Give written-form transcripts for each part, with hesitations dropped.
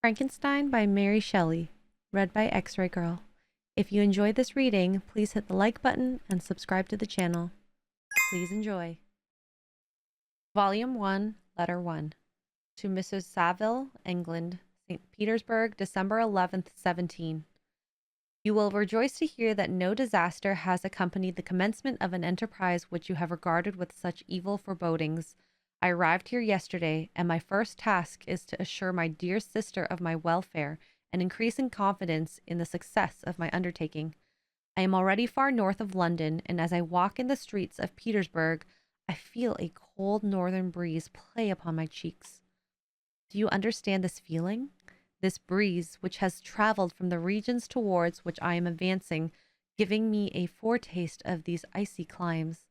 Frankenstein by Mary Shelley, read by Xray Girl. If you enjoyed this reading, please hit the like button and subscribe to the channel. Please enjoy. Volume 1, Letter 1. To Mrs. Saville, England, St. Petersburg, December 11th, 17. You will rejoice to hear that no disaster has accompanied the commencement of an enterprise which you have regarded with such evil forebodings. I arrived here yesterday, and my first task is to assure my dear sister of my welfare and increasing confidence in the success of my undertaking. I am already far north of London, and as I walk in the streets of Petersburg, I feel a cold northern breeze play upon my cheeks. Do you understand this feeling? This breeze, which has traveled from the regions towards which I am advancing, giving me a foretaste of these icy climes.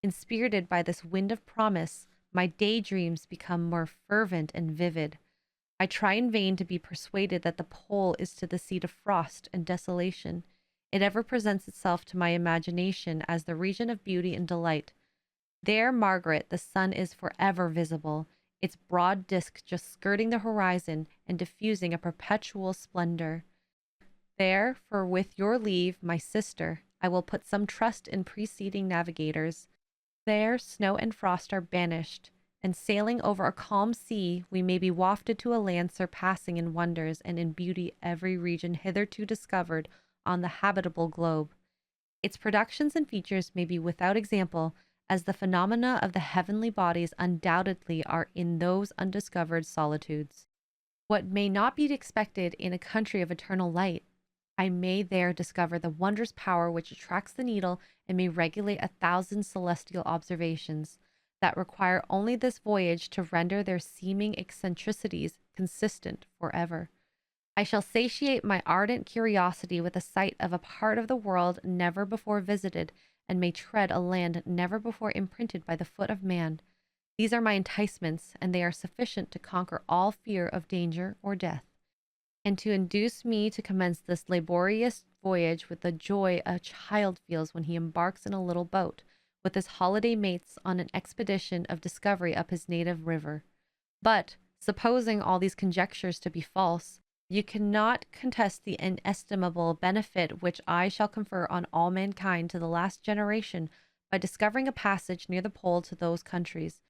Inspirited by this wind of promise, my daydreams become more fervent and vivid. I try in vain to be persuaded that the pole is to the seat of frost and desolation. It ever presents itself to my imagination as the region of beauty and delight. There, Margaret, the sun is forever visible, its broad disk just skirting the horizon and diffusing a perpetual splendor. There, for with your leave, my sister, I will put some trust in preceding navigators. There, snow and frost are banished, and sailing over a calm sea, we may be wafted to a land surpassing in wonders and in beauty every region hitherto discovered on the habitable globe. Its productions and features may be without example, as the phenomena of the heavenly bodies undoubtedly are in those undiscovered solitudes. What may not be expected in a country of eternal light, I may there discover the wondrous power which attracts the needle and may regulate 1,000 celestial observations that require only this voyage to render their seeming eccentricities consistent forever. I shall satiate my ardent curiosity with a sight of a part of the world never before visited, and may tread a land never before imprinted by the foot of man. These are my enticements, and they are sufficient to conquer all fear of danger or death, and to induce me to commence this laborious voyage with the joy a child feels when he embarks in a little boat, with his holiday mates on an expedition of discovery up his native river. But, supposing all these conjectures to be false, you cannot contest the inestimable benefit which I shall confer on all mankind to the last generation by discovering a passage near the pole to those countries,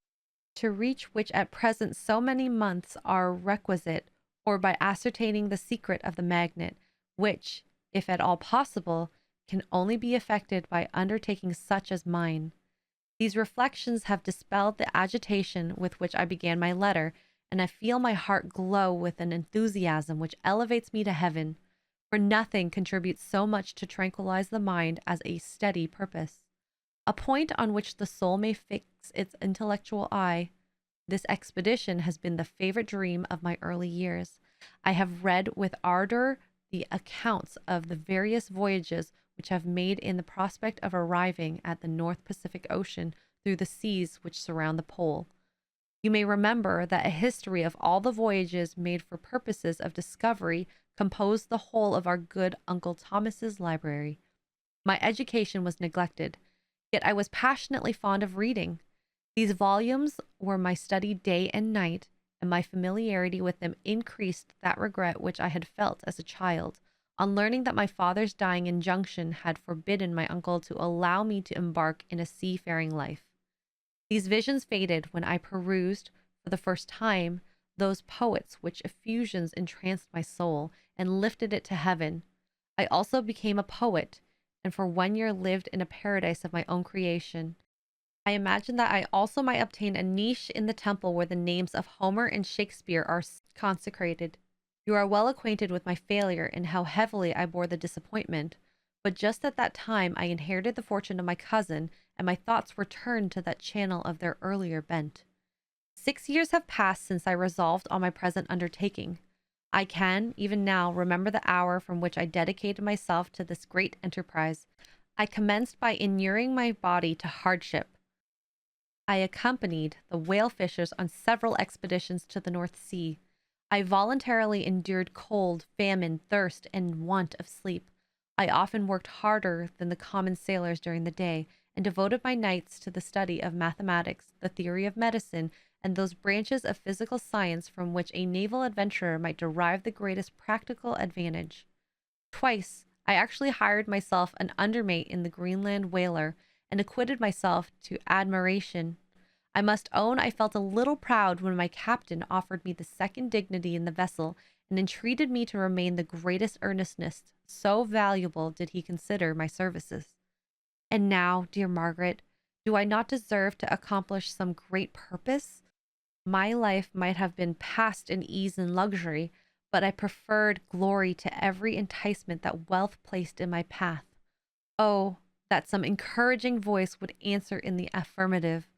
to reach which at present so many months are requisite, or by ascertaining the secret of the magnet, which, if at all possible, can only be effected by undertakings such as mine. These reflections have dispelled the agitation with which I began my letter, and I feel my heart glow with an enthusiasm which elevates me to heaven, for nothing contributes so much to tranquilize the mind as a steady purpose, a point on which the soul may fix its intellectual eye. This expedition has been the favorite dream of my early years. I have read with ardor the accounts of the various voyages which have made in the prospect of arriving at the North Pacific Ocean through the seas which surround the pole. You may remember that a history of all the voyages made for purposes of discovery composed the whole of our good Uncle Thomas's library. My education was neglected, yet I was passionately fond of reading. These volumes were my study day and night, and my familiarity with them increased that regret which I had felt as a child, on learning that my father's dying injunction had forbidden my uncle to allow me to embark in a seafaring life. These visions faded when I perused, for the first time, those poets which effusions entranced my soul and lifted it to heaven. I also became a poet, and for 1 year lived in a paradise of my own creation. I imagine that I also might obtain a niche in the temple where the names of Homer and Shakespeare are consecrated. You are well acquainted with my failure and how heavily I bore the disappointment, but just at that time I inherited the fortune of my cousin, and my thoughts were turned to that channel of their earlier bent. 6 years have passed since I resolved on my present undertaking. I can, even now, remember the hour from which I dedicated myself to this great enterprise. I commenced by inuring my body to hardship. I accompanied the whale fishers on several expeditions to the North Sea. I voluntarily endured cold, famine, thirst, and want of sleep. I often worked harder than the common sailors during the day, and devoted my nights to the study of mathematics, the theory of medicine, and those branches of physical science from which a naval adventurer might derive the greatest practical advantage. Twice, I actually hired myself an undermate in the Greenland whaler and acquitted myself to admiration. I must own I felt a little proud when my captain offered me the second dignity in the vessel and entreated me to remain the greatest earnestness, so valuable did he consider my services. And now, dear Margaret, do I not deserve to accomplish some great purpose? My life might have been passed in ease and luxury, but I preferred glory to every enticement that wealth placed in my path. Oh, that some encouraging voice would answer in the affirmative.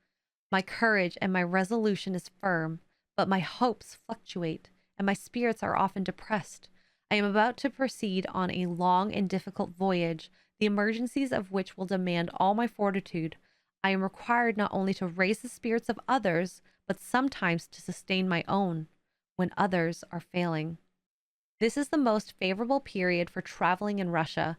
My courage and my resolution is firm, but my hopes fluctuate, and my spirits are often depressed. I am about to proceed on a long and difficult voyage, the emergencies of which will demand all my fortitude. I am required not only to raise the spirits of others, but sometimes to sustain my own, when others are failing. This is the most favorable period for traveling in Russia.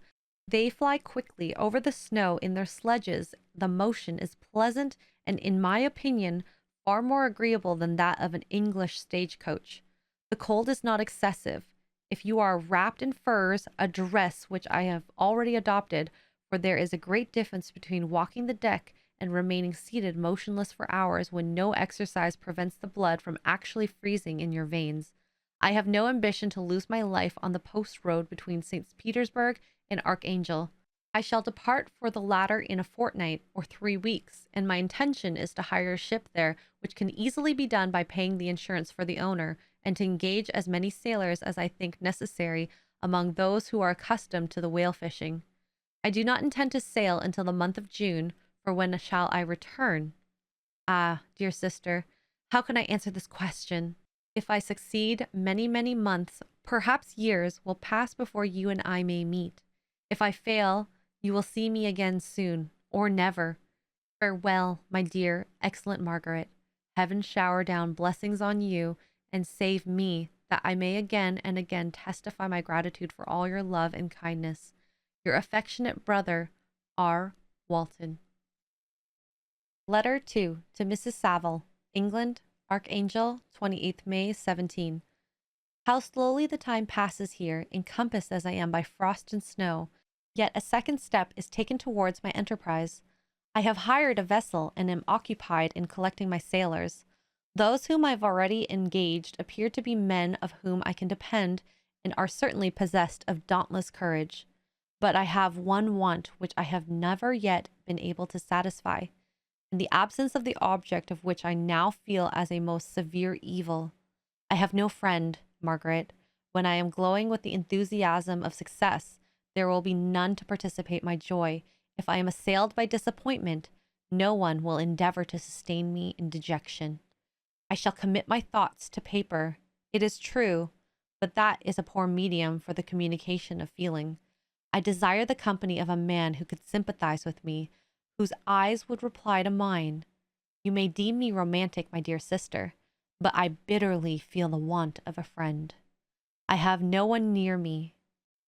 They fly quickly over the snow in their sledges. The motion is pleasant and, in my opinion, far more agreeable than that of an English stagecoach. The cold is not excessive. If you are wrapped in furs, a dress which I have already adopted, for there is a great difference between walking the deck and remaining seated motionless for hours when no exercise prevents the blood from actually freezing in your veins. I have no ambition to lose my life on the post road between St. Petersburg and Archangel. I shall depart for the latter in a fortnight or 3 weeks, and my intention is to hire a ship there, which can easily be done by paying the insurance for the owner, and to engage as many sailors as I think necessary among those who are accustomed to the whale fishing. I do not intend to sail until the month of June, for when shall I return? Ah, dear sister, how can I answer this question? If I succeed, many, many months, perhaps years, will pass before you and I may meet. If I fail, you will see me again soon, or never. Farewell, my dear, excellent Margaret. Heaven shower down blessings on you, and save me, that I may again and again testify my gratitude for all your love and kindness. Your affectionate brother, R. Walton. Letter 2 to Mrs. Saville, England, Archangel, 28th May, 17. How slowly the time passes here, encompassed as I am by frost and snow, yet a second step is taken towards my enterprise. I have hired a vessel and am occupied in collecting my sailors. Those whom I have already engaged appear to be men of whom I can depend and are certainly possessed of dauntless courage. But I have one want which I have never yet been able to satisfy, in the absence of the object of which I now feel as a most severe evil. I have no friend, Margaret. When I am glowing with the enthusiasm of success, there will be none to participate my joy. If I am assailed by disappointment, no one will endeavor to sustain me in dejection. I shall commit my thoughts to paper. It is true, but that is a poor medium for the communication of feeling. I desire the company of a man who could sympathize with me, whose eyes would reply to mine. You may deem me romantic, my dear sister, but I bitterly feel the want of a friend. I have no one near me,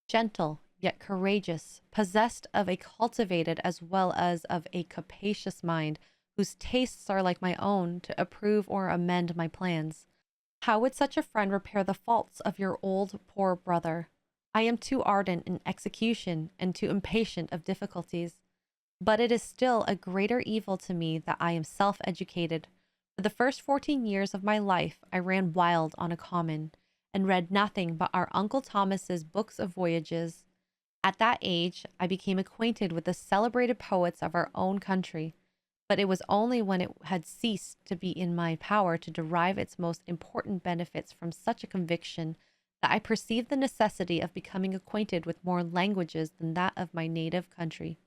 gentle yet courageous, possessed of a cultivated as well as of a capacious mind, whose tastes are like my own, to approve or amend my plans. How would such a friend repair the faults of your old poor brother? I am too ardent in execution and too impatient of difficulties. But it is still a greater evil to me that I am self-educated. For the first 14 years of my life, I ran wild on a common, and read nothing but our Uncle Thomas's books of voyages. At that age, I became acquainted with the celebrated poets of our own country, but it was only when it had ceased to be in my power to derive its most important benefits from such a conviction that I perceived the necessity of becoming acquainted with more languages than that of my native country.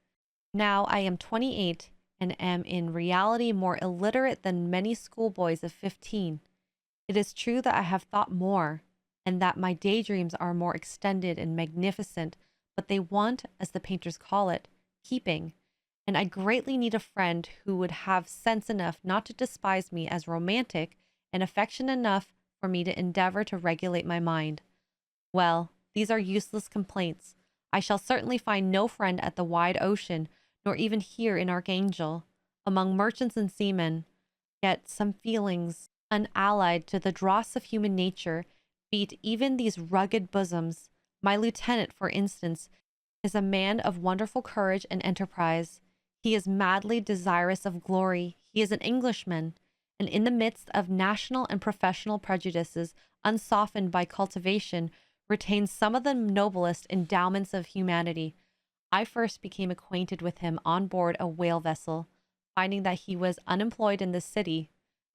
Now I am 28 and am in reality more illiterate than many schoolboys of 15. It is true that I have thought more, and that my daydreams are more extended and magnificent, but they want, as the painters call it, keeping, and I greatly need a friend who would have sense enough not to despise me as romantic, and affection enough for me to endeavor to regulate my mind. Well, these are useless complaints. I shall certainly find no friend at the wide ocean, nor even here in Archangel, among merchants and seamen. Yet some feelings, unallied to the dross of human nature, beat even these rugged bosoms. My lieutenant, for instance, is a man of wonderful courage and enterprise. He is madly desirous of glory. He is an Englishman, and in the midst of national and professional prejudices, unsoftened by cultivation, retains some of the noblest endowments of humanity. I first became acquainted with him on board a whale vessel. Finding that he was unemployed in the city,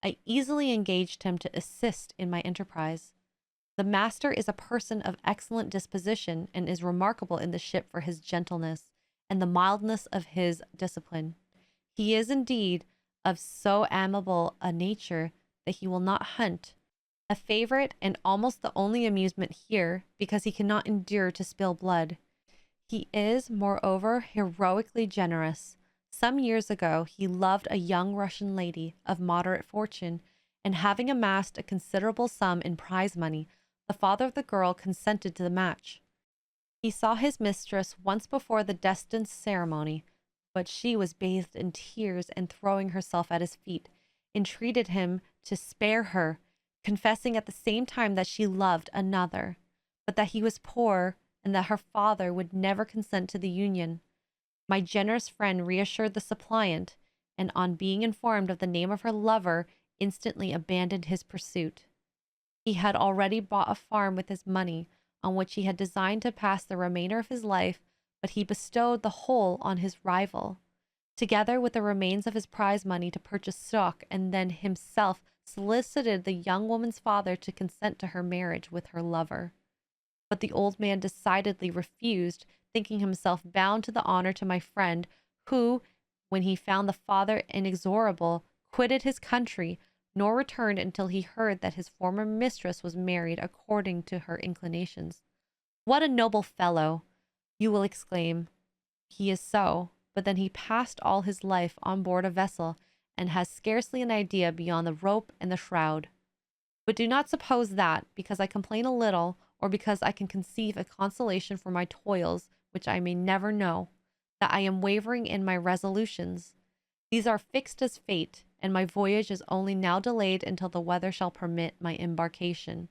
I easily engaged him to assist in my enterprise. The master is a person of excellent disposition, and is remarkable in the ship for his gentleness and the mildness of his discipline. He is indeed of so amiable a nature that he will not hunt, a favorite and almost the only amusement here, because he cannot endure to spill blood. He is, moreover, heroically generous. Some years ago, he loved a young Russian lady of moderate fortune, and having amassed a considerable sum in prize money, the father of the girl consented to the match. He saw his mistress once before the destined ceremony, but she was bathed in tears, and throwing herself at his feet, entreated him to spare her, confessing at the same time that she loved another, but that he was poor, and that her father would never consent to the union. My generous friend reassured the suppliant, and on being informed of the name of her lover, instantly abandoned his pursuit. He had already bought a farm with his money, on which he had designed to pass the remainder of his life, but he bestowed the whole on his rival, together with the remains of his prize money, to purchase stock, and then himself solicited the young woman's father to consent to her marriage with her lover. But the old man decidedly refused, thinking himself bound to the honor to my friend, who, when he found the father inexorable, quitted his country, nor returned until he heard that his former mistress was married according to her inclinations. What a noble fellow! You will exclaim. He is so, but then he passed all his life on board a vessel, and has scarcely an idea beyond the rope and the shroud. But do not suppose that, because I complain a little, or because I can conceive a consolation for my toils, which I may never know, that I am wavering in my resolutions. These are fixed as fate, and my voyage is only now delayed until the weather shall permit my embarkation.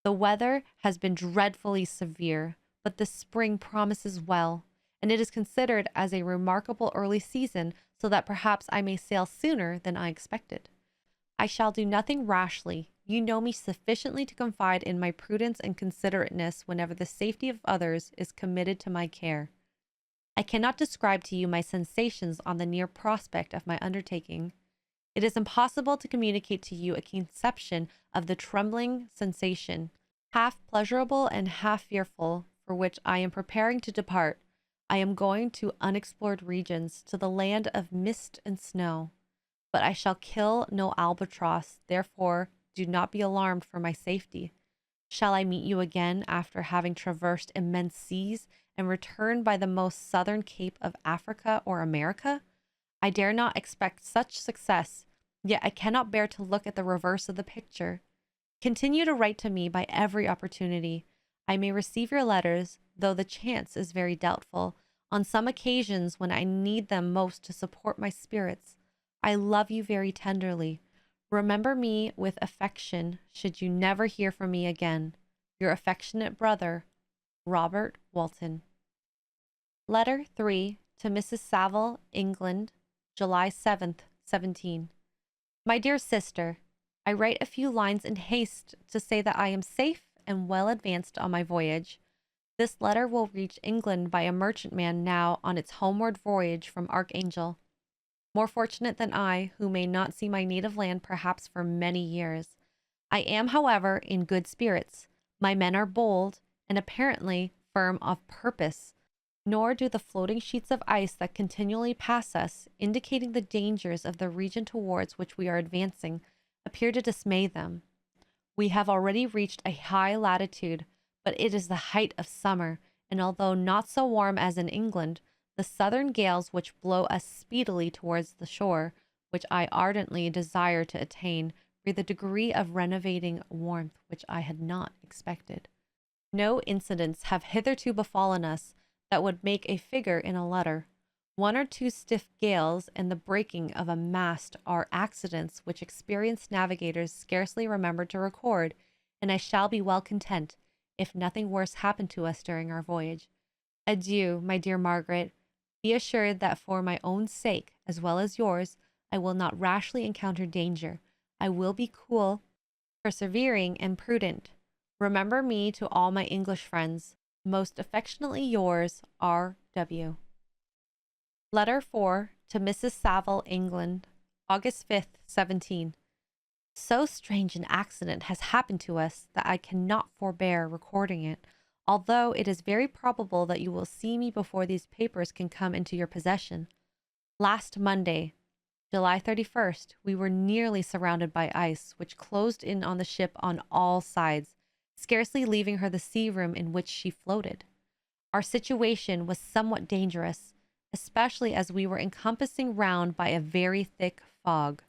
The weather has been dreadfully severe, but the spring promises well, and it is considered as a remarkable early season, so that perhaps I may sail sooner than I expected. I shall do nothing rashly. You know me sufficiently to confide in my prudence and considerateness whenever the safety of others is committed to my care. I cannot describe to you my sensations on the near prospect of my undertaking. It is impossible to communicate to you a conception of the trembling sensation, half pleasurable and half fearful, for which I am preparing to depart. I am going to unexplored regions, to the land of mist and snow. But I shall kill no albatross, therefore do not be alarmed for my safety. Shall I meet you again after having traversed immense seas and returned by the most southern cape of Africa or America? I dare not expect such success, yet I cannot bear to look at the reverse of the picture. Continue to write to me by every opportunity. I may receive your letters, though the chance is very doubtful, on some occasions when I need them most to support my spirits. I love you very tenderly. Remember me with affection should you never hear from me again. Your affectionate brother, Robert Walton. Letter 3 to Mrs. Saville, England, July 7th, 17. My dear sister, I write a few lines in haste to say that I am safe and well advanced on my voyage. This letter will reach England by a merchantman now on its homeward voyage from Archangel. More fortunate than I, who may not see my native land perhaps for many years. I am, however, in good spirits. My men are bold, and apparently firm of purpose, nor do the floating sheets of ice that continually pass us, indicating the dangers of the region towards which we are advancing, appear to dismay them. We have already reached a high latitude, but it is the height of summer, and although not so warm as in England, the southern gales which blow us speedily towards the shore, which I ardently desire to attain, breathe a degree of renovating warmth which I had not expected. No incidents have hitherto befallen us that would make a figure in a letter. 1 or 2 stiff gales and the breaking of a mast are accidents which experienced navigators scarcely remember to record, and I shall be well content if nothing worse happen to us during our voyage. Adieu, my dear Margaret. Be assured that for my own sake, as well as yours, I will not rashly encounter danger. I will be cool, persevering, and prudent. Remember me to all my English friends. Most affectionately yours, R.W. Letter 4 to Mrs. Saville, England, August 5th, 17. So strange an accident has happened to us that I cannot forbear recording it, although it is very probable that you will see me before these papers can come into your possession. Last Monday, July 31st, we were nearly surrounded by ice, which closed in on the ship on all sides, scarcely leaving her the sea room in which she floated. Our situation was somewhat dangerous, especially as we were encompassing round by a very thick fog.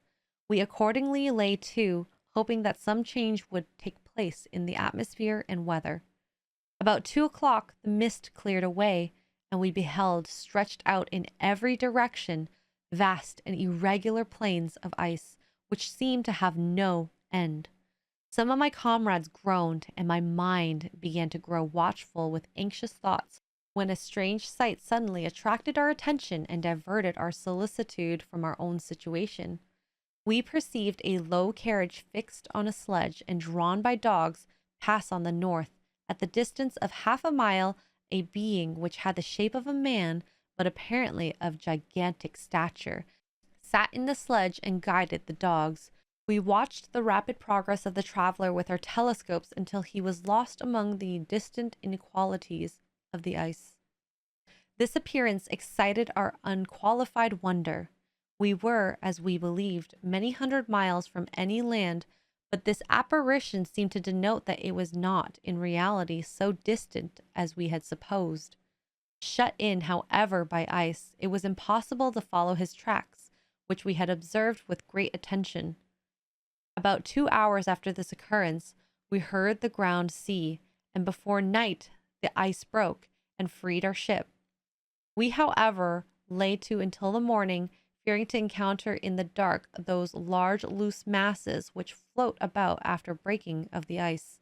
We accordingly lay to, hoping that some change would take place in the atmosphere and weather. About 2 o'clock, the mist cleared away, and we beheld, stretched out in every direction, vast and irregular plains of ice, which seemed to have no end. Some of my comrades groaned, and my mind began to grow watchful with anxious thoughts, when a strange sight suddenly attracted our attention and diverted our solicitude from our own situation. We perceived a low carriage fixed on a sledge and drawn by dogs pass on the north. At the distance of half a mile, a being which had the shape of a man, but apparently of gigantic stature, sat in the sledge and guided the dogs. We watched the rapid progress of the traveler with our telescopes until he was lost among the distant inequalities of the ice. This appearance excited our unqualified wonder. We were, as we believed, many hundred miles from any land, but this apparition seemed to denote that it was not, in reality, so distant as we had supposed. Shut in, however, by ice, it was impossible to follow his tracks, which we had observed with great attention. About 2 hours after this occurrence, we heard the ground sea, and before night the ice broke and freed our ship. We, however, lay to until the morning, fearing to encounter in the dark those large loose masses which float about after breaking of the ice.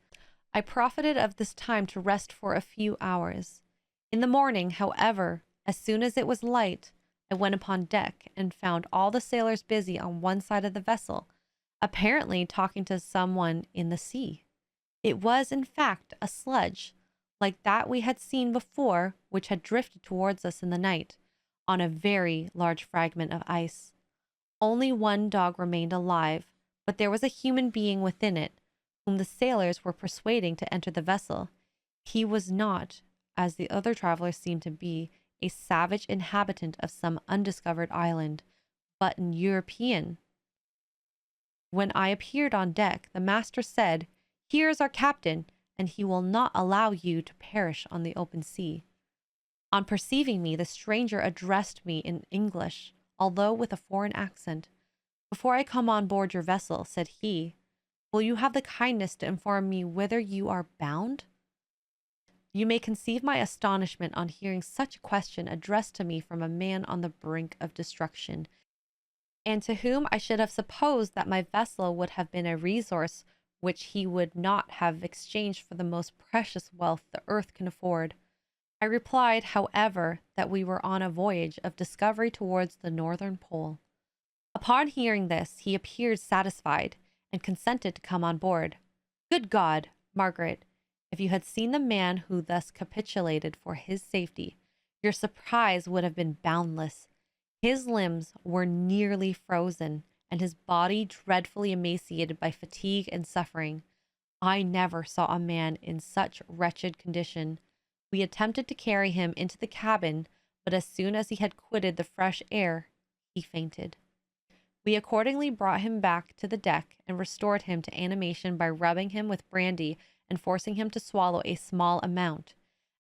I profited of this time to rest for a few hours. In the morning, however, as soon as it was light, I went upon deck and found all the sailors busy on one side of the vessel, apparently talking to someone in the sea. It was, in fact, a sledge, like that we had seen before, which had drifted towards us in the night, on a very large fragment of ice. Only one dog remained alive, but there was a human being within it, whom the sailors were persuading to enter the vessel. He was not, as the other travelers seemed to be, a savage inhabitant of some undiscovered island, but an European. When I appeared on deck, the master said, "Here is our captain, and he will not allow you to perish on the open sea." On perceiving me, the stranger addressed me in English, although with a foreign accent. "Before I come on board your vessel," said he, "will you have the kindness to inform me whither you are bound?" You may conceive my astonishment on hearing such a question addressed to me from a man on the brink of destruction, and to whom I should have supposed that my vessel would have been a resource which he would not have exchanged for the most precious wealth the earth can afford. I replied, however, that we were on a voyage of discovery towards the northern pole. Upon hearing this, he appeared satisfied, and consented to come on board. Good God, Margaret, if you had seen the man who thus capitulated for his safety, your surprise would have been boundless. His limbs were nearly frozen, and his body dreadfully emaciated by fatigue and suffering. I never saw a man in such wretched condition. We attempted to carry him into the cabin, but as soon as he had quitted the fresh air, he fainted. We accordingly brought him back to the deck and restored him to animation by rubbing him with brandy and forcing him to swallow a small amount.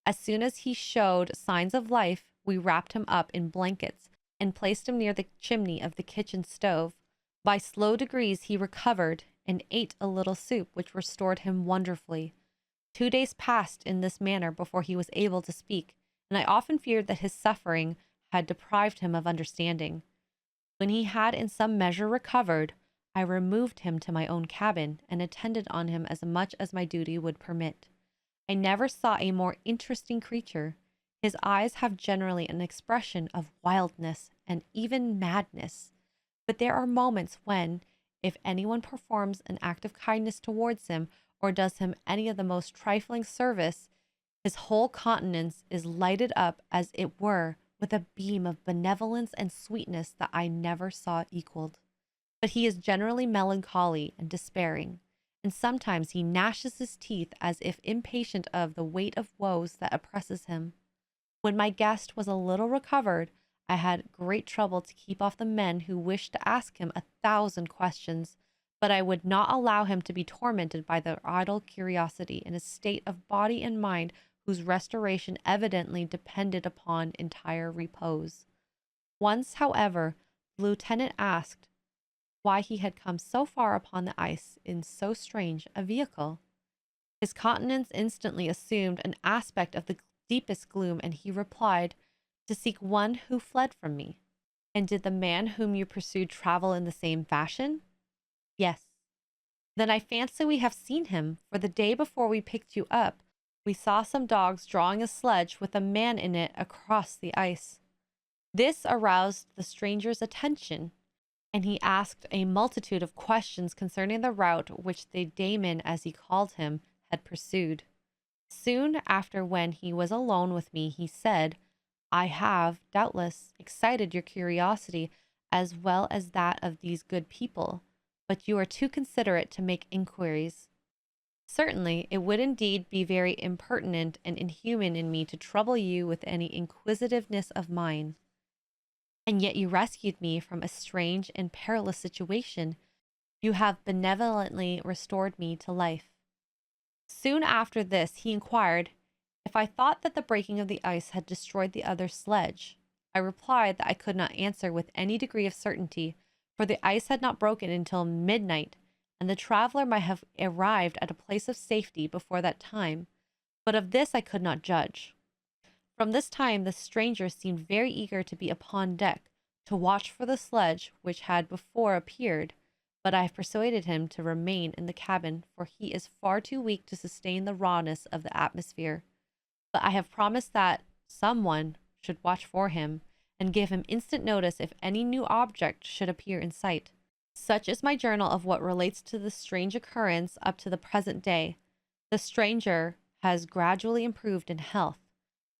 As soon as he showed signs of life, we wrapped him up in blankets and placed him near the chimney of the kitchen stove. By slow degrees he recovered and ate a little soup, which restored him wonderfully. 2 days passed in this manner before he was able to speak, and I often feared that his suffering, had deprived him of understanding. When he had in some measure recovered, I removed him to my own cabin and attended on him as much as my duty would permit. I never saw a more interesting creature. His eyes have generally an expression of wildness and even madness, but there are moments when, if anyone performs an act of kindness towards him or does him any of the most trifling service, his whole countenance is lighted up as it were with a beam of benevolence and sweetness that I never saw equaled. But he is generally melancholy and despairing, and sometimes he gnashes his teeth as if impatient of the weight of woes that oppresses him. When my guest was a little recovered, I had great trouble to keep off the men who wished to ask him 1,000 questions, but I would not allow him to be tormented by their idle curiosity in a state of body and mind whose restoration evidently depended upon entire repose. Once, however, the lieutenant asked why he had come so far upon the ice in so strange a vehicle. His countenance instantly assumed an aspect of the deepest gloom, and he replied, "To seek one who fled from me." "And did the man whom you pursued travel in the same fashion?" "Yes." "Then I fancy we have seen him, for the day before we picked you up, we saw some dogs drawing a sledge with a man in it across the ice." This aroused the stranger's attention, and he asked a multitude of questions concerning the route which the Damon, as he called him, had pursued. Soon after, when he was alone with me, he said, "I have, doubtless, excited your curiosity as well as that of these good people, but you are too considerate to make inquiries. Certainly, it would indeed be very impertinent and inhuman in me to trouble you with any inquisitiveness of mine. And yet you rescued me from a strange and perilous situation. You have benevolently restored me to life." Soon after this, he inquired if I thought that the breaking of the ice had destroyed the other sledge. I replied that I could not answer with any degree of certainty, for the ice had not broken until midnight, and the traveler might have arrived at a place of safety before that time, but of this I could not judge. From this time the stranger seemed very eager to be upon deck, to watch for the sledge which had before appeared, but I have persuaded him to remain in the cabin, for he is far too weak to sustain the rawness of the atmosphere. But I have promised that someone should watch for him, and give him instant notice if any new object should appear in sight. Such is my journal of what relates to the strange occurrence up to the present day. The stranger has gradually improved in health,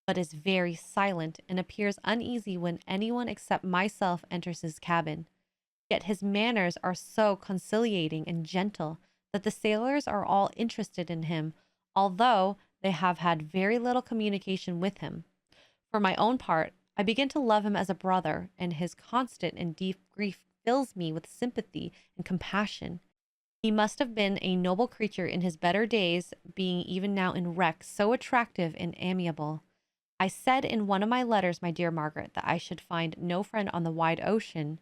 but is very silent and appears uneasy when anyone except myself enters his cabin. Yet his manners are so conciliating and gentle that the sailors are all interested in him, although they have had very little communication with him. For my own part, I begin to love him as a brother, and his constant and deep grief fills me with sympathy and compassion. He must have been a noble creature in his better days, being even now in wreck so attractive and amiable. I said in one of my letters, my dear Margaret, that I should find no friend on the wide ocean,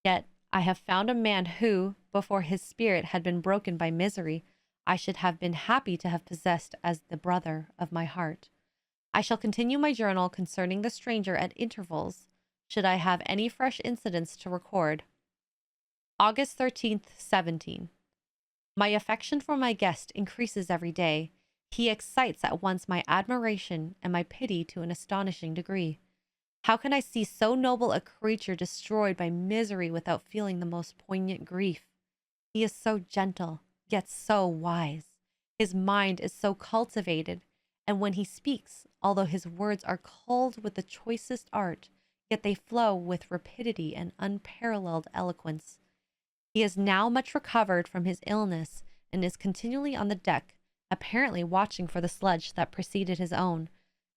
yet I have found a man who, before his spirit had been broken by misery, I should have been happy to have possessed as the brother of my heart. I shall continue my journal concerning the stranger at intervals, should I have any fresh incidents to record. August 13th, 17. My affection for my guest increases every day. He excites at once my admiration and my pity to an astonishing degree. How can I see so noble a creature destroyed by misery without feeling the most poignant grief? He is so gentle, yet so wise. His mind is so cultivated, and when he speaks, although his words are culled with the choicest art, yet they flow with rapidity and unparalleled eloquence. He is now much recovered from his illness, and is continually on the deck, apparently watching for the sledge that preceded his own.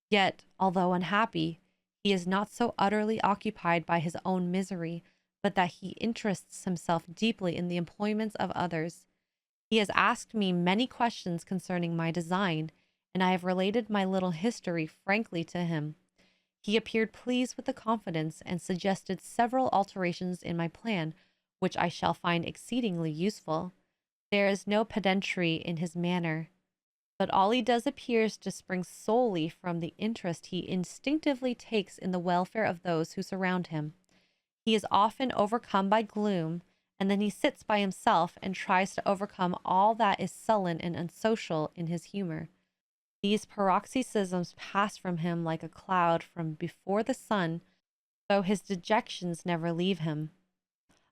Yet, although unhappy, he is not so utterly occupied by his own misery, but that he interests himself deeply in the employments of others. He has asked me many questions concerning my design, and I have related my little history frankly to him. He appeared pleased with the confidence, and suggested several alterations in my plan, which I shall find exceedingly useful. There is no pedantry in his manner, but all he does appears to spring solely from the interest he instinctively takes in the welfare of those who surround him. He is often overcome by gloom, and then he sits by himself and tries to overcome all that is sullen and unsocial in his humor. These paroxysms pass from him like a cloud from before the sun, though his dejections never leave him.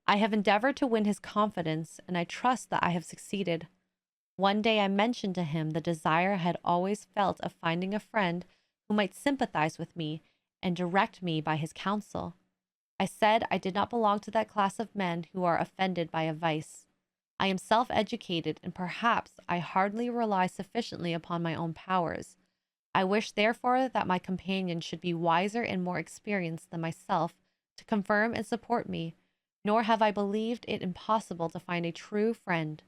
I have endeavored to win his confidence, and I trust that I have succeeded. One day I mentioned to him the desire I had always felt of finding a friend who might sympathize with me and direct me by his counsel. I said I did not belong to that class of men who are offended by a vice. I am self-educated, and perhaps I hardly rely sufficiently upon my own powers. I wish, therefore, that my companion should be wiser and more experienced than myself to confirm and support me, nor have I believed it impossible to find a true friend.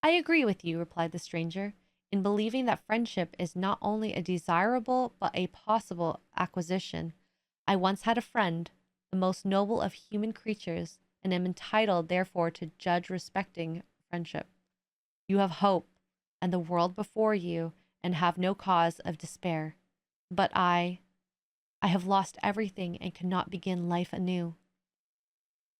I agree with you, replied the stranger, in believing that friendship is not only a desirable but a possible acquisition. I once had a friend, the most noble of human creatures, and am entitled, therefore, to judge respecting friendship. You have hope and the world before you, and have no cause of despair. But I have lost everything and cannot begin life anew.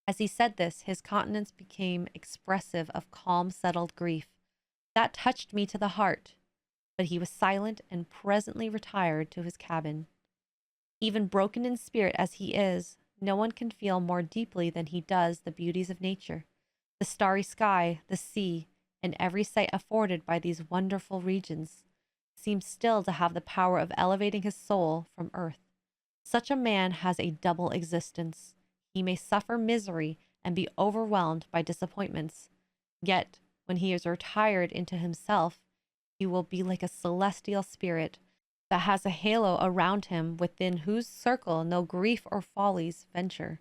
As he said this, his countenance became expressive of calm, settled grief. That touched me to the heart, but he was silent and presently retired to his cabin. Even broken in spirit as he is, no one can feel more deeply than he does the beauties of nature, the starry sky, the sea, and every sight afforded by these wonderful regions seems still to have the power of elevating his soul from earth. Such a man has a double existence. He may suffer misery and be overwhelmed by disappointments, yet when he is retired into himself, he will be like a celestial spirit that has a halo around him within whose circle no grief or follies venture.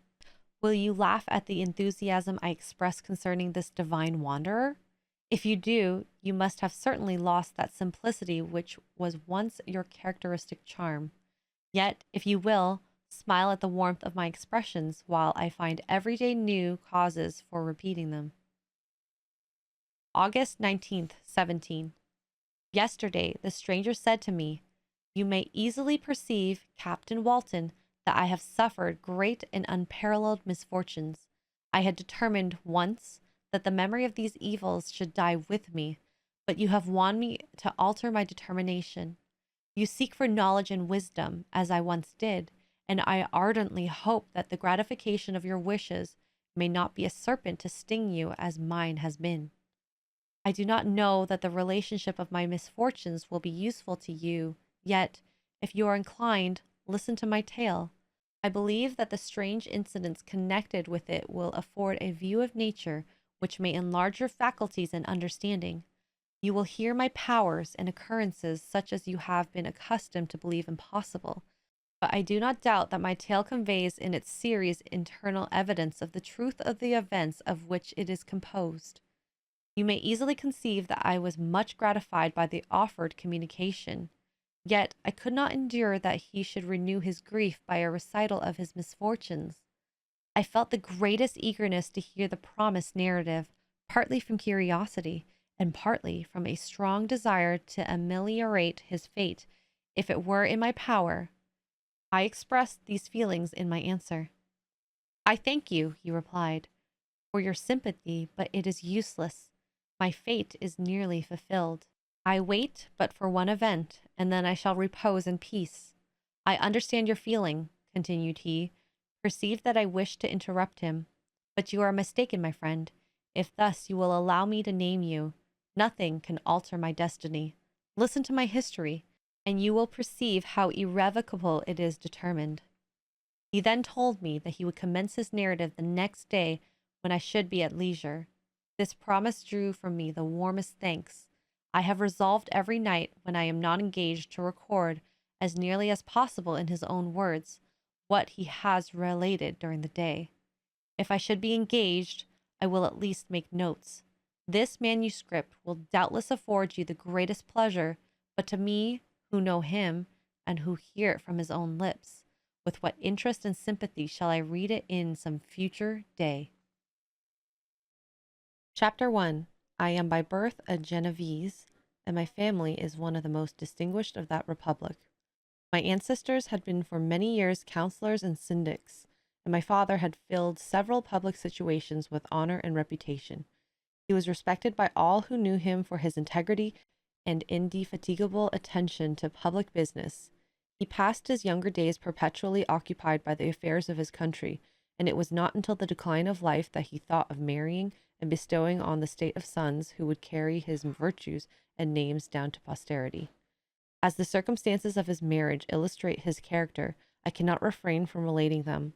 Will you laugh at the enthusiasm I express concerning this divine wanderer? If you do, you must have certainly lost that simplicity which was once your characteristic charm. Yet, if you will, smile at the warmth of my expressions, while I find every day new causes for repeating them. August 19th, 17. Yesterday, the stranger said to me, "You may easily perceive, Captain Walton, that I have suffered great and unparalleled misfortunes. I had determined once that the memory of these evils should die with me, but you have won me to alter my determination. You seek for knowledge and wisdom, as I once did, and I ardently hope that the gratification of your wishes may not be a serpent to sting you as mine has been. I do not know that the relationship of my misfortunes will be useful to you, yet, if you are inclined, listen to my tale. I believe that the strange incidents connected with it will afford a view of nature which may enlarge your faculties and understanding. You will hear my powers and occurrences such as you have been accustomed to believe impossible, but I do not doubt that my tale conveys in its series internal evidence of the truth of the events of which it is composed. You may easily conceive that I was much gratified by the offered communication. Yet I could not endure that he should renew his grief by a recital of his misfortunes. I felt the greatest eagerness to hear the promised narrative, partly from curiosity, and partly from a strong desire to ameliorate his fate, if it were in my power. I expressed these feelings in my answer. "I thank you," he replied, "for your sympathy, but it is useless. My fate is nearly fulfilled. I wait but for one event, and then I shall repose in peace. I understand your feeling," continued he, perceived that I wished to interrupt him. "But you are mistaken, my friend, if thus you will allow me to name you. Nothing can alter my destiny. Listen to my history, and you will perceive how irrevocable it is determined." He then told me that he would commence his narrative the next day when I should be at leisure. This promise drew from me the warmest thanks. I have resolved every night, when I am not engaged, to record, as nearly as possible in his own words, what he has related during the day. If I should be engaged, I will at least make notes. This manuscript will doubtless afford you the greatest pleasure, but to me, who know him, and who hear it from his own lips, with what interest and sympathy shall I read it in some future day. Chapter 1. I am by birth a Genevese, and my family is one of the most distinguished of that republic. My ancestors had been for many years counselors and syndics, and my father had filled several public situations with honor and reputation. He was respected by all who knew him for his integrity and indefatigable attention to public business. He passed his younger days perpetually occupied by the affairs of his country, and it was not until the decline of life that he thought of marrying and bestowing on the state of sons who would carry his virtues and names down to posterity. As the circumstances of his marriage illustrate his character, I cannot refrain from relating them.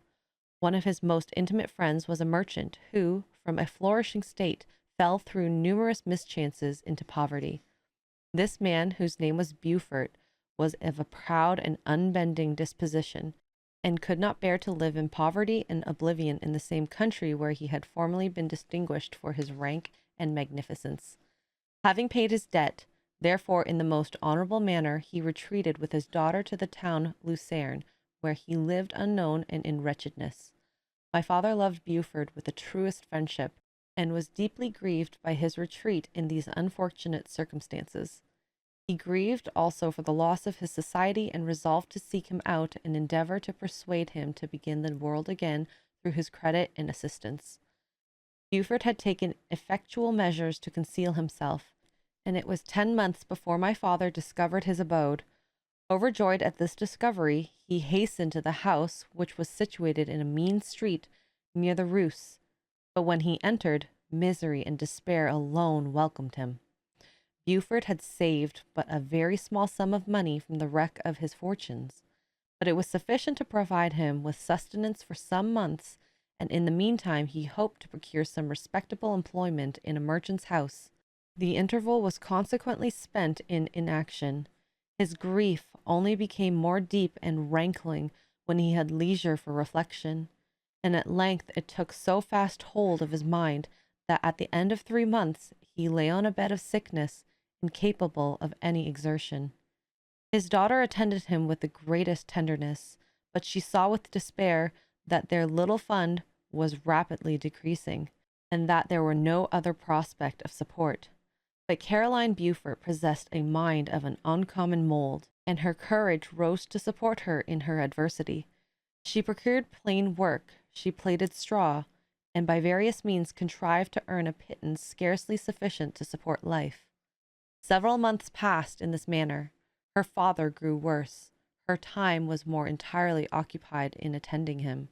One of his most intimate friends was a merchant who, from a flourishing state, fell through numerous mischances into poverty. This man, whose name was Beaufort, was of a proud and unbending disposition, and could not bear to live in poverty and oblivion in the same country where he had formerly been distinguished for his rank and magnificence. Having paid his debt, therefore, in the most honorable manner, he retreated with his daughter to the town Lucerne, where he lived unknown and in wretchedness. My father loved Beaufort with the truest friendship, and was deeply grieved by his retreat in these unfortunate circumstances. He grieved also for the loss of his society, and resolved to seek him out and endeavor to persuade him to begin the world again through his credit and assistance. Beaufort had taken effectual measures to conceal himself, and it was 10 months before my father discovered his abode. Overjoyed at this discovery, he hastened to the house, which was situated in a mean street near the Reuss. But when he entered, misery and despair alone welcomed him. Beaufort had saved but a very small sum of money from the wreck of his fortunes, but it was sufficient to provide him with sustenance for some months, and in the meantime he hoped to procure some respectable employment in a merchant's house. The interval was consequently spent in inaction. His grief only became more deep and rankling when he had leisure for reflection, and at length it took so fast hold of his mind that at the end of 3 months he lay on a bed of sickness, incapable of any exertion. His daughter attended him with the greatest tenderness, but she saw with despair that their little fund was rapidly decreasing, and that there were no other prospect of support. But Caroline Beaufort possessed a mind of an uncommon mold, and her courage rose to support her in her adversity. She procured plain work, she plaited straw, and by various means contrived to earn a pittance scarcely sufficient to support life. Several months passed in this manner. Her father grew worse. Her time was more entirely occupied in attending him.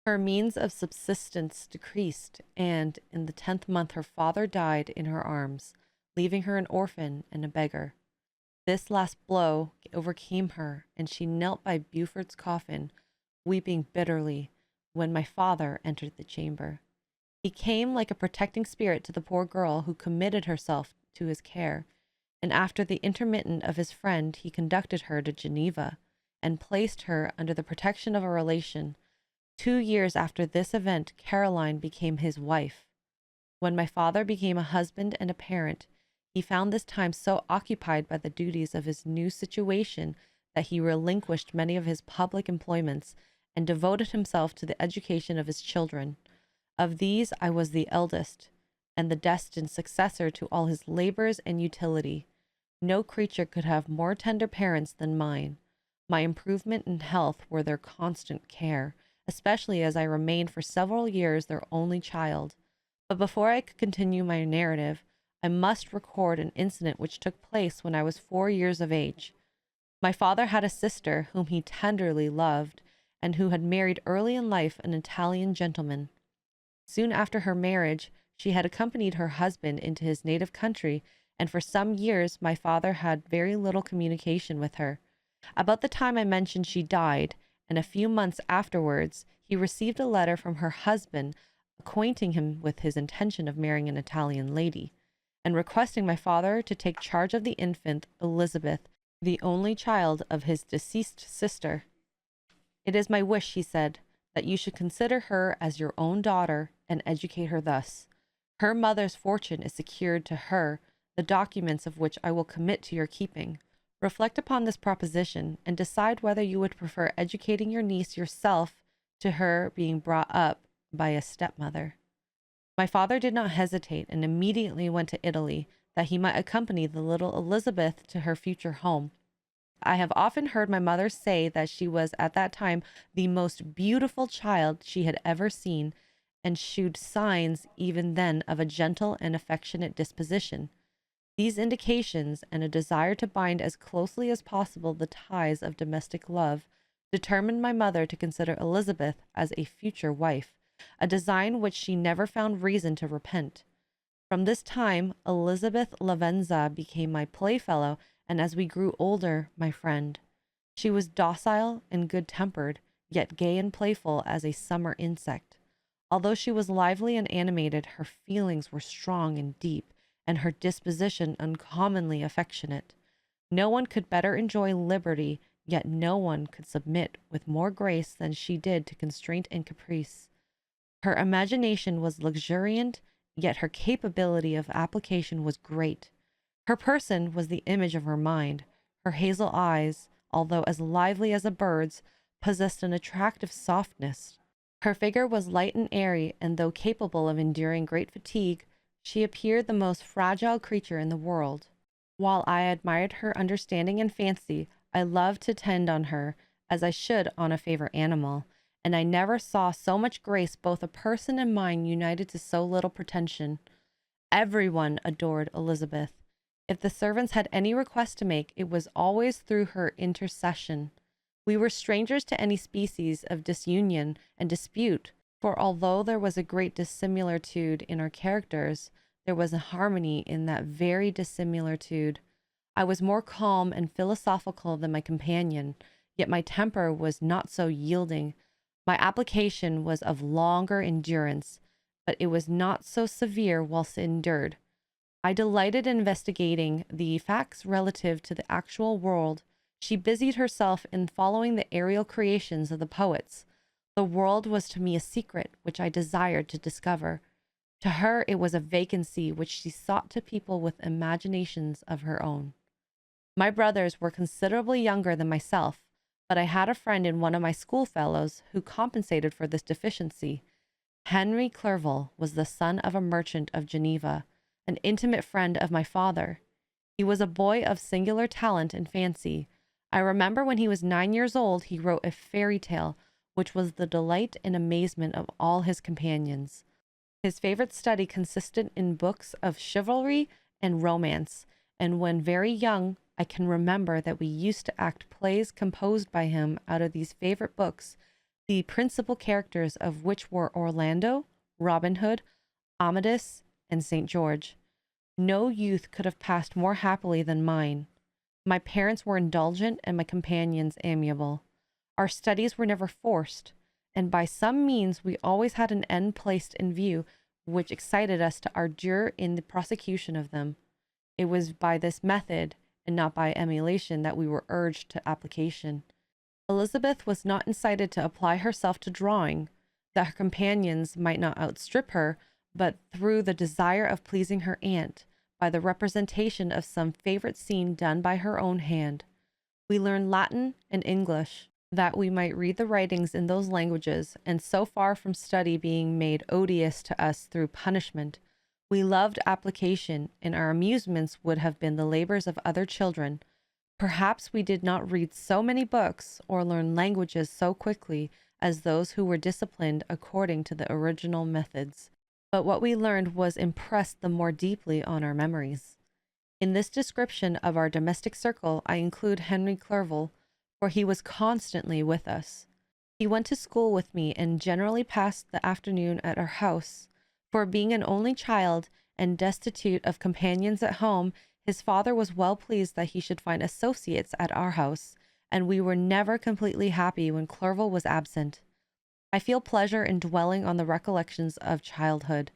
Her means of subsistence decreased, and in the 10th month her father died in her arms, leaving her an orphan and a beggar. This last blow overcame her, and she knelt by Beaufort's coffin, weeping bitterly, when my father entered the chamber. He came like a protecting spirit to the poor girl who committed herself to his care, and after the interment of his friend, he conducted her to Geneva, and placed her under the protection of a relation. 2 years after this event, Caroline became his wife. When my father became a husband and a parent, he found this time so occupied by the duties of his new situation that he relinquished many of his public employments, and devoted himself to the education of his children. Of these I was the eldest, and the destined successor to all his labors and utility. No creature could have more tender parents than mine. My improvement in health were their constant care, especially as I remained for several years their only child. But before I could continue my narrative, I must record an incident which took place when I was 4 years of age. My father had a sister whom he tenderly loved, and who had married early in life an Italian gentleman. Soon after her marriage, she had accompanied her husband into his native country, and for some years my father had very little communication with her. About the time I mentioned she died, and a few months afterwards, he received a letter from her husband acquainting him with his intention of marrying an Italian lady, and requesting my father to take charge of the infant Elizabeth, the only child of his deceased sister. "It is my wish," he said, "that you should consider her as your own daughter and educate her thus. Her mother's fortune is secured to her, the documents of which I will commit to your keeping. Reflect upon this proposition, and decide whether you would prefer educating your niece yourself to her being brought up by a stepmother." My father did not hesitate, and immediately went to Italy, that he might accompany the little Elizabeth to her future home. I have often heard my mother say that she was at that time the most beautiful child she had ever seen, and shewed signs even then of a gentle and affectionate disposition. These indications, and a desire to bind as closely as possible the ties of domestic love, determined my mother to consider Elizabeth as a future wife, a design which she never found reason to repent. From this time, Elizabeth Lavenza became my playfellow, and as we grew older, my friend. She was docile and good-tempered, yet gay and playful as a summer insect. Although she was lively and animated, her feelings were strong and deep, and her disposition uncommonly affectionate. No one could better enjoy liberty, yet no one could submit with more grace than she did to constraint and caprice. Her imagination was luxuriant, yet her capability of application was great. Her person was the image of her mind. Her hazel eyes, although as lively as a bird's, possessed an attractive softness. Her figure was light and airy, and though capable of enduring great fatigue, she appeared the most fragile creature in the world. While I admired her understanding and fancy, I loved to tend on her as I should on a favorite animal, and I never saw so much grace, both of person and mind, united to so little pretension. Everyone adored Elizabeth. If the servants had any request to make, it was always through her intercession. We were strangers to any species of disunion and dispute, for although there was a great dissimilitude in our characters, there was a harmony in that very dissimilitude. I was more calm and philosophical than my companion, yet my temper was not so yielding. My application was of longer endurance, but it was not so severe whilst endured. I delighted in investigating the facts relative to the actual world. She busied herself in following the aerial creations of the poets. The world was to me a secret which I desired to discover. To her it was a vacancy which she sought to people with imaginations of her own. My brothers were considerably younger than myself, but I had a friend in one of my schoolfellows who compensated for this deficiency. Henry Clerval was the son of a merchant of Geneva, an intimate friend of my father. He was a boy of singular talent and fancy. I remember when he was 9 years old, he wrote a fairy tale, which was the delight and amazement of all his companions. His favorite study consisted in books of chivalry and romance, and when very young, I can remember that we used to act plays composed by him out of these favorite books, the principal characters of which were Orlando, Robin Hood, Amadis, and St. George. No youth could have passed more happily than mine. My parents were indulgent and my companions amiable. Our studies were never forced, and by some means we always had an end placed in view which excited us to ardor in the prosecution of them. It was by this method, and not by emulation, that we were urged to application. Elizabeth was not incited to apply herself to drawing, that her companions might not outstrip her, but through the desire of pleasing her aunt, by the representation of some favorite scene done by her own hand. We learned Latin and English, that we might read the writings in those languages, and so far from study being made odious to us through punishment, we loved application, and our amusements would have been the labors of other children. Perhaps we did not read so many books or learn languages so quickly as those who were disciplined according to the original methods, but what we learned was impressed the more deeply on our memories. In this description of our domestic circle, I include Henry Clerval, for he was constantly with us. He went to school with me and generally passed the afternoon at our house. For being an only child and destitute of companions at home, his father was well pleased that he should find associates at our house, and we were never completely happy when Clerval was absent. I feel pleasure in dwelling on the recollections of childhood,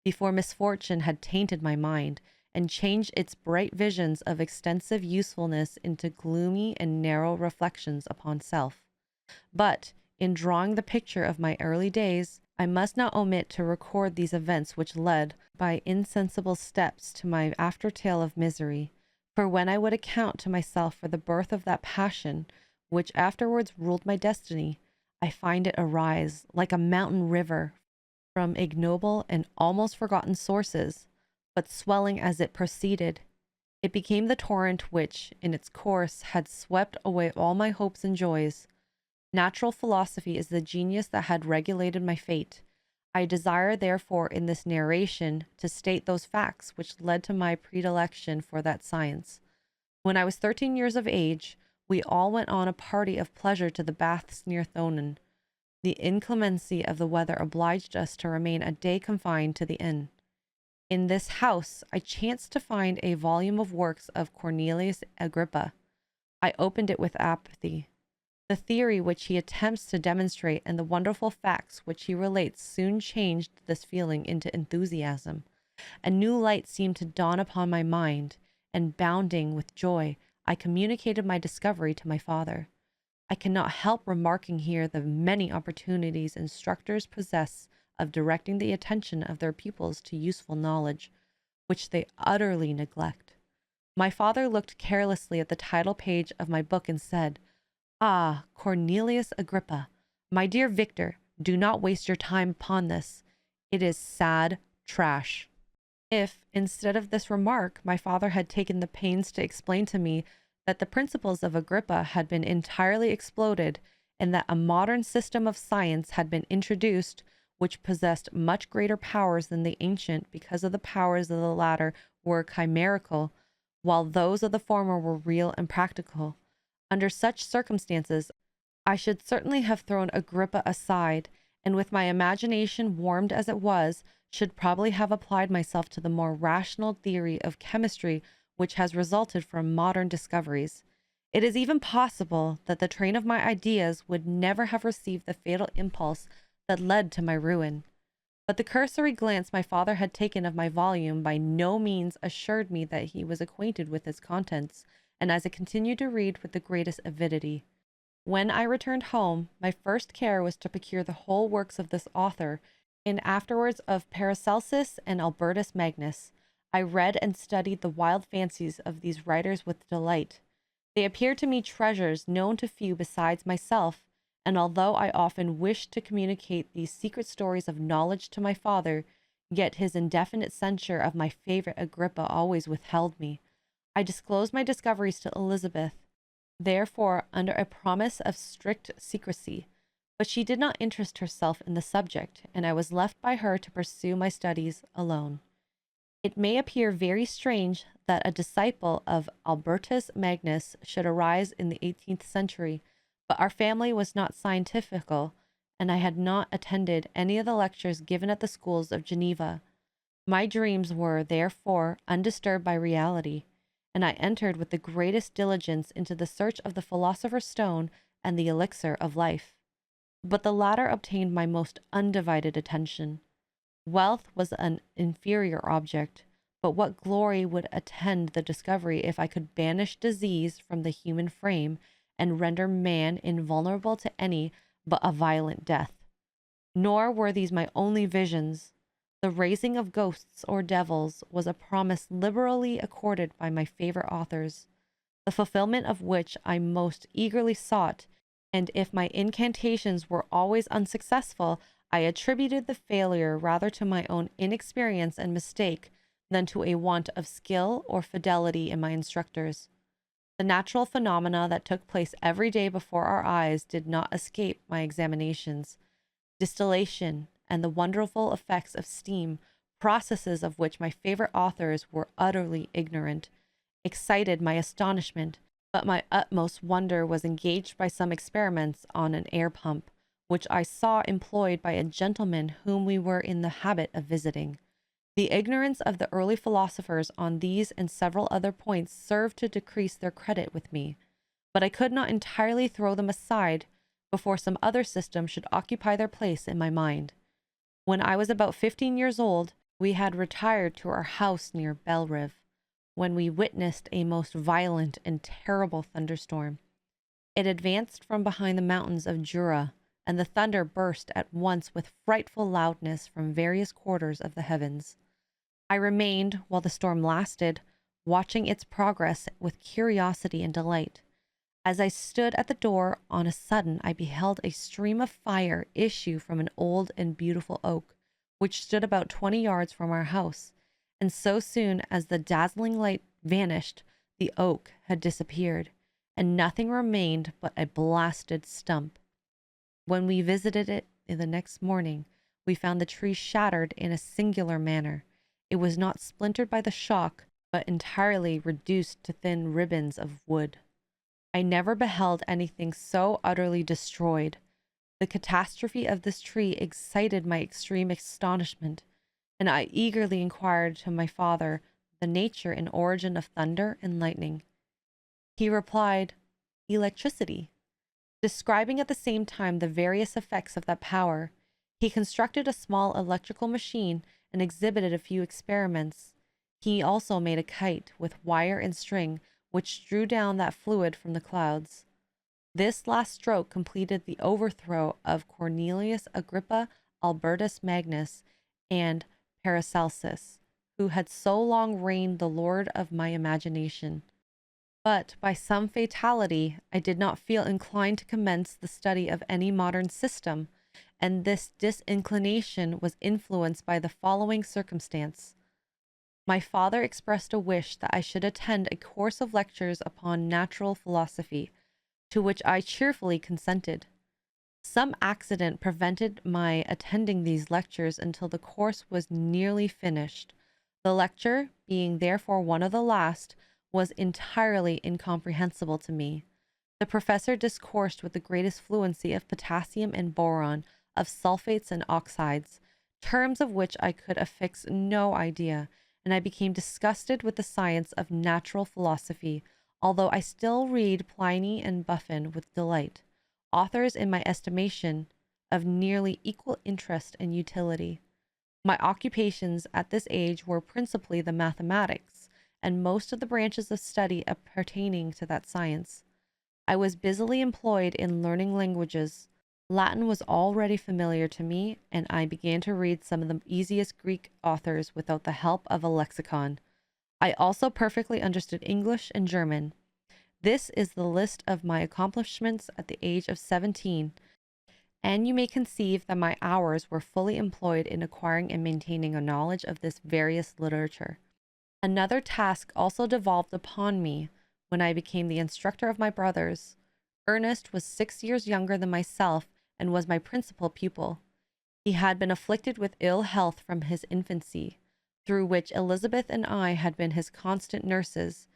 before misfortune had tainted my mind, and changed its bright visions of extensive usefulness into gloomy and narrow reflections upon self. But, in drawing the picture of my early days, I must not omit to record these events which led, by insensible steps, to my after tale of misery. For when I would account to myself for the birth of that passion, which afterwards ruled my destiny, I find it arise, like a mountain river, from ignoble and almost forgotten sources. but swelling as it proceeded. It became the torrent which, in its course, had swept away all my hopes and joys. Natural philosophy is the genius that had regulated my fate. I desire, therefore, in this narration, to state those facts which led to my predilection for that science. When I was 13 years of age, we all went on a party of pleasure to the baths near Thonon. The inclemency of the weather obliged us to remain a day confined to the inn. In this house, I chanced to find a volume of works of Cornelius Agrippa. I opened it with apathy. The theory which he attempts to demonstrate and the wonderful facts which he relates soon changed this feeling into enthusiasm. A new light seemed to dawn upon my mind, and bounding with joy, I communicated my discovery to my father. I cannot help remarking here the many opportunities instructors possess of directing the attention of their pupils to useful knowledge, which they utterly neglect. My father looked carelessly at the title page of my book and said, "Ah, Cornelius Agrippa, my dear Victor, do not waste your time upon this. It is sad trash." If, instead of this remark, my father had taken the pains to explain to me that the principles of Agrippa had been entirely exploded, and that a modern system of science had been introduced which possessed much greater powers than the ancient, because of the powers of the latter were chimerical, while those of the former were real and practical. Under such circumstances, I should certainly have thrown Agrippa aside, and with my imagination warmed as it was, should probably have applied myself to the more rational theory of chemistry which has resulted from modern discoveries. It is even possible that the train of my ideas would never have received the fatal impulse that led to my ruin. But the cursory glance my father had taken of my volume by no means assured me that he was acquainted with its contents, and as I continued to read with the greatest avidity. When I returned home, my first care was to procure the whole works of this author, and afterwards of Paracelsus and Albertus Magnus. I read and studied the wild fancies of these writers with delight. They appeared to me treasures known to few besides myself, and although I often wished to communicate these secret stories of knowledge to my father, yet his indefinite censure of my favorite Agrippa always withheld me. I disclosed my discoveries to Elizabeth, therefore under a promise of strict secrecy, but she did not interest herself in the subject, and I was left by her to pursue my studies alone. It may appear very strange that a disciple of Albertus Magnus should arise in the 18th century, but our family was not scientifical, and I had not attended any of the lectures given at the schools of Geneva. My dreams were, therefore, undisturbed by reality, and I entered with the greatest diligence into the search of the philosopher's stone and the elixir of life. But the latter obtained my most undivided attention. Wealth was an inferior object, but what glory would attend the discovery if I could banish disease from the human frame and render man invulnerable to any but a violent death? Nor were these my only visions. The raising of ghosts or devils was a promise liberally accorded by my favorite authors, the fulfillment of which I most eagerly sought, and if my incantations were always unsuccessful, I attributed the failure rather to my own inexperience and mistake than to a want of skill or fidelity in my instructors. The natural phenomena that took place every day before our eyes did not escape my examinations. Distillation and the wonderful effects of steam, processes of which my favorite authors were utterly ignorant, excited my astonishment, but my utmost wonder was engaged by some experiments on an air pump, which I saw employed by a gentleman whom we were in the habit of visiting. The ignorance of the early philosophers on these and several other points served to decrease their credit with me, but I could not entirely throw them aside before some other system should occupy their place in my mind. When I was about 15 years old, we had retired to our house near Belrive, when we witnessed a most violent and terrible thunderstorm. It advanced from behind the mountains of Jura, and the thunder burst at once with frightful loudness from various quarters of the heavens. I remained, while the storm lasted, watching its progress with curiosity and delight. As I stood at the door, on a sudden I beheld a stream of fire issue from an old and beautiful oak, which stood about 20 yards from our house, and so soon as the dazzling light vanished, the oak had disappeared, and nothing remained but a blasted stump. When we visited it the next morning, we found the tree shattered in a singular manner. It was not splintered by the shock, but entirely reduced to thin ribbons of wood. I never beheld anything so utterly destroyed. The catastrophe of this tree excited my extreme astonishment, and I eagerly inquired to my father the nature and origin of thunder and lightning. He replied, "Electricity." Describing at the same time the various effects of that power, he constructed a small electrical machine and exhibited a few experiments. He also made a kite with wire and string, which drew down that fluid from the clouds. This last stroke completed the overthrow of Cornelius Agrippa Albertus Magnus and Paracelsus, who had so long reigned the lord of my imagination. But by some fatality, I did not feel inclined to commence the study of any modern system, and this disinclination was influenced by the following circumstance. My father expressed a wish that I should attend a course of lectures upon natural philosophy, to which I cheerfully consented. Some accident prevented my attending these lectures until the course was nearly finished. The lecture, being therefore one of the last, was entirely incomprehensible to me. The professor discoursed with the greatest fluency of potassium and boron, of sulfates and oxides, terms of which I could affix no idea, and I became disgusted with the science of natural philosophy, although I still read Pliny and Buffon with delight, authors in my estimation of nearly equal interest and utility. My occupations at this age were principally the mathematics, and most of the branches of study appertaining to that science. I was busily employed in learning languages. Latin was already familiar to me, and I began to read some of the easiest Greek authors without the help of a lexicon. I also perfectly understood English and German. This is the list of my accomplishments at the age of 17, and you may conceive that my hours were fully employed in acquiring and maintaining a knowledge of this various literature. Another task also devolved upon me when I became the instructor of my brothers. Ernest was 6 years younger than myself and was my principal pupil. He had been afflicted with ill health from his infancy, through which Elizabeth and I had been his constant nurses.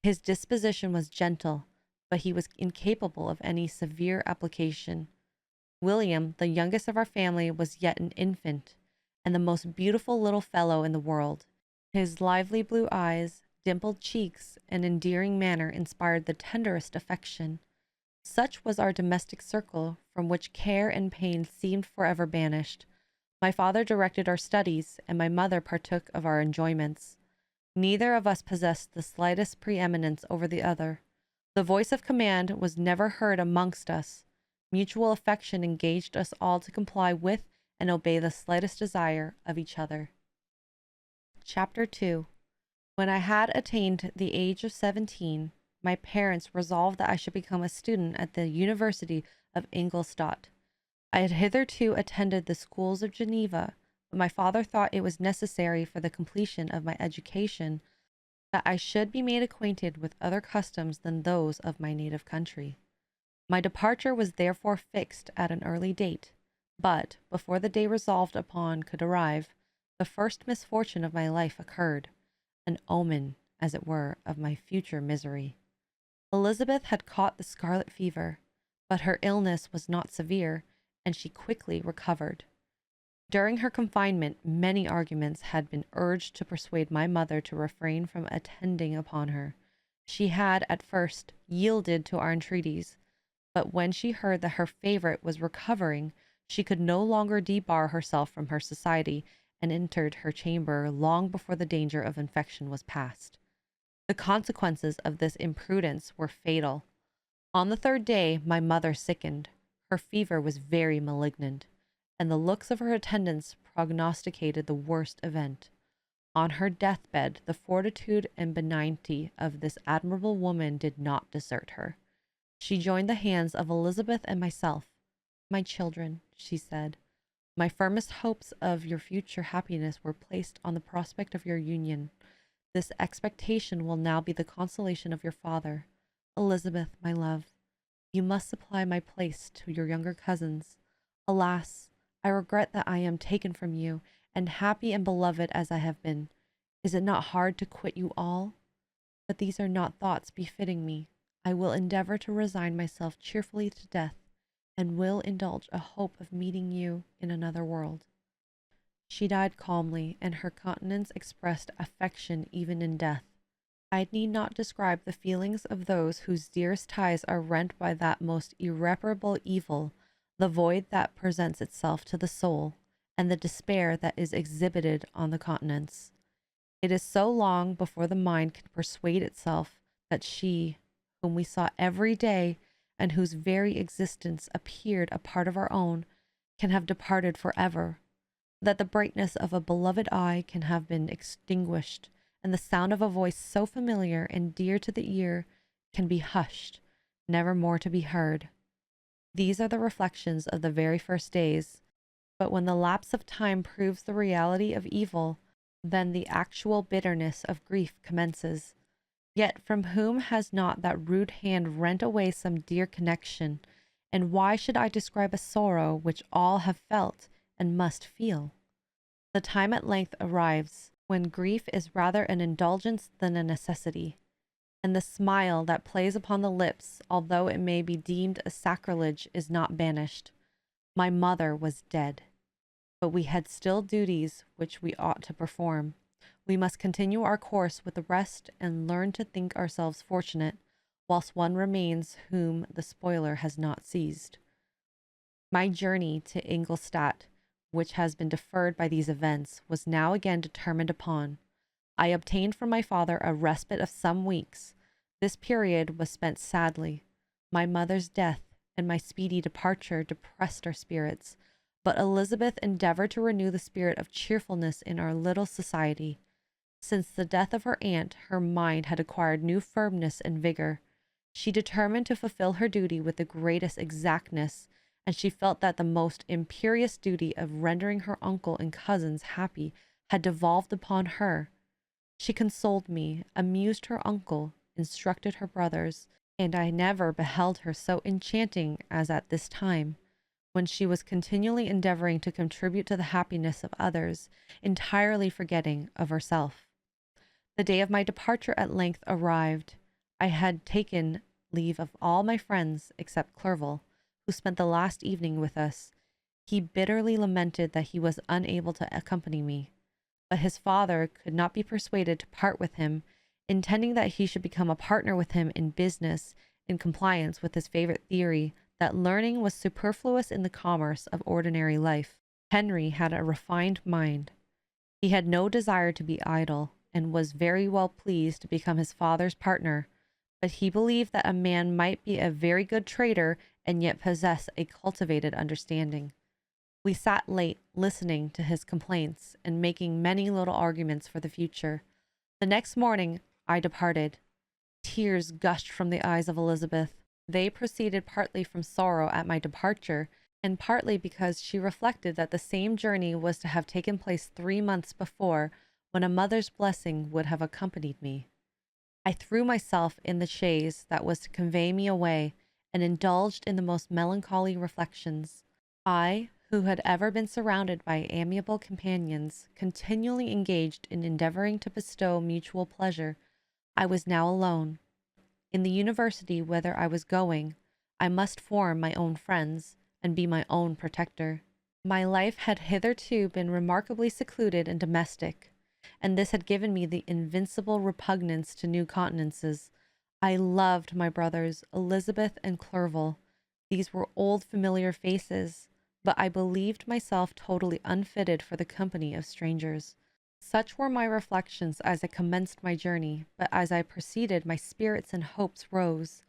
His disposition was gentle, but he was incapable of any severe application. William, the youngest of our family, was yet an infant, and the most beautiful little fellow in the world. His lively blue eyes, dimpled cheeks, and endearing manner inspired the tenderest affection. Such was our domestic circle, from which care and pain seemed forever banished. My father directed our studies, and my mother partook of our enjoyments. Neither of us possessed the slightest preeminence over the other. The voice of command was never heard amongst us. Mutual affection engaged us all to comply with and obey the slightest desire of each other. Chapter 2. When I had attained the age of 17, my parents resolved that I should become a student at the University of Ingolstadt. I had hitherto attended the schools of Geneva, but my father thought it was necessary for the completion of my education that I should be made acquainted with other customs than those of my native country. My departure was therefore fixed at an early date, but before the day resolved upon could arrive, the first misfortune of my life occurred, an omen, as it were, of my future misery. Elizabeth had caught the scarlet fever, but her illness was not severe, and she quickly recovered. During her confinement, many arguments had been urged to persuade my mother to refrain from attending upon her. She had, at first, yielded to our entreaties, but when she heard that her favorite was recovering, she could no longer debar herself from her society, and entered her chamber long before the danger of infection was past. The consequences of this imprudence were fatal. On the third day, my mother sickened. Her fever was very malignant, and the looks of her attendants prognosticated the worst event. On her deathbed, the fortitude and benignity of this admirable woman did not desert her. She joined the hands of Elizabeth and myself. "My children," she said, My firmest hopes of your future happiness were placed on the prospect of your union. This expectation will now be the consolation of your father. Elizabeth, my love, you must supply my place to your younger cousins. Alas, I regret that I am taken from you, and happy and beloved as I have been. Is it not hard to quit you all? But these are not thoughts befitting me. I will endeavor to resign myself cheerfully to death, and will indulge a hope of meeting you in another world. She died calmly, and her countenance expressed affection even in death. I need not describe the feelings of those whose dearest ties are rent by that most irreparable evil, the void that presents itself to the soul, and the despair that is exhibited on the countenance. It is so long before the mind can persuade itself that she, whom we saw every day, and whose very existence appeared a part of our own, can have departed forever, that the brightness of a beloved eye can have been extinguished, and the sound of a voice so familiar and dear to the ear can be hushed, never more to be heard. These are the reflections of the very first days, but when the lapse of time proves the reality of evil, then the actual bitterness of grief commences. Yet from whom has not that rude hand rent away some dear connection? And why should I describe a sorrow which all have felt and must feel? The time at length arrives when grief is rather an indulgence than a necessity, and the smile that plays upon the lips, although it may be deemed a sacrilege, is not banished. My mother was dead, but we had still duties which we ought to perform. We must continue our course with the rest and learn to think ourselves fortunate, whilst one remains whom the spoiler has not seized. My journey to Ingolstadt, which has been deferred by these events, was now again determined upon. I obtained from my father a respite of some weeks. This period was spent sadly. My mother's death and my speedy departure depressed our spirits, but Elizabeth endeavored to renew the spirit of cheerfulness in our little society. Since the death of her aunt, her mind had acquired new firmness and vigor. She determined to fulfill her duty with the greatest exactness, and she felt that the most imperious duty of rendering her uncle and cousins happy had devolved upon her. She consoled me, amused her uncle, instructed her brothers, and I never beheld her so enchanting as at this time, when she was continually endeavoring to contribute to the happiness of others, entirely forgetting of herself. The day of my departure at length arrived. I had taken leave of all my friends except Clerval, who spent the last evening with us. He bitterly lamented that he was unable to accompany me, but his father could not be persuaded to part with him, intending that he should become a partner with him in business, in compliance with his favorite theory that learning was superfluous in the commerce of ordinary life. Henry had a refined mind. He had no desire to be idle, and was very well pleased to become his father's partner, but he believed that a man might be a very good trader and yet possess a cultivated understanding. We sat late, listening to his complaints and making many little arguments for the future. The next morning I departed. Tears gushed from the eyes of Elizabeth. They proceeded partly from sorrow at my departure, and partly because she reflected that the same journey was to have taken place 3 months before, when a mother's blessing would have accompanied me. I threw myself in the chaise that was to convey me away, and indulged in the most melancholy reflections. I, who had ever been surrounded by amiable companions, continually engaged in endeavoring to bestow mutual pleasure, I was now alone. In the university whither I was going, I must form my own friends, and be my own protector. My life had hitherto been remarkably secluded and domestic, and this had given me the invincible repugnance to new countenances. I loved my brothers, Elizabeth and Clerval. These were old familiar faces, but I believed myself totally unfitted for the company of strangers. Such were my reflections as I commenced my journey, but as I proceeded, my spirits and hopes rose.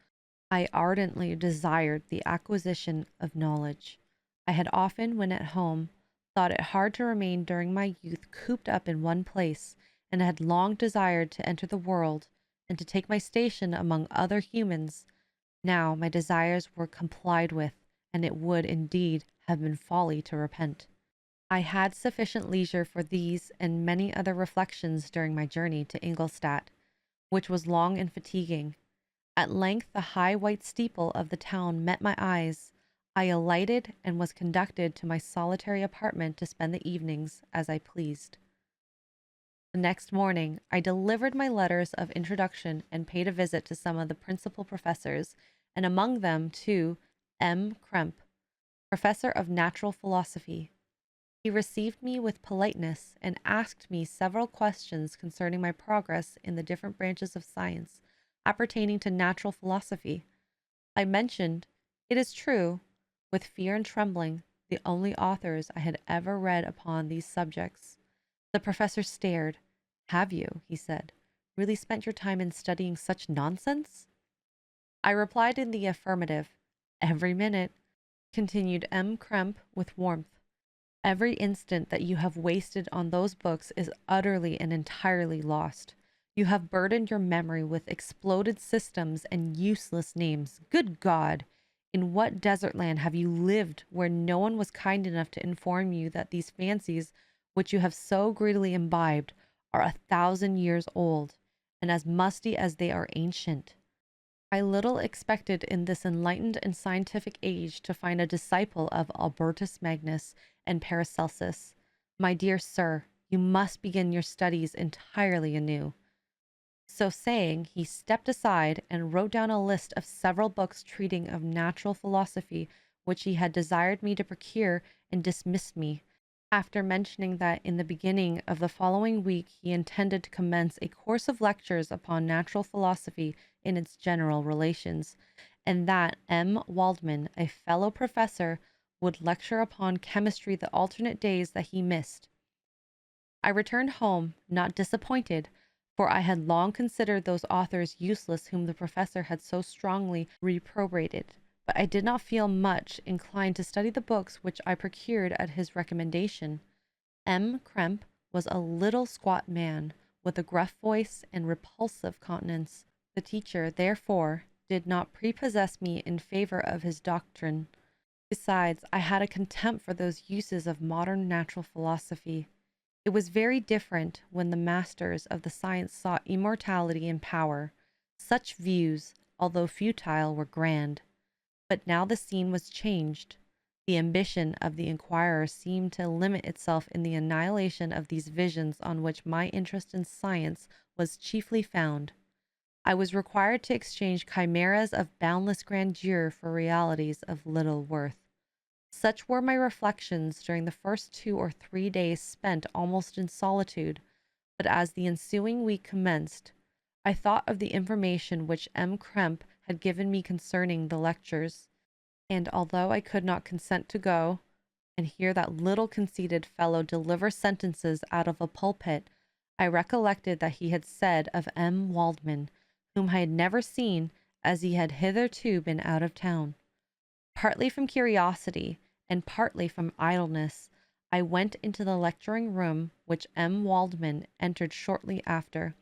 I ardently desired the acquisition of knowledge. I had often, when at home, thought it hard to remain during my youth cooped up in one place, and had long desired to enter the world, and to take my station among other humans. Now my desires were complied with, and it would, indeed, have been folly to repent. I had sufficient leisure for these and many other reflections during my journey to Ingolstadt, which was long and fatiguing. At length the high white steeple of the town met my eyes. I alighted and was conducted to my solitary apartment to spend the evenings as I pleased. The next morning I delivered my letters of introduction and paid a visit to some of the principal professors, and among them to M. Kremp, professor of natural philosophy. He received me with politeness and asked me several questions concerning my progress in the different branches of science appertaining to natural philosophy. I mentioned, it is true, with fear and trembling, the only authors I had ever read upon these subjects. The professor stared. "Have you," he said, "really spent your time in studying such nonsense?" I replied in the affirmative. "Every minute," continued M. Kremp with warmth. "Every instant that you have wasted on those books is utterly and entirely lost. You have burdened your memory with exploded systems and useless names. Good God! In what desert land have you lived where no one was kind enough to inform you that these fancies which you have so greedily imbibed are 1,000 years old, and as musty as they are ancient? I little expected in this enlightened and scientific age to find a disciple of Albertus Magnus and Paracelsus. My dear sir, you must begin your studies entirely anew." So saying, he stepped aside and wrote down a list of several books treating of natural philosophy which he had desired me to procure, and dismissed me, after mentioning that in the beginning of the following week he intended to commence a course of lectures upon natural philosophy in its general relations, and that M. Waldman, a fellow professor, would lecture upon chemistry the alternate days that he missed. I returned home, not disappointed, for I had long considered those authors useless whom the professor had so strongly reprobated, but I did not feel much inclined to study the books which I procured at his recommendation. M. Kremp was a little squat man, with a gruff voice and repulsive countenance. The teacher, therefore, did not prepossess me in favor of his doctrine. Besides, I had a contempt for those uses of modern natural philosophy. It was very different when the masters of the science sought immortality and power. Such views, although futile, were grand. But now the scene was changed. The ambition of the inquirer seemed to limit itself in the annihilation of these visions on which my interest in science was chiefly found. I was required to exchange chimeras of boundless grandeur for realities of little worth. Such were my reflections during the first 2 or 3 days spent almost in solitude, but as the ensuing week commenced, I thought of the information which M. Kremp had given me concerning the lectures, and although I could not consent to go and hear that little conceited fellow deliver sentences out of a pulpit, I recollected that he had said of M. Waldman, whom I had never seen, as he had hitherto been out of town. Partly from curiosity and partly from idleness, I went into the lecturing room, which M. Waldman entered shortly after.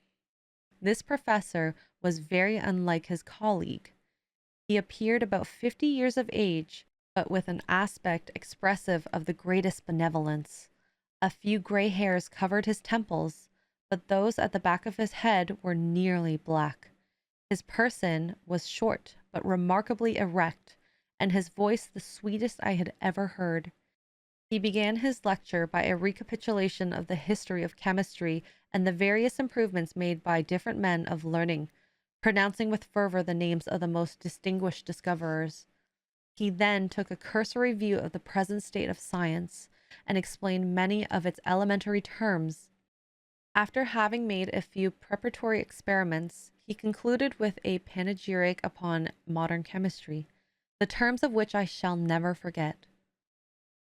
This professor was very unlike his colleague. He appeared about 50 years of age, but with an aspect expressive of the greatest benevolence. A few gray hairs covered his temples, but those at the back of his head were nearly black. His person was short but remarkably erect, and his voice the sweetest I had ever heard. He began his lecture by a recapitulation of the history of chemistry and the various improvements made by different men of learning, pronouncing with fervor the names of the most distinguished discoverers. He then took a cursory view of the present state of science, and explained many of its elementary terms. After having made a few preparatory experiments, he concluded with a panegyric upon modern chemistry, the terms of which I shall never forget.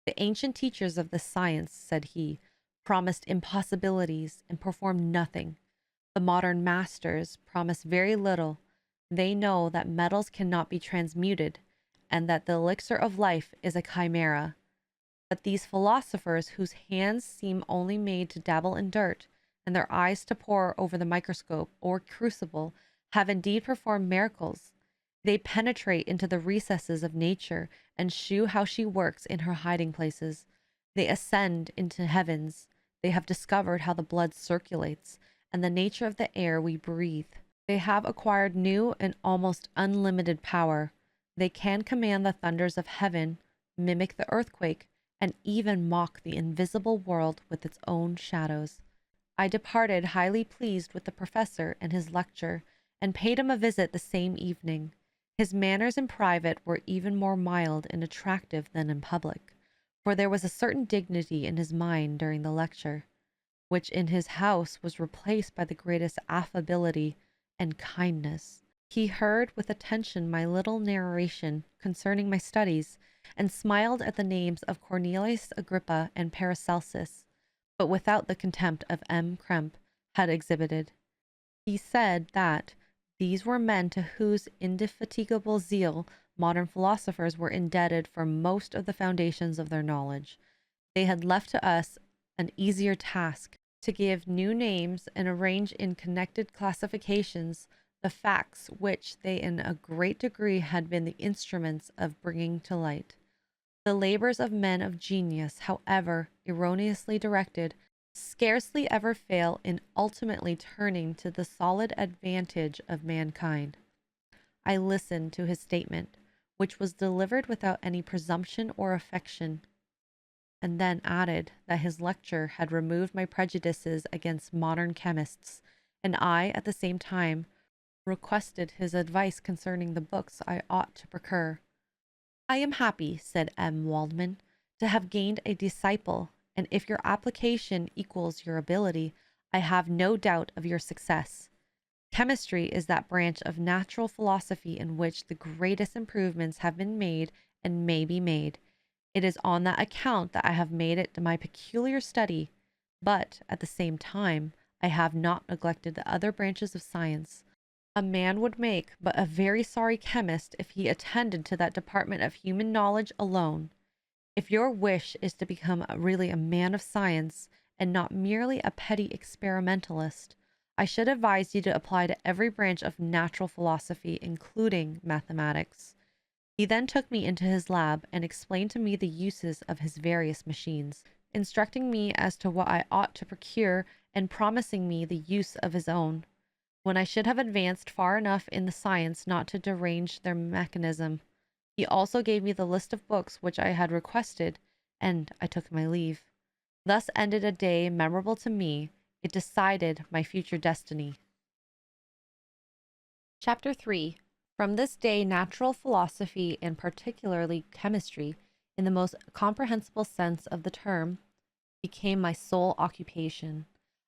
"The ancient teachers of this science," said he, "promised impossibilities and performed nothing. The modern masters promise very little. They know that metals cannot be transmuted, and that the elixir of life is a chimera. But these philosophers, whose hands seem only made to dabble in dirt, and their eyes to pore over the microscope or crucible, have indeed performed miracles. They penetrate into the recesses of nature, and shew how she works in her hiding places. They ascend into heavens. They have discovered how the blood circulates and the nature of the air we breathe. They have acquired new and almost unlimited power. They can command the thunders of heaven, mimic the earthquake, and even mock the invisible world with its own shadows. I departed highly pleased with the professor and his lecture, and paid him a visit the same evening. His manners in private were even more mild and attractive than in public, for there was a certain dignity in his mind during the lecture, which in his house was replaced by the greatest affability and kindness. He heard with attention my little narration concerning my studies, and smiled at the names of Cornelius Agrippa and Paracelsus, but without the contempt of M. Krempe had exhibited. He said that these were men to whose indefatigable zeal modern philosophers were indebted for most of the foundations of their knowledge. They had left to us an easier task, to give new names and arrange in connected classifications the facts which they in a great degree had been the instruments of bringing to light. The labors of men of genius, however erroneously directed, scarcely ever fail in ultimately turning to the solid advantage of mankind. I listened to his statement, which was delivered without any presumption or affection, and then added that his lecture had removed my prejudices against modern chemists, and I, at the same time, requested his advice concerning the books I ought to procure. I am happy, said M. Waldman, to have gained a disciple, and if your application equals your ability, I have no doubt of your success. Chemistry is that branch of natural philosophy in which the greatest improvements have been made and may be made. It is on that account that I have made it my peculiar study, but at the same time I have not neglected the other branches of science. A man would make but a very sorry chemist if he attended to that department of human knowledge alone. If your wish is to become really a man of science, and not merely a petty experimentalist, I should advise you to apply to every branch of natural philosophy, including mathematics. He then took me into his lab and explained to me the uses of his various machines, instructing me as to what I ought to procure and promising me the use of his own, when I should have advanced far enough in the science not to derange their mechanism. He also gave me the list of books which I had requested, and I took my leave. Thus ended a day memorable to me. It decided my future destiny. Chapter 3. From this day, natural philosophy, and particularly chemistry, in the most comprehensible sense of the term, became my sole occupation.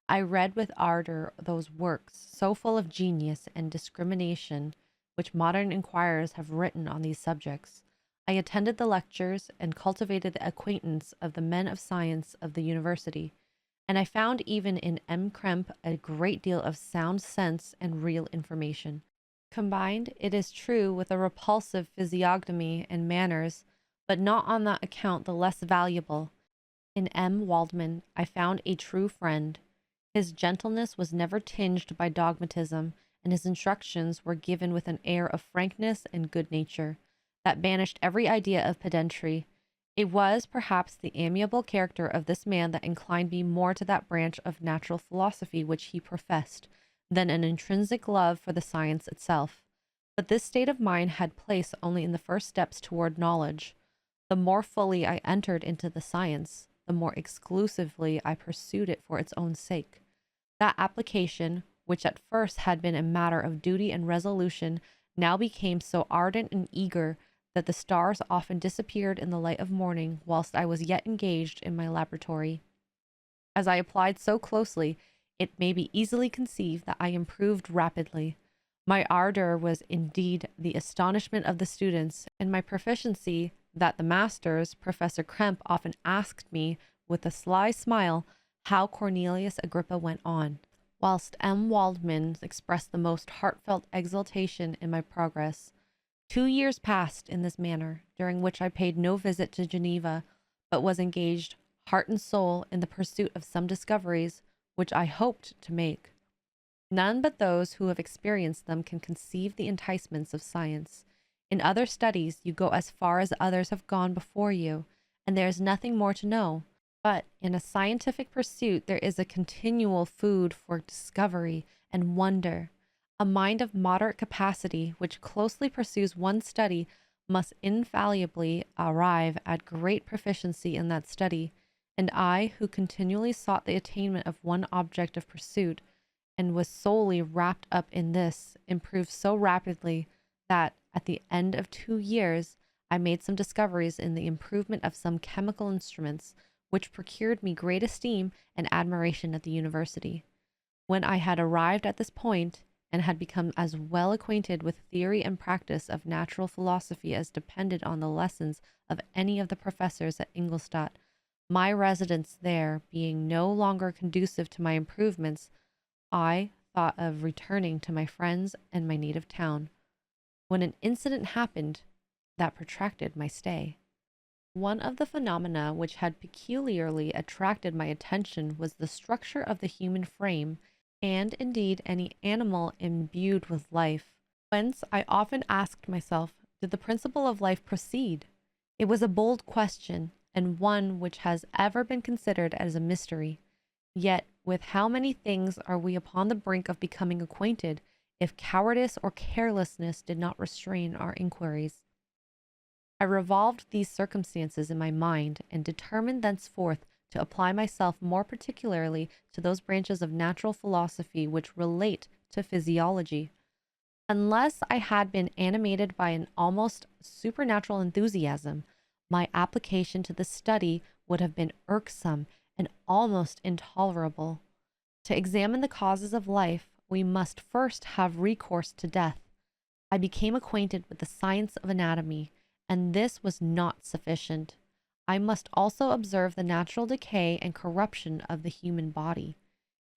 I read with ardor those works, so full of genius and discrimination, which modern inquirers have written on these subjects. I attended the lectures and cultivated the acquaintance of the men of science of the university, and I found even in M. Krempe a great deal of sound sense and real information, combined, it is true, with a repulsive physiognomy and manners, but not on that account the less valuable. In M. Waldman I found a true friend. His gentleness was never tinged by dogmatism, and his instructions were given with an air of frankness and good nature that banished every idea of pedantry. It was, perhaps, the amiable character of this man that inclined me more to that branch of natural philosophy which he professed, than an intrinsic love for the science itself. But this state of mind had place only in the first steps toward knowledge. The more fully I entered into the science, the more exclusively I pursued it for its own sake. That application, which at first had been a matter of duty and resolution, now became so ardent and eager that the stars often disappeared in the light of morning whilst I was yet engaged in my laboratory. As I applied so closely, it may be easily conceived that I improved rapidly. My ardor was indeed the astonishment of the students, and my proficiency that the masters. Professor Krempe often asked me with a sly smile how Cornelius Agrippa went on, whilst M. Waldman expressed the most heartfelt exultation in my progress. 2 years passed in this manner, during which I paid no visit to Geneva, but was engaged heart and soul in the pursuit of some discoveries which I hoped to make. None but those who have experienced them can conceive the enticements of science. In other studies you go as far as others have gone before you, and there is nothing more to know. But in a scientific pursuit, there is a continual food for discovery and wonder. A mind of moderate capacity, which closely pursues one study, must infallibly arrive at great proficiency in that study. And I, who continually sought the attainment of one object of pursuit, and was solely wrapped up in this, improved so rapidly that, at the end of 2 years, I made some discoveries in the improvement of some chemical instruments, which procured me great esteem and admiration at the university. When I had arrived at this point, and had become as well acquainted with theory and practice of natural philosophy as depended on the lessons of any of the professors at Ingolstadt, my residence there being no longer conducive to my improvements, I thought of returning to my friends and my native town, when an incident happened that protracted my stay. One of the phenomena which had peculiarly attracted my attention was the structure of the human frame, and indeed any animal imbued with life, whence I often asked myself, did the principle of life proceed? It was a bold question, and one which has ever been considered as a mystery. Yet with how many things are we upon the brink of becoming acquainted, if cowardice or carelessness did not restrain our inquiries? I revolved these circumstances in my mind, and determined thenceforth to apply myself more particularly to those branches of natural philosophy which relate to physiology. Unless I had been animated by an almost supernatural enthusiasm, my application to the study would have been irksome and almost intolerable. To examine the causes of life, we must first have recourse to death. I became acquainted with the science of anatomy, and this was not sufficient. I must also observe the natural decay and corruption of the human body.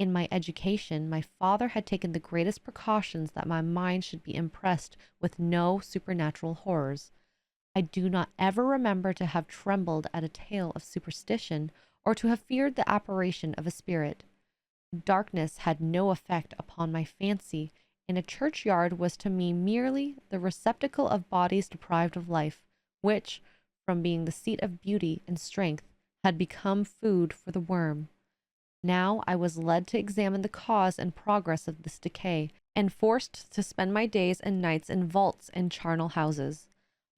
In my education, my father had taken the greatest precautions that my mind should be impressed with no supernatural horrors. I do not ever remember to have trembled at a tale of superstition, or to have feared the apparition of a spirit. Darkness had no effect upon my fancy, and a churchyard was to me merely the receptacle of bodies deprived of life, which, from being the seat of beauty and strength, had become food for the worm. Now I was led to examine the cause and progress of this decay, and forced to spend my days and nights in vaults and charnel houses.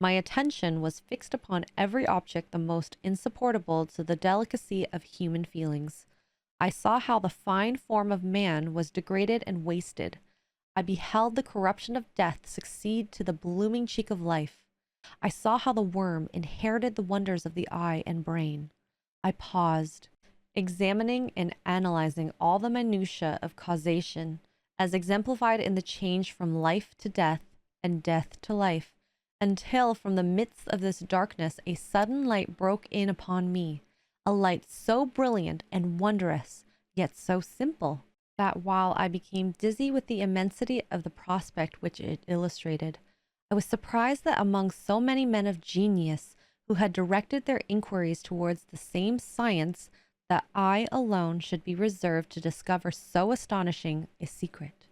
My attention was fixed upon every object the most insupportable to the delicacy of human feelings. I saw how the fine form of man was degraded and wasted. I beheld the corruption of death succeed to the blooming cheek of life. I saw how the worm inherited the wonders of the eye and brain. I paused, examining and analyzing all the minutiae of causation, as exemplified in the change from life to death and death to life, until from the midst of this darkness a sudden light broke in upon me, a light so brilliant and wondrous, yet so simple, that while I became dizzy with the immensity of the prospect which it illustrated, I was surprised that among so many men of genius who had directed their inquiries towards the same science, that I alone should be reserved to discover so astonishing a secret.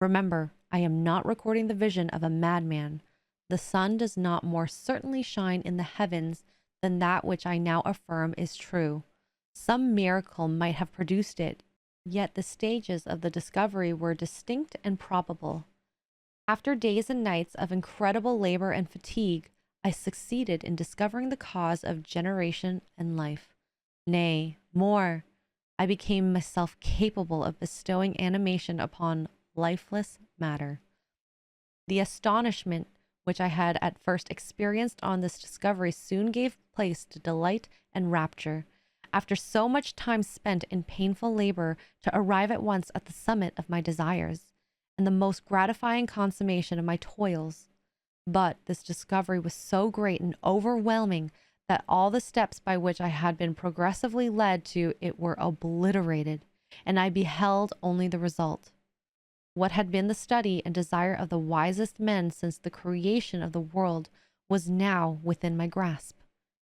Remember, I am not recording the vision of a madman. The sun does not more certainly shine in the heavens than that which I now affirm is true. Some miracle might have produced it, yet the stages of the discovery were distinct and probable. After days and nights of incredible labor and fatigue, I succeeded in discovering the cause of generation and life. Nay, more, I became myself capable of bestowing animation upon lifeless matter. The astonishment which I had at first experienced on this discovery soon gave place to delight and rapture. After so much time spent in painful labor to arrive at once at the summit of my desires, and the most gratifying consummation of my toils. But this discovery was so great and overwhelming that all the steps by which I had been progressively led to it were obliterated, and I beheld only the result. What had been the study and desire of the wisest men since the creation of the world was now within my grasp.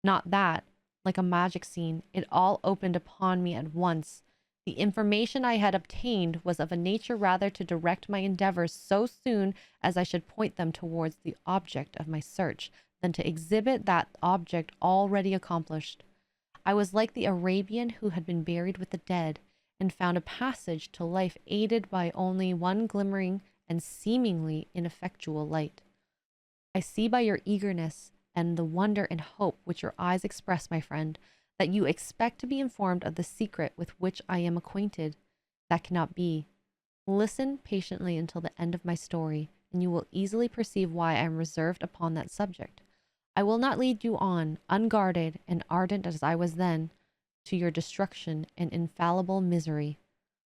Not that, like a magic scene, it all opened upon me at once. The information I had obtained was of a nature rather to direct my endeavors so soon as I should point them towards the object of my search, than to exhibit that object already accomplished. I was like the Arabian who had been buried with the dead and found a passage to life aided by only one glimmering and seemingly ineffectual light. I see by your eagerness and the wonder and hope which your eyes express, my friend, that you expect to be informed of the secret with which I am acquainted. That cannot be. Listen patiently until the end of my story, and you will easily perceive why I am reserved upon that subject. I will not lead you on, unguarded and ardent as I was then, to your destruction and infallible misery.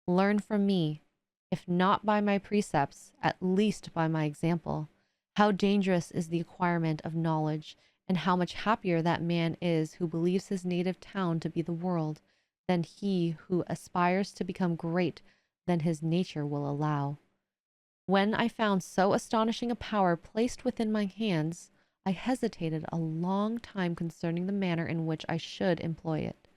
Learn from me, if not by my precepts, at least by my example, how dangerous is the acquirement of knowledge, and how much happier that man is who believes his native town to be the world, than he who aspires to become great than his nature will allow. When I found so astonishing a power placed within my hands, I hesitated a long time concerning the manner in which I should employ it.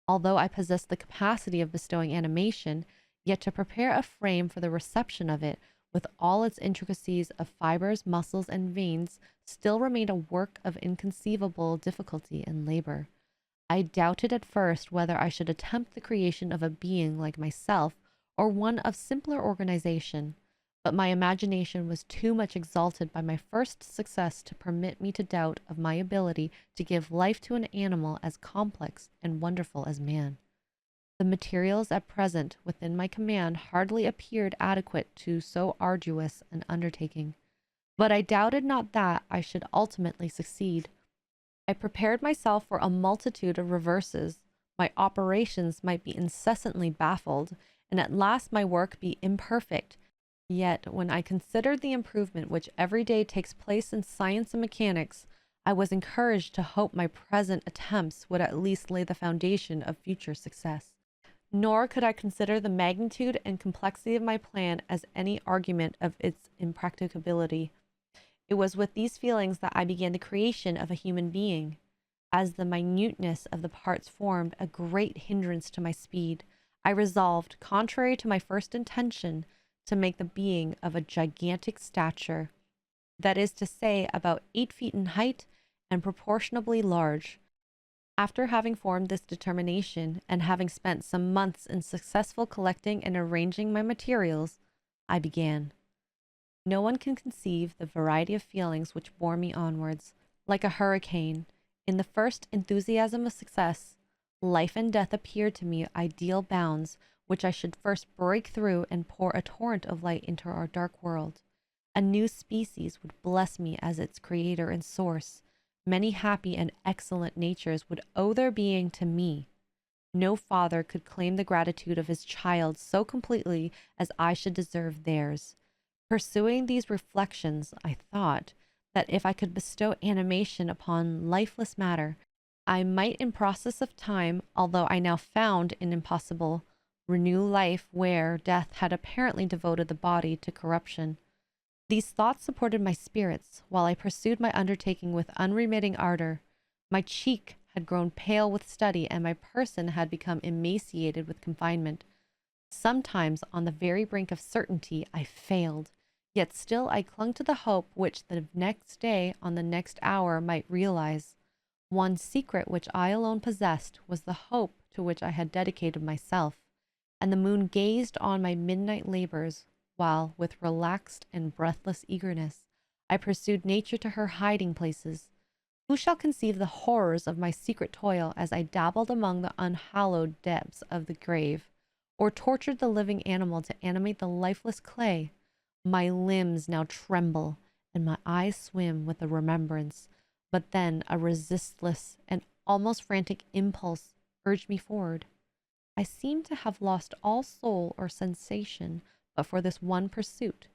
Although I possessed the capacity of bestowing animation, yet to prepare a frame for the reception of it, with all its intricacies of fibers, muscles, and veins, still remained a work of inconceivable difficulty and labor. I doubted at first whether I should attempt the creation of a being like myself, or one of simpler organization, but my imagination was too much exalted by my first success to permit me to doubt of my ability to give life to an animal as complex and wonderful as man. The materials at present within my command hardly appeared adequate to so arduous an undertaking, but I doubted not that I should ultimately succeed. I prepared myself for a multitude of reverses. My operations might be incessantly baffled, and at last my work be imperfect. Yet, when I considered the improvement which every day takes place in science and mechanics, I was encouraged to hope my present attempts would at least lay the foundation of future success. Nor could I consider the magnitude and complexity of my plan as any argument of its impracticability. It was with these feelings that I began the creation of a human being. As the minuteness of the parts formed a great hindrance to my speed, I resolved, contrary to my first intention, to make the being of a gigantic stature, that is to say, about 8 feet in height and proportionably large. After having formed this determination, and having spent some months in successful collecting and arranging my materials, I began. No one can conceive the variety of feelings which bore me onwards, like a hurricane. In the first enthusiasm of success, life and death appeared to me ideal bounds, which I should first break through and pour a torrent of light into our dark world. A new species would bless me as its creator and source. Many happy and excellent natures would owe their being to me. No father could claim the gratitude of his child so completely as I should deserve theirs. Pursuing these reflections, I thought that if I could bestow animation upon lifeless matter, I might in process of time, although I now found it impossible, renew life where death had apparently devoted the body to corruption. These thoughts supported my spirits, while I pursued my undertaking with unremitting ardor. My cheek had grown pale with study, and my person had become emaciated with confinement. Sometimes, on the very brink of certainty, I failed, yet still I clung to the hope which the next day, on the next hour, might realize. One secret which I alone possessed was the hope to which I had dedicated myself, and the moon gazed on my midnight labors, while, with relaxed and breathless eagerness, I pursued nature to her hiding places. Who shall conceive the horrors of my secret toil as I dabbled among the unhallowed depths of the grave, or tortured the living animal to animate the lifeless clay? My limbs now tremble, and my eyes swim with the remembrance. But then a resistless and almost frantic impulse urged me forward. I seemed to have lost all soul or sensation but for this one pursuit.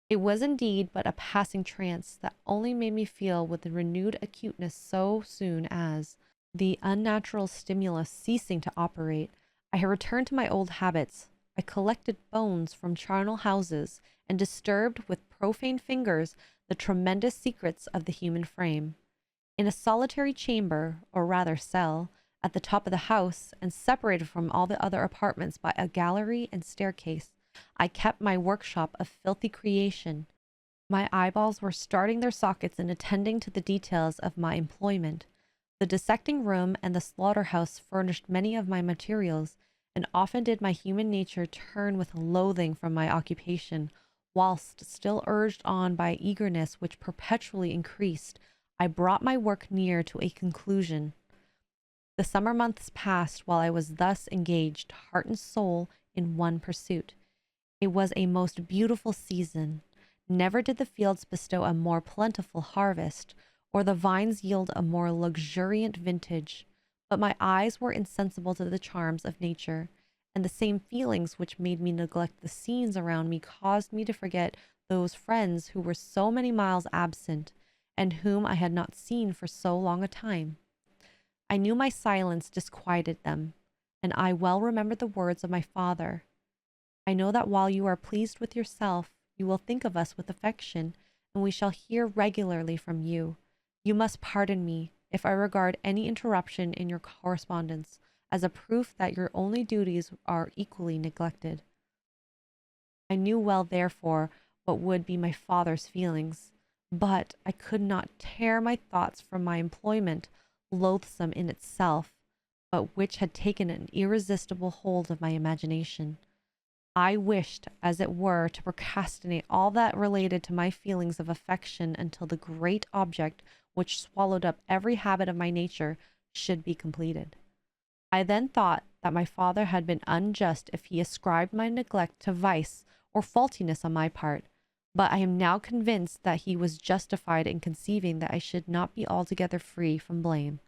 It was indeed but a passing trance that only made me feel with renewed acuteness so soon as, the unnatural stimulus ceasing to operate, I had returned to my old habits. I collected bones from charnel houses and disturbed with profane fingers the tremendous secrets of the human frame. In a solitary chamber, or rather cell, at the top of the house, and separated from all the other apartments by a gallery and staircase, I kept my workshop of filthy creation. My eyeballs were starting their sockets in attending to the details of my employment. The dissecting room and the slaughterhouse furnished many of my materials, and often did my human nature turn with loathing from my occupation, whilst still urged on by eagerness which perpetually increased, I brought my work near to a conclusion. The summer months passed while I was thus engaged, heart and soul, in one pursuit. It was a most beautiful season. Never did the fields bestow a more plentiful harvest, or the vines yield a more luxuriant vintage. But my eyes were insensible to the charms of nature, and the same feelings which made me neglect the scenes around me caused me to forget those friends who were so many miles absent, and whom I had not seen for so long a time. I knew my silence disquieted them, and I well remembered the words of my father. I know that while you are pleased with yourself, you will think of us with affection, and we shall hear regularly from you. You must pardon me if I regard any interruption in your correspondence as a proof that your only duties are equally neglected. I knew well, therefore, what would be my father's feelings, but I could not tear my thoughts from my employment, loathsome in itself, but which had taken an irresistible hold of my imagination. I wished, as it were, to procrastinate all that related to my feelings of affection until the great object which swallowed up every habit of my nature should be completed. I then thought that my father had been unjust if he ascribed my neglect to vice or faultiness on my part, but I am now convinced that he was justified in conceiving that I should not be altogether free from blame.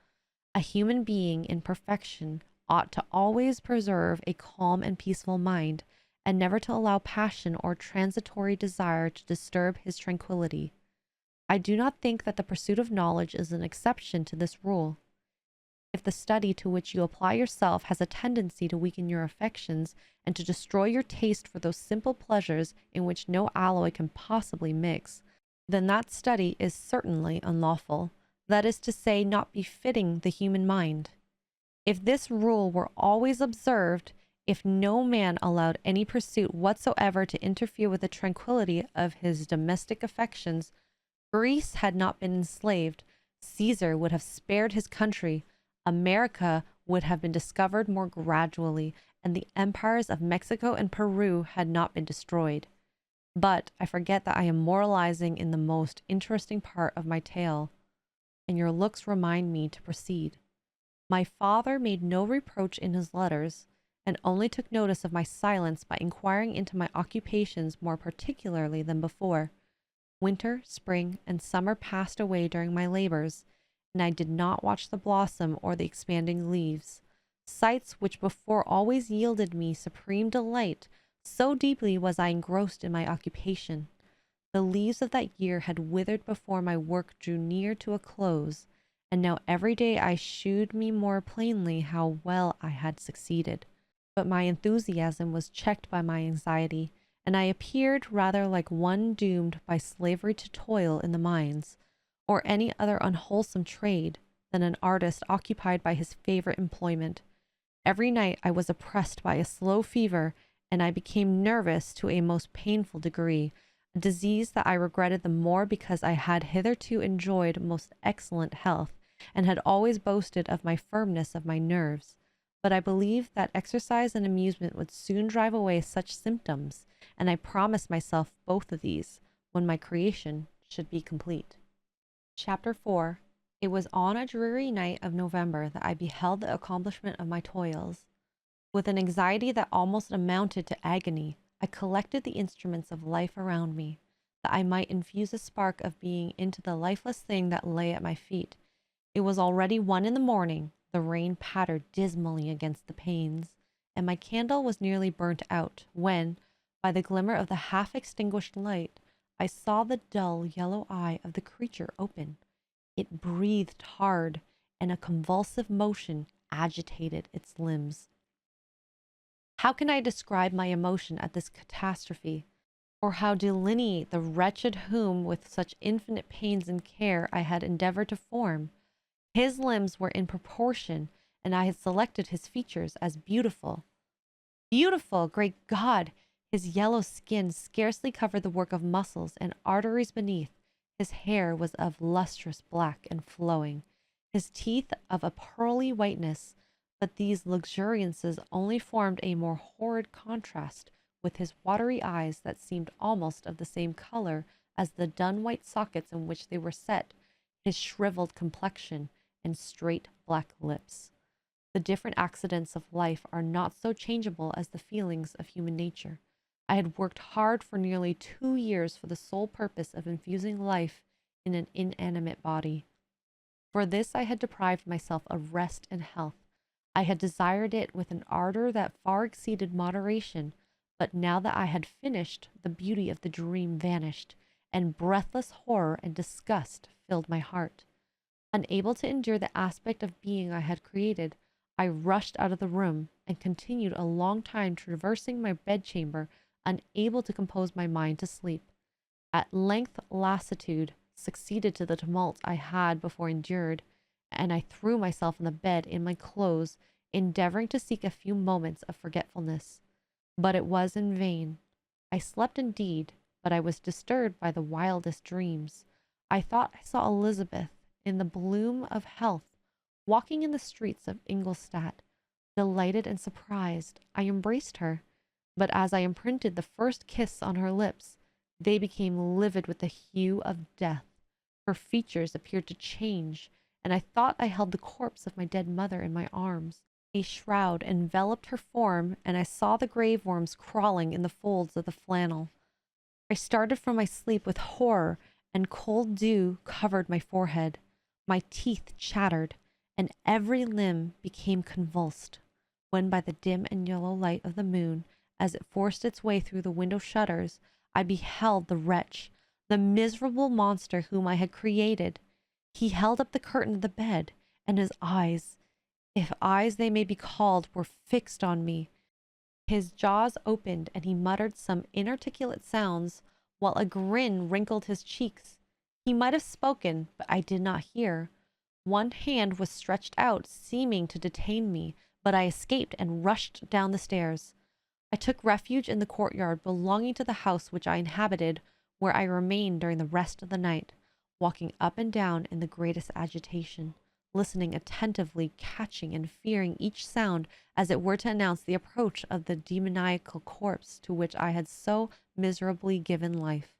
A human being in perfection ought to always preserve a calm and peaceful mind, and never to allow passion or transitory desire to disturb his tranquillity. I do not think that the pursuit of knowledge is an exception to this rule. If the study to which you apply yourself has a tendency to weaken your affections and to destroy your taste for those simple pleasures in which no alloy can possibly mix, then that study is certainly unlawful, that is to say, not befitting the human mind. If this rule were always observed, if no man allowed any pursuit whatsoever to interfere with the tranquillity of his domestic affections, Greece had not been enslaved, Caesar would have spared his country, America would have been discovered more gradually, and the empires of Mexico and Peru had not been destroyed. But I forget that I am moralizing in the most interesting part of my tale, and your looks remind me to proceed. My father made no reproach in his letters, and only took notice of my silence by inquiring into my occupations more particularly than before. Winter, spring, and summer passed away during my labors, and I did not watch the blossom or the expanding leaves. Sights which before always yielded me supreme delight, so deeply was I engrossed in my occupation. The leaves of that year had withered before my work drew near to a close, and now every day I shewed me more plainly how well I had succeeded. But my enthusiasm was checked by my anxiety, and I appeared rather like one doomed by slavery to toil in the mines, or any other unwholesome trade, than an artist occupied by his favorite employment. Every night I was oppressed by a slow fever, and I became nervous to a most painful degree, a disease that I regretted the more because I had hitherto enjoyed most excellent health, and had always boasted of my firmness of my nerves. But I believed that exercise and amusement would soon drive away such symptoms, and I promised myself both of these when my creation should be complete. Chapter 4. It was on a dreary night of November that I beheld the accomplishment of my toils. With an anxiety that almost amounted to agony, I collected the instruments of life around me, that I might infuse a spark of being into the lifeless thing that lay at my feet. It was already 1 in the morning, the rain pattered dismally against the panes, and my candle was nearly burnt out, when, by the glimmer of the half-extinguished light, I saw the dull yellow eye of the creature open. It breathed hard, and a convulsive motion agitated its limbs. How can I describe my emotion at this catastrophe, or how delineate the wretched whom with such infinite pains and care I had endeavored to form? His limbs were in proportion, and I had selected his features as beautiful. Beautiful! Great God! His yellow skin scarcely covered the work of muscles and arteries beneath. His hair was of lustrous black and flowing. his teeth of a pearly whiteness, but these luxuriances only formed a more horrid contrast with his watery eyes that seemed almost of the same color as the dun white sockets in which they were set, his shriveled complexion, and straight black lips. The different accidents of life are not so changeable as the feelings of human nature. I had worked hard for nearly 2 years for the sole purpose of infusing life in an inanimate body. For this I had deprived myself of rest and health. I had desired it with an ardor that far exceeded moderation, but now that I had finished, the beauty of the dream vanished, and breathless horror and disgust filled my heart. Unable to endure the aspect of being I had created, I rushed out of the room and continued a long time traversing my bedchamber, unable to compose my mind to sleep. At length lassitude succeeded to the tumult I had before endured, and I threw myself on the bed in my clothes, endeavoring to seek a few moments of forgetfulness. But it was in vain. I slept indeed, but I was disturbed by the wildest dreams. I thought I saw Elizabeth, in the bloom of health, walking in the streets of Ingolstadt. Delighted and surprised, I embraced her, but as I imprinted the first kiss on her lips, they became livid with the hue of death. Her features appeared to change, and I thought I held the corpse of my dead mother in my arms. A shroud enveloped her form, and I saw the grave worms crawling in the folds of the flannel. I started from my sleep with horror, and cold dew covered my forehead. My teeth chattered, and every limb became convulsed, when by the dim and yellow light of the moon, as it forced its way through the window shutters, I beheld the wretch, the miserable monster whom I had created. He held up the curtain of the bed, and his eyes, if eyes they may be called, were fixed on me. His jaws opened, and he muttered some inarticulate sounds, while a grin wrinkled his cheeks. He might have spoken, but I did not hear. One hand was stretched out, seeming to detain me, but I escaped and rushed down the stairs. I took refuge in the courtyard belonging to the house which I inhabited, where I remained during the rest of the night, walking up and down in the greatest agitation, listening attentively, catching and fearing each sound as it were to announce the approach of the demoniacal corpse to which I had so miserably given life.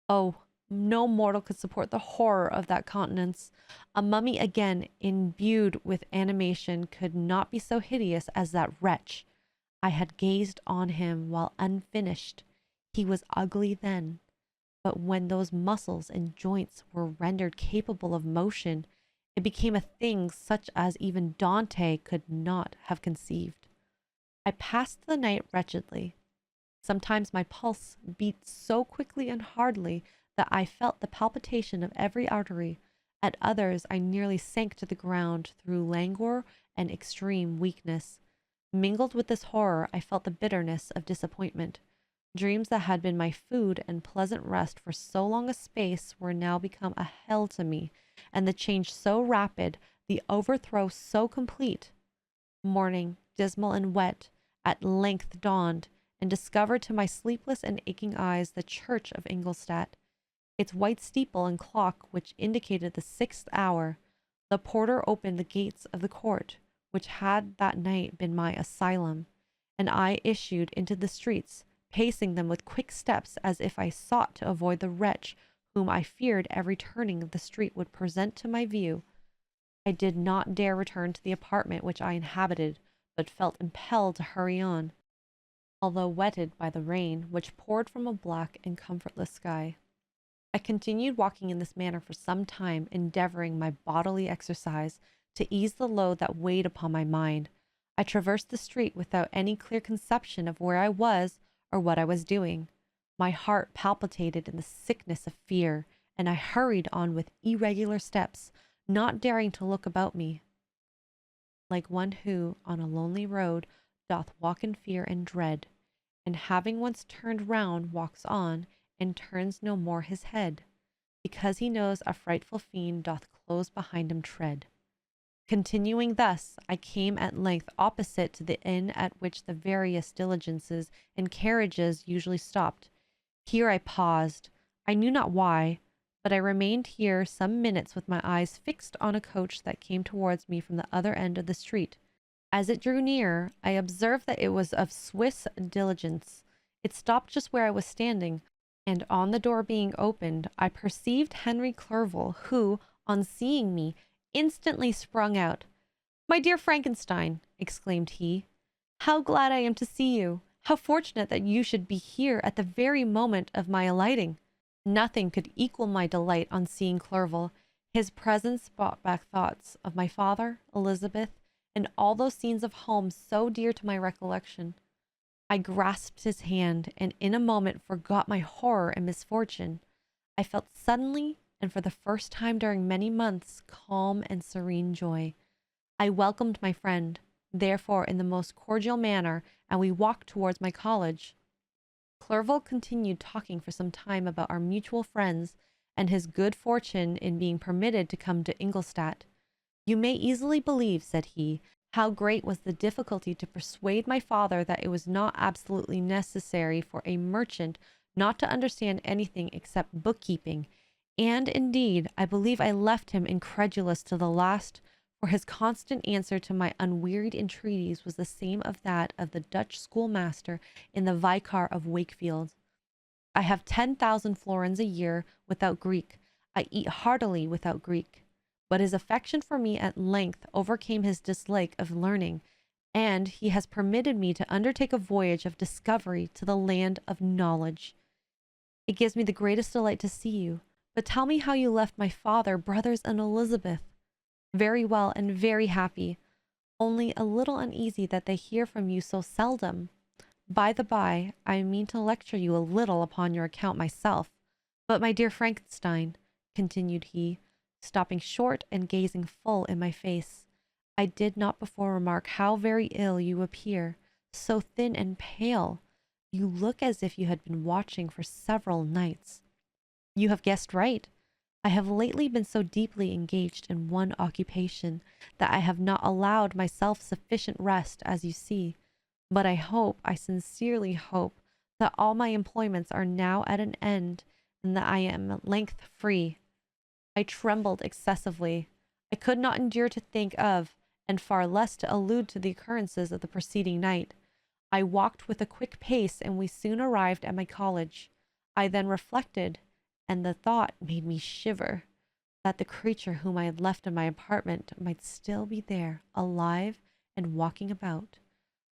Oh, no mortal could support the horror of that countenance. A mummy again imbued with animation could not be so hideous as that wretch. I had gazed on him while unfinished. He was ugly then, but when those muscles and joints were rendered capable of motion, it became a thing such as even Dante could not have conceived. I passed the night wretchedly. Sometimes my pulse beat so quickly and hardly that I felt the palpitation of every artery. At others, I nearly sank to the ground through languor and extreme weakness. Mingled with this horror, I felt the bitterness of disappointment. Dreams that had been my food and pleasant rest for so long a space were now become a hell to me, and the change so rapid, the overthrow so complete. Morning, dismal and wet, at length dawned, and discovered to my sleepless and aching eyes the church of Ingolstadt, its white steeple and clock which indicated the 6th hour. The porter opened the gates of the court, which had that night been my asylum, and I issued into the streets, pacing them with quick steps as if I sought to avoid the wretch whom I feared every turning of the street would present to my view. I did not dare return to the apartment which I inhabited, but felt impelled to hurry on, although wetted by the rain which poured from a black and comfortless sky. I continued walking in this manner for some time, endeavoring by bodily exercise to ease the load that weighed upon my mind. I traversed the street without any clear conception of where I was or what I was doing. My heart palpitated in the sickness of fear, and I hurried on with irregular steps, not daring to look about me, like one who, on a lonely road, doth walk in fear and dread, and having once turned round, walks on, and turns no more his head, because he knows a frightful fiend doth close behind him tread. Continuing thus, I came at length opposite to the inn at which the various diligences and carriages usually stopped. Here I paused. I knew not why, but I remained here some minutes with my eyes fixed on a coach that came towards me from the other end of the street. As it drew near, I observed that it was of Swiss diligence. It stopped just where I was standing, and on the door being opened, I perceived Henry Clerval, who, on seeing me, instantly sprung out. "My dear Frankenstein," exclaimed he, "how glad I am to see you! How fortunate that you should be here at the very moment of my alighting!" Nothing could equal my delight on seeing Clerval. His presence brought back thoughts of my father, Elizabeth, and all those scenes of home so dear to my recollection. I grasped his hand, and in a moment forgot my horror and misfortune. I felt suddenly, and for the first time during many months, calm and serene joy. I welcomed my friend, therefore, in the most cordial manner, and we walked towards my college. Clerval continued talking for some time about our mutual friends and his good fortune in being permitted to come to Ingolstadt. "You may easily believe," said he, "how great was the difficulty to persuade my father that it was not absolutely necessary for a merchant not to understand anything except bookkeeping, and indeed I believe I left him incredulous to the last, for his constant answer to my unwearied entreaties was the same of that of the Dutch schoolmaster in the Vicar of Wakefield. I have 10,000 florins a year without Greek. I eat heartily without Greek." But his affection for me at length overcame his dislike of learning, and he has permitted me to undertake a voyage of discovery to the land of knowledge. It gives me the greatest delight to see you. But tell me how you left my father, brothers, and Elizabeth. "Very well and very happy, only a little uneasy that they hear from you so seldom. By the by, I mean to lecture you a little upon your account myself. But my dear Frankenstein," continued he, stopping short and gazing full in my face, "I did not before remark how very ill you appear, so thin and pale. You look as if you had been watching for several nights." "You have guessed right. I have lately been so deeply engaged in one occupation that I have not allowed myself sufficient rest, as you see. But I sincerely hope, that all my employments are now at an end, and that I am at length free." I trembled excessively. I could not endure to think of, and far less to allude to the occurrences of the preceding night. I walked with a quick pace, and we soon arrived at my college. I then reflected, and the thought made me shiver, that the creature whom I had left in my apartment might still be there, alive and walking about.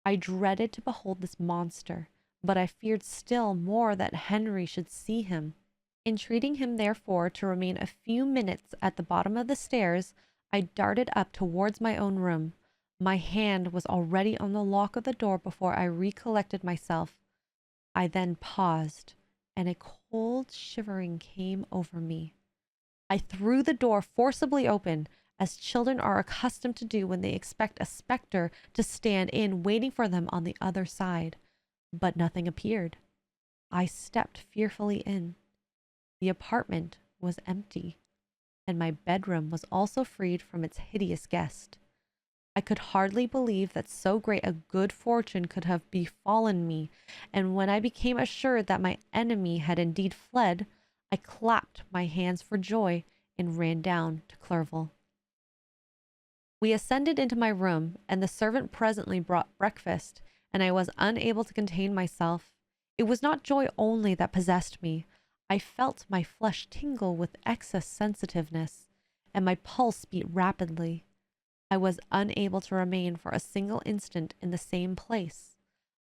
I dreaded to behold this monster, but I feared still more that Henry should see him. Entreating him, therefore, to remain a few minutes at the bottom of the stairs, I darted up towards my own room. My hand was already on the lock of the door before I recollected myself. I then paused, and a cold shivering came over me. I threw the door forcibly open, as children are accustomed to do when they expect a spectre to stand in waiting for them on the other side. But nothing appeared. I stepped fearfully in. The apartment was empty, and my bedroom was also freed from its hideous guest. I could hardly believe that so great a good fortune could have befallen me, and when I became assured that my enemy had indeed fled, I clapped my hands for joy and ran down to Clerval. We ascended into my room, and the servant presently brought breakfast, and I was unable to contain myself. It was not joy only that possessed me. I felt my flesh tingle with excess sensitiveness, and my pulse beat rapidly. I was unable to remain for a single instant in the same place.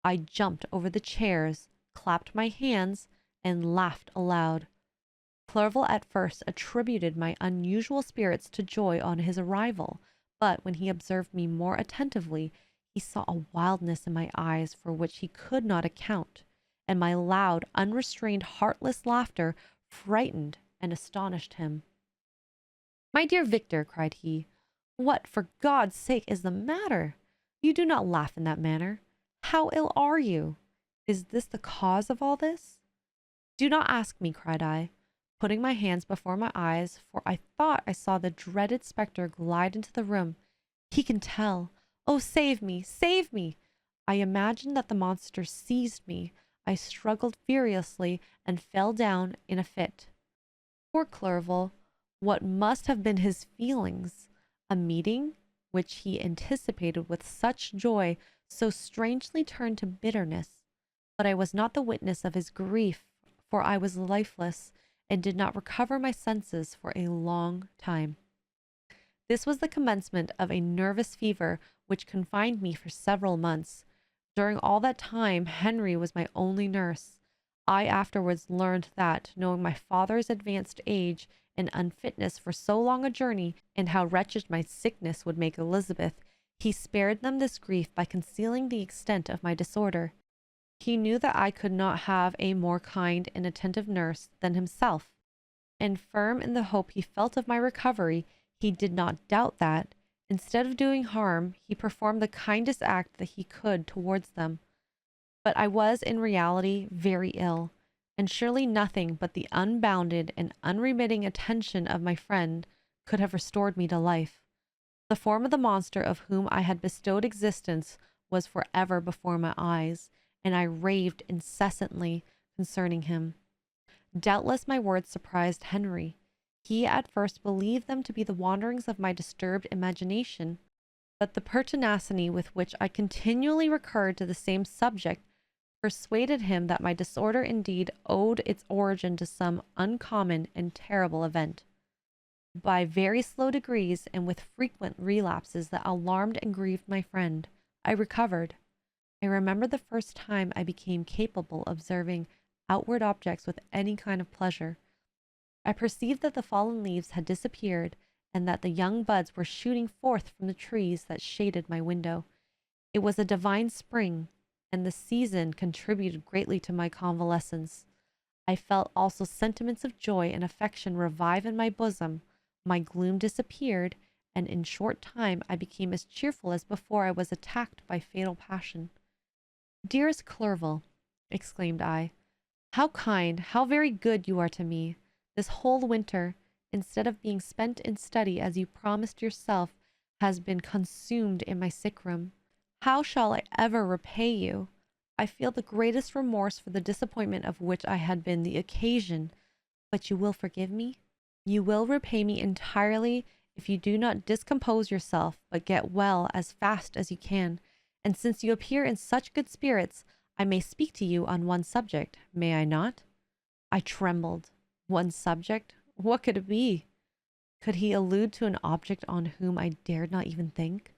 I jumped over the chairs, clapped my hands, and laughed aloud. Clerval at first attributed my unusual spirits to joy on his arrival, but when he observed me more attentively, he saw a wildness in my eyes for which he could not account, and my loud, unrestrained, heartless laughter frightened and astonished him. "My dear Victor," cried he, "what, for God's sake, is the matter? You do not laugh in that manner. How ill are you? Is this the cause of all this?" "Do not ask me," cried I, putting my hands before my eyes, for I thought I saw the dreaded spectre glide into the room. "He can tell. Oh, save me! Save me!" I imagined that the monster seized me. I struggled furiously and fell down in a fit. Poor Clerval, what must have been his feelings? A meeting, which he anticipated with such joy, so strangely turned to bitterness. But I was not the witness of his grief, for I was lifeless, and did not recover my senses for a long time. This was the commencement of a nervous fever which confined me for several months. During all that time, Henry was my only nurse. I afterwards learned that, knowing my father's advanced age and unfitness for so long a journey, and how wretched my sickness would make Elizabeth, he spared them this grief by concealing the extent of my disorder. He knew that I could not have a more kind and attentive nurse than himself, and firm in the hope he felt of my recovery, he did not doubt that, instead of doing harm, he performed the kindest act that he could towards them. But I was in reality very ill, and surely nothing but the unbounded and unremitting attention of my friend could have restored me to life. The form of the monster of whom I had bestowed existence was for ever before my eyes, and I raved incessantly concerning him. Doubtless my words surprised Henry. He at first believed them to be the wanderings of my disturbed imagination, but the pertinacity with which I continually recurred to the same subject persuaded him that my disorder indeed owed its origin to some uncommon and terrible event. By very slow degrees, and with frequent relapses that alarmed and grieved my friend, I recovered. I remember the first time I became capable of observing outward objects with any kind of pleasure. I perceived that the fallen leaves had disappeared, and that the young buds were shooting forth from the trees that shaded my window. It was a divine spring, and the season contributed greatly to my convalescence. I felt also sentiments of joy and affection revive in my bosom. My gloom disappeared, and in short time I became as cheerful as before I was attacked by fatal passion. Dearest Clerval, exclaimed I, how kind, how very good you are to me. This whole winter, instead of being spent in study as you promised yourself, has been consumed in my sick room. How shall I ever repay you? I feel the greatest remorse for the disappointment of which I had been the occasion, but you will forgive me? You will repay me entirely if you do not discompose yourself, but get well as fast as you can. And since you appear in such good spirits, I may speak to you on one subject, may I not? I trembled. One subject? What could it be? Could he allude to an object on whom I dared not even think?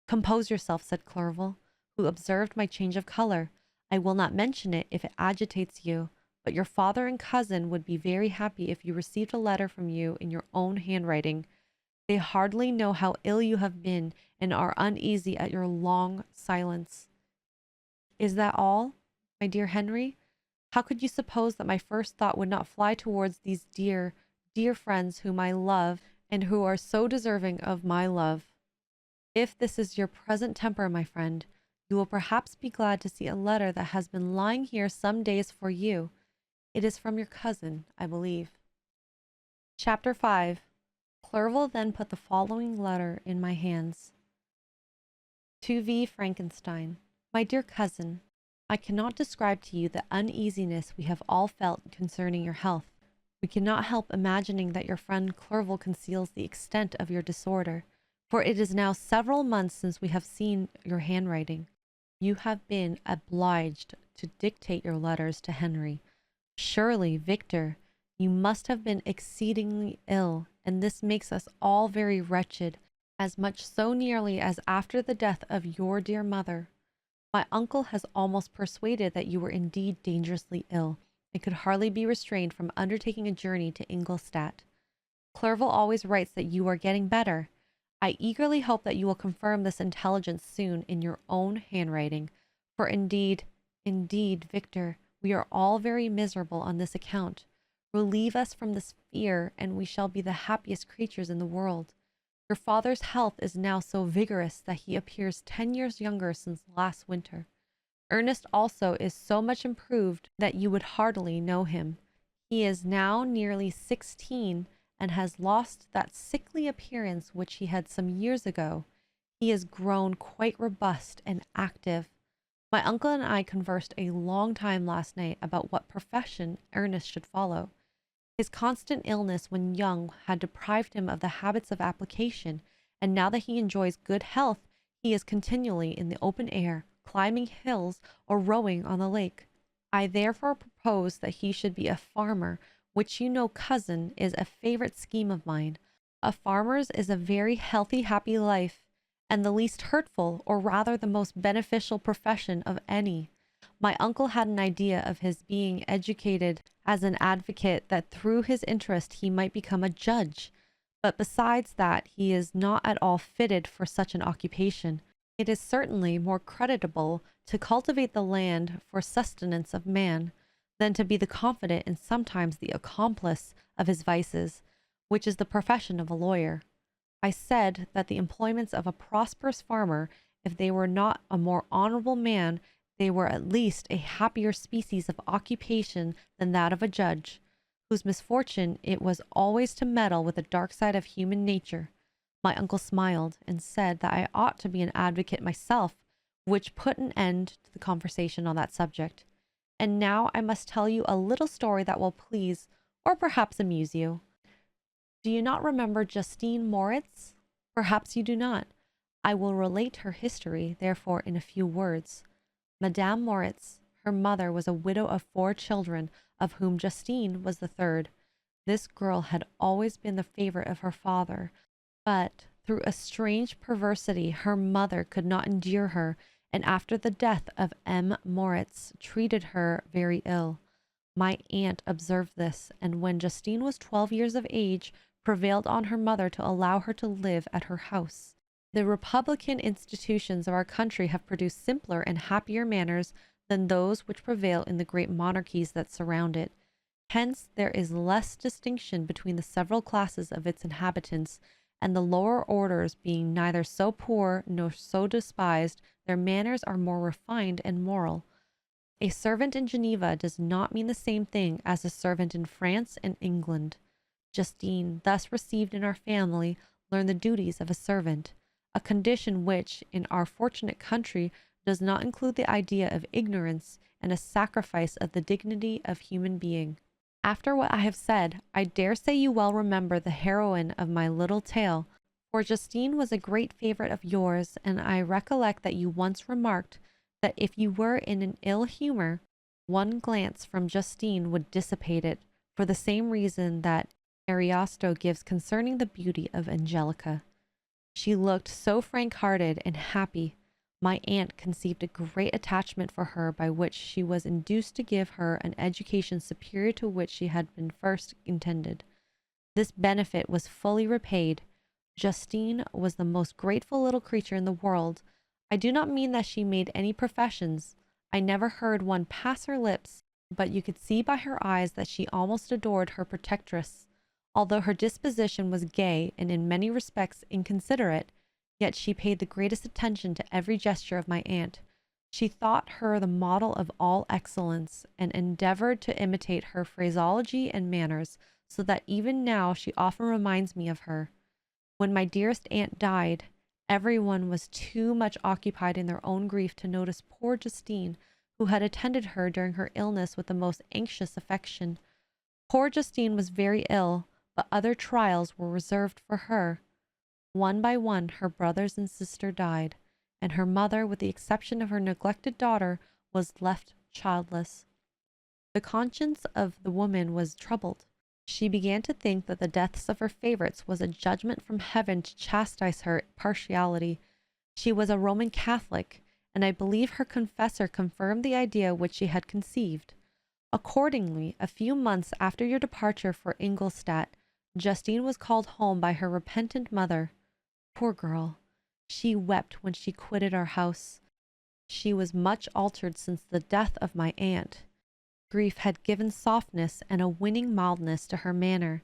Compose yourself, said Clerval, who observed my change of color. I will not mention it if it agitates you, but your father and cousin would be very happy if you received a letter from you in your own handwriting. They hardly know how ill you have been, and are uneasy at your long silence. Is that all, my dear Henry? How could you suppose that my first thought would not fly towards these dear, dear friends whom I love, and who are so deserving of my love? If this is your present temper, my friend, you will perhaps be glad to see a letter that has been lying here some days for you. It is from your cousin, I believe. Chapter 5. Clerval then put the following letter in my hands. To V. Frankenstein. My dear cousin, I cannot describe to you the uneasiness we have all felt concerning your health. We cannot help imagining that your friend Clerval conceals the extent of your disorder, for it is now several months since we have seen your handwriting. You have been obliged to dictate your letters to Henry. Surely, Victor, you must have been exceedingly ill, and this makes us all very wretched, as much so nearly as after the death of your dear mother. My uncle has almost persuaded that you were indeed dangerously ill, and could hardly be restrained from undertaking a journey to Ingolstadt. Clerval always writes that you are getting better. I eagerly hope that you will confirm this intelligence soon in your own handwriting, for indeed, Victor, we are all very miserable on this account. Relieve us from this fear, and we shall be the happiest creatures in the world. Your father's health is now so vigorous that he appears 10 years younger since last winter. Ernest also is so much improved that you would hardly know him. He is now nearly 16, and has lost that sickly appearance which he had some years ago. He is grown quite robust and active. My uncle and I conversed a long time last night about what profession Ernest should follow. His constant illness when young had deprived him of the habits of application, and now that he enjoys good health, he is continually in the open air, climbing hills or rowing on the lake. I therefore propose that he should be a farmer, which you know, cousin, is a favorite scheme of mine. A farmer's is a very healthy, happy life, and the least hurtful, or rather the most beneficial profession of any. My uncle had an idea of his being educated as an advocate, that through his interest he might become a judge. But besides that, he is not at all fitted for such an occupation. It is certainly more creditable to cultivate the land for sustenance of man, than to be the confidant and sometimes the accomplice of his vices, which is the profession of a lawyer. I said that the employments of a prosperous farmer, if they were not a more honorable man, they were at least a happier species of occupation than that of a judge, whose misfortune it was always to meddle with the dark side of human nature. My uncle smiled and said that I ought to be an advocate myself, which put an end to the conversation on that subject. And now I must tell you a little story that will please, or perhaps amuse you. Do you not remember Justine Moritz? Perhaps you do not. I will relate her history, therefore, in a few words. Madame Moritz, her mother, was a widow of 4 children, of whom Justine was the third. This girl had always been the favorite of her father, but through a strange perversity her mother could not endure her, and after the death of M. Moritz, treated her very ill. My aunt observed this, and when Justine was 12 years of age, prevailed on her mother to allow her to live at her house. The republican institutions of our country have produced simpler and happier manners than those which prevail in the great monarchies that surround it. Hence there is less distinction between the several classes of its inhabitants, and the lower orders being neither so poor nor so despised, their manners are more refined and moral. A servant in Geneva does not mean the same thing as a servant in France and England. Justine, thus received in our family, learned the duties of a servant, a condition which, in our fortunate country, does not include the idea of ignorance and a sacrifice of the dignity of human being. After what I have said, I dare say you well remember the heroine of my little tale, for Justine was a great favorite of yours, and I recollect that you once remarked that if you were in an ill humor, one glance from Justine would dissipate it, for the same reason that Ariosto gives concerning the beauty of Angelica. She looked so frank-hearted and happy. My aunt conceived a great attachment for her, by which she was induced to give her an education superior to which she had been first intended. This benefit was fully repaid. Justine was the most grateful little creature in the world. I do not mean that she made any professions. I never heard one pass her lips, but you could see by her eyes that she almost adored her protectress. Although her disposition was gay and in many respects inconsiderate, yet she paid the greatest attention to every gesture of my aunt. She thought her the model of all excellence, and endeavored to imitate her phraseology and manners, so that even now she often reminds me of her. When my dearest aunt died, everyone was too much occupied in their own grief to notice poor Justine, who had attended her during her illness with the most anxious affection. Poor Justine was very ill, but other trials were reserved for her. One by one her brothers and sister died, and her mother, with the exception of her neglected daughter, was left childless. The conscience of the woman was troubled. She began to think that the deaths of her favorites was a judgment from heaven to chastise her partiality. She was a Roman Catholic, and I believe her confessor confirmed the idea which she had conceived. Accordingly, a few months after your departure for Ingolstadt, Justine was called home by her repentant mother. Poor girl! She wept when she quitted our house. She was much altered since the death of my aunt. Grief had given softness and a winning mildness to her manner,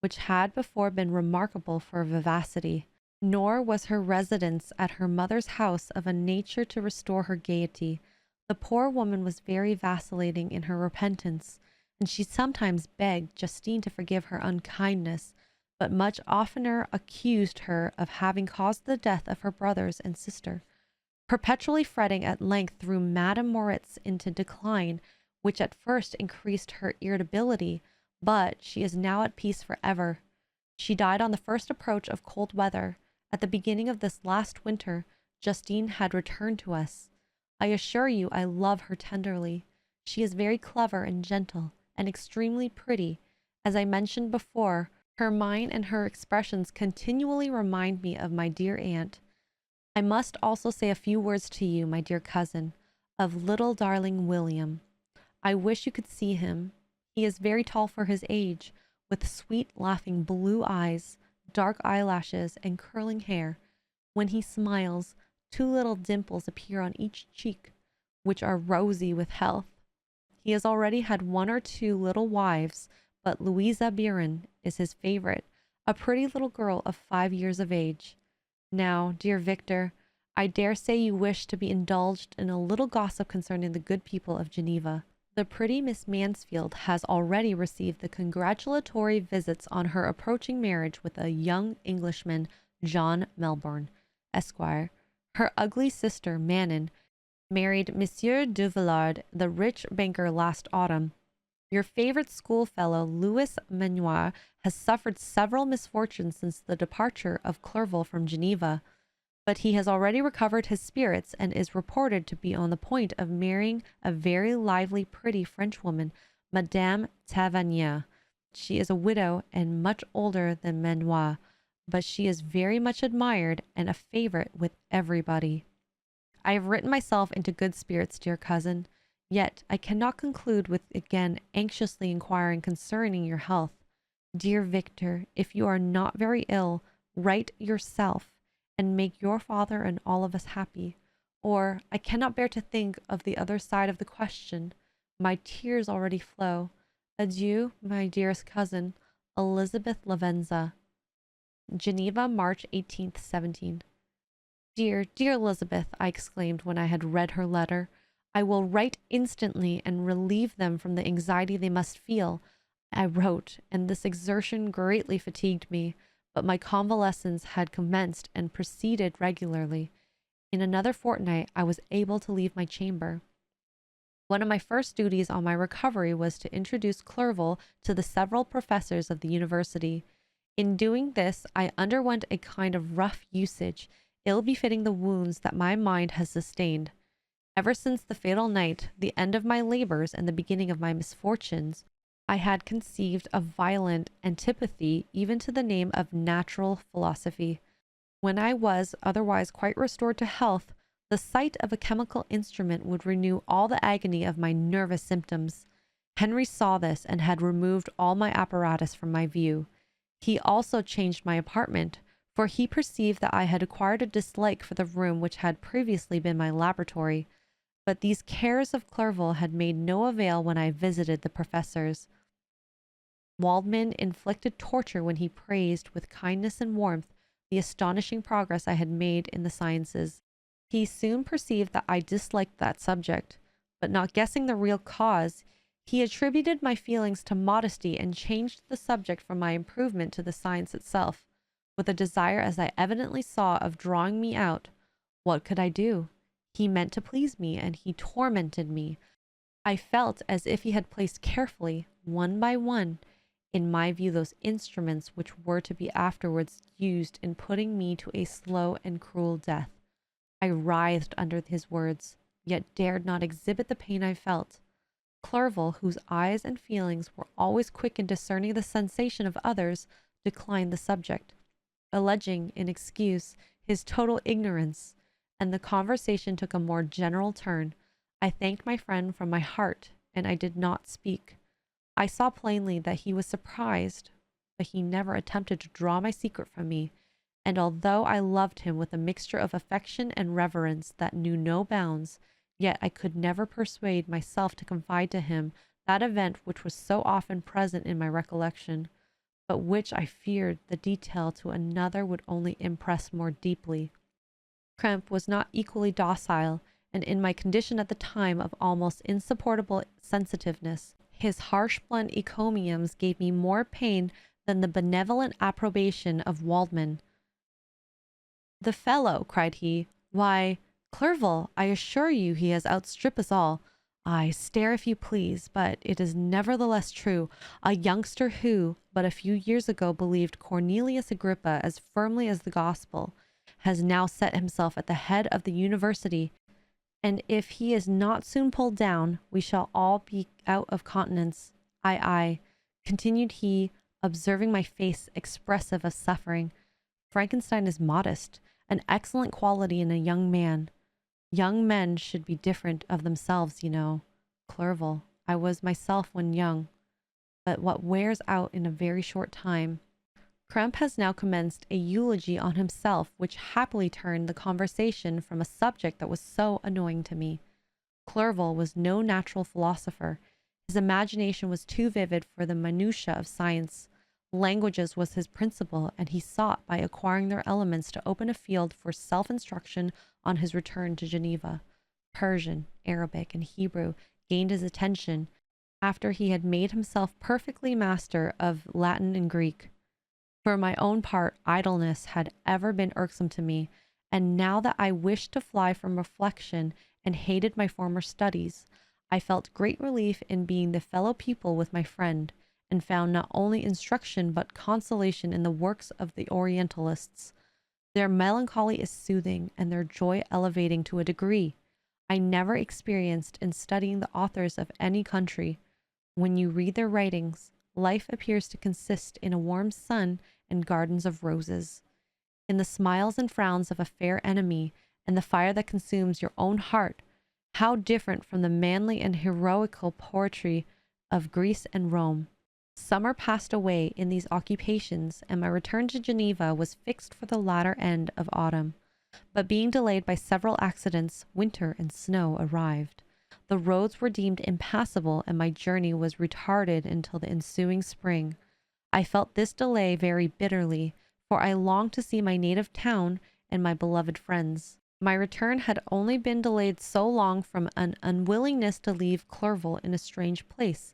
which had before been remarkable for vivacity. Nor was her residence at her mother's house of a nature to restore her gaiety. The poor woman was very vacillating in her repentance, and she sometimes begged Justine to forgive her unkindness, but much oftener accused her of having caused the death of her brothers and sister. Perpetually fretting, at length threw Madame Moritz into decline, which at first increased her irritability, but she is now at peace forever. She died on the first approach of cold weather. At the beginning of this last winter, Justine had returned to us. I assure you I love her tenderly. She is very clever and gentle, and extremely pretty. As I mentioned before, her mind and her expressions continually remind me of my dear aunt. I must also say a few words to you, my dear cousin, of little darling William. I wish you could see him. He is very tall for his age, with sweet, laughing blue eyes, dark eyelashes, and curling hair. When he smiles, 2 little dimples appear on each cheek, which are rosy with health. He has already had 1 or 2 little wives, but Louisa Biron is his favorite, a pretty little girl of 5 years of age. Now, dear Victor, I dare say you wish to be indulged in a little gossip concerning the good people of Geneva. The pretty Miss Mansfield has already received the congratulatory visits on her approaching marriage with a young Englishman, John Melbourne, Esquire. Her ugly sister, Manon, married Monsieur de Villard, the rich banker, last autumn. Your favorite schoolfellow, Louis Menoir, has suffered several misfortunes since the departure of Clerval from Geneva, but he has already recovered his spirits and is reported to be on the point of marrying a very lively, pretty Frenchwoman, Madame Tavernier. She is a widow and much older than Menoir, but she is very much admired and a favorite with everybody. I have written myself into good spirits, dear cousin, yet I cannot conclude with again anxiously inquiring concerning your health. Dear Victor, if you are not very ill, write yourself, and make your father and all of us happy. Or I cannot bear to think of the other side of the question. My tears already flow. Adieu, my dearest cousin, Elizabeth Lavenza. Geneva, March 18th, 17. Dear, dear Elizabeth, I exclaimed when I had read her letter, I will write instantly and relieve them from the anxiety they must feel. I wrote, and this exertion greatly fatigued me, but my convalescence had commenced and proceeded regularly. In another fortnight, I was able to leave my chamber. One of my first duties on my recovery was to introduce Clerval to the several professors of the university. In doing this, I underwent a kind of rough usage, ill befitting the wounds that my mind has sustained. Ever since the fatal night, the end of my labors and the beginning of my misfortunes, I had conceived a violent antipathy even to the name of natural philosophy. When I was otherwise quite restored to health, the sight of a chemical instrument would renew all the agony of my nervous symptoms. Henry saw this and had removed all my apparatus from my view. He also changed my apartment, for he perceived that I had acquired a dislike for the room which had previously been my laboratory. But these cares of Clerval had made no avail when I visited the professors. Waldman inflicted torture when he praised with kindness and warmth the astonishing progress I had made in the sciences. He soon perceived that I disliked that subject, but not guessing the real cause, he attributed my feelings to modesty and changed the subject from my improvement to the science itself, with a desire, as I evidently saw, of drawing me out. What could I do? He meant to please me, and he tormented me. I felt as if he had placed carefully, one by one, in my view those instruments which were to be afterwards used in putting me to a slow and cruel death. I writhed under his words, yet dared not exhibit the pain I felt. Clerval, whose eyes and feelings were always quick in discerning the sensation of others, declined the subject, alleging in excuse his total ignorance, and the conversation took a more general turn. I thanked my friend from my heart, and I did not speak. I saw plainly that he was surprised, but he never attempted to draw my secret from me, and although I loved him with a mixture of affection and reverence that knew no bounds, yet I could never persuade myself to confide to him that event which was so often present in my recollection, but which I feared the detail to another would only impress more deeply. Krempe was not equally docile, and in my condition at the time of almost insupportable sensitiveness, his harsh blunt encomiums gave me more pain than the benevolent approbation of Waldman. "The fellow," cried he, "why, Clerval, I assure you he has outstripped us all. I stare if you please, but it is nevertheless true. A youngster who, but a few years ago, believed Cornelius Agrippa as firmly as the gospel, has now set himself at the head of the university, and if he is not soon pulled down, we shall all be out of countenance. Ay, continued he, observing my face expressive of suffering. Frankenstein is modest, an excellent quality in a young man. Young men should be different of themselves, you know. Clerval, I was myself when young, but what wears out in a very short time. Krempe has now commenced a eulogy on himself, which happily turned the conversation from a subject that was so annoying to me. Clerval was no natural philosopher. His imagination was too vivid for the minutiae of science. Languages was his principle, and he sought by acquiring their elements to open a field for self-instruction on his return to Geneva. Persian, Arabic, and Hebrew gained his attention after he had made himself perfectly master of Latin and Greek. For my own part, idleness had ever been irksome to me, and now that I wished to fly from reflection and hated my former studies, I felt great relief in being the fellow pupil with my friend, and found not only instruction but consolation in the works of the Orientalists. Their melancholy is soothing, and their joy elevating to a degree I never experienced in studying the authors of any country. When you read their writings, life appears to consist in a warm sun and gardens of roses, in the smiles and frowns of a fair enemy, and the fire that consumes your own heart. How different from the manly and heroical poetry of Greece and Rome. Summer passed away in these occupations, and my return to Geneva was fixed for the latter end of autumn. But being delayed by several accidents, winter and snow arrived. The roads were deemed impassable, and my journey was retarded until the ensuing spring. I felt this delay very bitterly, for I longed to see my native town and my beloved friends. My return had only been delayed so long from an unwillingness to leave Clerval in a strange place,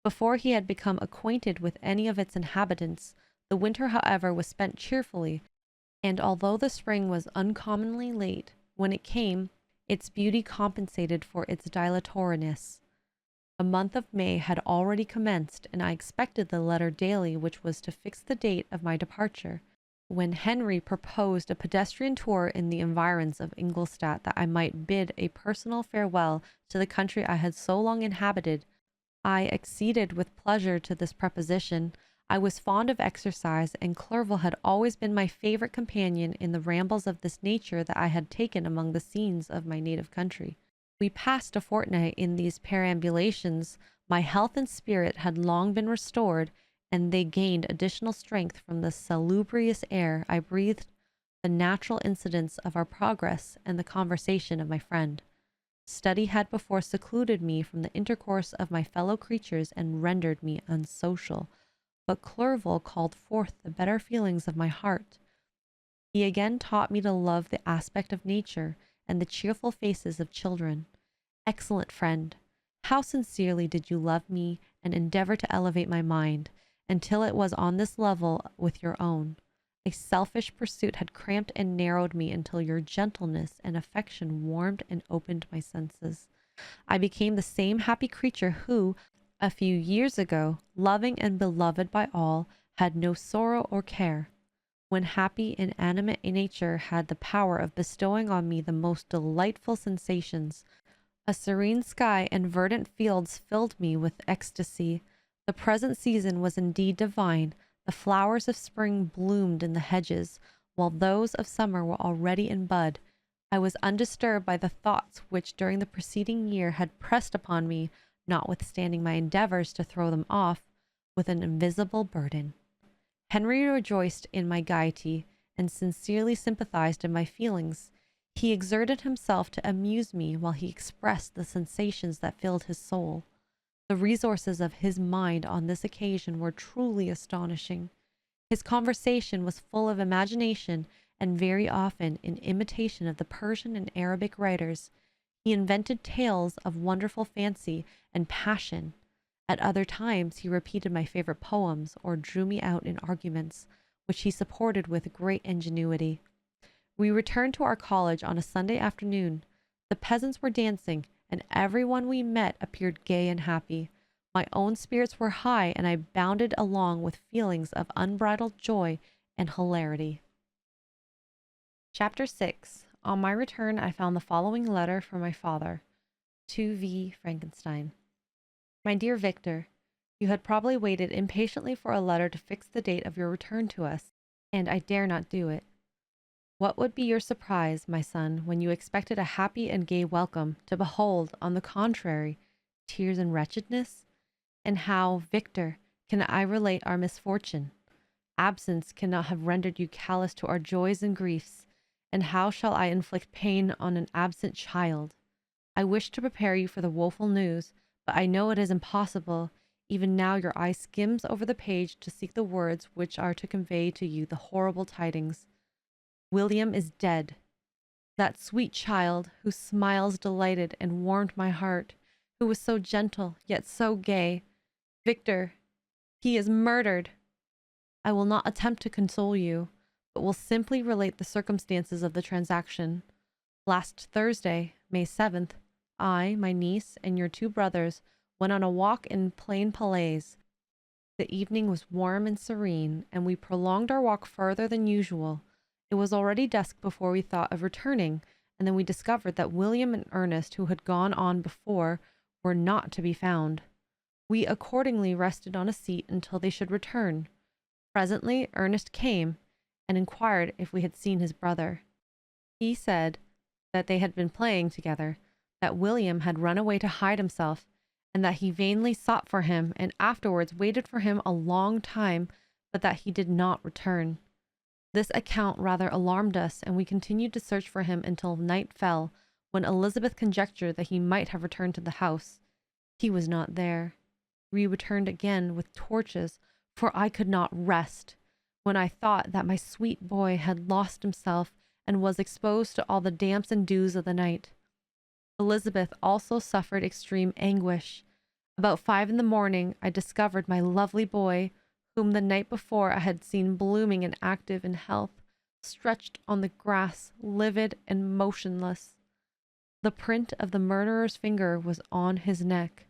before he had become acquainted with any of its inhabitants. The winter, however, was spent cheerfully, and although the spring was uncommonly late, when it came, its beauty compensated for its dilatoriness. A month of May had already commenced, and I expected the letter daily which was to fix the date of my departure, when Henry proposed a pedestrian tour in the environs of Ingolstadt, that I might bid a personal farewell to the country I had so long inhabited. I acceded with pleasure to this proposition. I was fond of exercise, and Clerval had always been my favorite companion in the rambles of this nature that I had taken among the scenes of my native country. We passed a fortnight in these perambulations. My health and spirit had long been restored, and they gained additional strength from the salubrious air I breathed, the natural incidents of our progress, and the conversation of my friend. Study had before secluded me from the intercourse of my fellow creatures and rendered me unsocial, but Clerval called forth the better feelings of my heart. He again taught me to love the aspect of nature and the cheerful faces of children. Excellent friend, how sincerely did you love me and endeavor to elevate my mind, until it was on this level with your own. A selfish pursuit had cramped and narrowed me until your gentleness and affection warmed and opened my senses. I became the same happy creature who, a few years ago, loving and beloved by all, had no sorrow or care. When happy, inanimate nature had the power of bestowing on me the most delightful sensations. A serene sky and verdant fields filled me with ecstasy. The present season was indeed divine. The flowers of spring bloomed in the hedges, while those of summer were already in bud. I was undisturbed by the thoughts which during the preceding year had pressed upon me, notwithstanding my endeavors to throw them off, with an invisible burden. Henry rejoiced in my gaiety, and sincerely sympathized in my feelings. He exerted himself to amuse me while he expressed the sensations that filled his soul. The resources of his mind on this occasion were truly astonishing. His conversation was full of imagination, and very often, in imitation of the Persian and Arabic writers, he invented tales of wonderful fancy and passion. At other times he repeated my favorite poems, or drew me out in arguments, which he supported with great ingenuity. We returned to our college on a Sunday afternoon. The peasants were dancing, and everyone we met appeared gay and happy. My own spirits were high, and I bounded along with feelings of unbridled joy and hilarity. Chapter 6. On my return, I found the following letter from my father. To V. Frankenstein. My dear Victor, you had probably waited impatiently for a letter to fix the date of your return to us, and I dare not do it. What would be your surprise, my son, when you expected a happy and gay welcome, to behold, on the contrary, tears and wretchedness? And how, Victor, can I relate our misfortune? Absence cannot have rendered you callous to our joys and griefs, and how shall I inflict pain on an absent child? I wish to prepare you for the woeful news, but I know it is impossible. Even now your eye skims over the page to seek the words which are to convey to you the horrible tidings. William is dead. That sweet child, whose smiles delighted and warmed my heart, who was so gentle, yet so gay. Victor, he is murdered. I will not attempt to console you, but will simply relate the circumstances of the transaction. Last Thursday, May 7th, I, my niece, and your 2 brothers went on a walk in Plain Palais. The evening was warm and serene, and we prolonged our walk further than usual. It was already dusk before we thought of returning, and then we discovered that William and Ernest, who had gone on before, were not to be found. We accordingly rested on a seat until they should return. Presently Ernest came and inquired if we had seen his brother. He said that they had been playing together, that William had run away to hide himself, and that he vainly sought for him and afterwards waited for him a long time, but that he did not return. This account rather alarmed us, and we continued to search for him until night fell, when Elizabeth conjectured that he might have returned to the house. He was not there. We returned again with torches, for I could not rest, when I thought that my sweet boy had lost himself and was exposed to all the damps and dews of the night. Elizabeth also suffered extreme anguish. About 5 a.m, I discovered my lovely boy, whom the night before I had seen blooming and active in health, stretched on the grass, livid and motionless. The print of the murderer's finger was on his neck.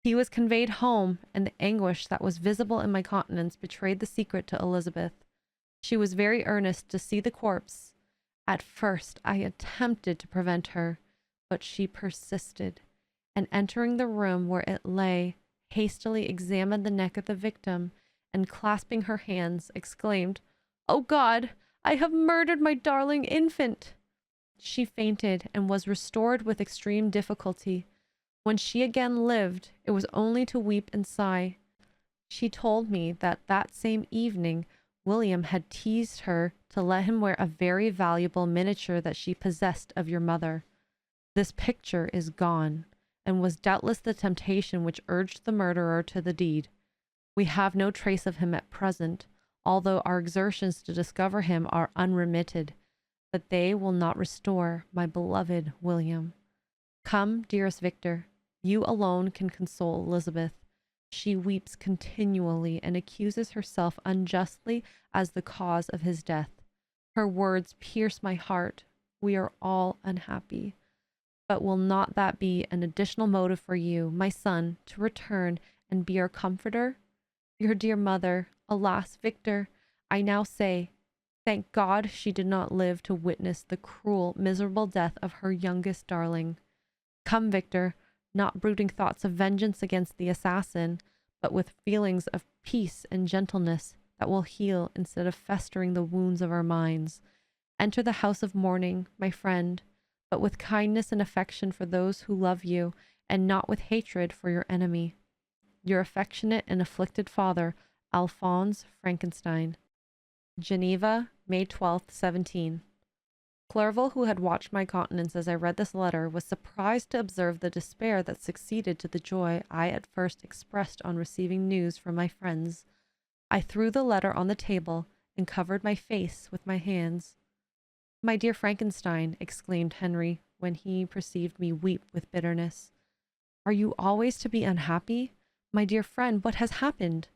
He was conveyed home, and the anguish that was visible in my countenance betrayed the secret to Elizabeth. She was very earnest to see the corpse. At first I attempted to prevent her, but she persisted, and entering the room where it lay, hastily examined the neck of the victim, and clasping her hands, exclaimed, "Oh God, I have murdered my darling infant!" She fainted and was restored with extreme difficulty. When she again lived, it was only to weep and sigh. She told me that same evening William had teased her to let him wear a very valuable miniature that she possessed of your mother. This picture is gone, and was doubtless the temptation which urged the murderer to the deed. We have no trace of him at present, although our exertions to discover him are unremitted, but they will not restore my beloved William. Come, dearest Victor, you alone can console Elizabeth. She weeps continually and accuses herself unjustly as the cause of his death. Her words pierce my heart. We are all unhappy. But will not that be an additional motive for you, my son, to return and be our comforter? Your dear mother, alas, Victor, I now say, thank God she did not live to witness the cruel, miserable death of her youngest darling. Come, Victor, not brooding thoughts of vengeance against the assassin, but with feelings of peace and gentleness that will heal instead of festering the wounds of our minds. Enter the house of mourning, my friend, but with kindness and affection for those who love you, and not with hatred for your enemy. Your affectionate and afflicted father, Alphonse Frankenstein. Geneva, May 12th, 17. Clerval, who had watched my countenance as I read this letter, was surprised to observe the despair that succeeded to the joy I at first expressed on receiving news from my friends. I threw the letter on the table and covered my face with my hands. "My dear Frankenstein," exclaimed Henry, when he perceived me weep with bitterness, "are you always to be unhappy? My dear friend, what has happened?"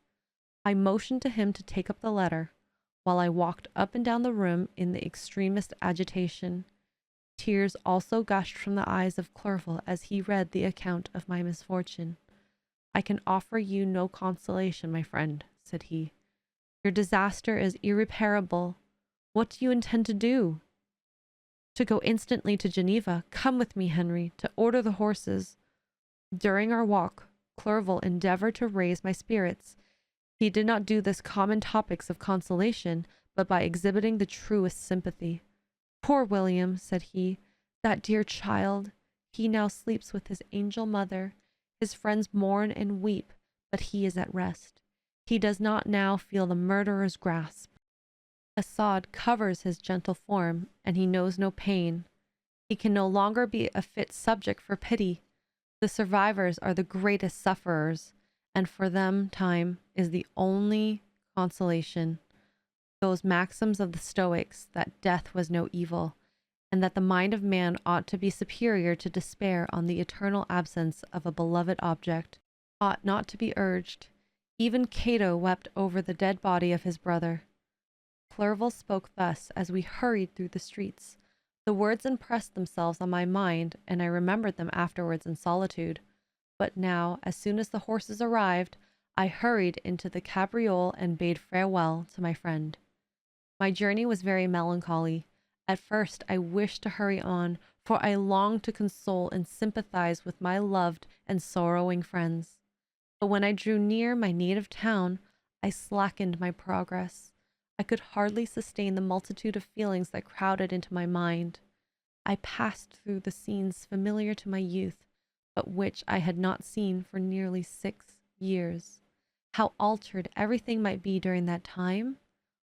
I motioned to him to take up the letter, while I walked up and down the room in the extremest agitation. Tears also gushed from the eyes of Clerval as he read the account of my misfortune. "I can offer you no consolation, my friend," said he. "Your disaster is irreparable. What do you intend to do?" "To go instantly to Geneva. Come with me, Henry, to order the horses." During our walk, Clerval endeavored to raise my spirits. He did not do this common topics of consolation, but by exhibiting the truest sympathy. "Poor William," said he, "that dear child, he now sleeps with his angel mother. His friends mourn and weep, but he is at rest. He does not now feel the murderer's grasp. A sod covers his gentle form, and he knows no pain. He can no longer be a fit subject for pity. The survivors are the greatest sufferers, and for them time is the only consolation. Those maxims of the Stoics, that death was no evil, and that the mind of man ought to be superior to despair on the eternal absence of a beloved object, ought not to be urged. Even Cato wept over the dead body of his brother." Clerval spoke thus as we hurried through the streets. The words impressed themselves on my mind, and I remembered them afterwards in solitude. But now, as soon as the horses arrived, I hurried into the cabriole and bade farewell to my friend. My journey was very melancholy. At first I wished to hurry on, for I longed to console and sympathize with my loved and sorrowing friends. But when I drew near my native town, I slackened my progress. I could hardly sustain the multitude of feelings that crowded into my mind. I passed through the scenes familiar to my youth, but which I had not seen for nearly 6 years. How altered everything might be during that time!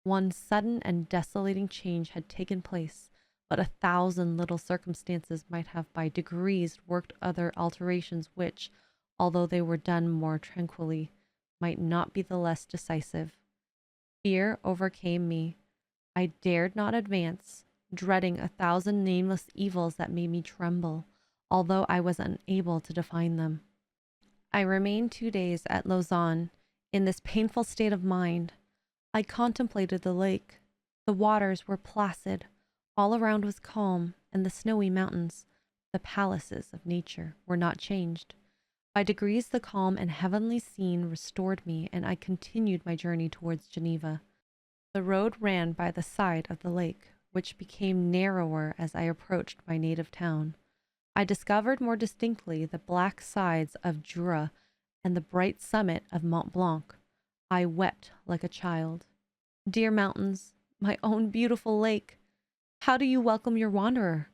One sudden and desolating change had taken place, but 1,000 little circumstances might have by degrees worked other alterations which, although they were done more tranquilly, might not be the less decisive. Fear overcame me. I dared not advance, dreading 1,000 nameless evils that made me tremble, although I was unable to define them. I remained 2 days at Lausanne in this painful state of mind. I contemplated the lake. The waters were placid, all around was calm, and the snowy mountains, the palaces of nature, were not changed. By degrees the calm and heavenly scene restored me, and I continued my journey towards Geneva. The road ran by the side of the lake, which became narrower as I approached my native town. I discovered more distinctly the black sides of Jura and the bright summit of Mont Blanc. I wept like a child. Dear mountains, my own beautiful lake, how do you welcome your wanderer?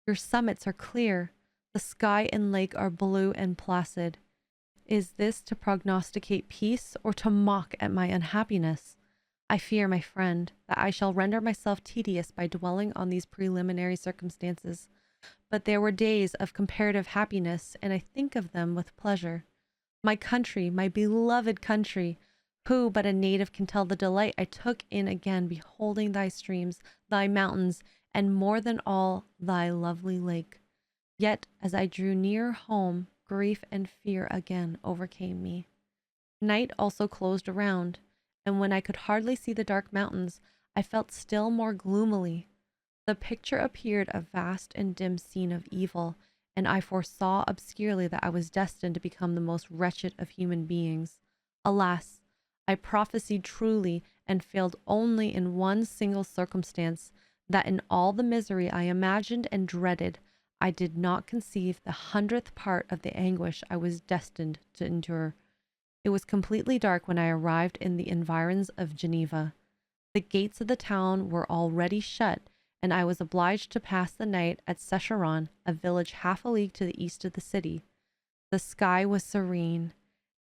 Your summits are clear. The sky and lake are blue and placid. Is this to prognosticate peace or to mock at my unhappiness? I fear, my friend, that I shall render myself tedious by dwelling on these preliminary circumstances. But there were days of comparative happiness, and I think of them with pleasure. My country, my beloved country, who but a native can tell the delight I took in again beholding thy streams, thy mountains, and more than all, thy lovely lake. Yet, as I drew near home, grief and fear again overcame me. Night also closed around, and when I could hardly see the dark mountains, I felt still more gloomily. The picture appeared a vast and dim scene of evil, and I foresaw obscurely that I was destined to become the most wretched of human beings. Alas, I prophesied truly, and failed only in one single circumstance, that in all the misery I imagined and dreaded, I did not conceive the 100th part of the anguish I was destined to endure. It was completely dark when I arrived in the environs of Geneva. The gates of the town were already shut, and I was obliged to pass the night at Secheron, a village half a league to the east of the city. The sky was serene,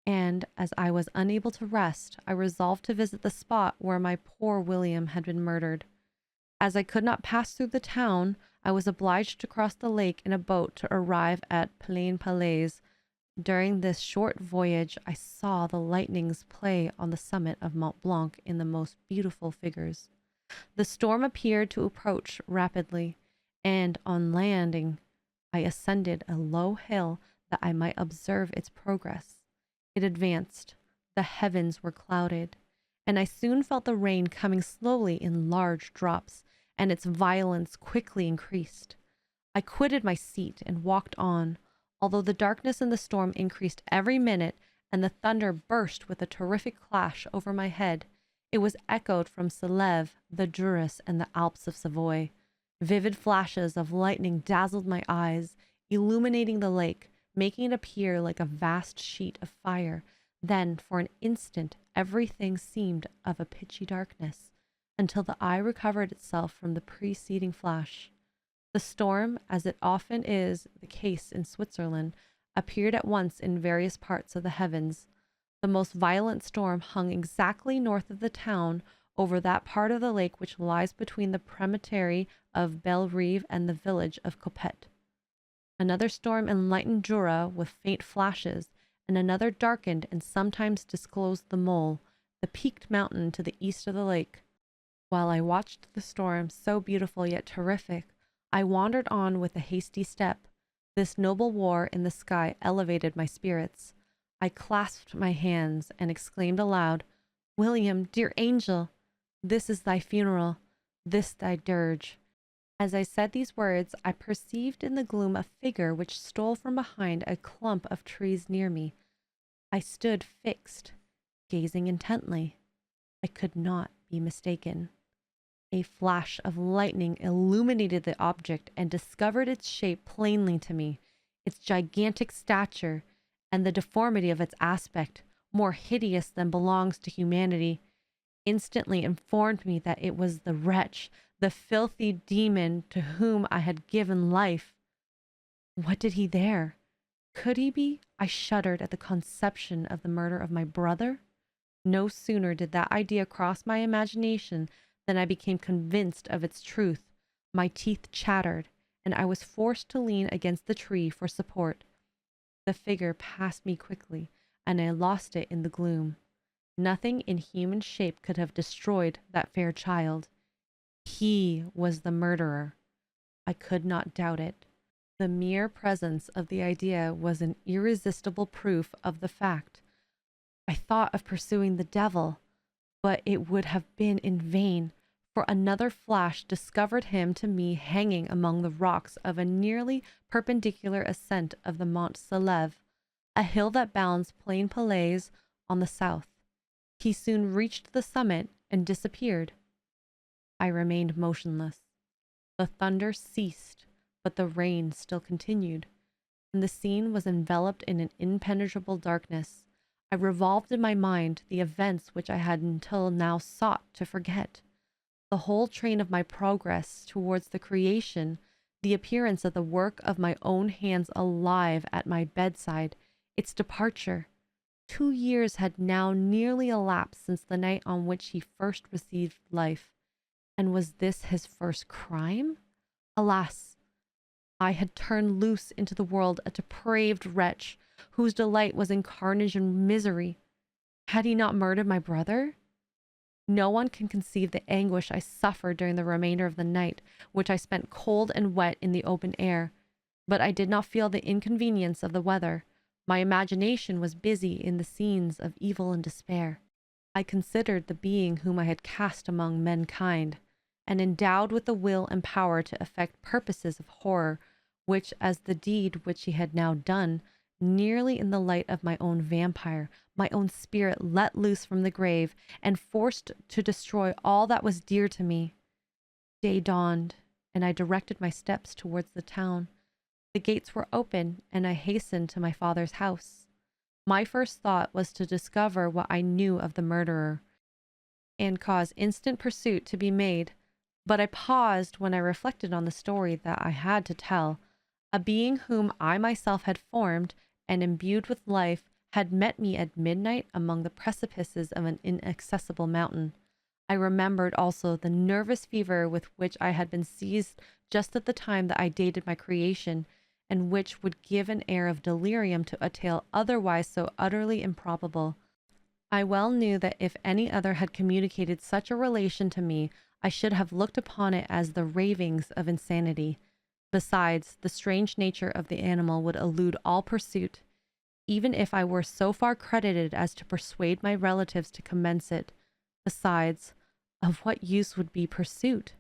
and as I was unable to rest, I resolved to visit the spot where my poor William had been murdered. As I could not pass through the town, I was obliged to cross the lake in a boat to arrive at Plain Palais. During this short voyage, I saw the lightnings play on the summit of Mont Blanc in the most beautiful figures. The storm appeared to approach rapidly, and on landing, I ascended a low hill that I might observe its progress. It advanced. The heavens were clouded, and I soon felt the rain coming slowly in large drops, and its violence quickly increased. I quitted my seat and walked on, although the darkness and the storm increased every minute and the thunder burst with a terrific clash over my head. It was echoed from Sélève, the Jura, and the Alps of Savoy. Vivid flashes of lightning dazzled my eyes, illuminating the lake, making it appear like a vast sheet of fire. Then, for an instant, everything seemed of a pitchy darkness, until the eye recovered itself from the preceding flash. The storm, as it often is the case in Switzerland, appeared at once in various parts of the heavens. The most violent storm hung exactly north of the town, over that part of the lake which lies between the promontory of Belle-Rive and the village of Chpater. Another storm enlightened Jura with faint flashes, and another darkened and sometimes disclosed the mole, the peaked mountain to the east of the lake. While I watched the storm, so beautiful yet terrific, I wandered on with a hasty step. This noble war in the sky elevated my spirits. I clasped my hands and exclaimed aloud, "William, dear angel, this is thy funeral, this thy dirge." As I said these words, I perceived in the gloom a figure which stole from behind a clump of trees near me. I stood fixed, gazing intently. I could not be mistaken. A flash of lightning illuminated the object and discovered its shape plainly to me. Its gigantic stature and the deformity of its aspect, more hideous than belongs to humanity, instantly informed me that it was the wretch, the filthy demon to whom I had given life. What did he there? Could he be? I shuddered at the conception of the murder of my brother. No sooner did that idea cross my imagination than I became convinced of its truth. My teeth chattered, and I was forced to lean against the tree for support. The figure passed me quickly, and I lost it in the gloom. Nothing in human shape could have destroyed that fair child. He was the murderer. I could not doubt it. The mere presence of the idea was an irresistible proof of the fact. I thought of pursuing the devil, but it would have been in vain, for another flash discovered him to me hanging among the rocks of a nearly perpendicular ascent of the Mont Sélève, a hill that bounds Plain Palais on the south. He soon reached the summit and disappeared. I remained motionless. The thunder ceased, but the rain still continued, and the scene was enveloped in an impenetrable darkness. I revolved in my mind the events which I had until now sought to forget. The whole train of my progress towards the creation, the appearance of the work of my own hands alive at my bedside, its departure. 2 years had now nearly elapsed since the night on which he first received life. And was this his first crime? Alas! I had turned loose into the world a depraved wretch, whose delight was in carnage and misery. Had he not murdered my brother? No one can conceive the anguish I suffered during the remainder of the night, which I spent cold and wet in the open air. But I did not feel the inconvenience of the weather. My imagination was busy in the scenes of evil and despair. I considered the being whom I had cast among mankind, and endowed with the will and power to effect purposes of horror, which, as the deed which he had now done, nearly in the light of my own vampire, my own spirit let loose from the grave, and forced to destroy all that was dear to me. Day dawned, and I directed my steps towards the town. The gates were open, and I hastened to my father's house. My first thought was to discover what I knew of the murderer, and cause instant pursuit to be made. But I paused when I reflected on the story that I had to tell. A being whom I myself had formed and imbued with life had met me at midnight among the precipices of an inaccessible mountain. I remembered also the nervous fever with which I had been seized just at the time that I dated my creation, and which would give an air of delirium to a tale otherwise so utterly improbable. I well knew that if any other had communicated such a relation to me, I should have looked upon it as the ravings of insanity. Besides, the strange nature of the animal would elude all pursuit, even if I were so far credited as to persuade my relatives to commence it. Besides, of what use would be pursuit?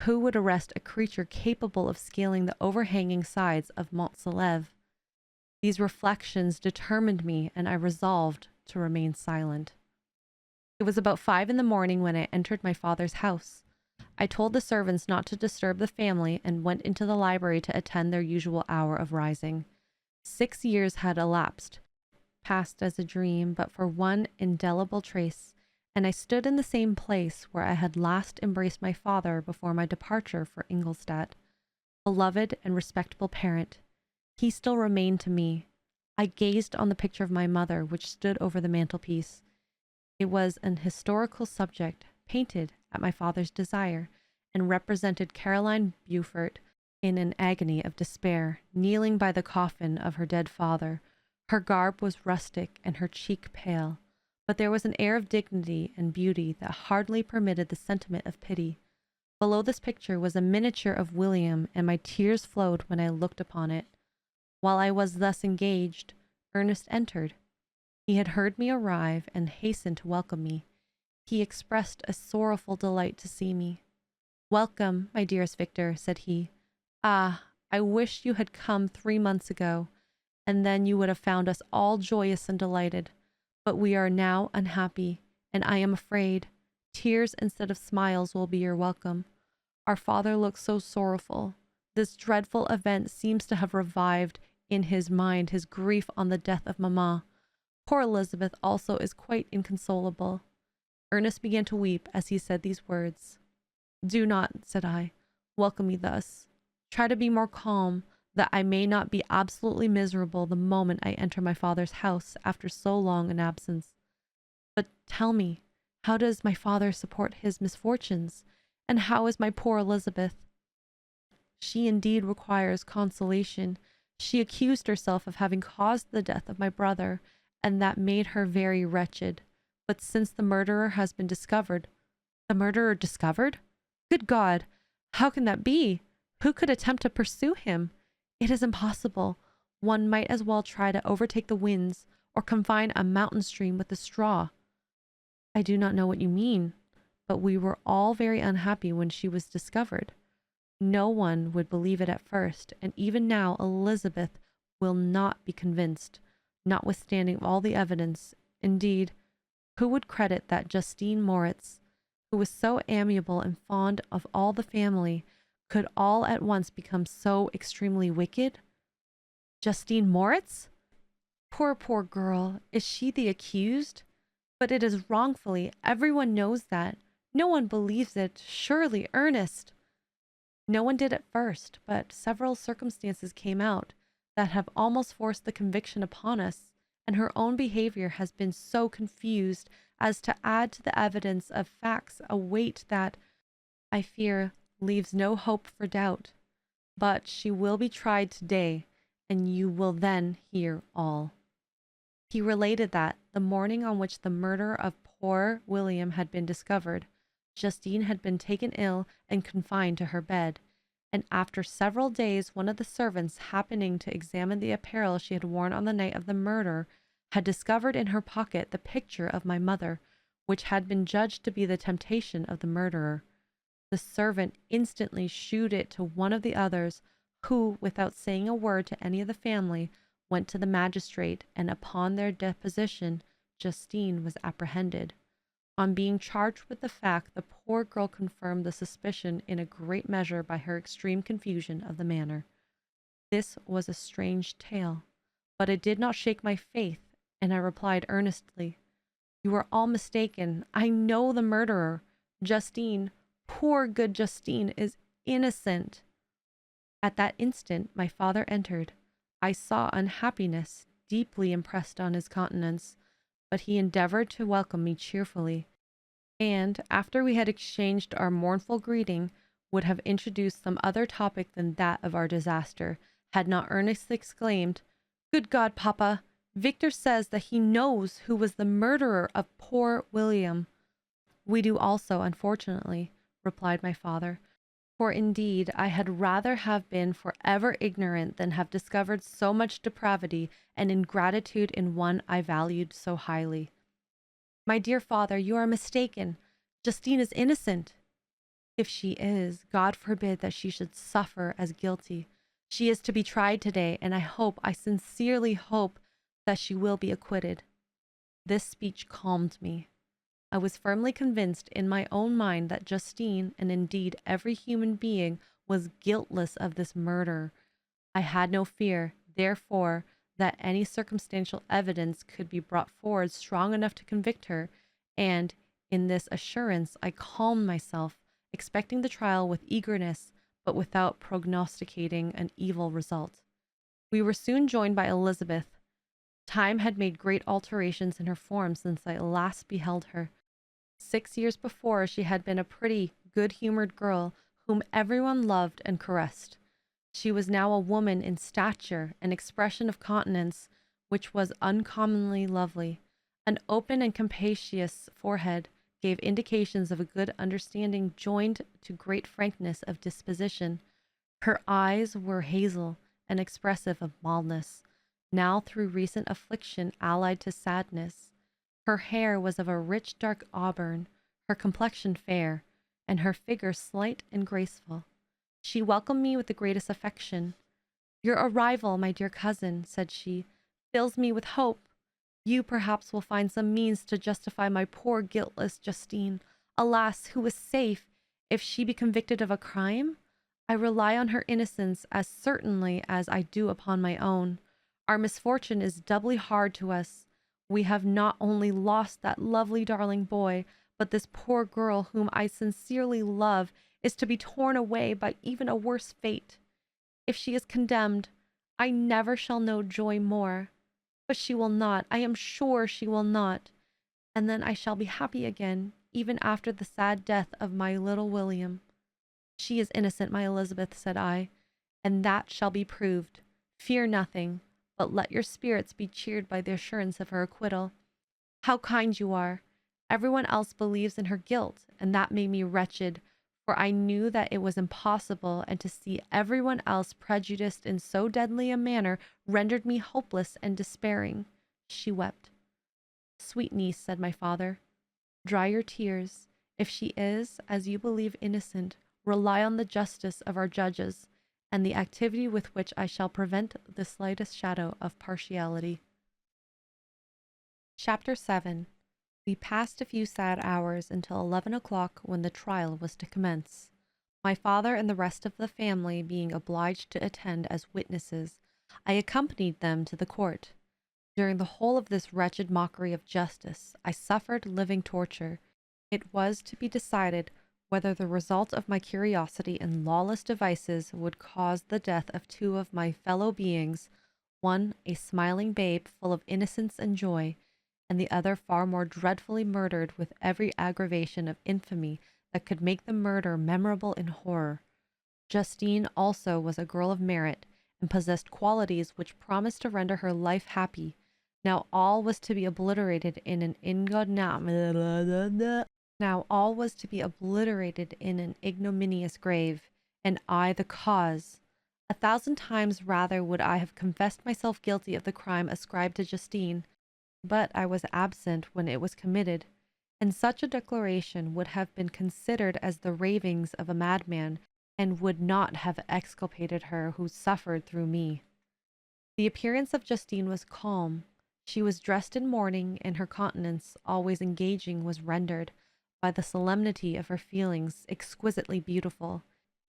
Who would arrest a creature capable of scaling the overhanging sides of Mont Saleve? These reflections determined me, and I resolved to remain silent. It was about 5 in the morning when I entered my father's house. I told the servants not to disturb the family and went into the library to attend their usual hour of rising. 6 years had elapsed, passed as a dream, but for one indelible trace, and I stood in the same place where I had last embraced my father before my departure for Ingolstadt. Beloved and respectable parent, he still remained to me. I gazed on the picture of my mother, which stood over the mantelpiece. It was an historical subject, painted at my father's desire, and represented Caroline Beaufort in an agony of despair, kneeling by the coffin of her dead father. Her garb was rustic and her cheek pale, but there was an air of dignity and beauty that hardly permitted the sentiment of pity. Below this picture was a miniature of William, and my tears flowed when I looked upon it. While I was thus engaged, Ernest entered. He had heard me arrive and hastened to welcome me. He expressed a sorrowful delight to see me. "Welcome, my dearest Victor," said he. "Ah, I wish you had come 3 months ago, and then you would have found us all joyous and delighted. But we are now unhappy, and I am afraid tears instead of smiles will be your welcome. Our father looks so sorrowful. This dreadful event seems to have revived in his mind his grief on the death of Mamma. Poor Elizabeth also is quite inconsolable." Ernest began to weep as he said these words. "Do not," said I, "welcome me thus. Try to be more calm, that I may not be absolutely miserable the moment I enter my father's house after so long an absence. But tell me, how does my father support his misfortunes? And how is my poor Elizabeth?" "She indeed requires consolation. She accused herself of having caused the death of my brother, and that made her very wretched. But since the murderer has been discovered—" "The murderer discovered? Good God! How can that be? Who could attempt to pursue him? It is impossible. One might as well try to overtake the winds, or confine a mountain stream with a straw." "I do not know what you mean, but we were all very unhappy when she was discovered. No one would believe it at first, and even now Elizabeth will not be convinced, notwithstanding all the evidence. Indeed, who would credit that Justine Moritz, who was so amiable and fond of all the family, could all at once become so extremely wicked?" "Justine Moritz? Poor girl! Is she the accused? But it is wrongfully. Everyone knows that. No one believes it. Surely, Ernest." "No one did at first, but several circumstances came out that have almost forced the conviction upon us, and her own behavior has been so confused as to add to the evidence of facts a weight that, I fear, leaves no hope for doubt. But she will be tried today, and you will then hear all." He related that, the morning on which the murder of poor William had been discovered, Justine had been taken ill and confined to her bed, and after several days one of the servants, happening to examine the apparel she had worn on the night of the murder, had discovered in her pocket the picture of my mother, which had been judged to be the temptation of the murderer. The servant instantly shewed it to one of the others, who, without saying a word to any of the family, went to the magistrate, and upon their deposition Justine was apprehended. On being charged with the fact, the poor girl confirmed the suspicion in a great measure by her extreme confusion of the manner. This was a strange tale, but it did not shake my faith, and I replied earnestly, "You are all mistaken. I know the murderer. Justine, poor good Justine, is innocent." At that instant my father entered. I saw unhappiness deeply impressed on his countenance, but he endeavored to welcome me cheerfully, and, after we had exchanged our mournful greeting, would have introduced some other topic than that of our disaster, had not Ernest exclaimed, "Good God, papa! Victor says that he knows who was the murderer of poor William." "We do also, unfortunately," replied my father, "for indeed I had rather have been forever ignorant than have discovered so much depravity and ingratitude in one I valued so highly." "My dear father, you are mistaken. Justine is innocent." If she is, God forbid that she should suffer as guilty. She is to be tried today, and I sincerely hope that she will be acquitted." This speech calmed me. I was firmly convinced in my own mind that Justine, and indeed every human being, was guiltless of this murder. I had no fear, therefore, that any circumstantial evidence could be brought forward strong enough to convict her, and in this assurance I calmed myself, expecting the trial with eagerness, but without prognosticating an evil result. We were soon joined by Elizabeth. Time had made great alterations in her form since I last beheld her. 6 years before, she had been a pretty, good-humored girl whom everyone loved and caressed. She was now a woman in stature and expression of countenance which was uncommonly lovely. An open and capacious forehead gave indications of a good understanding joined to great frankness of disposition. Her eyes were hazel and expressive of mildness, now through recent affliction allied to sadness. Her hair was of a rich dark auburn, her complexion fair, and her figure slight and graceful. She welcomed me with the greatest affection. "Your arrival, my dear cousin," said she, "fills me with hope. You perhaps will find some means to justify my poor guiltless Justine. Alas, who is safe if she be convicted of a crime? I rely on her innocence as certainly as I do upon my own. Our misfortune is doubly hard to us. We have not only lost that lovely darling boy, but this poor girl whom I sincerely love is to be torn away by even a worse fate. If she is condemned, I never shall know joy more. But she will not, I am sure she will not. And then I shall be happy again, even after the sad death of my little William." "She is innocent, my Elizabeth," said I, "and that shall be proved. Fear nothing, but let your spirits be cheered by the assurance of her acquittal." "How kind you are! Everyone else believes in her guilt, and that made me wretched, for I knew that it was impossible, and to see everyone else prejudiced in so deadly a manner rendered me hopeless and despairing." She wept. "Sweet niece," said my father, "dry your tears. If she is, as you believe, innocent, rely on the justice of our judges, and the activity with which I shall prevent the slightest shadow of partiality." Chapter 7. We passed a few sad hours until 11 o'clock, when the trial was to commence. My father and the rest of the family being obliged to attend as witnesses, I accompanied them to the court. During the whole of this wretched mockery of justice, I suffered living torture. It was to be decided whether the result of my curiosity and lawless devices would cause the death of two of my fellow beings, one a smiling babe full of innocence and joy, and the other far more dreadfully murdered with every aggravation of infamy that could make the murder memorable in horror. Justine also was a girl of merit, and possessed qualities which promised to render her life happy. Now all was to be obliterated in an ignominious grave, and I the cause. 1,000 times rather would I have confessed myself guilty of the crime ascribed to Justine, but I was absent when it was committed, and such a declaration would have been considered as the ravings of a madman, and would not have exculpated her who suffered through me. The appearance of Justine was calm. She was dressed in mourning, and her countenance, always engaging, was rendered, by the solemnity of her feelings, exquisitely beautiful.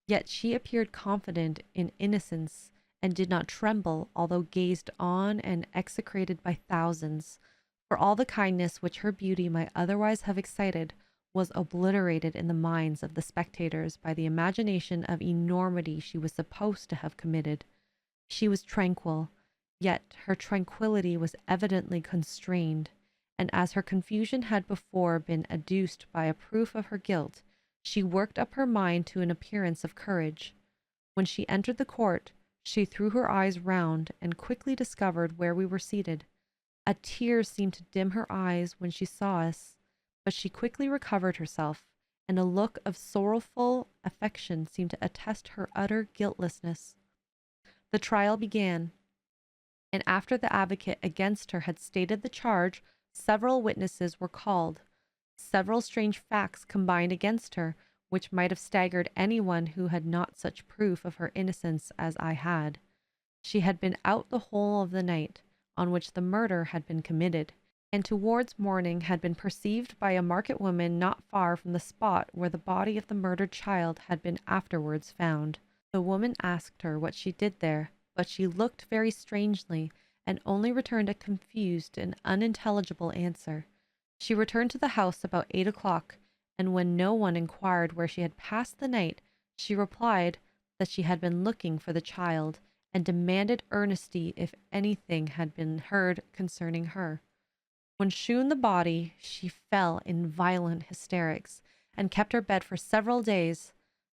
Yet she appeared confident in innocence, and did not tremble, although gazed on and execrated by thousands, for all the kindness which her beauty might otherwise have excited was obliterated in the minds of the spectators by the imagination of enormity she was supposed to have committed. She was tranquil, yet her tranquillity was evidently constrained, and as her confusion had before been adduced by a proof of her guilt, she worked up her mind to an appearance of courage. When she entered the court, she threw her eyes round, and quickly discovered where we were seated. A tear seemed to dim her eyes when she saw us, but she quickly recovered herself, and a look of sorrowful affection seemed to attest her utter guiltlessness. The trial began, and after the advocate against her had stated the charge, several witnesses were called. Several strange facts combined against her, which might have staggered anyone who had not such proof of her innocence as I had. She had been out the whole of the night on which the murder had been committed, and towards morning had been perceived by a market woman not far from the spot where the body of the murdered child had been afterwards found. The woman asked her what she did there, but she looked very strangely, and only returned a confused and unintelligible answer. She returned to the house about 8 o'clock, and when no one inquired where she had passed the night, she replied that she had been looking for the child, and demanded earnestly if anything had been heard concerning her. When shewn the body, she fell in violent hysterics, and kept her bed for several days.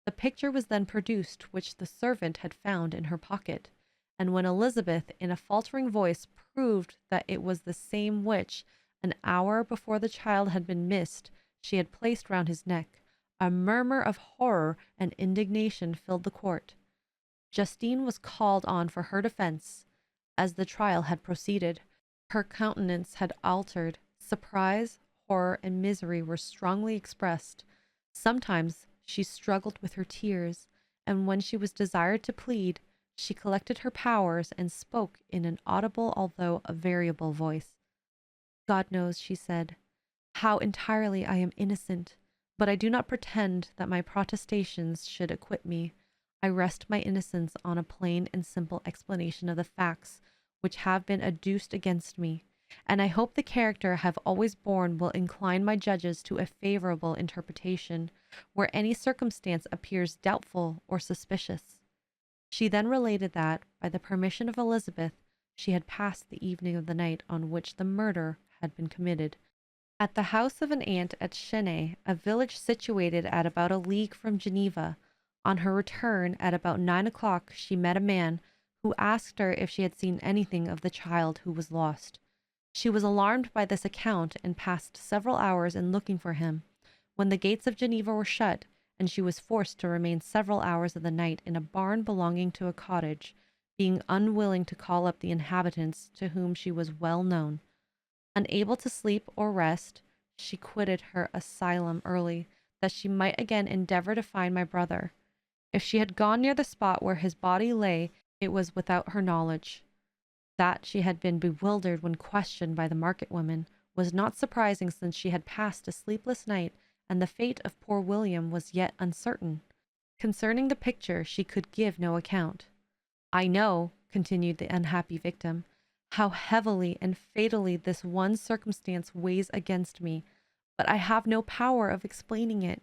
The picture was then produced which the servant had found in her pocket, and when Elizabeth, in a faltering voice, proved that it was the same which, an hour before the child had been missed, she had placed round his neck, a murmur of horror and indignation filled the court. Justine was called on for her defense. As the trial had proceeded, her countenance had altered. Surprise, horror, and misery were strongly expressed. Sometimes she struggled with her tears, and when she was desired to plead, she collected her powers and spoke in an audible although a variable voice. God knows, she said, how entirely I am innocent, but I do not pretend that my protestations should acquit me. I rest my innocence on a plain and simple explanation of the facts which have been adduced against me, and I hope the character I have always borne will incline my judges to a favorable interpretation, where any circumstance appears doubtful or suspicious. She then related that, by the permission of Elizabeth, she had passed the evening of the night on which the murder had been committed, at the house of an aunt at Chenay, a village situated at about a league from Geneva. On her return, at about 9 o'clock, she met a man who asked her if she had seen anything of the child who was lost. She was alarmed by this account, and passed several hours in looking for him, when the gates of Geneva were shut, and she was forced to remain several hours of the night in a barn belonging to a cottage, being unwilling to call up the inhabitants, to whom she was well known. Unable to sleep or rest, she quitted her asylum early, that she might again endeavor to find my brother. If she had gone near the spot where his body lay, it was without her knowledge. That she had been bewildered when questioned by the market woman was not surprising, since she had passed a sleepless night, and the fate of poor William was yet uncertain. Concerning the picture she could give no account. I know, continued the unhappy victim, how heavily and fatally this one circumstance weighs against me, but I have no power of explaining it,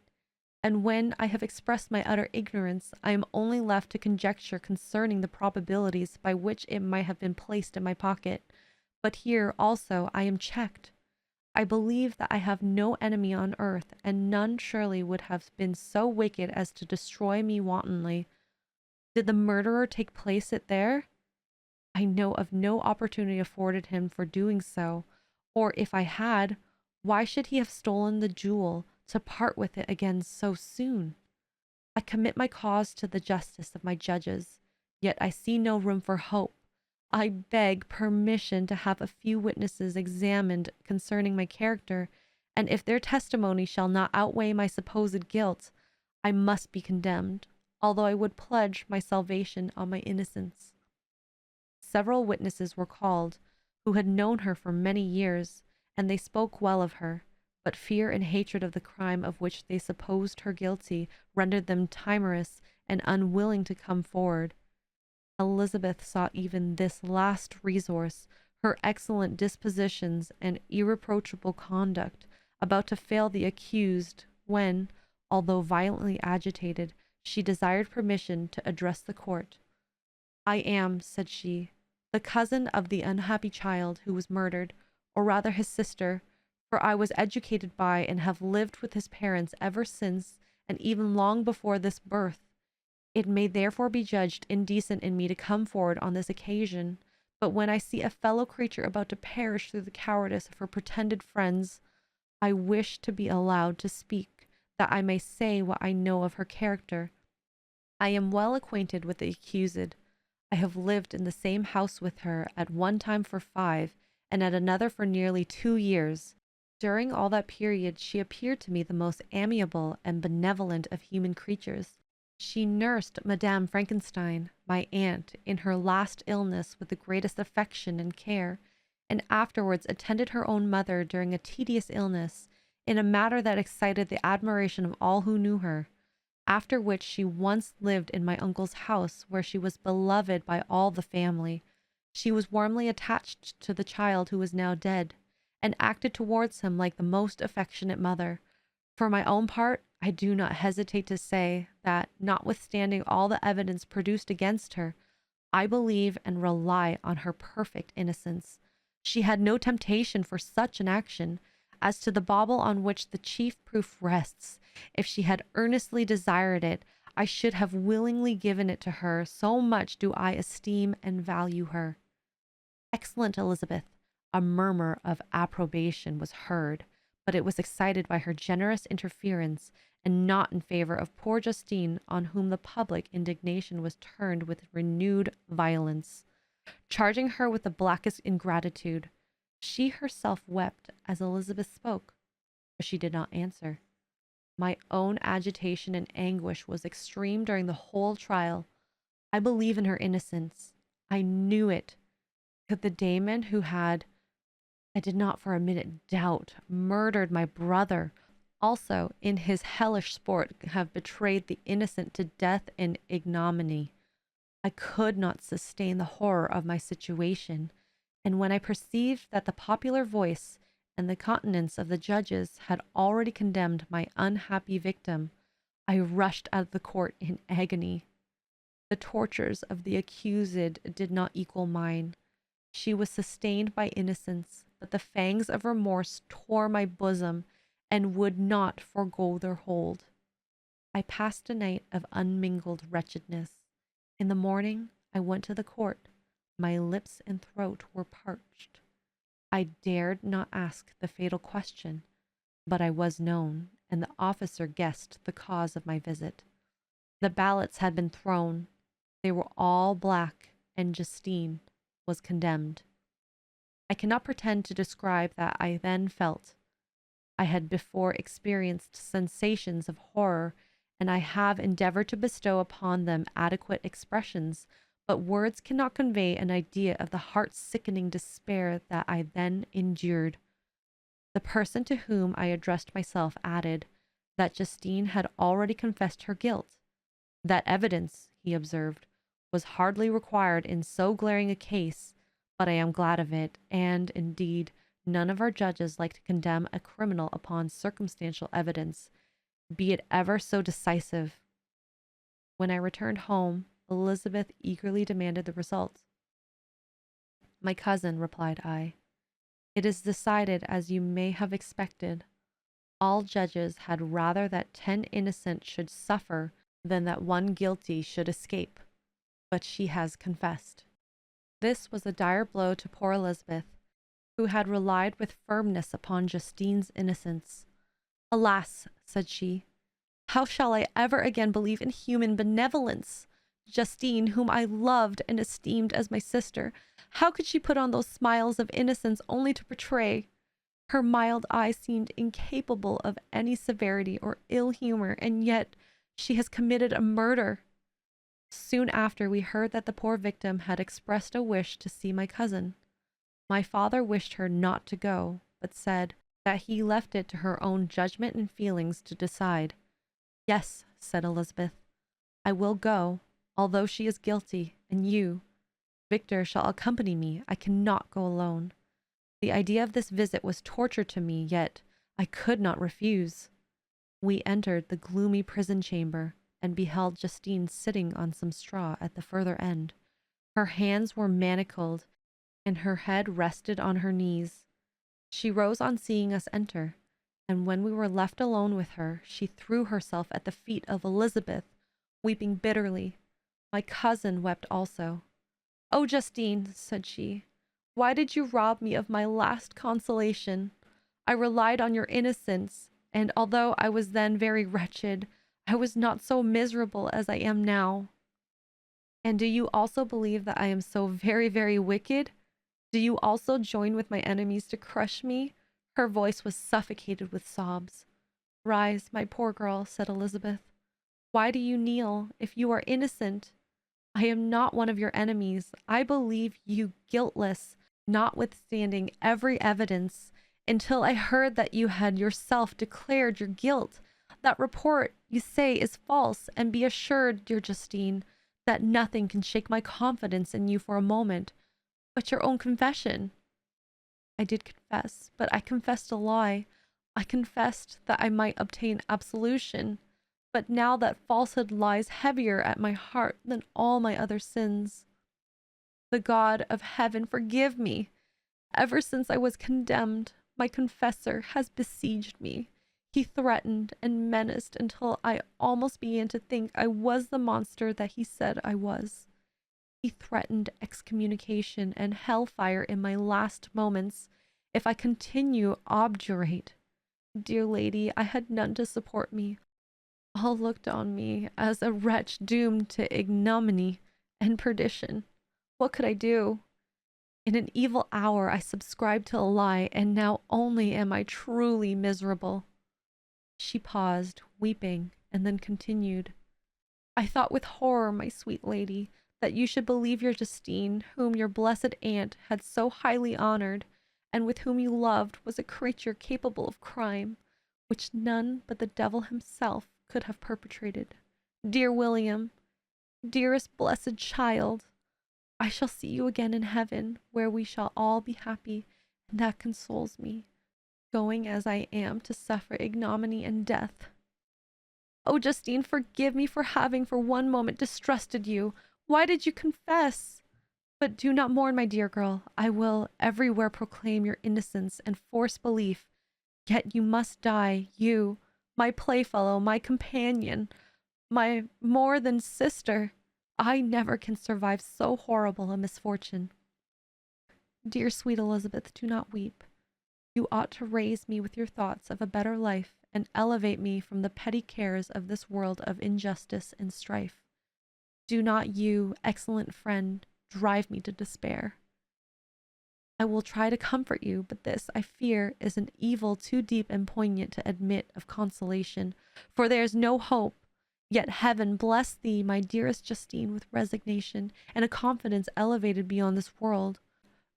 and when I have expressed my utter ignorance, I am only left to conjecture concerning the probabilities by which it might have been placed in my pocket. But here also I am checked. I believe that I have no enemy on earth, and none surely would have been so wicked as to destroy me wantonly. Did the murderer take place there? I know of no opportunity afforded him for doing so, or if I had, why should he have stolen the jewel to part with it again so soon? I commit my cause to the justice of my judges, yet I see no room for hope. I beg permission to have a few witnesses examined concerning my character, and if their testimony shall not outweigh my supposed guilt, I must be condemned, although I would pledge my salvation on my innocence. Several witnesses were called, who had known her for many years, and they spoke well of her, but fear and hatred of the crime of which they supposed her guilty rendered them timorous and unwilling to come forward. Elizabeth sought even this last resource, her excellent dispositions and irreproachable conduct, about to fail the accused, when, although violently agitated, she desired permission to address the court. I am, said she, the cousin of the unhappy child who was murdered, or rather his sister, for I was educated by and have lived with his parents ever since, and even long before this birth. It may therefore be judged indecent in me to come forward on this occasion, but when I see a fellow creature about to perish through the cowardice of her pretended friends, I wish to be allowed to speak, that I may say what I know of her character. I am well acquainted with the accused. I have lived in the same house with her, at one time for 5, and at another for nearly 2 years. During all that period, she appeared to me the most amiable and benevolent of human creatures. She nursed Madame Frankenstein, my aunt, in her last illness with the greatest affection and care, and afterwards attended her own mother during a tedious illness, in a manner that excited the admiration of all who knew her. After which she once lived in my uncle's house, where she was beloved by all the family. She was warmly attached to the child who was now dead, and acted towards him like the most affectionate mother. For my own part, I do not hesitate to say that, notwithstanding all the evidence produced against her, I believe and rely on her perfect innocence. She had no temptation for such an action. As to the bauble on which the chief proof rests, if she had earnestly desired it, I should have willingly given it to her, so much do I esteem and value her. Excellent Elizabeth. A murmur of approbation was heard, but it was excited by her generous interference, and not in favor of poor Justine, on whom the public indignation was turned with renewed violence, charging her with the blackest ingratitude. She herself wept as Elizabeth spoke, but she did not answer. My own agitation and anguish was extreme during the whole trial. I believe in her innocence. I knew it. Could the Damon who had, I did not for a minute doubt, murdered my brother, also in his hellish sport have betrayed the innocent to death and ignominy? I could not sustain the horror of my situation, and when I perceived that the popular voice and the countenance of the judges had already condemned my unhappy victim, I rushed out of the court in agony. The tortures of the accused did not equal mine. She was sustained by innocence, but the fangs of remorse tore my bosom and would not forego their hold. I passed a night of unmingled wretchedness. In the morning, I went to the court. My lips and throat were parched. I dared not ask the fatal question, but I was known, and the officer guessed the cause of my visit. The ballots had been thrown. They were all black, and Justine was condemned. I cannot pretend to describe that I then felt. I had before experienced sensations of horror, and I have endeavored to bestow upon them adequate expressions, but words cannot convey an idea of the heart-sickening despair that I then endured. The person to whom I addressed myself added that Justine had already confessed her guilt. That evidence, he observed, was hardly required in so glaring a case, but I am glad of it, and, indeed, none of our judges like to condemn a criminal upon circumstantial evidence, be it ever so decisive. When I returned home, Elizabeth eagerly demanded the result. My cousin, replied I, it is decided as you may have expected. All judges had rather that 10 innocent should suffer than that one guilty should escape. But she has confessed. This was a dire blow to poor Elizabeth, who had relied with firmness upon Justine's innocence. Alas, said she, how shall I ever again believe in human benevolence? Justine, whom I loved and esteemed as my sister, how could she put on those smiles of innocence only to betray? Her mild eye seemed incapable of any severity or ill humor, and yet she has committed a murder. Soon after, we heard that the poor victim had expressed a wish to see my cousin. My father wished her not to go, but said that he left it to her own judgment and feelings to decide. Yes, said Elizabeth, I will go, although she is guilty, and you, Victor, shall accompany me. I cannot go alone. The idea of this visit was torture to me, yet I could not refuse. We entered the gloomy prison chamber, and beheld Justine sitting on some straw at the further end. Her hands were manacled, and her head rested on her knees. She rose on seeing us enter, and when we were left alone with her, she threw herself at the feet of Elizabeth, weeping bitterly. My cousin wept also. Oh, Justine, said she, why did you rob me of my last consolation? I relied on your innocence, and although I was then very wretched, I was not so miserable as I am now. And do you also believe that I am so very, very wicked? Do you also join with my enemies to crush me, Her voice was suffocated with sobs. "Rise, my poor girl," said Elizabeth. "Why do you kneel if you are innocent? I am not one of your enemies. I believe you guiltless, notwithstanding every evidence, until I heard that you had yourself declared your guilt. That report, you say, is false, and be assured, dear Justine, that nothing can shake my confidence in you for a moment but your own confession." "I did confess, but I confessed a lie. I confessed that I might obtain absolution. But now that falsehood lies heavier at my heart than all my other sins. The God of heaven forgive me! Ever since I was condemned, my confessor has besieged me. He threatened and menaced until I almost began to think I was the monster that he said I was. He threatened excommunication and hellfire in my last moments if I continue obdurate. Dear lady, I had none to support me. All looked on me as a wretch doomed to ignominy and perdition. What could I do? In an evil hour I subscribed to a lie, and now only am I truly miserable." She paused, weeping, and then continued. "I thought with horror, my sweet lady, that you should believe your Justine, whom your blessed aunt had so highly honored, and with whom you loved, was a creature capable of crime, which none but the devil himself could have perpetrated. Dear William, dearest blessed child, I shall see you again in heaven, where we shall all be happy, and that consoles me, going as I am to suffer ignominy and death. Oh, Justine, forgive me for having for one moment distrusted you. Why did you confess? But do not mourn, my dear girl. I will everywhere proclaim your innocence and force belief. Yet you must die, you, my playfellow, my companion, my more than sister. I never can survive so horrible a misfortune. Dear sweet Elizabeth, do not weep. You ought to raise me with your thoughts of a better life and elevate me from the petty cares of this world of injustice and strife. Do not you, excellent friend, drive me to despair. I will try to comfort you, but this, I fear, is an evil too deep and poignant to admit of consolation, for there is no hope. Yet heaven bless thee, my dearest Justine, with resignation and a confidence elevated beyond this world.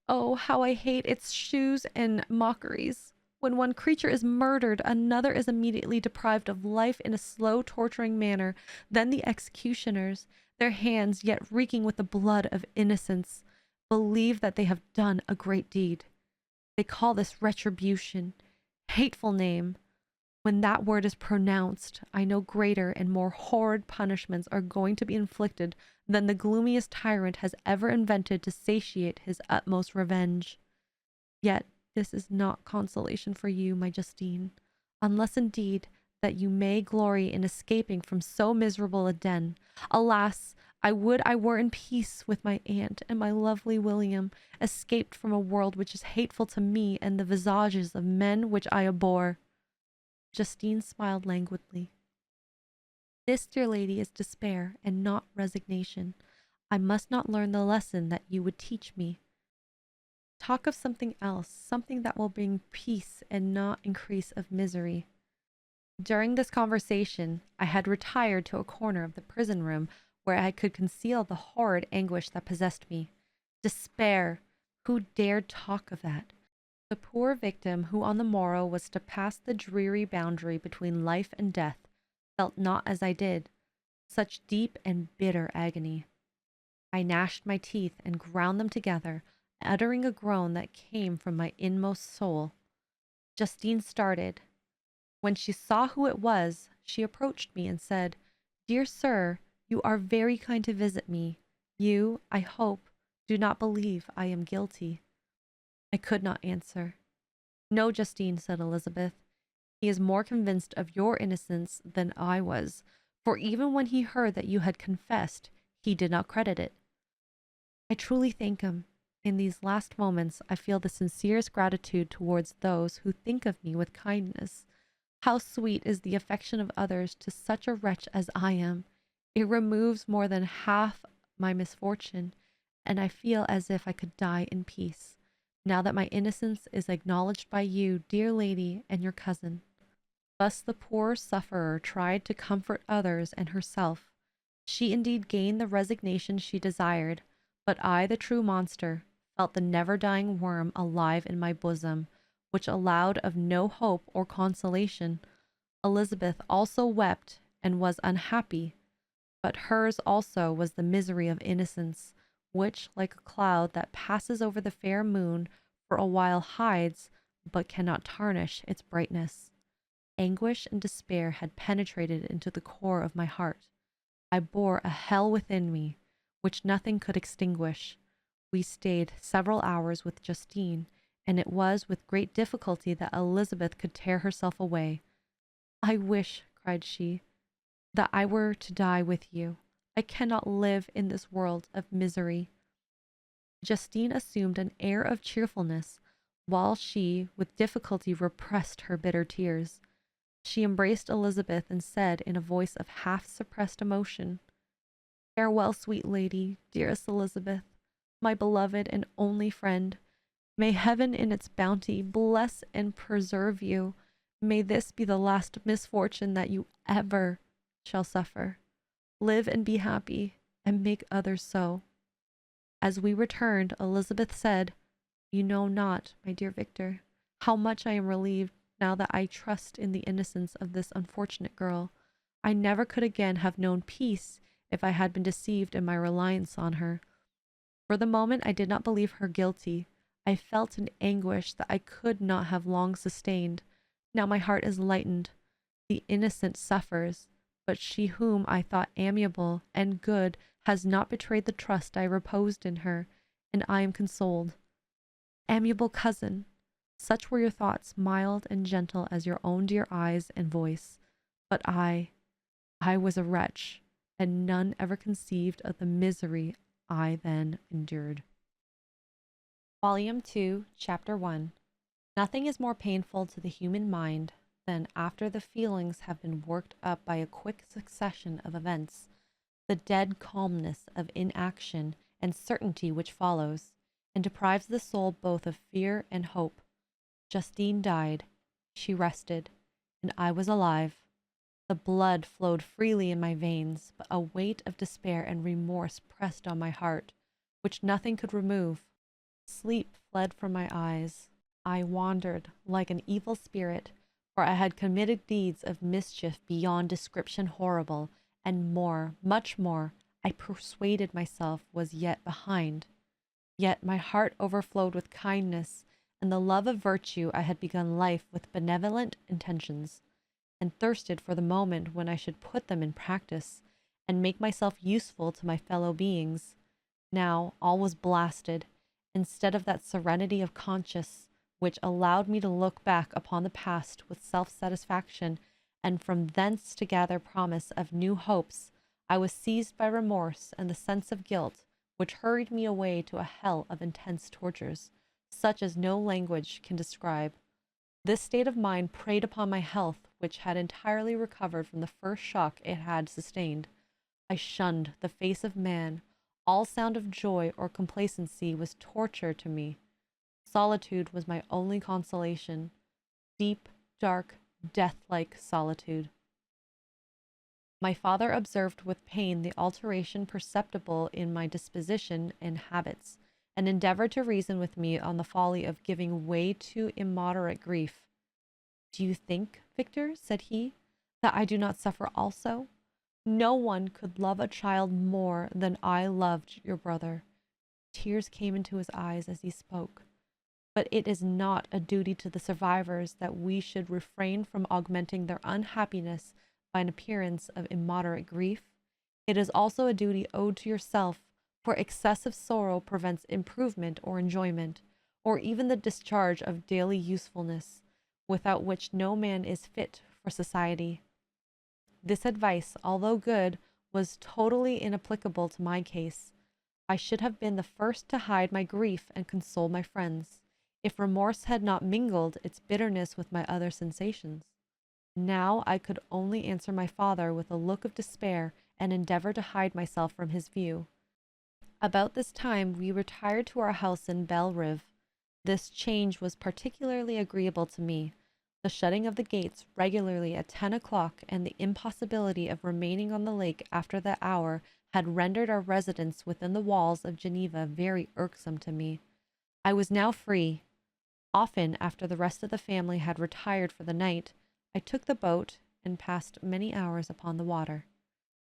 Oh, how I hate its shoes and mockeries. When one creature is murdered, another is immediately deprived of life in a slow, torturing manner. Then the executioners, their hands yet reeking with the blood of innocence, believe that they have done a great deed. They call this retribution. Hateful name. When that word is pronounced, I know greater and more horrid punishments are going to be inflicted than the gloomiest tyrant has ever invented to satiate his utmost revenge. Yet this is not consolation for you, my Justine, unless indeed that you may glory in escaping from so miserable a den. Alas, I would I were in peace with my aunt and my lovely William, escaped from a world which is hateful to me and the visages of men which I abhor. Justine smiled languidly. This, dear lady, is despair and not resignation. I must not learn the lesson that you would teach me. Talk of something else, something that will bring peace and not increase of misery. During this conversation, I had retired to a corner of the prison room where I could conceal the horrid anguish that possessed me. Despair! Who dared talk of that? The poor victim who on the morrow was to pass the dreary boundary between life and death felt not as I did, such deep and bitter agony. I gnashed my teeth and ground them together, uttering a groan that came from my inmost soul. Justine started. When she saw who it was, she approached me and said, "Dear sir, you are very kind to visit me. You, I hope, do not believe I am guilty." I could not answer. "No, Justine," said Elizabeth. "He is more convinced of your innocence than I was, for even when he heard that you had confessed, he did not credit it." I truly thank him. In these last moments, I feel the sincerest gratitude towards those who think of me with kindness. How sweet is the affection of others to such a wretch as I am. It removes more than half my misfortune, and I feel as if I could die in peace. now that my innocence is acknowledged by you, dear lady, and your cousin." Thus the poor sufferer tried to comfort others and herself. She indeed gained the resignation she desired, but I, the true monster, felt the never-dying worm alive in my bosom, which allowed of no hope or consolation. Elizabeth also wept and was unhappy, but hers also was the misery of innocence, which, like a cloud that passes over the fair moon, for a while hides, but cannot tarnish its brightness. Anguish and despair had penetrated into the core of my heart. I bore a hell within me, which nothing could extinguish. We stayed several hours with Justine, and it was with great difficulty that Elizabeth could tear herself away. "I wish," cried she, "that I were to die with you. I cannot live in this world of misery." Justine assumed an air of cheerfulness, while she with difficulty repressed her bitter tears. She embraced Elizabeth and said in a voice of half-suppressed emotion, "Farewell, sweet lady, dearest Elizabeth, my beloved and only friend. May heaven in its bounty bless and preserve you. May this be the last misfortune that you ever shall suffer. Live and be happy, and make others so." As we returned, Elizabeth said, "You know not, my dear Victor, how much I am relieved now that I trust in the innocence of this unfortunate girl. I never could again have known peace if I had been deceived in my reliance on her. For the moment I did not believe her guilty. I felt an anguish that I could not have long sustained. Now my heart is lightened. The innocent suffers, but she whom I thought amiable and good has not betrayed the trust I reposed in her, and I am consoled. Amiable cousin, such were your thoughts, mild and gentle as your own dear eyes and voice. But I was a wretch, and none ever conceived of the misery I then endured." Volume 2, Chapter 1. Nothing is more painful to the human mind than, after the feelings have been worked up by a quick succession of events, the dead calmness of inaction and certainty which follows, and deprives the soul both of fear and hope. Justine died, she rested, and I was alive. The blood flowed freely in my veins, but a weight of despair and remorse pressed on my heart, which nothing could remove. Sleep fled from my eyes. I wandered like an evil spirit, for I had committed deeds of mischief beyond description horrible, and more, much more, I persuaded myself was yet behind. Yet my heart overflowed with kindness, and the love of virtue. I had begun life with benevolent intentions, and thirsted for the moment when I should put them in practice, and make myself useful to my fellow beings. Now all was blasted. Instead of that serenity of conscience which allowed me to look back upon the past with self-satisfaction, and from thence to gather promise of new hopes, I was seized by remorse and the sense of guilt, which hurried me away to a hell of intense tortures, such as no language can describe. This state of mind preyed upon my health, which had entirely recovered from the first shock it had sustained. I shunned the face of man. All sound of joy or complacency was torture to me. Solitude was my only consolation. Deep, dark, death-like solitude. My father observed with pain the alteration perceptible in my disposition and habits, and endeavored to reason with me on the folly of giving way to immoderate grief. "Do you think, Victor," said he, "that I do not suffer also? No one could love a child more than I loved your brother." Tears came into his eyes as he spoke. "But it is not a duty to the survivors that we should refrain from augmenting their unhappiness by an appearance of immoderate grief. It is also a duty owed to yourself, for excessive sorrow prevents improvement or enjoyment, or even the discharge of daily usefulness, without which no man is fit for society." This advice, although good, was totally inapplicable to my case. I should have been the first to hide my grief and console my friends, if remorse had not mingled its bitterness with my other sensations. Now I could only answer my father with a look of despair, and endeavor to hide myself from his view. About this time we retired to our house in Belle Rive. This change was particularly agreeable to me. The shutting of the gates regularly at 10 o'clock and the impossibility of remaining on the lake after that hour had rendered our residence within the walls of Geneva very irksome to me. I was now free. Often, after the rest of the family had retired for the night, I took the boat and passed many hours upon the water.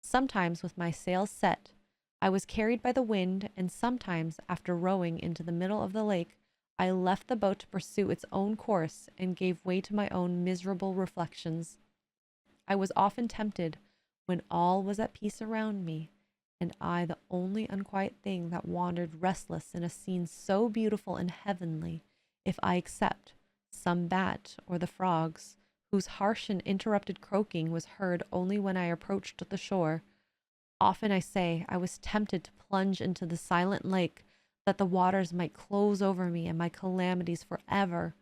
Sometimes, with my sails set, I was carried by the wind, and sometimes, after rowing into the middle of the lake, I left the boat to pursue its own course and gave way to my own miserable reflections. I was often tempted, when all was at peace around me, and I the only unquiet thing that wandered restless in a scene so beautiful and heavenly, if I except some bat or the frogs, whose harsh and interrupted croaking was heard only when I approached the shore. Often, I say, I was tempted to plunge into the silent lake, that the waters might close over me and my calamities forever.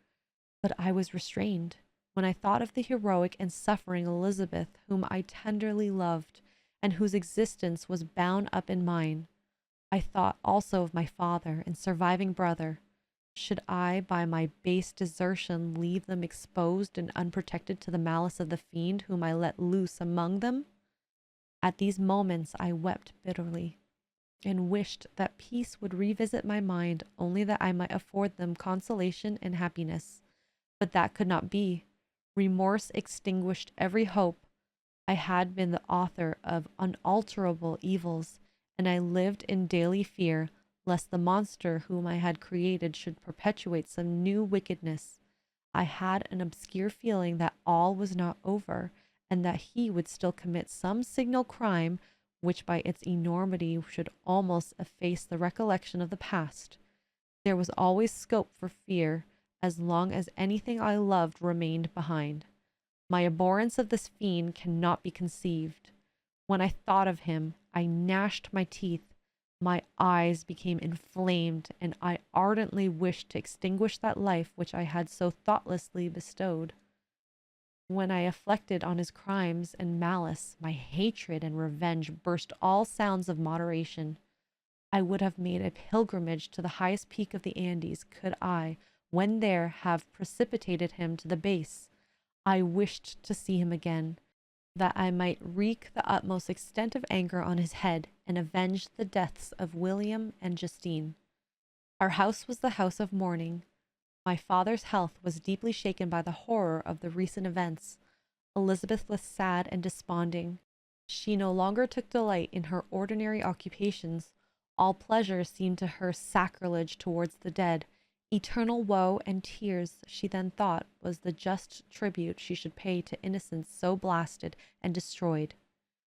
But I was restrained when I thought of the heroic and suffering Elizabeth, whom I tenderly loved, and whose existence was bound up in mine. I thought also of my father and surviving brother. Should I, by my base desertion, leave them exposed and unprotected to the malice of the fiend whom I let loose among them? At these moments I wept bitterly, and wished that peace would revisit my mind, only that I might afford them consolation and happiness. But that could not be. Remorse extinguished every hope. I had been the author of unalterable evils, and I lived in daily fear lest the monster whom I had created should perpetuate some new wickedness. I had an obscure feeling that all was not over, and that he would still commit some signal crime which by its enormity should almost efface the recollection of the past. There was always scope for fear as long as anything I loved remained behind. My abhorrence of this fiend cannot be conceived. When I thought of him, I gnashed my teeth, my eyes became inflamed, and I ardently wished to extinguish that life which I had so thoughtlessly bestowed. When I reflected on his crimes and malice, my hatred and revenge burst all sounds of moderation. I would have made a pilgrimage to the highest peak of the Andes, could I, when there, have precipitated him to the base. I wished to see him again, that I might wreak the utmost extent of anger on his head, and avenge the deaths of William and Justine. Our house was the house of mourning. My father's health was deeply shaken by the horror of the recent events. Elizabeth was sad and desponding. She no longer took delight in her ordinary occupations. All pleasure seemed to her sacrilege towards the dead. Eternal woe and tears, she then thought, was the just tribute she should pay to innocence so blasted and destroyed.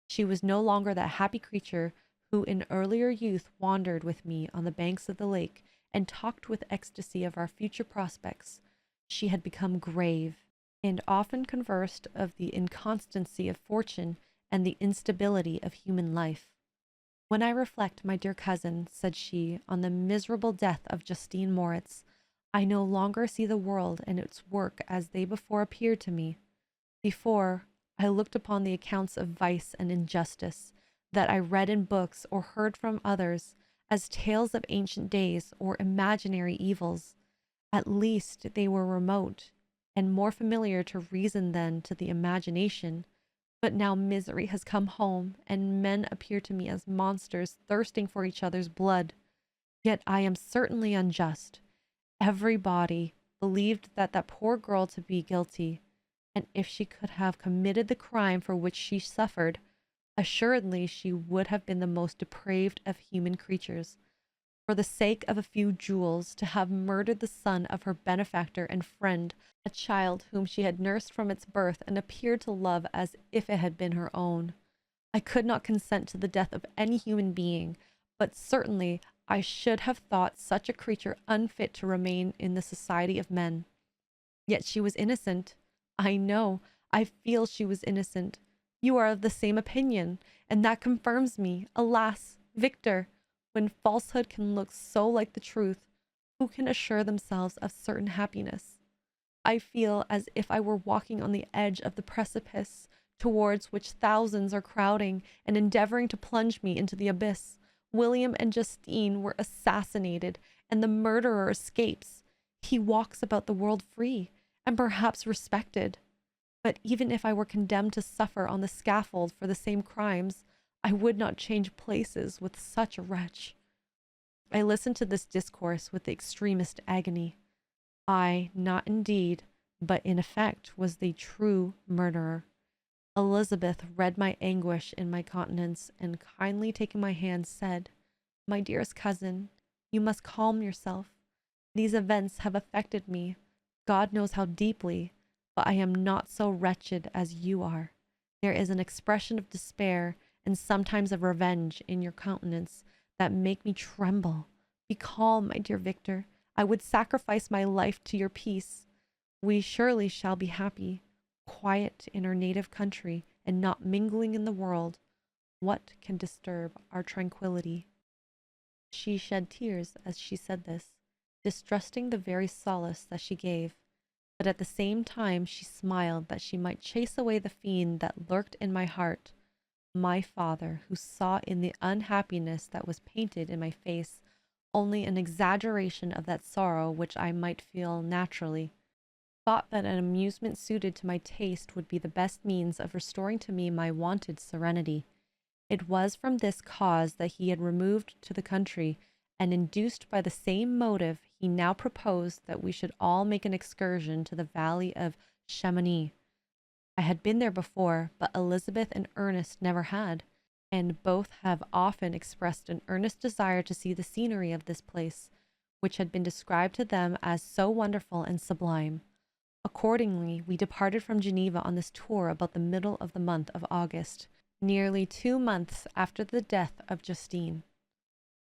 She was no longer that happy creature who in earlier youth wandered with me on the banks of the lake and talked with ecstasy of our future prospects. She had become grave, and often conversed of the inconstancy of fortune and the instability of human life. When I reflect, my dear cousin, said she, on the miserable death of Justine Moritz, I no longer see the world and its work as they before appeared to me. Before, I looked upon the accounts of vice and injustice that I read in books or heard from others as tales of ancient days or imaginary evils. At least they were remote and more familiar to reason than to the imagination. But now misery has come home, and men appear to me as monsters thirsting for each other's blood. Yet I am certainly unjust. Everybody believed that poor girl to be guilty, and if she could have committed the crime for which she suffered, assuredly she would have been the most depraved of human creatures. For the sake of a few jewels, to have murdered the son of her benefactor and friend, a child whom she had nursed from its birth and appeared to love as if it had been her own. I could not consent to the death of any human being, but certainly I should have thought such a creature unfit to remain in the society of men. Yet she was innocent. I know, I feel she was innocent. You are of the same opinion, and that confirms me. Alas, Victor, when falsehood can look so like the truth, who can assure themselves of certain happiness? I feel as if I were walking on the edge of the precipice, towards which thousands are crowding and endeavoring to plunge me into the abyss. William and Justine were assassinated, and the murderer escapes. He walks about the world free, and perhaps respected. But even if I were condemned to suffer on the scaffold for the same crimes, I would not change places with such a wretch. I listened to this discourse with the extremest agony. I, not indeed, but in effect, was the true murderer. Elizabeth read my anguish in my countenance, and kindly taking my hand, said, "My dearest cousin, you must calm yourself. These events have affected me, God knows how deeply, but I am not so wretched as you are. There is an expression of despair and sometimes of revenge in your countenance that make me tremble. Be calm, my dear Victor. I would sacrifice my life to your peace. We surely shall be happy, quiet in our native country and not mingling in the world. What can disturb our tranquility?" She shed tears as she said this, distrusting the very solace that she gave, but at the same time she smiled that she might chase away the fiend that lurked in my heart. My father, who saw in the unhappiness that was painted in my face only an exaggeration of that sorrow which I might feel naturally, thought that an amusement suited to my taste would be the best means of restoring to me my wonted serenity. It was from this cause that he had removed to the country, and induced by the same motive, he now proposed that we should all make an excursion to the valley of Chamonix. I had been there before, but Elizabeth and Ernest never had, and both have often expressed an earnest desire to see the scenery of this place, which had been described to them as so wonderful and sublime. Accordingly, we departed from Geneva on this tour about the middle of the month of August, nearly 2 months after the death of Justine.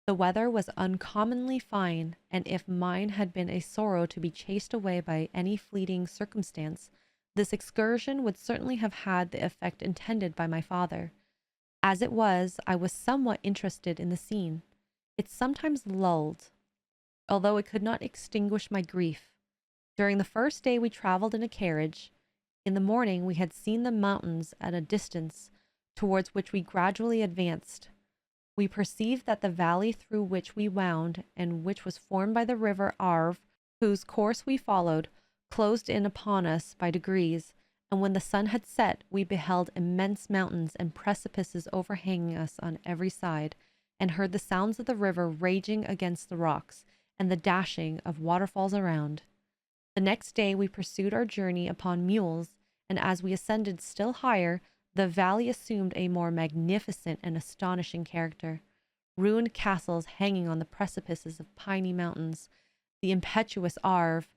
The weather was uncommonly fine, and if mine had been a sorrow to be chased away by any fleeting circumstance, this excursion would certainly have had the effect intended by my father. As it was, I was somewhat interested in the scene. It sometimes lulled, although it could not extinguish my grief. During the first day we traveled in a carriage. In the morning we had seen the mountains at a distance, towards which we gradually advanced. We perceived that the valley through which we wound, and which was formed by the river Arve, whose course we followed, closed in upon us by degrees, and when the sun had set, we beheld immense mountains and precipices overhanging us on every side, and heard the sounds of the river raging against the rocks, and the dashing of waterfalls around. The next day we pursued our journey upon mules, and as we ascended still higher, the valley assumed a more magnificent and astonishing character. Ruined castles hanging on the precipices of piny mountains, the impetuous Arve,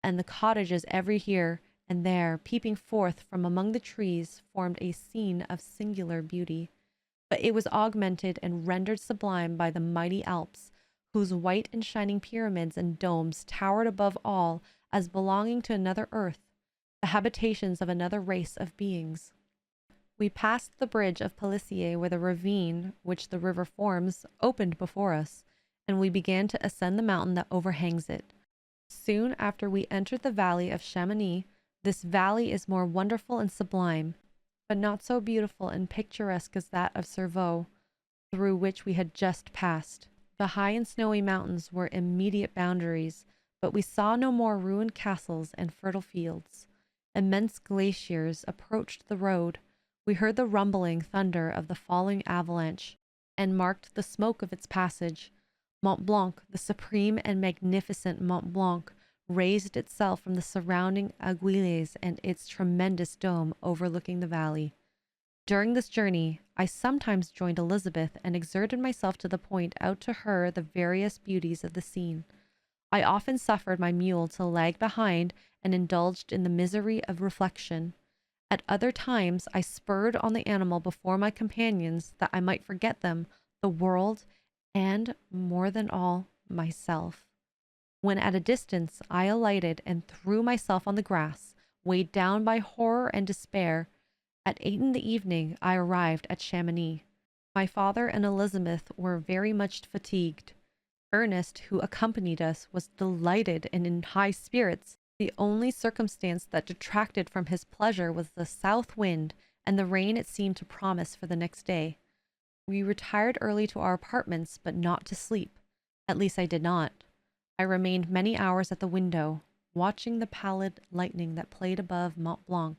and the cottages every here and there peeping forth from among the trees, formed a scene of singular beauty. But it was augmented and rendered sublime by the mighty Alps, whose white and shining pyramids and domes towered above all as belonging to another earth, the habitations of another race of beings. We passed the bridge of Pelissier, where the ravine which the river forms opened before us, and we began to ascend the mountain that overhangs it. Soon after we entered the valley of Chamonix. This valley is more wonderful and sublime, but not so beautiful and picturesque as that of Cerveau, through which we had just passed. The high and snowy mountains were immediate boundaries, but we saw no more ruined castles and fertile fields. Immense glaciers approached the road. We heard the rumbling thunder of the falling avalanche, and marked the smoke of its passage. Mont Blanc, the supreme and magnificent Mont Blanc, raised itself from the surrounding aiguilles and its tremendous dome overlooking the valley. During this journey, I sometimes joined Elizabeth and exerted myself to the point out to her the various beauties of the scene. I often suffered my mule to lag behind and indulged in the misery of reflection. At other times, I spurred on the animal before my companions that I might forget them, the world, and, more than all, myself. When at a distance, I alighted and threw myself on the grass, weighed down by horror and despair. At 8 in the evening, I arrived at Chamonix. My father and Elizabeth were very much fatigued. Ernest, who accompanied us, was delighted and in high spirits. The only circumstance that detracted from his pleasure was the south wind and the rain it seemed to promise for the next day. We retired early to our apartments, but not to sleep. At least I did not. I remained many hours at the window, watching the pallid lightning that played above Mont Blanc,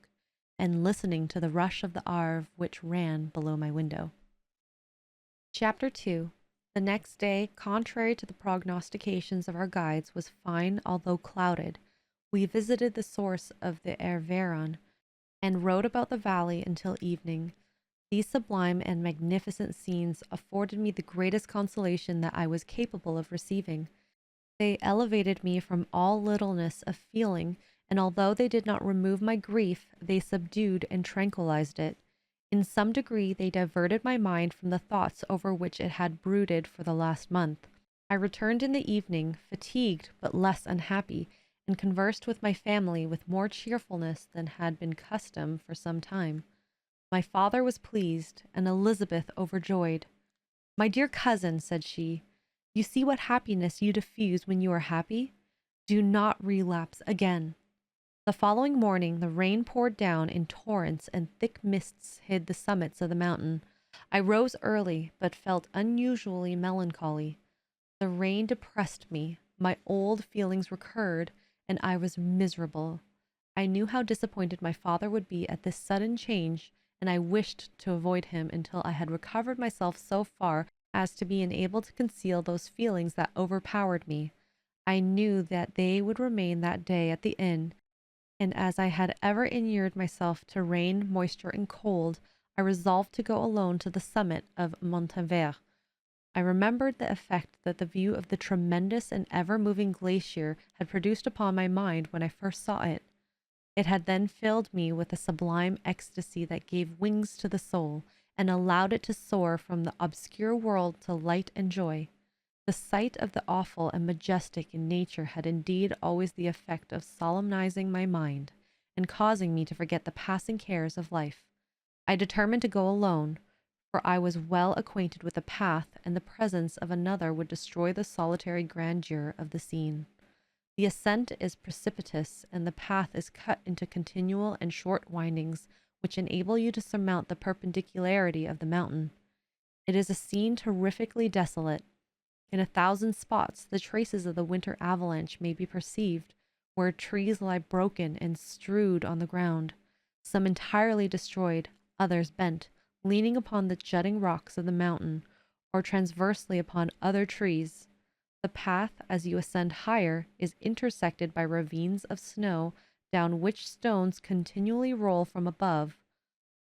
and listening to the rush of the Arve which ran below my window. Chapter 2. The next day, contrary to the prognostications of our guides, was fine although clouded. We visited the source of the Arveiron and rode about the valley until evening. These sublime and magnificent scenes afforded me the greatest consolation that I was capable of receiving. They elevated me from all littleness of feeling, and although they did not remove my grief, they subdued and tranquilized it. In some degree, they diverted my mind from the thoughts over which it had brooded for the last month. I returned in the evening, fatigued but less unhappy, and conversed with my family with more cheerfulness than had been custom for some time. My father was pleased, and Elizabeth overjoyed. "My dear cousin," said she, "you see what happiness you diffuse when you are happy. Do not relapse again." The following morning the rain poured down in torrents and thick mists hid the summits of the mountain. I rose early, but felt unusually melancholy. The rain depressed me, my old feelings recurred, and I was miserable. I knew how disappointed my father would be at this sudden change, and I wished to avoid him until I had recovered myself so far as to be enabled to conceal those feelings that overpowered me. I knew that they would remain that day at the inn, and as I had ever inured myself to rain, moisture, and cold, I resolved to go alone to the summit of Montanvert. I remembered the effect that the view of the tremendous and ever-moving glacier had produced upon my mind when I first saw it. It had then filled me with a sublime ecstasy that gave wings to the soul, and allowed it to soar from the obscure world to light and joy. The sight of the awful and majestic in nature had indeed always the effect of solemnizing my mind, and causing me to forget the passing cares of life. I determined to go alone, for I was well acquainted with the path, and the presence of another would destroy the solitary grandeur of the scene. The ascent is precipitous, and the path is cut into continual and short windings, which enable you to surmount the perpendicularity of the mountain. It is a scene terrifically desolate. In 1,000 spots, the traces of the winter avalanche may be perceived, where trees lie broken and strewed on the ground, some entirely destroyed, others bent, leaning upon the jutting rocks of the mountain, or transversely upon other trees. The path, as you ascend higher, is intersected by ravines of snow, down which stones continually roll from above.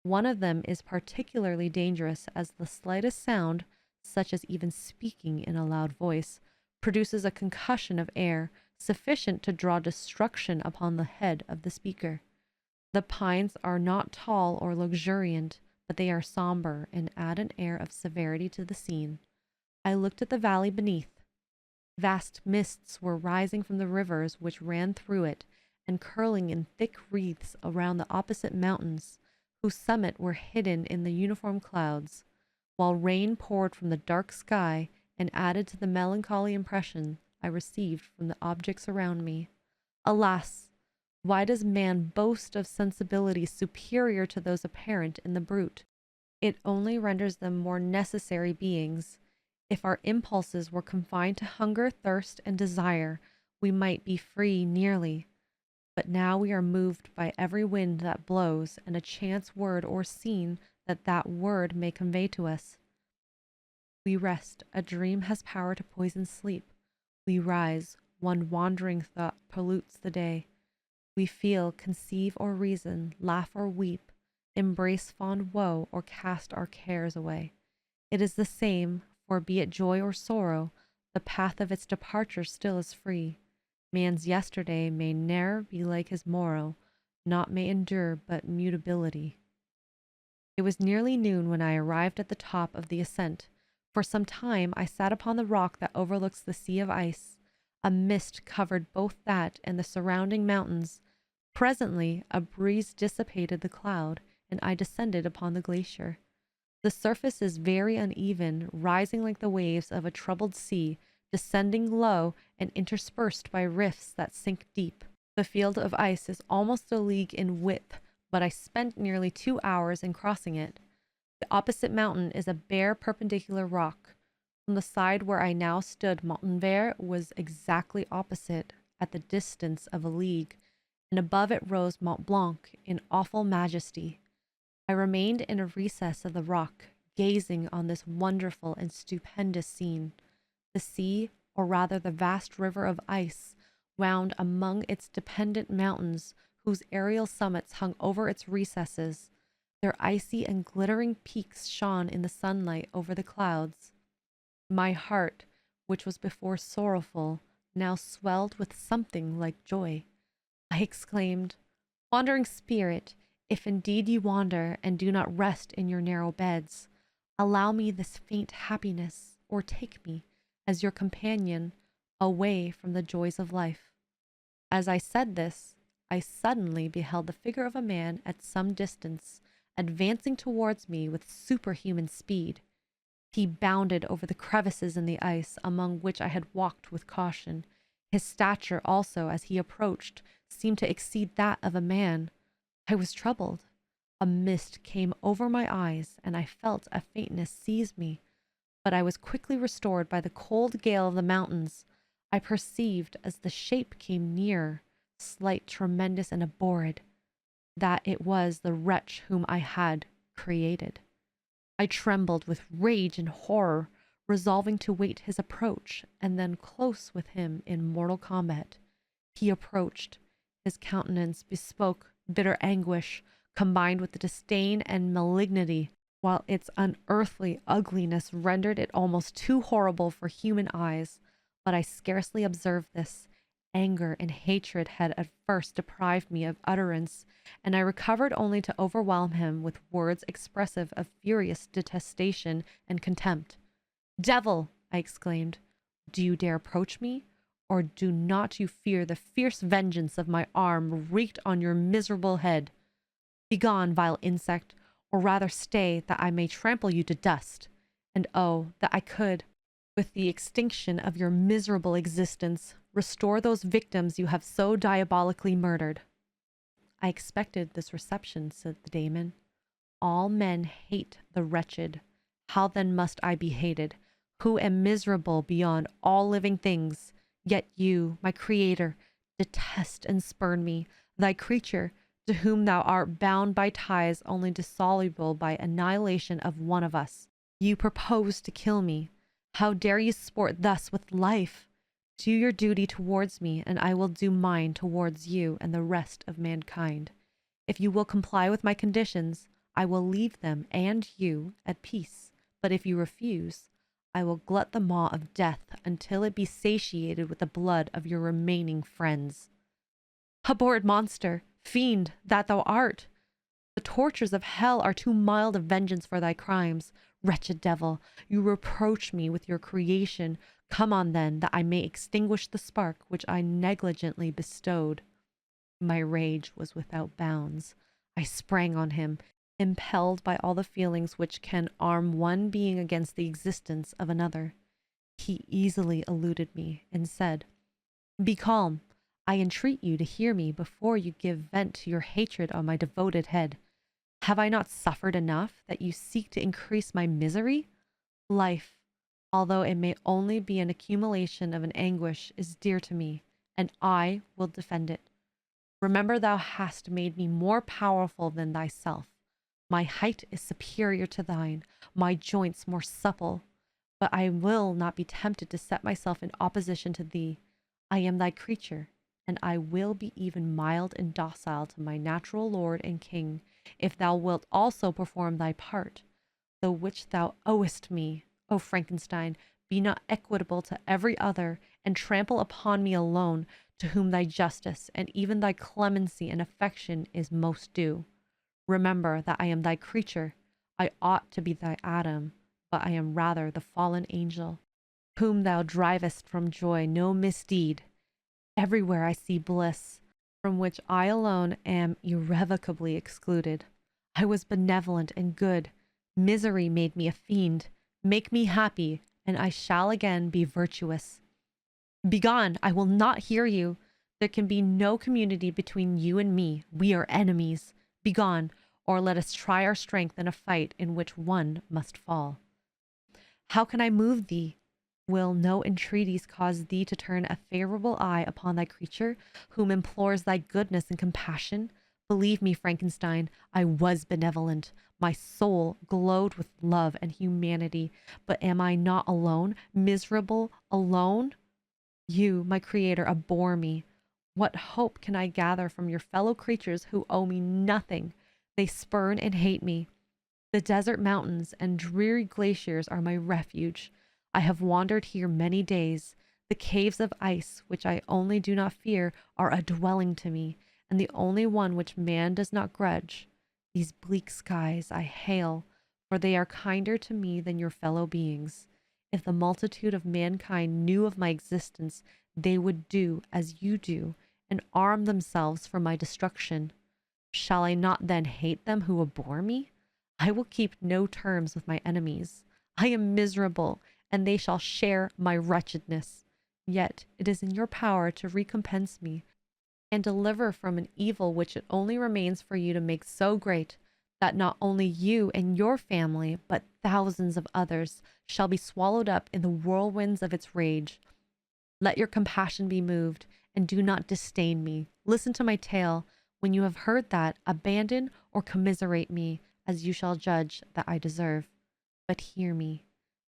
One of them is particularly dangerous, as the slightest sound, such as even speaking in a loud voice, produces a concussion of air sufficient to draw destruction upon the head of the speaker. The pines are not tall or luxuriant, but they are somber and add an air of severity to the scene. I looked at the valley beneath. Vast mists were rising from the rivers which ran through it, and curling in thick wreaths around the opposite mountains, whose summit were hidden in the uniform clouds, while rain poured from the dark sky and added to the melancholy impression I received from the objects around me. Alas! Why does man boast of sensibilities superior to those apparent in the brute? It only renders them more necessary beings. If our impulses were confined to hunger, thirst, and desire, we might be free nearly. But now we are moved by every wind that blows, and a chance word or scene that word may convey to us. We rest. A dream has power to poison sleep. We rise. One wandering thought pollutes the day. We feel, conceive, or reason, laugh or weep, embrace fond woe, or cast our cares away. It is the same, for be it joy or sorrow, the path of its departure still is free. Man's yesterday may ne'er be like his morrow, naught may endure but mutability. It was nearly noon when I arrived at the top of the ascent. For some time I sat upon the rock that overlooks the sea of ice. A mist covered both that and the surrounding mountains. Presently a breeze dissipated the cloud, and I descended upon the glacier. The surface is very uneven, rising like the waves of a troubled sea, descending low and interspersed by rifts that sink deep. The field of ice is almost a league in width, but I spent nearly 2 hours in crossing it. The opposite mountain is a bare perpendicular rock. From the side where I now stood, Montanvert was exactly opposite, at the distance of a league, and above it rose Mont Blanc in awful majesty. I remained in a recess of the rock, gazing on this wonderful and stupendous scene. The sea, or rather the vast river of ice, wound among its dependent mountains, whose aerial summits hung over its recesses. Their icy and glittering peaks shone in the sunlight over the clouds. My heart, which was before sorrowful, now swelled with something like joy. I exclaimed, "Wandering spirit, if indeed you wander and do not rest in your narrow beds, allow me this faint happiness, or take me, as your companion, away from the joys of life." As I said this, I suddenly beheld the figure of a man at some distance, advancing towards me with superhuman speed. He bounded over the crevices in the ice, among which I had walked with caution. His stature also, as he approached, seemed to exceed that of a man. I was troubled. A mist came over my eyes, and I felt a faintness seize me. But I was quickly restored by the cold gale of the mountains. I perceived, as the shape came near, slight, tremendous, and abhorred, that it was the wretch whom I had created. I trembled with rage and horror, resolving to wait his approach, and then close with him in mortal combat. He approached. His countenance bespoke bitter anguish, combined with the disdain and malignity, while its unearthly ugliness rendered it almost too horrible for human eyes. But I scarcely observed this. Anger and hatred had at first deprived me of utterance, and I recovered only to overwhelm him with words expressive of furious detestation and contempt. "Devil!" I exclaimed, "do you dare approach me? Or do not you fear the fierce vengeance of my arm wreaked on your miserable head? Begone, vile insect, or rather stay, that I may trample you to dust. And oh, that I could, with the extinction of your miserable existence, restore those victims you have so diabolically murdered." "I expected this reception," said the daemon. "All men hate the wretched. How then must I be hated, who am miserable beyond all living things? Yet you, my creator, detest and spurn me, thy creature, to whom thou art bound by ties only dissoluble by annihilation of one of us. You propose to kill me. How dare you sport thus with life? Do your duty towards me, and I will do mine towards you and the rest of mankind. If you will comply with my conditions, I will leave them and you at peace. But if you refuse, I will glut the maw of death until it be satiated with the blood of your remaining friends." "Abhorred monster, fiend that thou art! The tortures of hell are too mild a vengeance for thy crimes. Wretched devil, you reproach me with your creation. Come on then, that I may extinguish the spark which I negligently bestowed." My rage was without bounds. I sprang on him, impelled by all the feelings which can arm one being against the existence of another. He easily eluded me, and said, "Be calm. I entreat you to hear me before you give vent to your hatred on my devoted head. Have I not suffered enough, that you seek to increase my misery? Life, although it may only be an accumulation of an anguish, is dear to me, and I will defend it. Remember, thou hast made me more powerful than thyself. My height is superior to thine, my joints more supple, but I will not be tempted to set myself in opposition to thee. I am thy creature, and I will be even mild and docile to my natural lord and king, if thou wilt also perform thy part. The which thou owest me, O Frankenstein, be not equitable to every other, and trample upon me alone, to whom thy justice and even thy clemency and affection is most due. Remember that I am thy creature. I ought to be thy Adam, but I am rather the fallen angel, whom thou drivest from joy no misdeed. Everywhere I see bliss, from which I alone am irrevocably excluded. I was benevolent and good. Misery made me a fiend. Make me happy, and I shall again be virtuous. Begone! I will not hear you. There can be no community between you and me. We are enemies. Begone, or let us try our strength in a fight in which one must fall." How can I move thee? Will no entreaties cause thee to turn a favorable eye upon thy creature, whom implores thy goodness and compassion? Believe me, Frankenstein, I was benevolent. My soul glowed with love and humanity. But am I not alone, miserable, alone? You, my creator, abhor me. What hope can I gather from your fellow creatures who owe me nothing? They spurn and hate me. The desert mountains and dreary glaciers are my refuge. I have wandered here many days. The caves of ice, which I only do not fear, are a dwelling to me, and the only one which man does not grudge. These bleak skies I hail, for they are kinder to me than your fellow beings. If the multitude of mankind knew of my existence, they would do as you do, and arm themselves for my destruction. Shall I not then hate them who abhor me? I will keep no terms with my enemies. I am miserable, and they shall share my wretchedness. Yet it is in your power to recompense me and deliver from an evil which it only remains for you to make so great that not only you and your family, but thousands of others shall be swallowed up in the whirlwinds of its rage. Let your compassion be moved, and do not disdain me. Listen to my tale. When you have heard that, abandon or commiserate me, as you shall judge that I deserve. But hear me.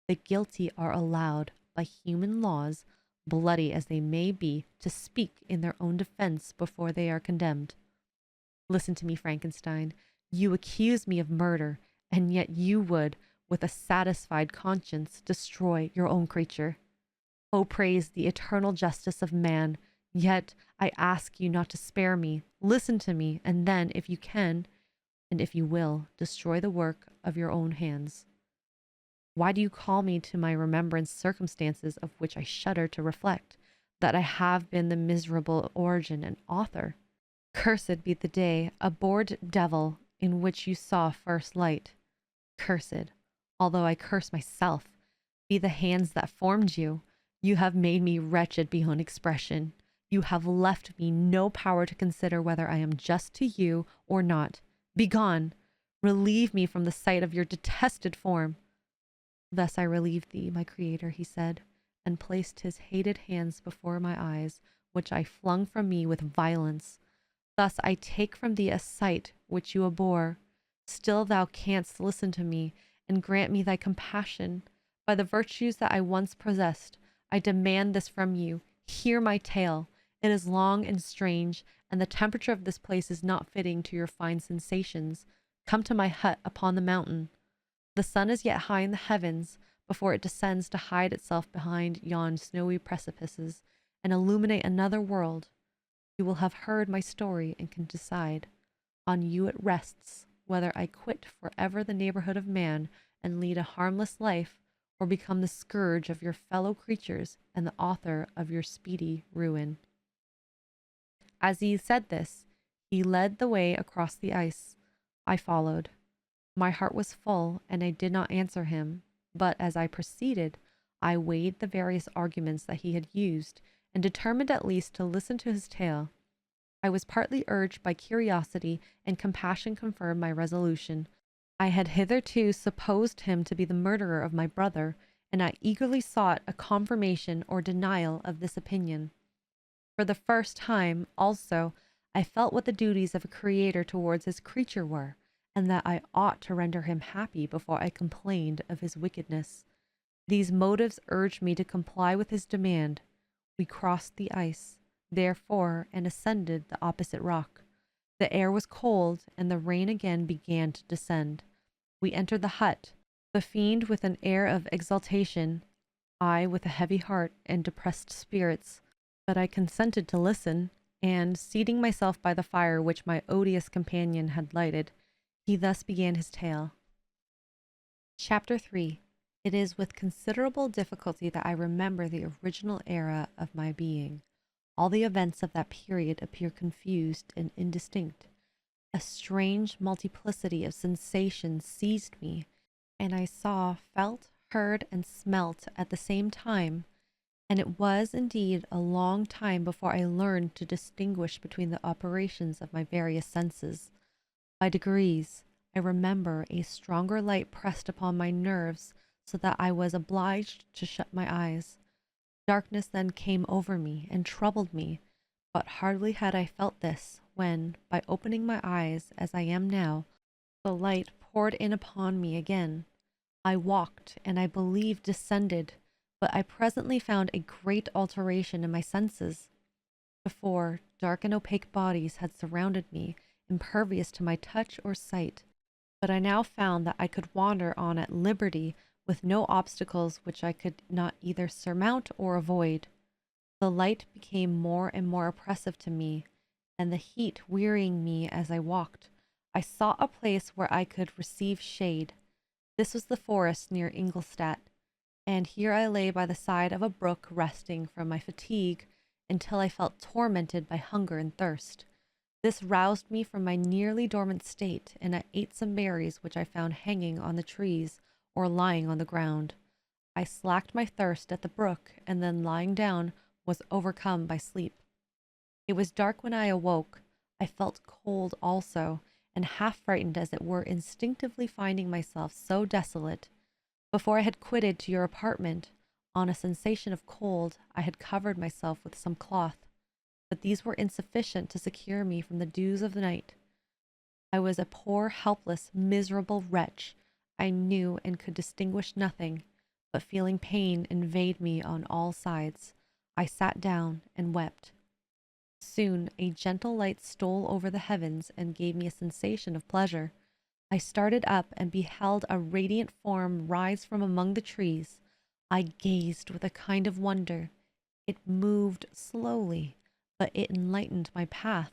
The guilty are allowed, by human laws, bloody as they may be, to speak in their own defense before they are condemned. Listen to me, Frankenstein. You accuse me of murder, and yet you would, with a satisfied conscience, destroy your own creature. Oh, praise the eternal justice of man. Yet I ask you not to spare me. Listen to me, and then, if you can, and if you will, destroy the work of your own hands. Why do you call me to my remembrance circumstances of which I shudder to reflect, that I have been the miserable origin and author? Cursed be the day, abhorred devil, in which you saw first light. Cursed, although I curse myself, be the hands that formed you. You have made me wretched beyond expression. You have left me no power to consider whether I am just to you or not. Begone! Relieve me from the sight of your detested form. Thus I relieved thee, my creator, he said, and placed his hated hands before my eyes, which I flung from me with violence. Thus I take from thee a sight which you abhor. Still thou canst listen to me, and grant me thy compassion. By the virtues that I once possessed, I demand this from you. Hear my tale. It is long and strange, and the temperature of this place is not fitting to your fine sensations. Come to my hut upon the mountain. The sun is yet high in the heavens before it descends to hide itself behind yon snowy precipices and illuminate another world. You will have heard my story and can decide. On you it rests whether I quit forever the neighborhood of man and lead a harmless life, or become the scourge of your fellow creatures and the author of your speedy ruin. As he said this, he led the way across the ice. I followed. My heart was full, and I did not answer him, but as I proceeded, I weighed the various arguments that he had used, and determined at least to listen to his tale. I was partly urged by curiosity, and compassion confirmed my resolution. I had hitherto supposed him to be the murderer of my brother, and I eagerly sought a confirmation or denial of this opinion. For the first time, also, I felt what the duties of a creator towards his creature were, and that I ought to render him happy before I complained of his wickedness. These motives urged me to comply with his demand. We crossed the ice, therefore, and ascended the opposite rock. The air was cold, and the rain again began to descend. We entered the hut, the fiend with an air of exultation, I with a heavy heart and depressed spirits. But I consented to listen, and, seating myself by the fire which my odious companion had lighted, he thus began his tale. Chapter 3. It is with considerable difficulty that I remember the original era of my being. All the events of that period appear confused and indistinct. A strange multiplicity of sensations seized me, and I saw, felt, heard, and smelt at the same time, and it was indeed a long time before I learned to distinguish between the operations of my various senses. By degrees, I remember a stronger light pressed upon my nerves, so that I was obliged to shut my eyes. Darkness then came over me and troubled me, but hardly had I felt this when, by opening my eyes as I am now, the light poured in upon me again. I walked, and I believe descended, but I presently found a great alteration in my senses. Before, dark and opaque bodies had surrounded me, impervious to my touch or sight, but I now found that I could wander on at liberty with no obstacles which I could not either surmount or avoid. The light became more and more oppressive to me, and the heat wearying me as I walked. I sought a place where I could receive shade. This was the forest near Ingolstadt, and here I lay by the side of a brook resting from my fatigue until I felt tormented by hunger and thirst. This roused me from my nearly dormant state, and I ate some berries which I found hanging on the trees or lying on the ground. I slacked my thirst at the brook, and then lying down was overcome by sleep. It was dark when I awoke. I felt cold also, and half frightened as it were, instinctively finding myself so desolate. Before I had quitted to your apartment, on a sensation of cold, I had covered myself with some cloth, but these were insufficient to secure me from the dews of the night. I was a poor, helpless, miserable wretch. I knew and could distinguish nothing, but feeling pain invade me on all sides. I sat down and wept. Soon a gentle light stole over the heavens and gave me a sensation of pleasure. I started up and beheld a radiant form rise from among the trees. I gazed with a kind of wonder. It moved slowly, but it enlightened my path,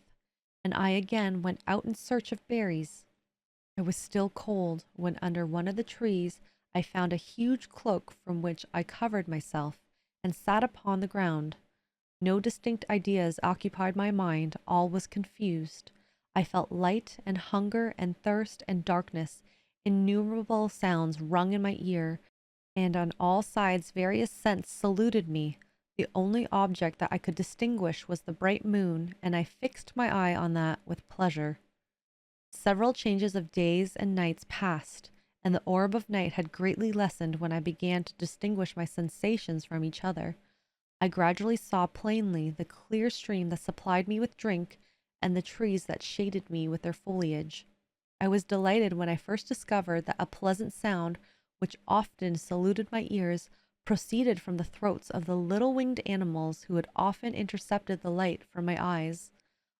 and I again went out in search of berries. I was still cold when under one of the trees I found a huge cloak, from which I covered myself and sat upon the ground. No distinct ideas occupied my mind, all was confused. I felt light and hunger and thirst and darkness. Innumerable sounds rung in my ear, and on all sides various scents saluted me. The only object that I could distinguish was the bright moon, and I fixed my eye on that with pleasure. Several changes of days and nights passed, and the orb of night had greatly lessened when I began to distinguish my sensations from each other. I gradually saw plainly the clear stream that supplied me with drink, and the trees that shaded me with their foliage. I was delighted when I first discovered that a pleasant sound, which often saluted my ears, proceeded from the throats of the little winged animals who had often intercepted the light from my eyes.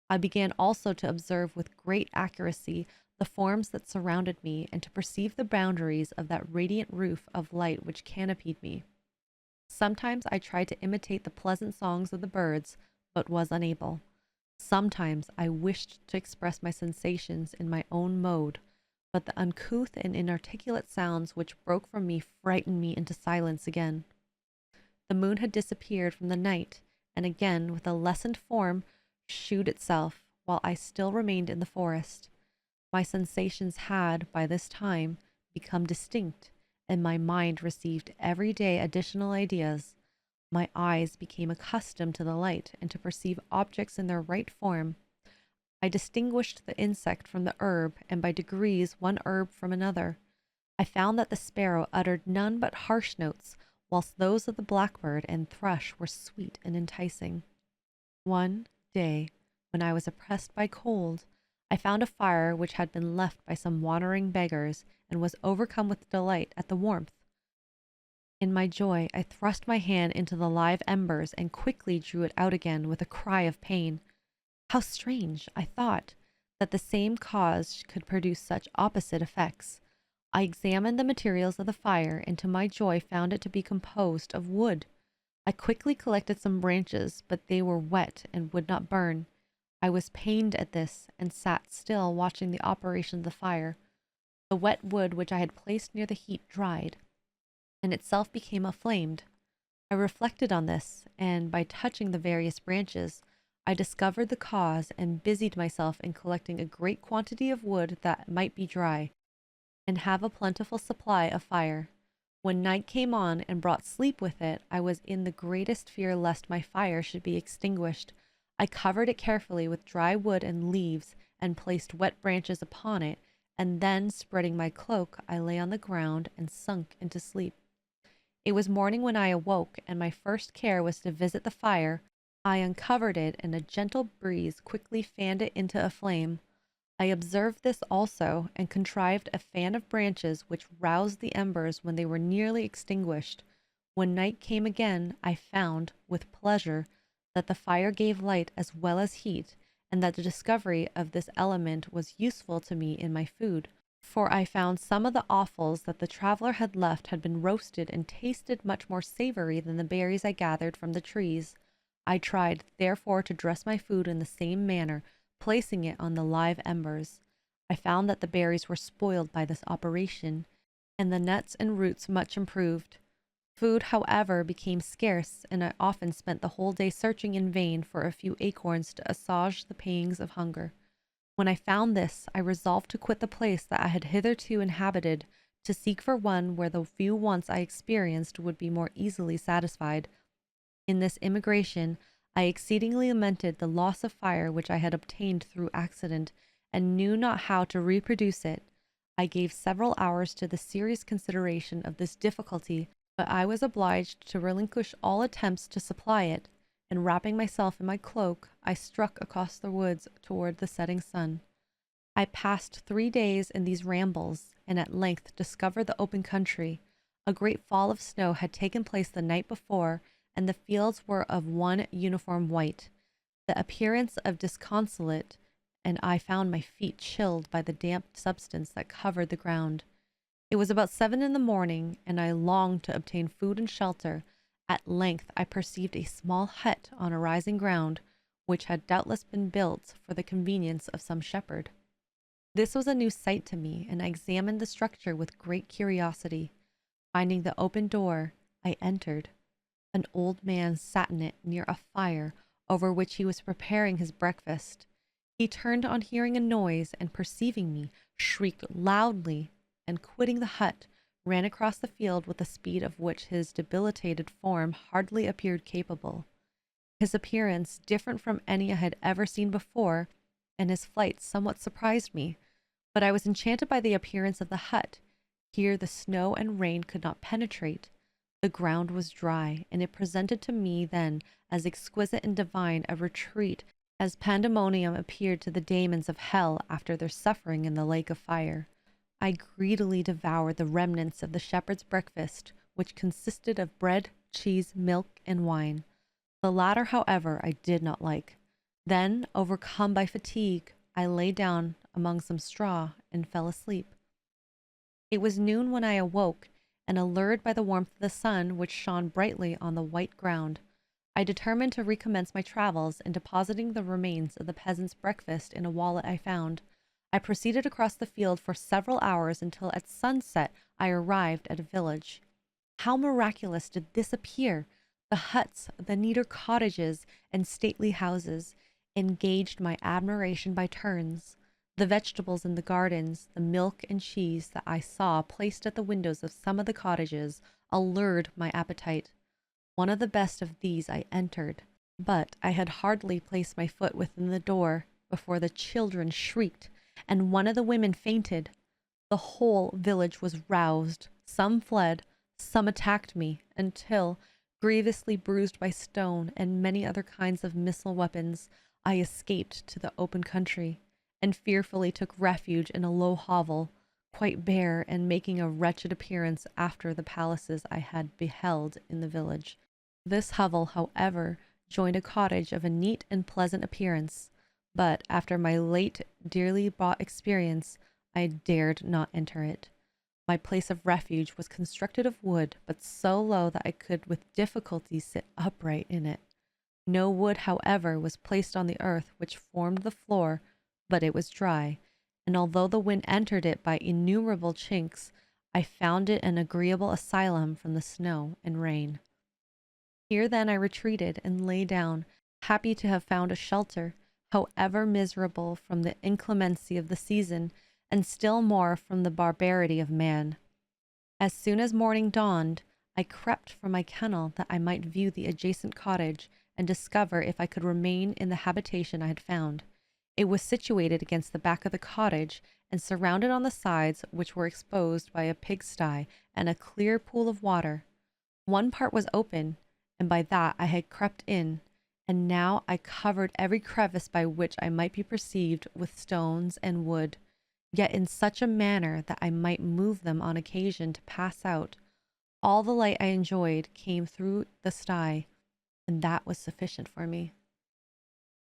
I began also to observe with great accuracy the forms that surrounded me, and to perceive the boundaries of that radiant roof of light which canopied me. Sometimes I tried to imitate the pleasant songs of the birds, but was unable. Sometimes I wished to express my sensations in my own mode, but the uncouth and inarticulate sounds which broke from me frightened me into silence again. The moon had disappeared from the night, and again, with a lessened form, shewed itself, while I still remained in the forest. My sensations had, by this time, become distinct, and my mind received every day additional ideas. My eyes became accustomed to the light, and to perceive objects in their right form. I distinguished the insect from the herb, and by degrees one herb from another. I found that the sparrow uttered none but harsh notes, whilst those of the blackbird and thrush were sweet and enticing. One day, when I was oppressed by cold, I found a fire which had been left by some wandering beggars, and was overcome with delight at the warmth. In my joy, I thrust my hand into the live embers and quickly drew it out again with a cry of pain. How strange, I thought, that the same cause could produce such opposite effects. I examined the materials of the fire, and to my joy found it to be composed of wood. I quickly collected some branches, but they were wet and would not burn. I was pained at this, and sat still watching the operation of the fire. The wet wood which I had placed near the heat dried, and itself became aflamed. I reflected on this, and by touching the various branches, I discovered the cause, and busied myself in collecting a great quantity of wood that might be dry, and have a plentiful supply of fire. When night came on and brought sleep with it, I was in the greatest fear lest my fire should be extinguished. I covered it carefully with dry wood and leaves, and placed wet branches upon it, and then, spreading my cloak, I lay on the ground and sunk into sleep. It was morning when I awoke, and my first care was to visit the fire. I uncovered it, and a gentle breeze quickly fanned it into a flame. I observed this also, and contrived a fan of branches which roused the embers when they were nearly extinguished. When night came again, I found, with pleasure, that the fire gave light as well as heat, and that the discovery of this element was useful to me in my food. For I found some of the offals that the traveler had left had been roasted and tasted much more savory than the berries I gathered from the trees. I tried, therefore, to dress my food in the same manner, placing it on the live embers. I found that the berries were spoiled by this operation, and the nuts and roots much improved. Food, however, became scarce, and I often spent the whole day searching in vain for a few acorns to assuage the pangs of hunger. When I found this, I resolved to quit the place that I had hitherto inhabited, to seek for one where the few wants I experienced would be more easily satisfied. In this emigration, I exceedingly lamented the loss of fire which I had obtained through accident, and knew not how to reproduce it. I gave several hours to the serious consideration of this difficulty, but I was obliged to relinquish all attempts to supply it, and wrapping myself in my cloak, I struck across the woods toward the setting sun. I passed 3 days in these rambles, and at length discovered the open country. A great fall of snow had taken place the night before, and the fields were of one uniform white. The appearance of disconsolate, and I found my feet chilled by the damp substance that covered the ground. It was about 7 in the morning, and I longed to obtain food and shelter. At length I perceived a small hut on a rising ground, which had doubtless been built for the convenience of some shepherd. This was a new sight to me, and I examined the structure with great curiosity. Finding the open door, I entered. An old man sat in it near a fire over which he was preparing his breakfast. He turned on hearing a noise, and perceiving me, shrieked loudly, and quitting the hut, ran across the field with a speed of which his debilitated form hardly appeared capable. His appearance different from any I had ever seen before, and his flight somewhat surprised me, but I was enchanted by the appearance of the hut. Here the snow and rain could not penetrate. The ground was dry, and it presented to me then as exquisite and divine a retreat as pandemonium appeared to the demons of hell after their suffering in the lake of fire. I greedily devoured the remnants of the shepherd's breakfast, which consisted of bread, cheese, milk, and wine. The latter, however, I did not like. Then, overcome by fatigue, I lay down among some straw and fell asleep. It was noon when I awoke, and allured by the warmth of the sun, which shone brightly on the white ground, I determined to recommence my travels, and depositing the remains of the peasant's breakfast in a wallet I found, I proceeded across the field for several hours until at sunset I arrived at a village. How miraculous did this appear! The huts, the neater cottages, and stately houses engaged my admiration by turns. The vegetables in the gardens, the milk and cheese that I saw placed at the windows of some of the cottages, allured my appetite. One of the best of these I entered, but I had hardly placed my foot within the door before the children shrieked, and one of the women fainted. The whole village was roused. Some fled, some attacked me, until, grievously bruised by stone and many other kinds of missile weapons, I escaped to the open country, and fearfully took refuge in a low hovel, quite bare and making a wretched appearance after the palaces I had beheld in the village. This hovel, however, joined a cottage of a neat and pleasant appearance, but after my late dearly bought experience, I dared not enter it. My place of refuge was constructed of wood, but so low that I could with difficulty sit upright in it. No wood, however, was placed on the earth which formed the floor, but it was dry, and although the wind entered it by innumerable chinks, I found it an agreeable asylum from the snow and rain. Here then I retreated and lay down, happy to have found a shelter, however miserable from the inclemency of the season, and still more from the barbarity of man. As soon as morning dawned, I crept from my kennel that I might view the adjacent cottage and discover if I could remain in the habitation I had found. It was situated against the back of the cottage, and surrounded on the sides, which were exposed by a pigsty and a clear pool of water. One part was open, and by that I had crept in, and now I covered every crevice by which I might be perceived with stones and wood, yet in such a manner that I might move them on occasion to pass out. All the light I enjoyed came through the sty, and that was sufficient for me.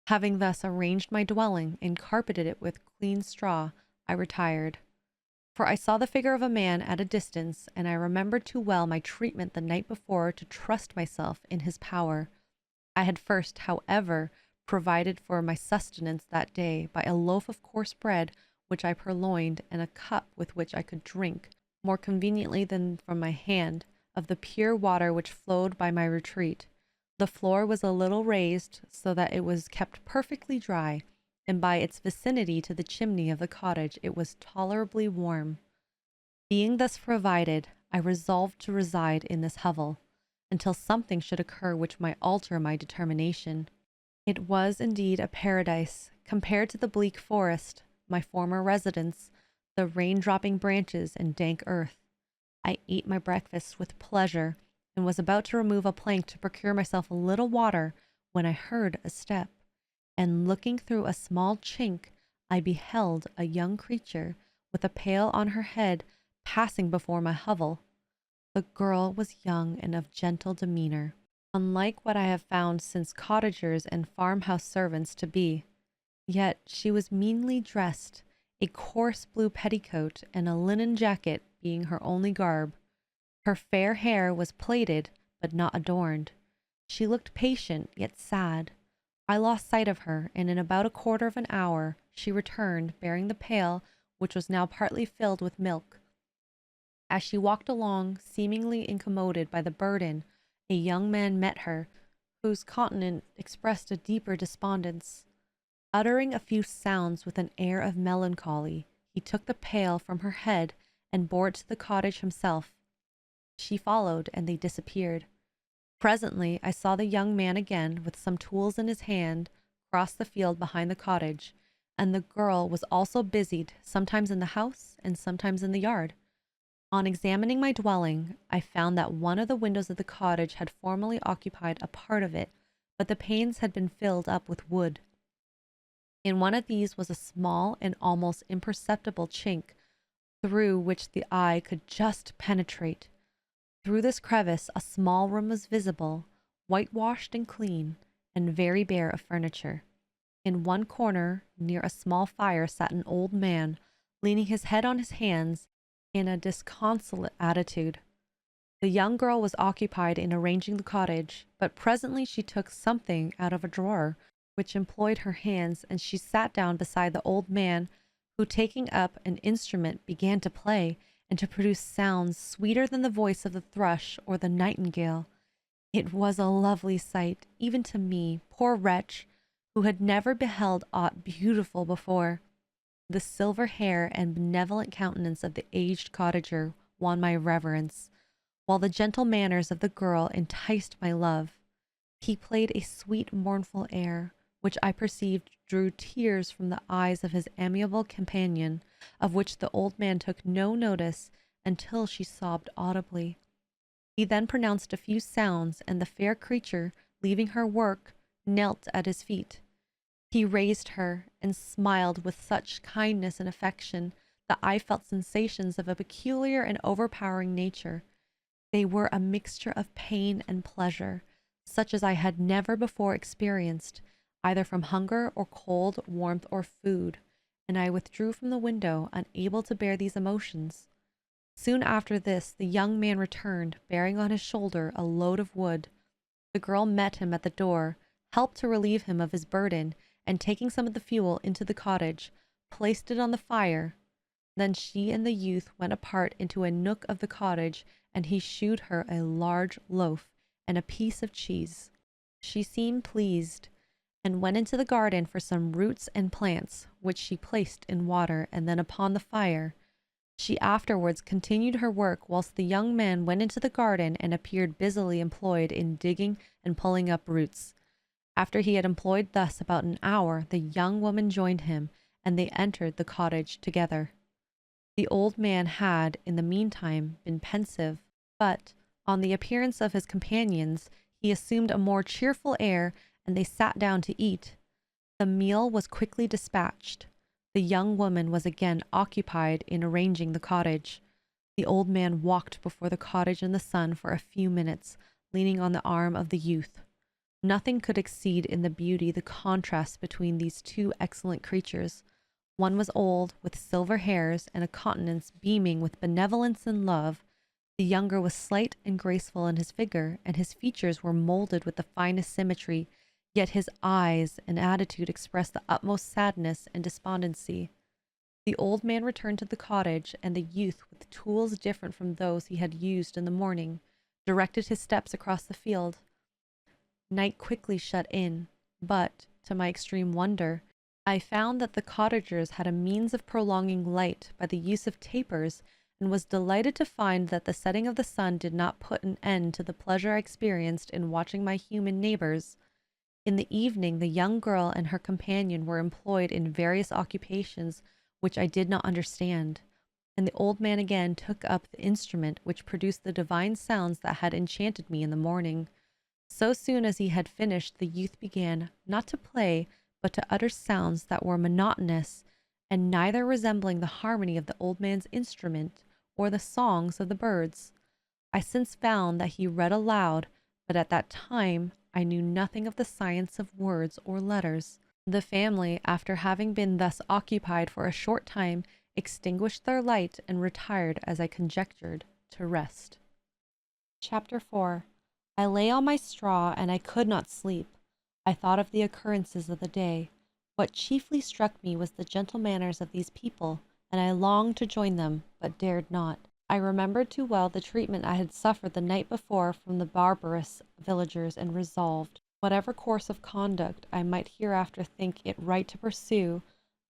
Having thus arranged my dwelling and carpeted it with clean straw, I retired. For I saw the figure of a man at a distance, and I remembered too well my treatment the night before to trust myself in his power. I had first, however, provided for my sustenance that day by a loaf of coarse bread which I purloined, and a cup with which I could drink, more conveniently than from my hand, of the pure water which flowed by my retreat. The floor was a little raised, so that it was kept perfectly dry, and by its vicinity to the chimney of the cottage it was tolerably warm. Being thus provided, I resolved to reside in this hovel, until something should occur which might alter my determination. It was indeed a paradise, compared to the bleak forest, my former residence, the rain-dropping branches and dank earth. I ate my breakfast with pleasure, and was about to remove a plank to procure myself a little water, when I heard a step, and looking through a small chink, I beheld a young creature, with a pail on her head, passing before my hovel. The girl was young and of gentle demeanor, unlike what I have found since cottagers and farmhouse servants to be. Yet she was meanly dressed, a coarse blue petticoat and a linen jacket being her only garb. Her fair hair was plaited, but not adorned. She looked patient, yet sad. I lost sight of her, and in about a quarter of an hour she returned, bearing the pail, which was now partly filled with milk. As she walked along, seemingly incommoded by the burden, a young man met her, whose countenance expressed a deeper despondence. Uttering a few sounds with an air of melancholy, he took the pail from her head and bore it to the cottage himself. She followed, and they disappeared. Presently I saw the young man again, with some tools in his hand, cross the field behind the cottage, and the girl was also busied, sometimes in the house and sometimes in the yard. On examining my dwelling, I found that one of the windows of the cottage had formerly occupied a part of it, but the panes had been filled up with wood. In one of these was a small and almost imperceptible chink, through which the eye could just penetrate. Through this crevice a small room was visible, whitewashed and clean, and very bare of furniture. In one corner, near a small fire, sat an old man, leaning his head on his hands in a disconsolate attitude. The young girl was occupied in arranging the cottage, but presently she took something out of a drawer which employed her hands, and she sat down beside the old man, who, taking up an instrument, began to play, and to produce sounds sweeter than the voice of the thrush or the nightingale. It was a lovely sight, even to me, poor wretch, who had never beheld aught beautiful before. The silver hair and benevolent countenance of the aged cottager won my reverence, while the gentle manners of the girl enticed my love. He played a sweet mournful air, which I perceived drew tears from the eyes of his amiable companion, of which the old man took no notice until she sobbed audibly. He then pronounced a few sounds, and the fair creature, leaving her work, knelt at his feet. He raised her, and smiled with such kindness and affection that I felt sensations of a peculiar and overpowering nature. They were a mixture of pain and pleasure, such as I had never before experienced, either from hunger or cold, warmth or food, and I withdrew from the window, unable to bear these emotions. Soon after this, the young man returned, bearing on his shoulder a load of wood. The girl met him at the door, helped to relieve him of his burden, and taking some of the fuel into the cottage, placed it on the fire. Then she and the youth went apart into a nook of the cottage, and he shewed her a large loaf and a piece of cheese. She seemed pleased, and went into the garden for some roots and plants, which she placed in water and then upon the fire. She afterwards continued her work, whilst the young man went into the garden and appeared busily employed in digging and pulling up roots. After he had employed thus about an hour, the young woman joined him, and they entered the cottage together. The old man had, in the meantime, been pensive, but, On the appearance of his companions, he assumed a more cheerful air, and they sat down to eat. The meal was quickly dispatched. The young woman was again occupied in arranging the cottage. The old man walked before the cottage in the sun for a few minutes, leaning on the arm of the youth. Nothing could exceed in the beauty the contrast between these two excellent creatures. One was old, with silver hairs and a countenance beaming with benevolence and love. The younger was slight and graceful in his figure, and his features were molded with the finest symmetry, yet his eyes and attitude expressed the utmost sadness and despondency. The old man returned to the cottage, and the youth, with tools different from those he had used in the morning, directed his steps across the field. Night quickly shut in, but, to my extreme wonder, I found that the cottagers had a means of prolonging light by the use of tapers, and was delighted to find that the setting of the sun did not put an end to the pleasure I experienced in watching my human neighbors. In the evening, the young girl and her companion were employed in various occupations which I did not understand, and the old man again took up the instrument which produced the divine sounds that had enchanted me in the morning. So soon as he had finished, the youth began, not to play, but to utter sounds that were monotonous, and neither resembling the harmony of the old man's instrument or the songs of the birds. I since found that he read aloud, but at that time I knew nothing of the science of words or letters. The family, after having been thus occupied for a short time, extinguished their light and retired, as I conjectured, to rest. Chapter 4. I lay on my straw, and I could not sleep. I thought of the occurrences of the day. What chiefly struck me was the gentle manners of these people, and I longed to join them, but dared not. I remembered too well the treatment I had suffered the night before from the barbarous villagers, and resolved, whatever course of conduct I might hereafter think it right to pursue,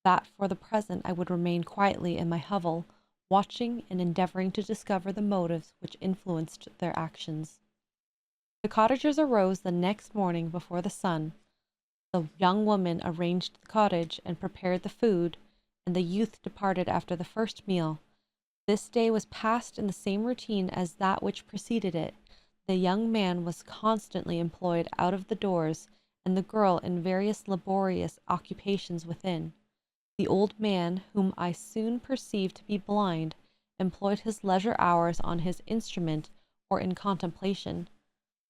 that for the present I would remain quietly in my hovel, watching and endeavoring to discover the motives which influenced their actions. The cottagers arose the next morning before the sun. The young woman arranged the cottage and prepared the food, and the youth departed after the first meal. This day was passed in the same routine as that which preceded it. The young man was constantly employed out of the doors, and the girl in various laborious occupations within. The old man, whom I soon perceived to be blind, employed his leisure hours on his instrument or in contemplation.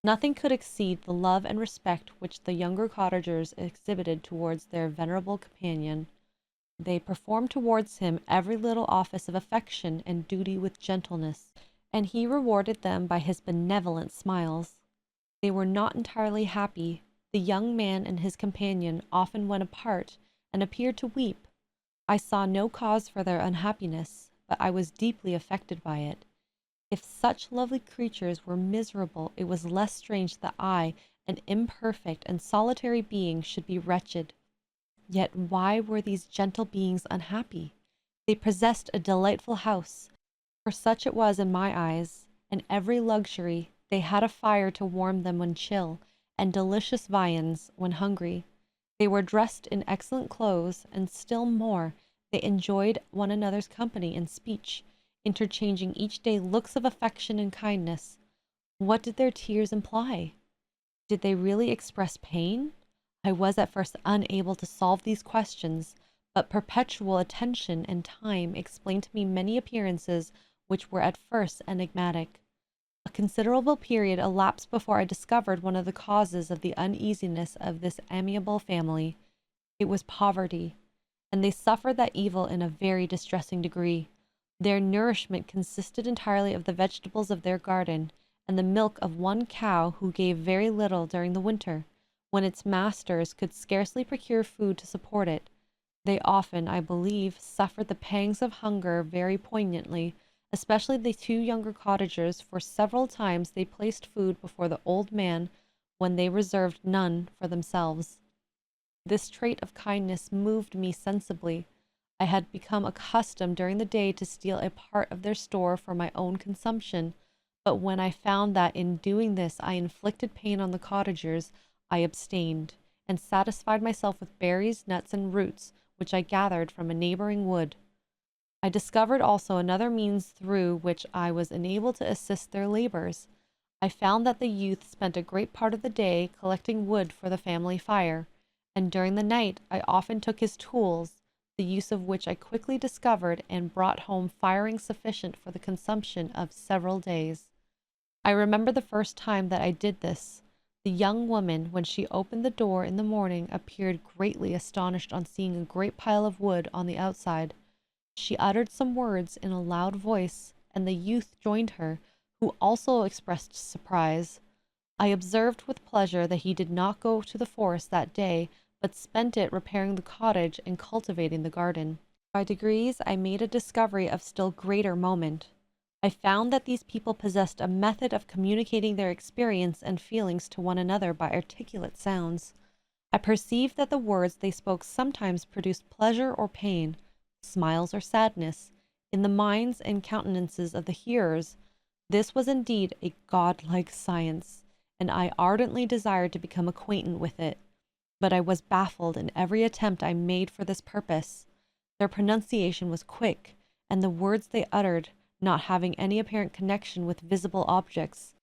Nothing could exceed the love and respect which the younger cottagers exhibited towards their venerable companion. They performed towards him every little office of affection and duty with gentleness, and he rewarded them by his benevolent smiles. They were not entirely happy. The young man and his companion often went apart, and appeared to weep. I saw no cause for their unhappiness, but I was deeply affected by it. If such lovely creatures were miserable, it was less strange that I, an imperfect and solitary being, should be wretched. Yet why were these gentle beings unhappy? They possessed a delightful house, for such it was in my eyes, and every luxury. They had a fire to warm them when chill, and delicious viands when hungry. They were dressed in excellent clothes, and still more, they enjoyed one another's company and speech, interchanging each day looks of affection and kindness. What did their tears imply? Did they really express pain? I was at first unable to solve these questions, but perpetual attention and time explained to me many appearances which were at first enigmatic. A considerable period elapsed before I discovered one of the causes of the uneasiness of this amiable family. It was poverty, and they suffered that evil in a very distressing degree. Their nourishment consisted entirely of the vegetables of their garden, and the milk of one cow who gave very little during the winter, when its masters could scarcely procure food to support it. They often, I believe, suffered the pangs of hunger very poignantly, especially the two younger cottagers, for several times they placed food before the old man when they reserved none for themselves. This trait of kindness moved me sensibly. I had become accustomed during the day to steal a part of their store for my own consumption, but when I found that in doing this I inflicted pain on the cottagers, I abstained, and satisfied myself with berries, nuts, and roots, which I gathered from a neighboring wood. I discovered also another means through which I was enabled to assist their labors. I found that the youth spent a great part of the day collecting wood for the family fire, and during the night I often took his tools, the use of which I quickly discovered and brought home firing sufficient for the consumption of several days. I remember the first time that I did this. The young woman, when she opened the door in the morning, appeared greatly astonished on seeing a great pile of wood on the outside. She uttered some words in a loud voice, and the youth joined her, who also expressed surprise. I observed with pleasure that he did not go to the forest that day, but spent it repairing the cottage and cultivating the garden. By degrees, I made a discovery of still greater moment. I found that these people possessed a method of communicating their experience and feelings to one another by articulate sounds. I perceived that the words they spoke sometimes produced pleasure or pain, smiles or sadness, in the minds and countenances of the hearers. This was indeed a godlike science, and I ardently desired to become acquainted with it. But I was baffled in every attempt I made for this purpose. Their pronunciation was quick, and the words they uttered, not having any apparent connection with visible objects,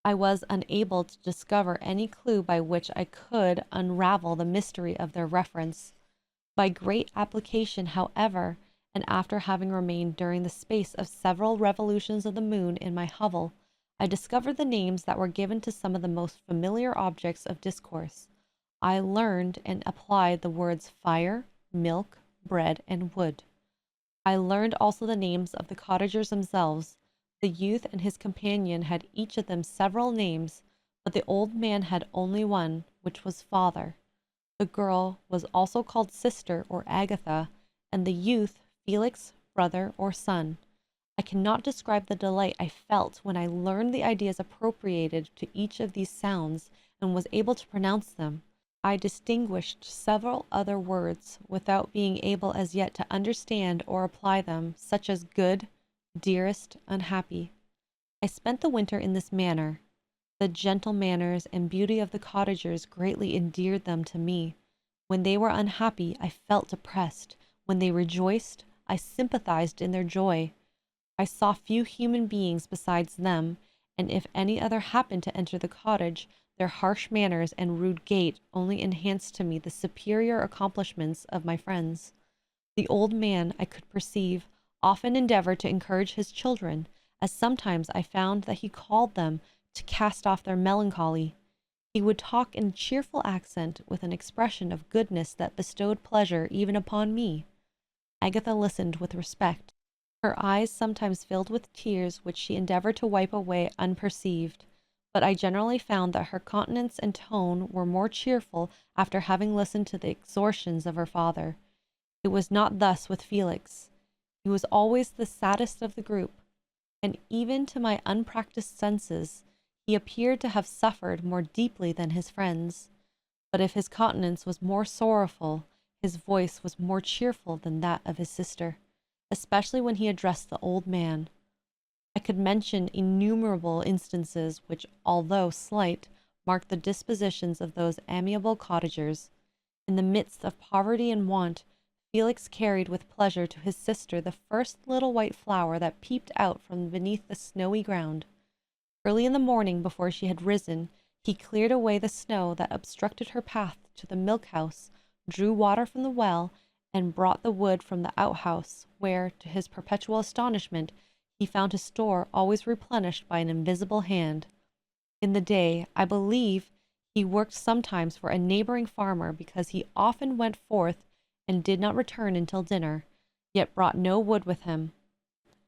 I was unable to discover any clue by which I could unravel the mystery of their reference. By great application, however, and after having remained during the space of several revolutions of the moon in my hovel, I discovered the names that were given to some of the most familiar objects of discourse. I learned and applied the words fire, milk, bread, and wood. I learned also the names of the cottagers themselves. The youth and his companion had each of them several names, but the old man had only one, which was father. The girl was also called sister or Agatha, and the youth Felix, brother or son. I cannot describe the delight I felt when I learned the ideas appropriated to each of these sounds and was able to pronounce them. I distinguished several other words without being able as yet to understand or apply them, such as good, dearest, unhappy. I spent the winter in this manner. The gentle manners and beauty of the cottagers greatly endeared them to me. When they were unhappy, I felt depressed. When they rejoiced, I sympathized in their joy. I saw few human beings besides them, and if any other happened to enter the cottage, their harsh manners and rude gait only enhanced to me the superior accomplishments of my friends. The old man, I could perceive, often endeavored to encourage his children, as sometimes I found that he called them to cast off their melancholy. He would talk in cheerful accent with an expression of goodness that bestowed pleasure even upon me. Agatha listened with respect. Her eyes sometimes filled with tears, which she endeavored to wipe away unperceived, but I generally found that her countenance and tone were more cheerful after having listened to the exhortations of her father. It was not thus with Felix. He was always the saddest of the group, and even to my unpracticed senses, he appeared to have suffered more deeply than his friends. But if his countenance was more sorrowful, his voice was more cheerful than that of his sister, especially when he addressed the old man. I could mention innumerable instances which, although slight, marked the dispositions of those amiable cottagers. In the midst of poverty and want, Felix carried with pleasure to his sister the first little white flower that peeped out from beneath the snowy ground. Early in the morning, before she had risen, he cleared away the snow that obstructed her path to the milk-house, drew water from the well, and brought the wood from the outhouse, where, to his perpetual astonishment, he found his store always replenished by an invisible hand. In the day, I believe, he worked sometimes for a neighboring farmer, because he often went forth and did not return until dinner, yet brought no wood with him.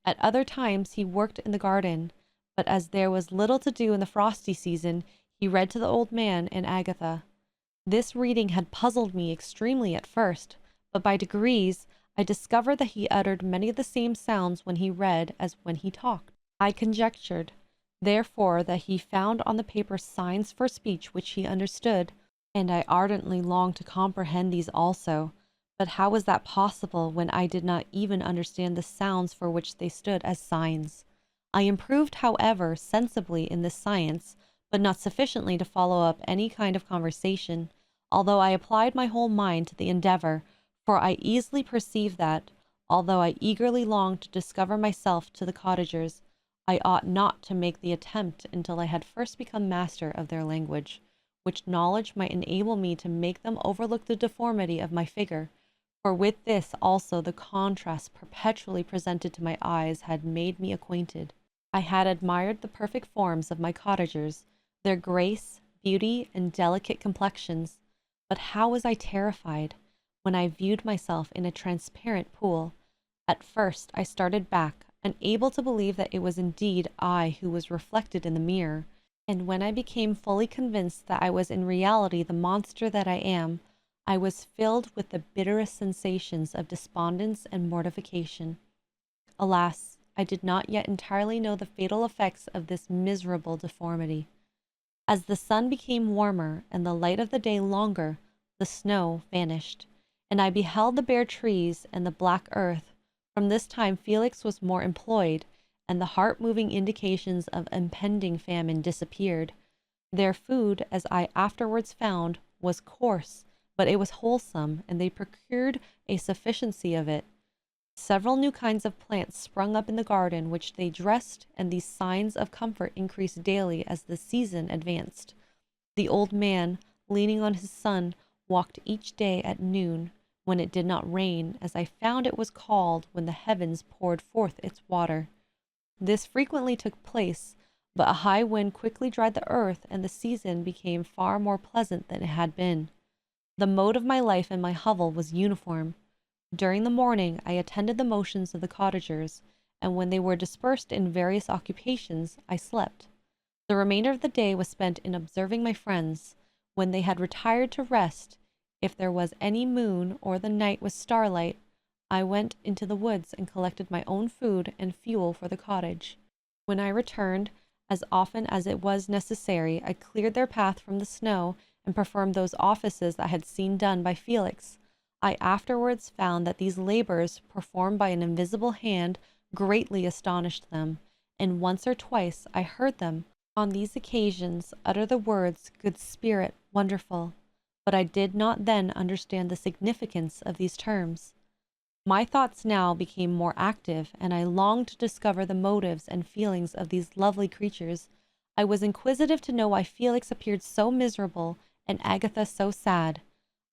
At other times he worked in the garden, but as there was little to do in the frosty season, he read to the old man and Agatha. This reading had puzzled me extremely at first, but by degrees I discovered that he uttered many of the same sounds when he read as when he talked. I conjectured, therefore, that he found on the paper signs for speech which he understood, and I ardently longed to comprehend these also. But how was that possible when I did not even understand the sounds for which they stood as signs? I improved, however, sensibly in this science, but not sufficiently to follow up any kind of conversation, although I applied my whole mind to the endeavor, for I easily perceived that, although I eagerly longed to discover myself to the cottagers, I ought not to make the attempt until I had first become master of their language, which knowledge might enable me to make them overlook the deformity of my figure, for with this also the contrast perpetually presented to my eyes had made me acquainted. I had admired the perfect forms of my cottagers, their grace, beauty, and delicate complexions, but how was I terrified when I viewed myself in a transparent pool. At first I started back, unable to believe that it was indeed I who was reflected in the mirror, and when I became fully convinced that I was in reality the monster that I am, I was filled with the bitterest sensations of despondence and mortification. Alas, I did not yet entirely know the fatal effects of this miserable deformity. As the sun became warmer and the light of the day longer, the snow vanished, and I beheld the bare trees and the black earth. From this time Felix was more employed, and the heart-moving indications of impending famine disappeared. Their food, as I afterwards found, was coarse, but it was wholesome, and they procured a sufficiency of it. Several new kinds of plants sprung up in the garden, which they dressed, and these signs of comfort increased daily as the season advanced. The old man, leaning on his son, walked each day at noon, when it did not rain, as I found it was called when the heavens poured forth its water. This frequently took place, but a high wind quickly dried the earth, and the season became far more pleasant than it had been. The mode of my life in my hovel was uniform. During the morning I attended the motions of the cottagers, and when they were dispersed in various occupations, I slept. The remainder of the day was spent in observing my friends. When they had retired to rest, if there was any moon or the night was starlight, I went into the woods and collected my own food and fuel for the cottage. When I returned, as often as it was necessary, I cleared their path from the snow and performed those offices that I had seen done by Felix. I afterwards found that these labors, performed by an invisible hand, greatly astonished them, and once or twice I heard them, on these occasions, utter the words, "Good Spirit, wonderful," but I did not then understand the significance of these terms. My thoughts now became more active, and I longed to discover the motives and feelings of these lovely creatures. I was inquisitive to know why Felix appeared so miserable and Agatha so sad.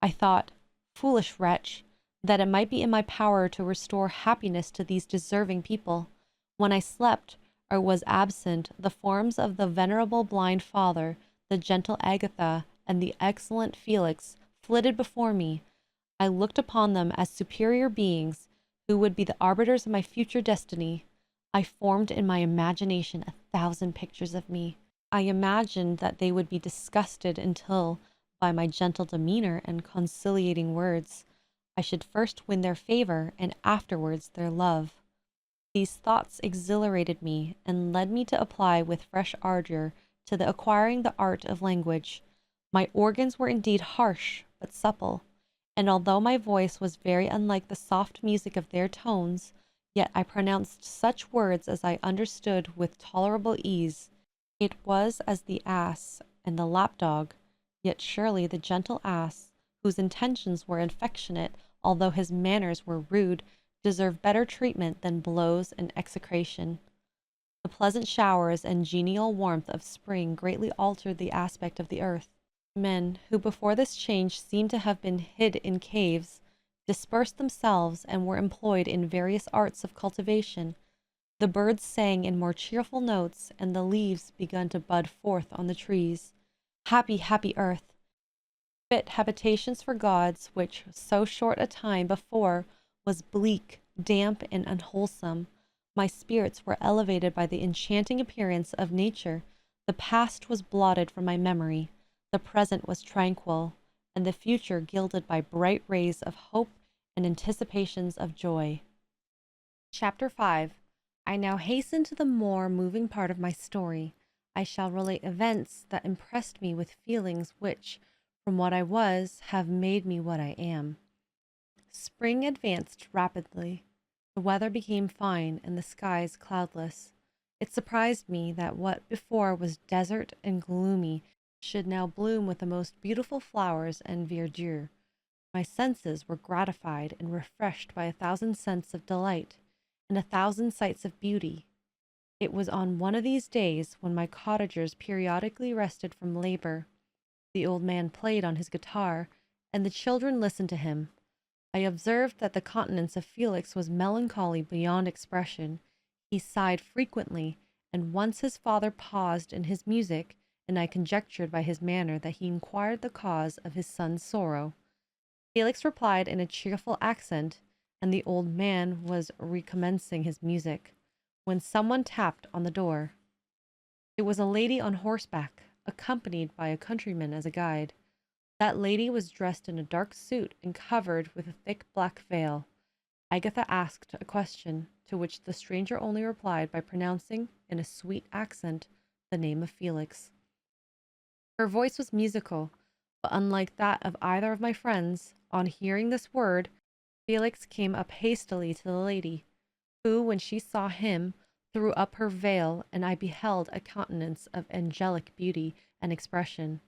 I thought, foolish wretch, that it might be in my power to restore happiness to these deserving people. When I slept or was absent, the forms of the venerable blind father, the gentle Agatha, and the excellent Felix flitted before me. I looked upon them as superior beings who would be the arbiters of my future destiny. I formed in my imagination 1,000 pictures of me. I imagined that they would be disgusted until, by my gentle demeanor and conciliating words, I should first win their favor and afterwards their love. These thoughts exhilarated me and led me to apply with fresh ardor to the acquiring the art of language. My organs were indeed harsh but supple, and although my voice was very unlike the soft music of their tones, yet I pronounced such words as I understood with tolerable ease. It was as the ass and the lapdog, yet surely the gentle ass, whose intentions were affectionate, although his manners were rude, deserved better treatment than blows and execration. The pleasant showers and genial warmth of spring greatly altered the aspect of the earth. Men, who before this change seemed to have been hid in caves, dispersed themselves and were employed in various arts of cultivation. The birds sang in more cheerful notes, and the leaves began to bud forth on the trees. Happy, happy earth! Fit habitations for gods, which so short a time before was bleak, damp, and unwholesome. My spirits were elevated by the enchanting appearance of nature. The past was blotted from my memory. The present was tranquil, and the future gilded by bright rays of hope and anticipations of joy. Chapter 5. I now hasten to the more moving part of my story. I shall relate events that impressed me with feelings which, from what I was, have made me what I am. Spring advanced rapidly. The weather became fine and the skies cloudless. It surprised me that what before was desert and gloomy should now bloom with the most beautiful flowers and verdure. My senses were gratified and refreshed by 1,000 scents of delight and 1,000 sights of beauty. It was on one of these days when my cottagers periodically rested from labor. The old man played on his guitar, and the children listened to him. I observed that the countenance of Felix was melancholy beyond expression. He sighed frequently, and once his father paused in his music, and I conjectured by his manner that he inquired the cause of his son's sorrow. Felix replied in a cheerful accent, and the old man was recommencing his music, when someone tapped on the door. It was a lady on horseback, accompanied by a countryman as a guide. That lady was dressed in a dark suit and covered with a thick black veil. Agatha asked a question, to which the stranger only replied by pronouncing, in a sweet accent, the name of Felix. Her voice was musical, but unlike that of either of my friends. On hearing this word, Felix came up hastily to the lady, who, when she saw him, threw up her veil, and I beheld a countenance of angelic beauty and expression.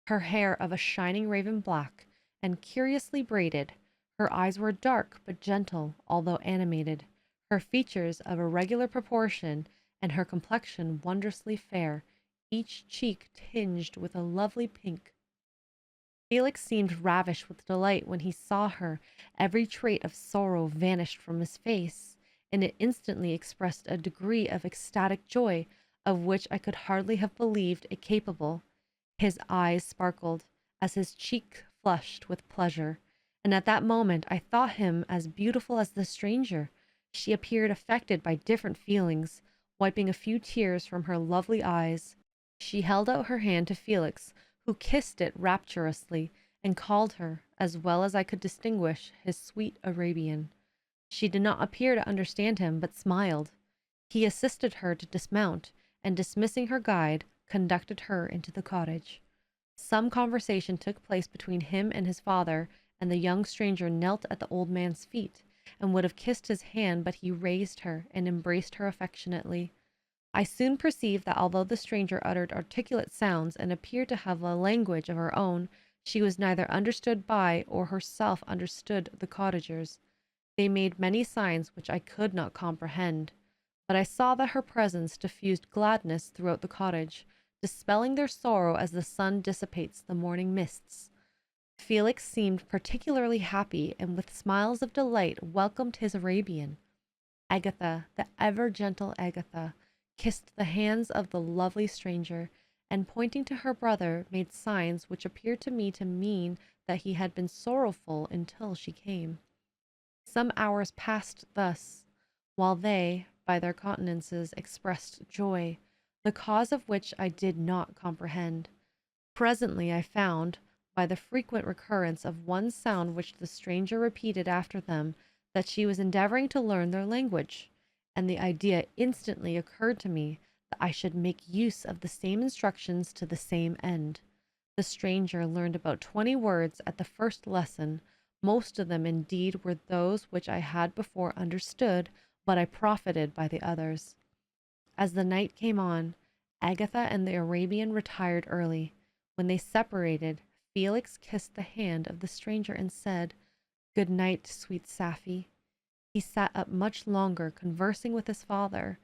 Her hair of a shining raven black, and curiously braided. Her eyes were dark but gentle, although animated. Her features of a regular proportion, and her complexion wondrously fair, each cheek tinged with a lovely pink. Felix seemed ravished with delight when he saw her. Every trait of sorrow vanished from his face, and it instantly expressed a degree of ecstatic joy of which I could hardly have believed it capable. His eyes sparkled, as his cheek flushed with pleasure, and at that moment I thought him as beautiful as the stranger. She appeared affected by different feelings. Wiping a few tears from her lovely eyes, she held out her hand to Felix, who kissed it rapturously, and called her, as well as I could distinguish, his sweet Arabian. She did not appear to understand him, but smiled. He assisted her to dismount, and dismissing her guide, conducted her into the cottage. Some conversation took place between him and his father, and the young stranger knelt at the old man's feet, and would have kissed his hand, but he raised her and embraced her affectionately. I soon perceived that although the stranger uttered articulate sounds and appeared to have a language of her own, she was neither understood by or herself understood the cottagers. They made many signs which I could not comprehend, but I saw that her presence diffused gladness throughout the cottage, dispelling their sorrow as the sun dissipates the morning mists. Felix seemed particularly happy, and with smiles of delight welcomed his Arabian. Agatha, the ever gentle Agatha, kissed the hands of the lovely stranger, and pointing to her brother, made signs which appeared to me to mean that he had been sorrowful until she came. Some hours passed thus, while they, by their countenances, expressed joy, the cause of which I did not comprehend. Presently I found, by the frequent recurrence of one sound which the stranger repeated after them, that she was endeavoring to learn their language, and the idea instantly occurred to me that I should make use of the same instructions to the same end. The stranger learned about 20 words at the first lesson. Most of them indeed were those which I had before understood, but I profited by the others. As the night came on, Agatha and the Arabian retired early. When they separated, Felix kissed the hand of the stranger and said, "Good night, sweet Safie." He sat up much longer, conversing with his father,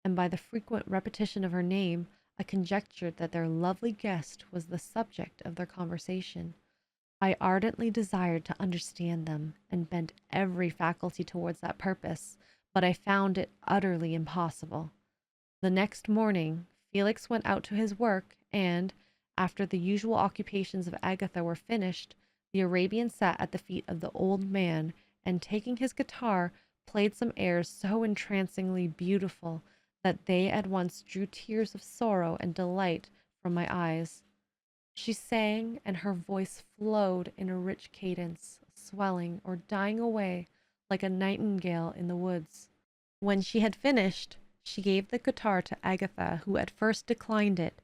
and by the frequent repetition of her name, I conjectured that their lovely guest was the subject of their conversation. I ardently desired to understand them, and bent every faculty towards that purpose, but I found it utterly impossible. The next morning, Felix went out to his work, and, after the usual occupations of Agatha were finished, the Arabian sat at the feet of the old man, and taking his guitar, played some airs so entrancingly beautiful that they at once drew tears of sorrow and delight from my eyes. She sang, and her voice flowed in a rich cadence, swelling or dying away like a nightingale in the woods. When she had finished, she gave the guitar to Agatha, who at first declined it.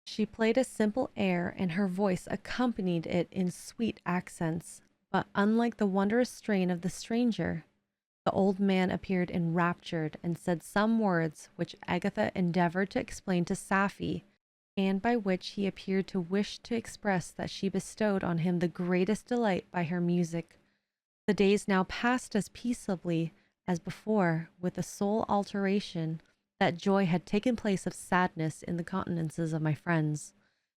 She played a simple air, and her voice accompanied it in sweet accents, but unlike the wondrous strain of the stranger, the old man appeared enraptured and said some words which Agatha endeavored to explain to Safie, and by which he appeared to wish to express that she bestowed on him the greatest delight by her music. The days now passed as peaceably as before, with the sole alteration that joy had taken place of sadness in the countenances of my friends.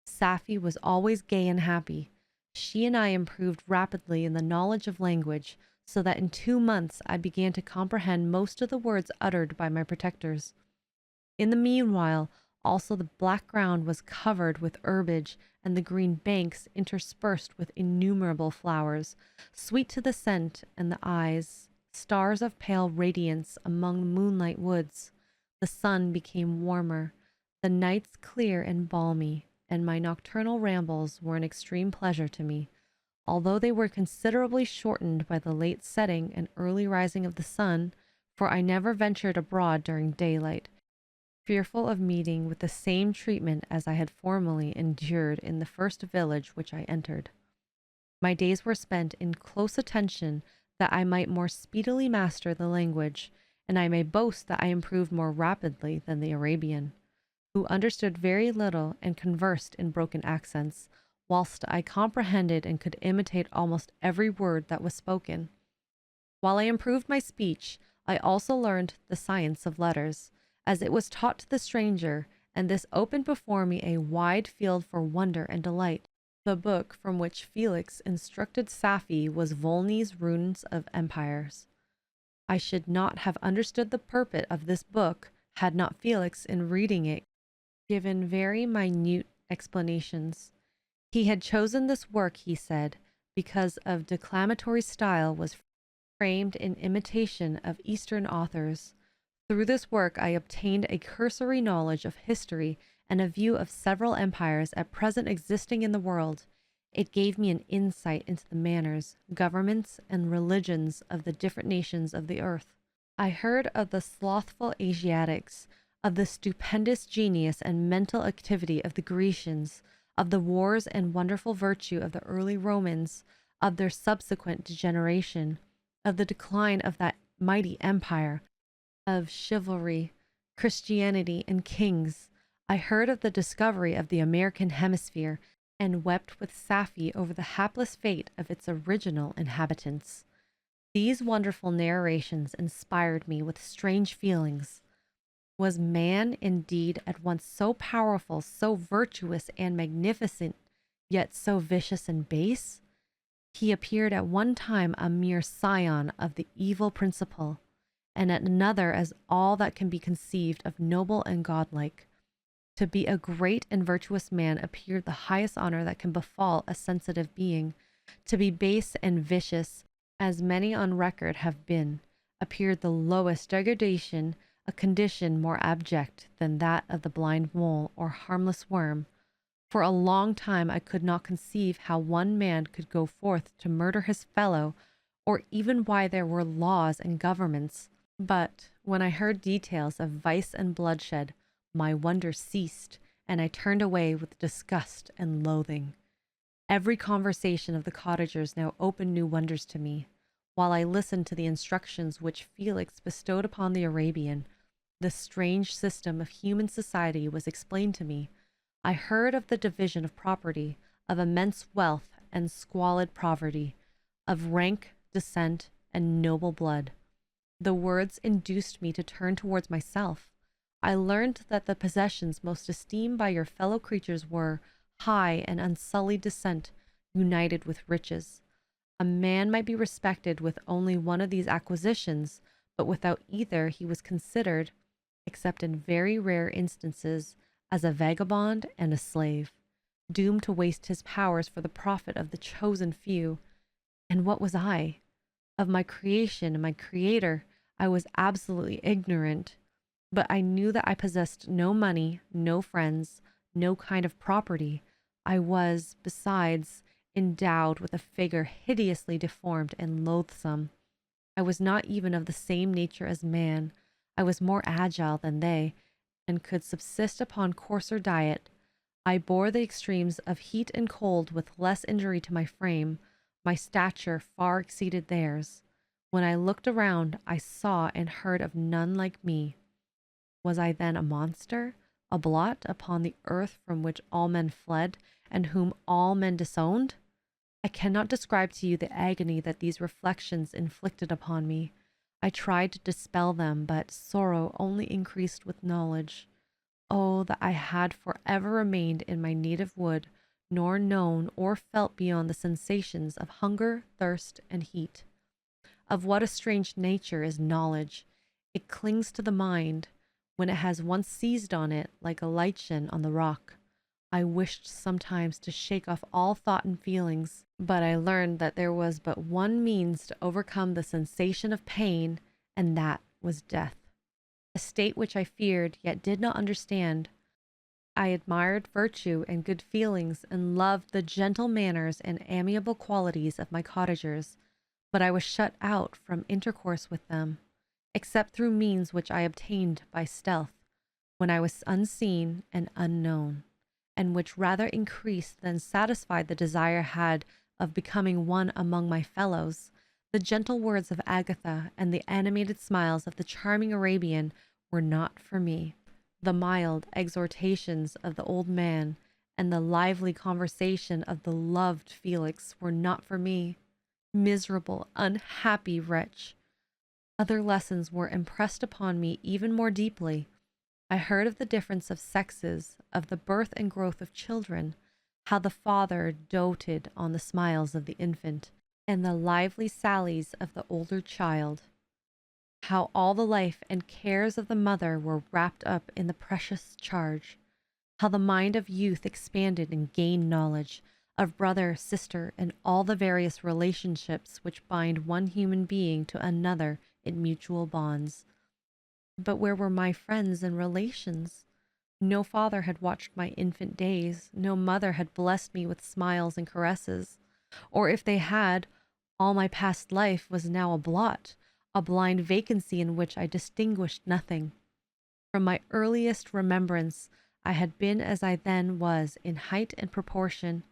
Safie was always gay and happy. She and I improved rapidly in the knowledge of language, so that in 2 months I began to comprehend most of the words uttered by my protectors. In the meanwhile, also the black ground was covered with herbage, and the green banks interspersed with innumerable flowers, sweet to the scent and the eyes, stars of pale radiance among the moonlight woods. The sun became warmer, the nights clear and balmy, and my nocturnal rambles were an extreme pleasure to me, although they were considerably shortened by the late setting and early rising of the sun, for I never ventured abroad during daylight, fearful of meeting with the same treatment as I had formerly endured in the first village which I entered. My days were spent in close attention that I might more speedily master the language, and I may boast that I improved more rapidly than the Arabian, who understood very little and conversed in broken accents, whilst I comprehended and could imitate almost every word that was spoken. While I improved my speech, I also learned the science of letters, as it was taught to the stranger, and this opened before me a wide field for wonder and delight. The book from which Felix instructed Safie was Volney's Runes of Empires. I should not have understood the purport of this book had not Felix, in reading it, given very minute explanations. He had chosen this work, he said, because of declamatory style was framed in imitation of Eastern authors. Through this work I obtained a cursory knowledge of history and a view of several empires at present existing in the world. It gave me an insight into the manners, governments, and religions of the different nations of the earth. I heard of the slothful Asiatics, of the stupendous genius and mental activity of the Grecians, of the wars and wonderful virtue of the early Romans, of their subsequent degeneration, of the decline of that mighty empire, of chivalry, Christianity, and kings. I heard of the discovery of the American hemisphere, and wept with Safie over the hapless fate of its original inhabitants. These wonderful narrations inspired me with strange feelings. Was man indeed at once so powerful, so virtuous and magnificent, yet so vicious and base? He appeared at one time a mere scion of the evil principle, and at another as all that can be conceived of noble and godlike. To be a great and virtuous man appeared the highest honor that can befall a sensitive being. To be base and vicious, as many on record have been, appeared the lowest degradation, a condition more abject than that of the blind mole or harmless worm. For a long time I could not conceive how one man could go forth to murder his fellow, or even why there were laws and governments. But when I heard details of vice and bloodshed, my wonder ceased, and I turned away with disgust and loathing. Every conversation of the cottagers now opened new wonders to me. While I listened to the instructions which Felix bestowed upon the Arabian, the strange system of human society was explained to me. I heard of the division of property, of immense wealth and squalid poverty, of rank, descent, and noble blood. The words induced me to turn towards myself. I learned that the possessions most esteemed by your fellow creatures were high and unsullied descent united with riches. A man might be respected with only one of these acquisitions, but without either he was considered, except in very rare instances, as a vagabond and a slave, doomed to waste his powers for the profit of the chosen few. And what was I? Of my creation and my creator I was absolutely ignorant, but I knew that I possessed no money, no friends, no kind of property. I was, besides, endowed with a figure hideously deformed and loathsome. I was not even of the same nature as man. I was more agile than they, and could subsist upon coarser diet. I bore the extremes of heat and cold with less injury to my frame. My stature far exceeded theirs. When I looked around, I saw and heard of none like me. Was I then a monster, a blot upon the earth from which all men fled, and whom all men disowned? I cannot describe to you the agony that these reflections inflicted upon me. I tried to dispel them, but sorrow only increased with knowledge. Oh, that I had forever remained in my native wood, nor known or felt beyond the sensations of hunger, thirst, and heat. Of what a strange nature is knowledge! It clings to the mind when it has once seized on it like a lichen on the rock. I wished sometimes to shake off all thought and feelings, but I learned that there was but one means to overcome the sensation of pain, and that was death. A state which I feared yet did not understand. I admired virtue and good feelings and loved the gentle manners and amiable qualities of my cottagers, but I was shut out from intercourse with them, except through means which I obtained by stealth, when I was unseen and unknown, and which rather increased than satisfied the desire I had of becoming one among my fellows. The gentle words of Agatha and the animated smiles of the charming Arabian were not for me. The mild exhortations of the old man and the lively conversation of the loved Felix were not for me. Miserable, unhappy wretch! Other lessons were impressed upon me even more deeply. I heard of the difference of sexes, of the birth and growth of children, how the father doted on the smiles of the infant, and the lively sallies of the older child, how all the life and cares of the mother were wrapped up in the precious charge, how the mind of youth expanded and gained knowledge of brother, sister, and all the various relationships which bind one human being to another in mutual bonds. But where were my friends and relations? No father had watched my infant days, no mother had blessed me with smiles and caresses, or if they had, all my past life was now a blot, a blind vacancy in which I distinguished nothing. From my earliest remembrance, I had been as I then was in height and proportion.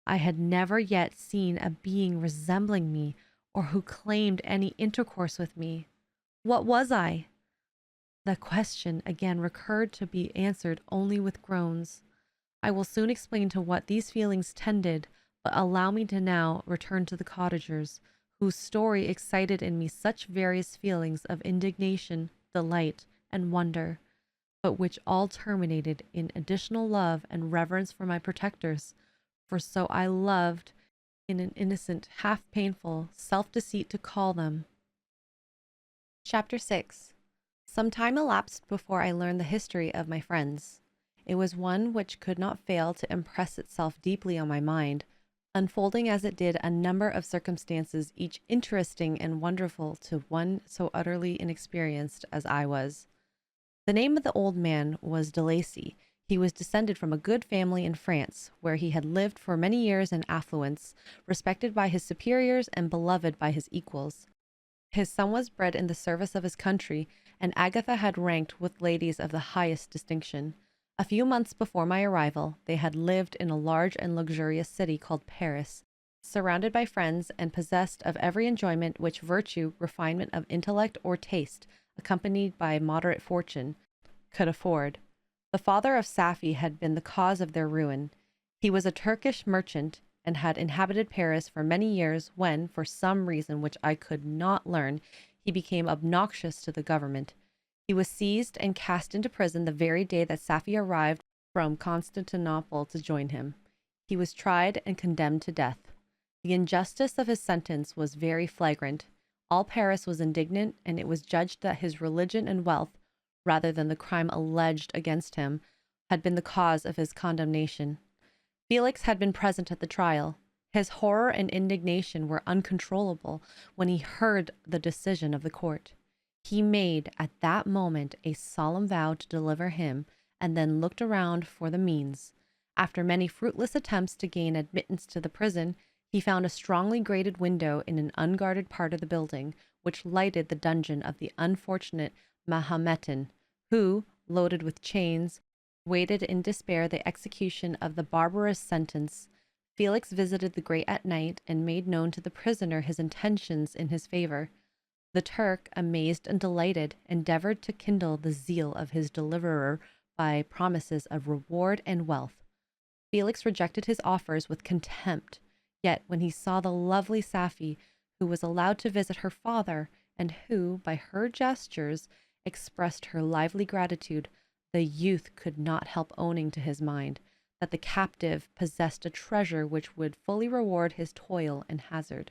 I had never yet seen a being resembling me, or who claimed any intercourse with me. What was I? The question again recurred, to be answered only with groans. I will soon explain to what these feelings tended, but allow me to now return to the cottagers, whose story excited in me such various feelings of indignation, delight, and wonder, but which all terminated in additional love and reverence for my protectors, for so I loved, in an innocent, half painful self-deceit to call them. Chapter 6. Some time elapsed before I learned the history of my friends. It was one which could not fail to impress itself deeply on my mind, unfolding as it did a number of circumstances, each interesting and wonderful to one so utterly inexperienced as I was. The name of the old man was de Lacy. He was descended from a good family in France, where he had lived for many years in affluence, respected by his superiors and beloved by his equals. His son was bred in the service of his country, and Agatha had ranked with ladies of the highest distinction. A few months before my arrival, they had lived in a large and luxurious city called Paris, surrounded by friends and possessed of every enjoyment which virtue, refinement of intellect, or taste, accompanied by moderate fortune, could afford. The father of Safie had been the cause of their ruin. He was a Turkish merchant, and had inhabited Paris for many years, when, for some reason which I could not learn, he became obnoxious to the government. He was seized and cast into prison the very day that Safie arrived from Constantinople to join him. He was tried and condemned to death. The injustice of his sentence was very flagrant. All Paris was indignant, and it was judged that his religion and wealth, rather than the crime alleged against him, had been the cause of his condemnation. Felix had been present at the trial. His horror and indignation were uncontrollable when he heard the decision of the court. He made at that moment a solemn vow to deliver him, and then looked around for the means. After many fruitless attempts to gain admittance to the prison, he found a strongly grated window in an unguarded part of the building, which lighted the dungeon of the unfortunate Mahometan, who, loaded with chains, waited in despair the execution of the barbarous sentence. Felix visited the grate at night and made known to the prisoner his intentions in his favor. The Turk, amazed and delighted, endeavored to kindle the zeal of his deliverer by promises of reward and wealth. Felix rejected his offers with contempt, yet when he saw the lovely Safie, who was allowed to visit her father, and who, by her gestures, expressed her lively gratitude, the youth could not help owning to his mind that the captive possessed a treasure which would fully reward his toil and hazard.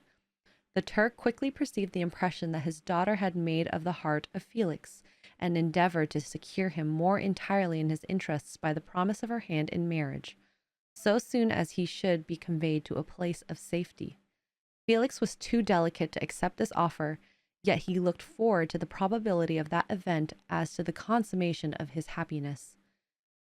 The Turk quickly perceived the impression that his daughter had made of the heart of Felix, and endeavored to secure him more entirely in his interests by the promise of her hand in marriage, so soon as he should be conveyed to a place of safety. Felix was too delicate to accept this offer, yet he looked forward to the probability of that event as to the consummation of his happiness.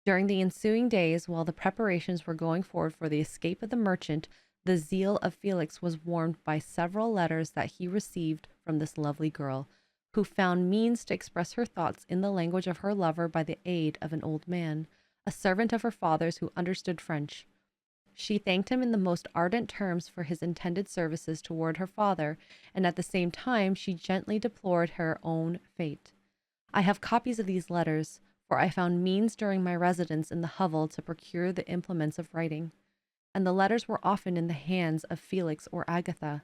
During the ensuing days, while the preparations were going forward for the escape of the merchant, the zeal of Felix was warmed by several letters that he received from this lovely girl, who found means to express her thoughts in the language of her lover by the aid of an old man, a servant of her father's who understood French. She thanked him in the most ardent terms for his intended services toward her father, and at the same time she gently deplored her own fate. I have copies of these letters, for I found means during my residence in the hovel to procure the implements of writing, and the letters were often in the hands of Felix or Agatha.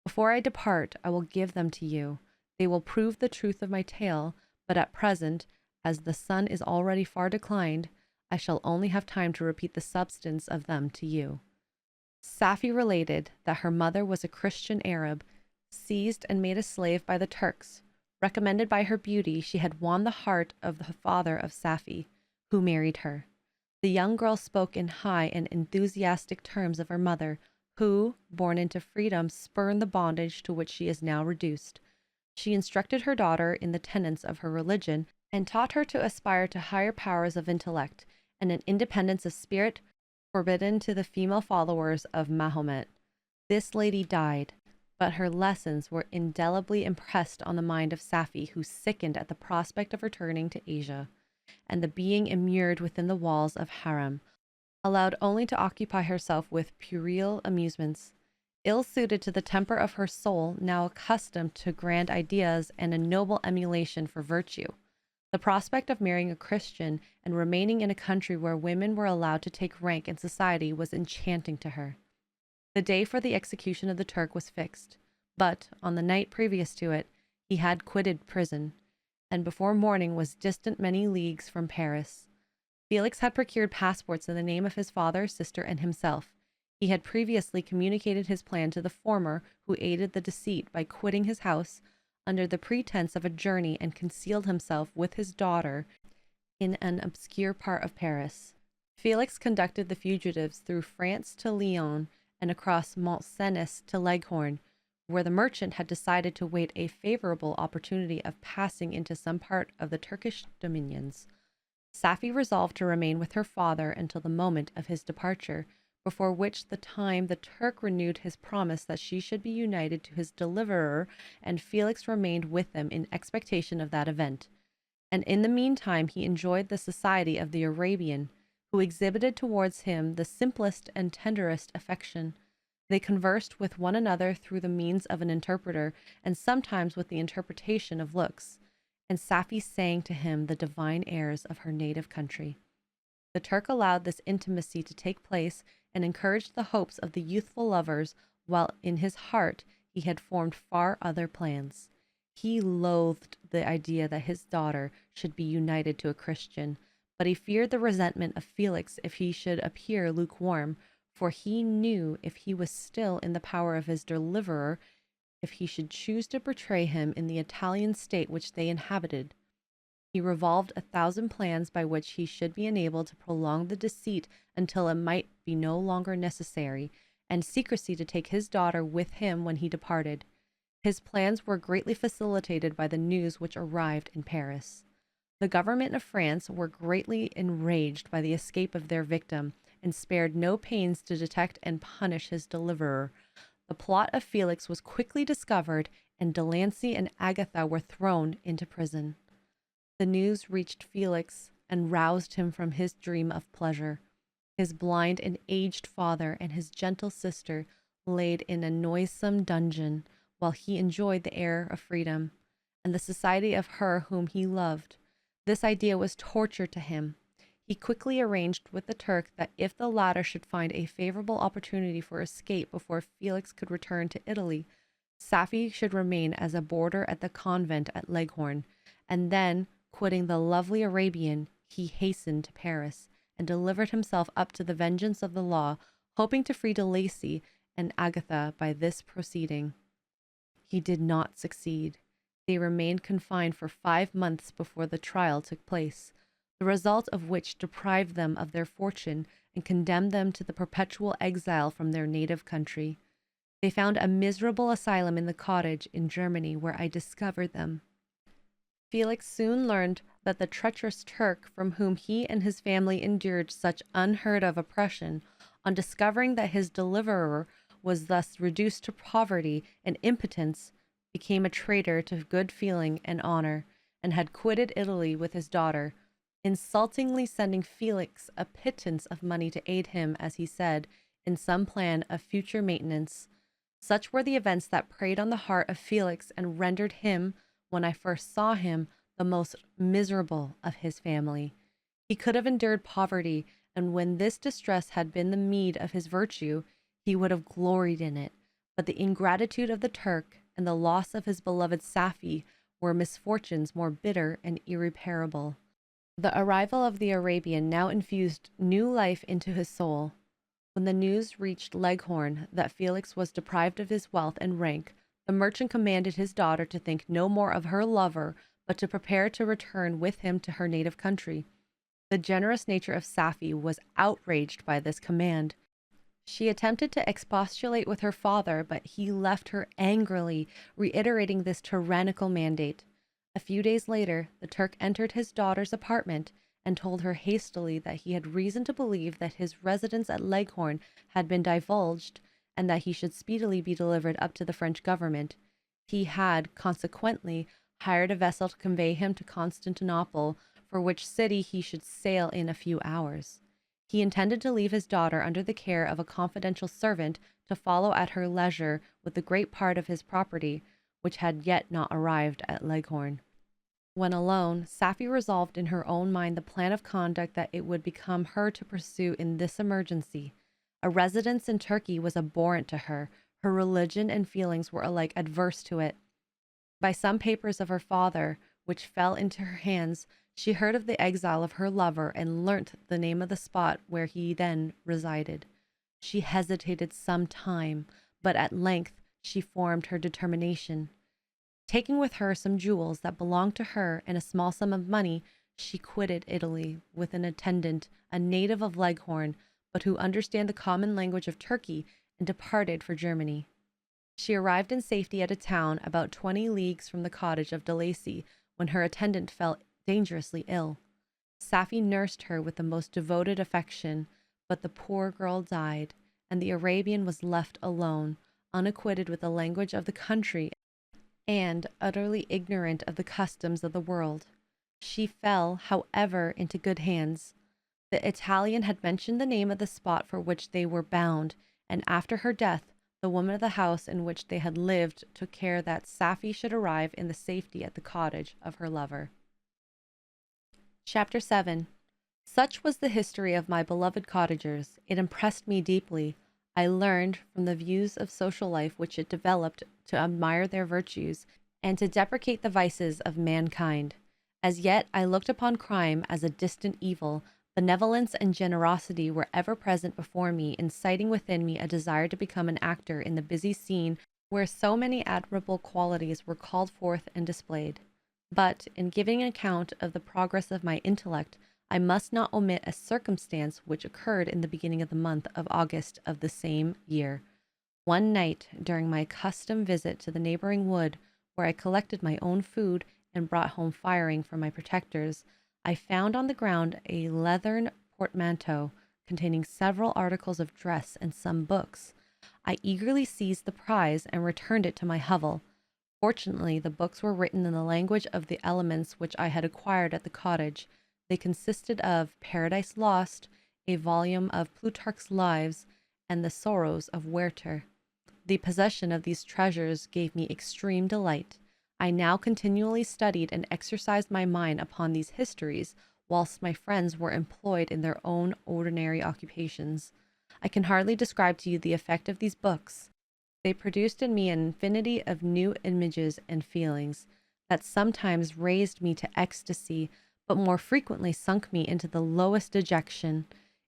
Before I depart, I will give them to you. They will prove the truth of my tale, but at present, as the sun is already far declined, I shall only have time to repeat the substance of them to you. Safie related that her mother was a Christian Arab, seized and made a slave by the Turks. Recommended by her beauty, she had won the heart of the father of Safie, who married her. The young girl spoke in high and enthusiastic terms of her mother, who, born into freedom, spurned the bondage to which she is now reduced. She instructed her daughter in the tenets of her religion, and taught her to aspire to higher powers of intellect and an independence of spirit forbidden to the female followers of Mahomet. This lady died, but her lessons were indelibly impressed on the mind of Safie, who sickened at the prospect of returning to Asia, and the being immured within the walls of harem, allowed only to occupy herself with puerile amusements, ill-suited to the temper of her soul, now accustomed to grand ideas and a noble emulation for virtue. The prospect of marrying a Christian and remaining in a country where women were allowed to take rank in society was enchanting to her. The day for the execution of the Turk was fixed, but on the night previous to it, he had quitted prison, and before morning was distant many leagues from Paris. Felix had procured passports in the name of his father, sister, and himself. He had previously communicated his plan to the former, who aided the deceit by quitting his house under the pretense of a journey, and concealed himself with his daughter in an obscure part of Paris. Felix conducted the fugitives through France to Lyon and across Mont Cenis to Leghorn, where the merchant had decided to wait a favorable opportunity of passing into some part of the Turkish dominions. Safie resolved to remain with her father until the moment of his departure, before which the time the Turk renewed his promise that she should be united to his deliverer, and Felix remained with them in expectation of that event. And in the meantime he enjoyed the society of the Arabian, who exhibited towards him the simplest and tenderest affection. They conversed with one another through the means of an interpreter, and sometimes with the interpretation of looks, and Safie sang to him the divine airs of her native country. The Turk allowed this intimacy to take place, and encouraged the hopes of the youthful lovers, while in his heart he had formed far other plans. He loathed the idea that his daughter should be united to a Christian, but he feared the resentment of Felix if he should appear lukewarm, for he knew if he was still in the power of his deliverer, if he should choose to betray him in the Italian state which they inhabited. He revolved 1,000 plans by which he should be enabled to prolong the deceit until it might be no longer necessary, and secrecy to take his daughter with him when he departed. His plans were greatly facilitated by the news which arrived in Paris. The government of France were greatly enraged by the escape of their victim, and spared no pains to detect and punish his deliverer. The plot of Felix was quickly discovered, and Delancey and Agatha were thrown into prison. The news reached Felix and roused him from his dream of pleasure. His blind and aged father and his gentle sister laid in a noisome dungeon, while he enjoyed the air of freedom and the society of her whom he loved. This idea was torture to him. He quickly arranged with the Turk that if the latter should find a favorable opportunity for escape before Felix could return to Italy, Safie should remain as a boarder at the convent at Leghorn, and then, quitting the lovely Arabian, he hastened to Paris and delivered himself up to the vengeance of the law, hoping to free de Lacy and Agatha by this proceeding. He did not succeed. They remained confined for 5 months before the trial took place, the result of which deprived them of their fortune and condemned them to the perpetual exile from their native country. They found a miserable asylum in the cottage in Germany where I discovered them. Felix soon learned that the treacherous Turk, from whom he and his family endured such unheard of oppression, on discovering that his deliverer was thus reduced to poverty and impotence, became a traitor to good feeling and honor, and had quitted Italy with his daughter, insultingly sending Felix a pittance of money to aid him, as he said, in some plan of future maintenance. Such were the events that preyed on the heart of Felix and rendered him, when I first saw him, the most miserable of his family. He could have endured poverty, and when this distress had been the meed of his virtue, he would have gloried in it. But the ingratitude of the Turk and the loss of his beloved Safie were misfortunes more bitter and irreparable. The arrival of the Arabian now infused new life into his soul. When the news reached Leghorn that Felix was deprived of his wealth and rank, the merchant commanded his daughter to think no more of her lover, but to prepare to return with him to her native country. The generous nature of Safie was outraged by this command. She attempted to expostulate with her father, but he left her angrily, reiterating this tyrannical mandate. A few days later, the Turk entered his daughter's apartment and told her hastily that he had reason to believe that his residence at Leghorn had been divulged, and that he should speedily be delivered up to the French government. He had, consequently, hired a vessel to convey him to Constantinople, for which city he should sail in a few hours. He intended to leave his daughter under the care of a confidential servant to follow at her leisure with the great part of his property, which had yet not arrived at Leghorn. When alone, Safie resolved in her own mind the plan of conduct that it would become her to pursue in this emergency. A residence in Turkey was abhorrent to her. Her religion and feelings were alike adverse to it. By some papers of her father, which fell into her hands, she heard of the exile of her lover and learnt the name of the spot where he then resided. She hesitated some time, but at length she formed her determination. Taking with her some jewels that belonged to her and a small sum of money, she quitted Italy with an attendant, a native of Leghorn, but who understood the common language of Turkey, and departed for Germany. She arrived in safety at a town about 20 leagues from the cottage of de Lacy, when her attendant fell dangerously ill. Safie nursed her with the most devoted affection, but the poor girl died, and the Arabian was left alone, unacquainted with the language of the country, and utterly ignorant of the customs of the world. She fell, however, into good hands. The Italian had mentioned the name of the spot for which they were bound, and after her death, the woman of the house in which they had lived took care that Safie should arrive in the safety at the cottage of her lover. Chapter 7. Such was the history of my beloved cottagers. It impressed me deeply. I learned, from the views of social life which it developed, to admire their virtues, and to deprecate the vices of mankind. As yet I looked upon crime as a distant evil. Benevolence and generosity were ever present before me, inciting within me a desire to become an actor in the busy scene where so many admirable qualities were called forth and displayed. But, in giving an account of the progress of my intellect, I must not omit a circumstance which occurred in the beginning of the month of August of the same year. One night, during my accustomed visit to the neighboring wood, where I collected my own food and brought home firing for my protectors, I found on the ground a leathern portmanteau containing several articles of dress and some books. I eagerly seized the prize and returned it to my hovel. Fortunately, the books were written in the language of the elements which I had acquired at the cottage. They consisted of Paradise Lost, a volume of Plutarch's Lives, and the Sorrows of Werther. The possession of these treasures gave me extreme delight. I now continually studied and exercised my mind upon these histories, whilst my friends were employed in their own ordinary occupations. I can hardly describe to you the effect of these books. They produced in me an infinity of new images and feelings that sometimes raised me to ecstasy, but more frequently sunk me into the lowest dejection.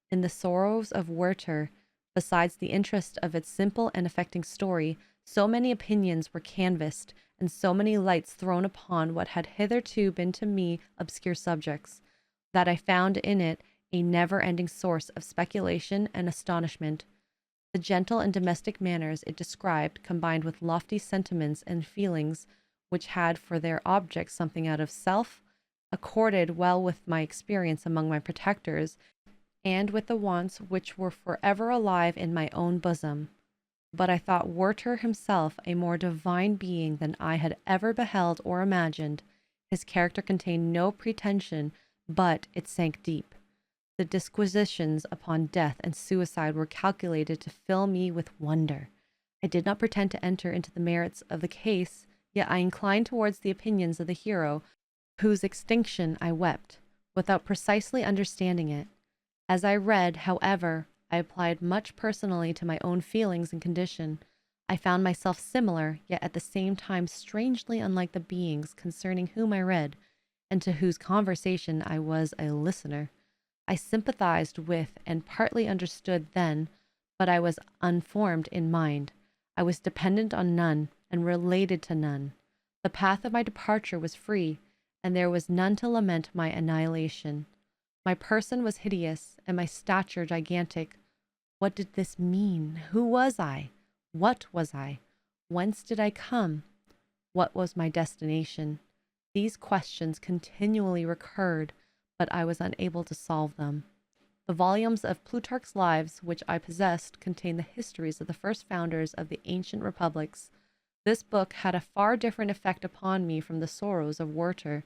In the sorrows of Werther, besides the interest of its simple and affecting story, so many opinions were canvassed, and so many lights thrown upon what had hitherto been to me obscure subjects, that I found in it a never-ending source of speculation and astonishment. The gentle and domestic manners it described, combined with lofty sentiments and feelings which had for their object something out of self, accorded well with my experience among my protectors, and with the wants which were forever alive in my own bosom. But I thought Werther himself a more divine being than I had ever beheld or imagined. His character contained no pretension, but it sank deep. The disquisitions upon death and suicide were calculated to fill me with wonder. I did not pretend to enter into the merits of the case, yet I inclined towards the opinions of the hero, whose extinction I wept, without precisely understanding it. As I read, however, I applied much personally to my own feelings and condition. I found myself similar, yet at the same time strangely unlike the beings concerning whom I read, and to whose conversation I was a listener. I sympathized with and partly understood then, but I was unformed in mind. I was dependent on none and related to none. The path of my departure was free, and there was none to lament my annihilation. My person was hideous, and my stature gigantic. What did this mean? Who was I? What was I? Whence did I come? What was my destination? These questions continually recurred, but I was unable to solve them. The volumes of Plutarch's Lives which I possessed contained the histories of the first founders of the ancient republics. This book had a far different effect upon me from the sorrows of Werther.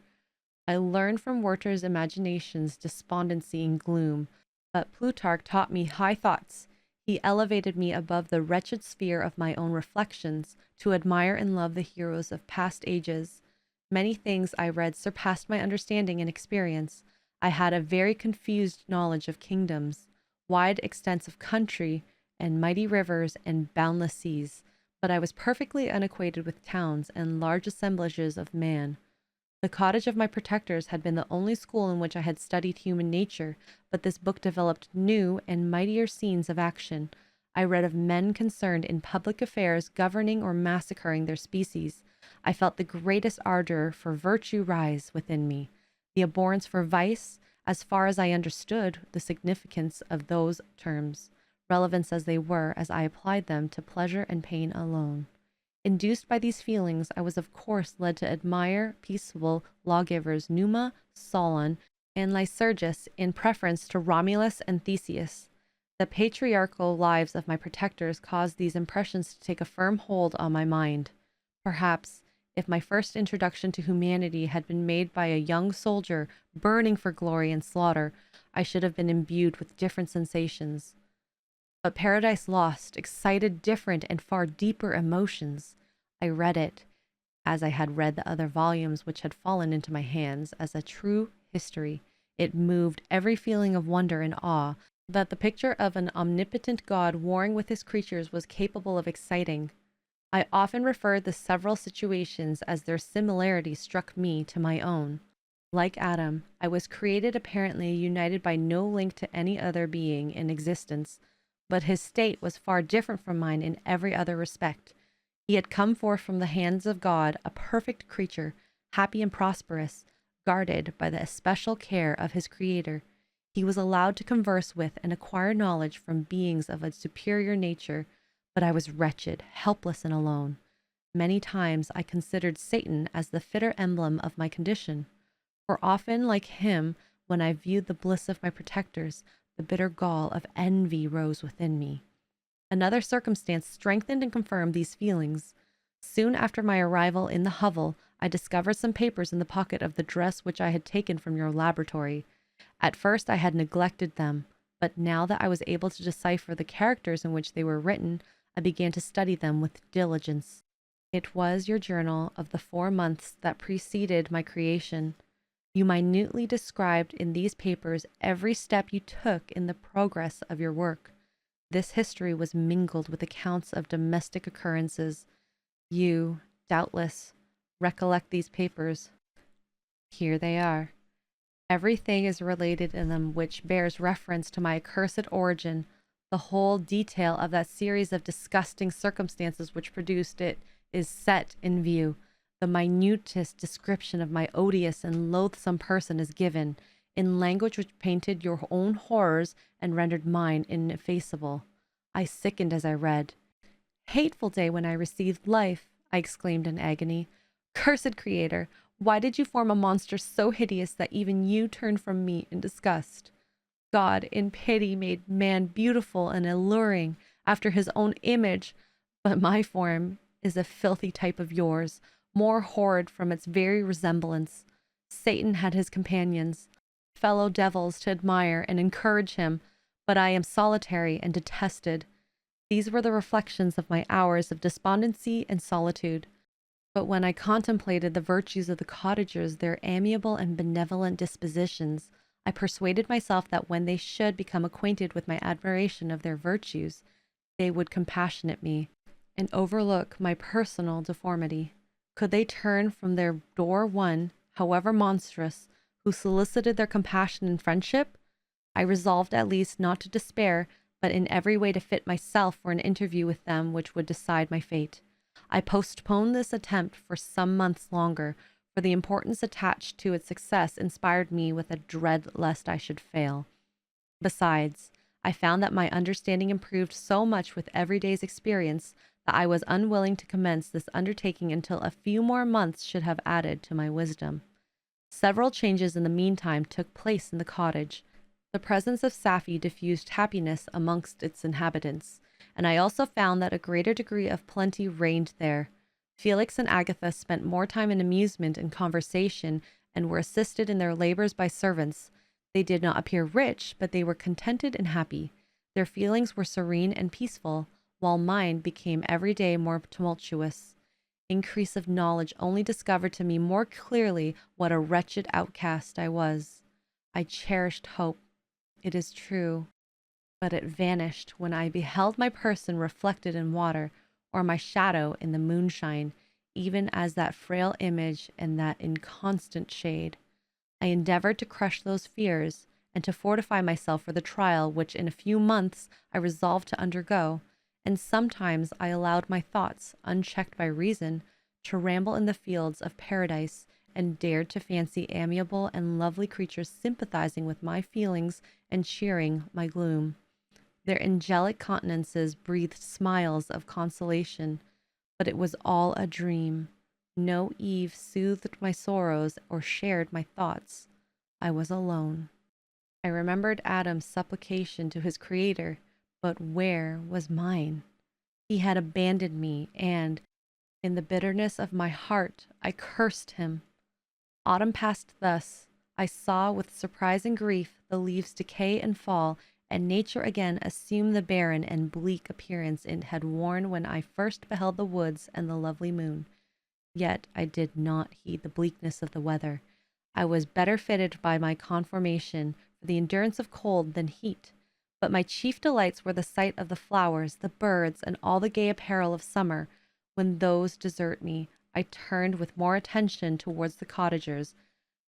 I learned from Werther's imaginations despondency and gloom, but Plutarch taught me high thoughts. He elevated me above the wretched sphere of my own reflections to admire and love the heroes of past ages. Many things I read surpassed my understanding and experience. I had a very confused knowledge of kingdoms, wide extents of country, and mighty rivers and boundless seas, but I was perfectly unacquainted with towns and large assemblages of man. The cottage of my protectors had been the only school in which I had studied human nature, but this book developed new and mightier scenes of action. I read of men concerned in public affairs, governing or massacring their species. I felt the greatest ardor for virtue rise within me. The abhorrence for vice, as far as I understood the significance of those terms, relevant as they were, as I applied them to pleasure and pain alone. Induced by these feelings, I was of course led to admire peaceable lawgivers Numa, Solon, and Lycurgus in preference to Romulus and Theseus. The patriarchal lives of my protectors caused these impressions to take a firm hold on my mind. Perhaps, if my first introduction to humanity had been made by a young soldier burning for glory and slaughter, I should have been imbued with different sensations. But Paradise Lost excited different and far deeper emotions. I read it, as I had read the other volumes which had fallen into my hands, as a true history. It moved every feeling of wonder and awe that the picture of an omnipotent God warring with his creatures was capable of exciting. I often referred the several situations as their similarity struck me to my own. Like Adam, I was created apparently united by no link to any other being in existence, but his state was far different from mine in every other respect. He had come forth from the hands of God, a perfect creature, happy and prosperous, guarded by the especial care of his Creator. He was allowed to converse with and acquire knowledge from beings of a superior nature, but I was wretched, helpless, and alone. Many times I considered Satan as the fitter emblem of my condition, for often, like him, when I viewed the bliss of my protectors, the bitter gall of envy rose within me. Another circumstance strengthened and confirmed these feelings. Soon after my arrival in the hovel, I discovered some papers in the pocket of the dress which I had taken from your laboratory. At first I had neglected them, but now that I was able to decipher the characters in which they were written, I began to study them with diligence. It was your journal of the 4 months that preceded my creation. You minutely described in these papers every step you took in the progress of your work. This history was mingled with accounts of domestic occurrences. You, doubtless, recollect these papers. Here they are. Everything is related in them which bears reference to my accursed origin. The whole detail of that series of disgusting circumstances which produced it is set in view. The minutest description of my odious and loathsome person is given, in language which painted your own horrors and rendered mine ineffaceable. I sickened as I read. Hateful day when I received life, I exclaimed in agony. Cursed Creator, why did you form a monster so hideous that even you turned from me in disgust? God, in pity, made man beautiful and alluring after his own image, but my form is a filthy type of yours, more horrid from its very resemblance. Satan had his companions, fellow devils, to admire and encourage him, but I am solitary and detested. These were the reflections of my hours of despondency and solitude. But when I contemplated the virtues of the cottagers, their amiable and benevolent dispositions, I persuaded myself that when they should become acquainted with my admiration of their virtues, they would compassionate me, and overlook my personal deformity. Could they turn from their door one, however monstrous, who solicited their compassion and friendship? I resolved at least not to despair, but in every way to fit myself for an interview with them which would decide my fate. I postponed this attempt for some months longer, for the importance attached to its success inspired me with a dread lest I should fail. Besides, I found that my understanding improved so much with every day's experience that I was unwilling to commence this undertaking until a few more months should have added to my wisdom. Several changes in the meantime took place in the cottage. The presence of Safie diffused happiness amongst its inhabitants, and I also found that a greater degree of plenty reigned there. Felix and Agatha spent more time in amusement and conversation, and were assisted in their labors by servants. They did not appear rich, but they were contented and happy. Their feelings were serene and peaceful, while mine became every day more tumultuous. Increase of knowledge only discovered to me more clearly what a wretched outcast I was. I cherished hope, it is true, but it vanished when I beheld my person reflected in water, or my shadow in the moonshine, even as that frail image in that inconstant shade. I endeavored to crush those fears, and to fortify myself for the trial which in a few months I resolved to undergo, and sometimes I allowed my thoughts, unchecked by reason, to ramble in the fields of paradise, and dared to fancy amiable and lovely creatures sympathizing with my feelings and cheering my gloom. Their angelic countenances breathed smiles of consolation, but it was all a dream. No Eve soothed my sorrows or shared my thoughts. I was alone. I remembered Adam's supplication to his Creator, but where was mine? He had abandoned me, and, in the bitterness of my heart, I cursed him. Autumn passed thus. I saw with surprising grief the leaves decay and fall, and nature again assume the barren and bleak appearance it had worn when I first beheld the woods and the lovely moon. Yet I did not heed the bleakness of the weather. I was better fitted by my conformation for the endurance of cold than heat, but my chief delights were the sight of the flowers, the birds, and all the gay apparel of summer. When those desert me, I turned with more attention towards the cottagers.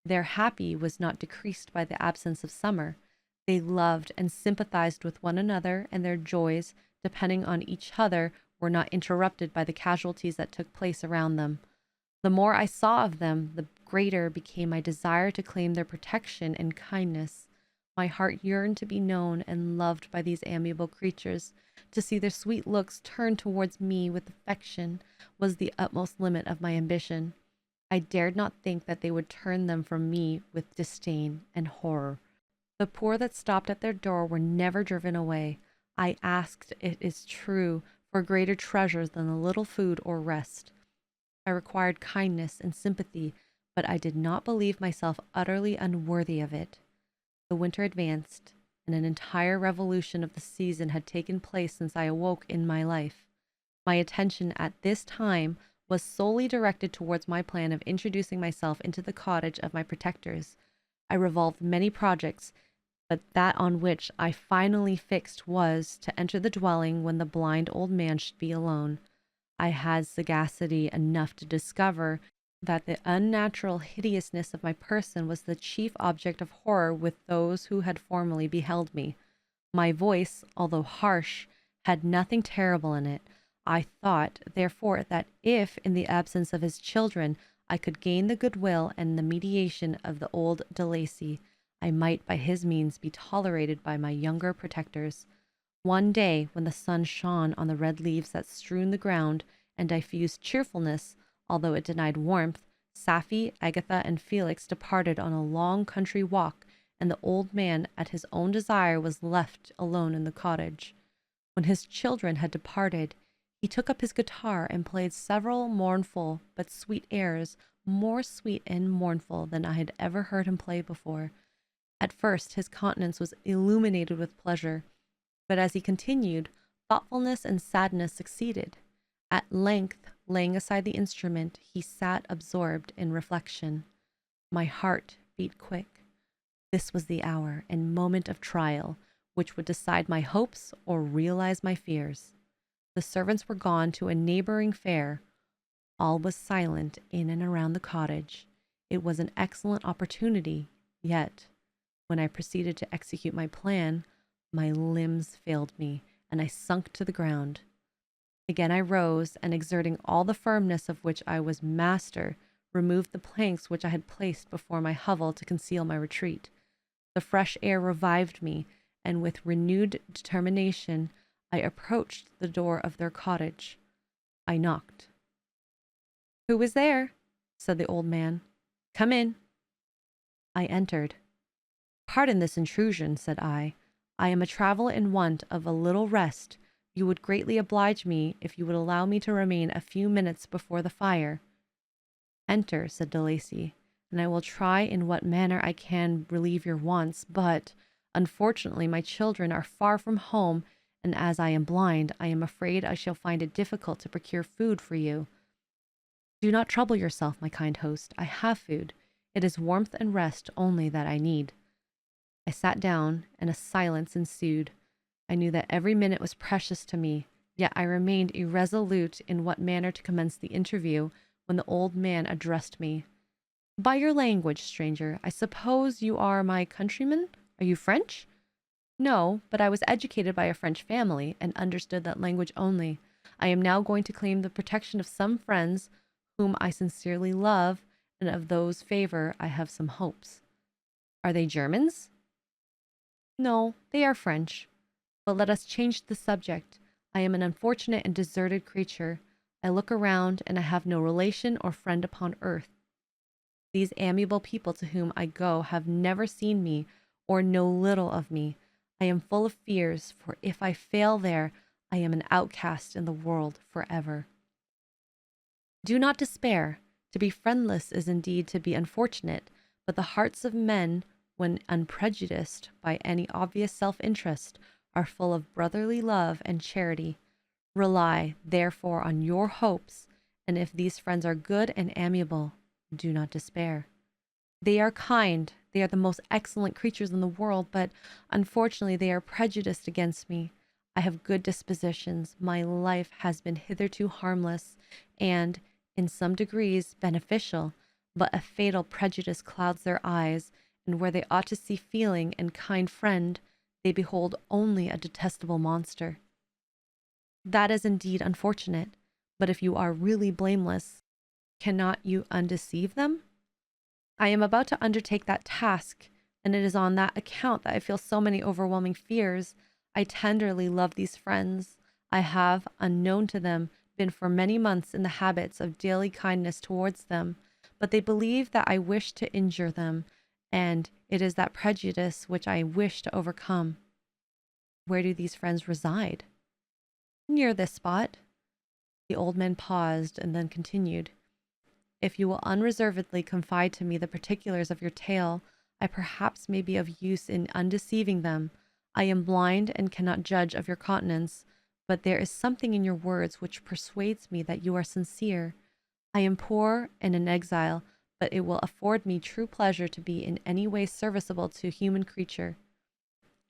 Their happy was not decreased by the absence of summer. They loved and sympathized with one another, and their joys, depending on each other, were not interrupted by the casualties that took place around them. The more I saw of them, the greater became my desire to claim their protection and kindness. My heart yearned to be known and loved by these amiable creatures. To see their sweet looks turned towards me with affection was the utmost limit of my ambition. I dared not think that they would turn them from me with disdain and horror. The poor that stopped at their door were never driven away. I asked, it is true, for greater treasures than a little food or rest. I required kindness and sympathy, but I did not believe myself utterly unworthy of it. The winter advanced, and an entire revolution of the season had taken place since I awoke in my life. My attention at this time was solely directed towards my plan of introducing myself into the cottage of my protectors. I revolved many projects, but that on which I finally fixed was to enter the dwelling when the blind old man should be alone. I had sagacity enough to discover that the unnatural hideousness of my person was the chief object of horror with those who had formerly beheld me. My voice, although harsh, had nothing terrible in it. I thought, therefore, that if, in the absence of his children, I could gain the goodwill and the mediation of the old de Lacy, I might by his means be tolerated by my younger protectors. One day, when the sun shone on the red leaves that strewed the ground and diffused cheerfulness, although it denied warmth, Safie, Agatha, and Felix departed on a long country walk, and the old man, at his own desire, was left alone in the cottage. When his children had departed, he took up his guitar and played several mournful but sweet airs, more sweet and mournful than I had ever heard him play before. At first his countenance was illuminated with pleasure, but as he continued, thoughtfulness and sadness succeeded. At length, laying aside the instrument, he sat absorbed in reflection. My heart beat quick. This was the hour and moment of trial, which would decide my hopes or realize my fears. The servants were gone to a neighboring fair. All was silent in and around the cottage. It was an excellent opportunity, yet, when I proceeded to execute my plan, my limbs failed me, and I sunk to the ground. Again I rose, and exerting all the firmness of which I was master, removed the planks which I had placed before my hovel to conceal my retreat. The fresh air revived me, and with renewed determination I approached the door of their cottage. I knocked. "Who is there?" said the old man. "Come in." I entered. "Pardon this intrusion," said I. "I am a traveler in want of a little rest. You would greatly oblige me if you would allow me to remain a few minutes before the fire." "Enter," said de Lacy, "and I will try in what manner I can relieve your wants, but, unfortunately, my children are far from home, and as I am blind, I am afraid I shall find it difficult to procure food for you." "Do not trouble yourself, my kind host. I have food. It is warmth and rest only that I need." I sat down, and a silence ensued. I knew that every minute was precious to me, yet I remained irresolute in what manner to commence the interview, when the old man addressed me. "By your language, stranger, I suppose you are my countryman? Are you French?" "No, but I was educated by a French family, and understood that language only. I am now going to claim the protection of some friends whom I sincerely love, and of those favor I have some hopes." "Are they Germans?" "No, they are French. But let us change the subject. I am an unfortunate and deserted creature. I look around, and I have no relation or friend upon earth. These amiable people to whom I go have never seen me, or know little of me. I am full of fears, for if I fail there, I am an outcast in the world forever." "Do not despair. To be friendless is indeed to be unfortunate, but the hearts of men, when unprejudiced by any obvious self-interest, are full of brotherly love and charity. Rely, therefore, on your hopes, and if these friends are good and amiable, do not despair. They are kind, they are the most excellent creatures in the world, but unfortunately they are prejudiced against me. I have good dispositions, my life has been hitherto harmless, and, in some degrees, beneficial, but a fatal prejudice clouds their eyes, and where they ought to see feeling and kind friend, they behold only a detestable monster. That is indeed unfortunate, but if you are really blameless, cannot you undeceive them? I am about to undertake that task, and it is on that account that I feel so many overwhelming fears. I tenderly love these friends. I have, unknown to them, been for many months in the habits of daily kindness towards them, but they believe that I wish to injure them, and it is that prejudice which I wish to overcome." "Where do these friends reside?" "Near this spot." The old man paused and then continued. "If you will unreservedly confide to me the particulars of your tale, I perhaps may be of use in undeceiving them. I am blind and cannot judge of your countenance, but there is something in your words which persuades me that you are sincere. I am poor and an exile, but it will afford me true pleasure to be in any way serviceable to a human creature.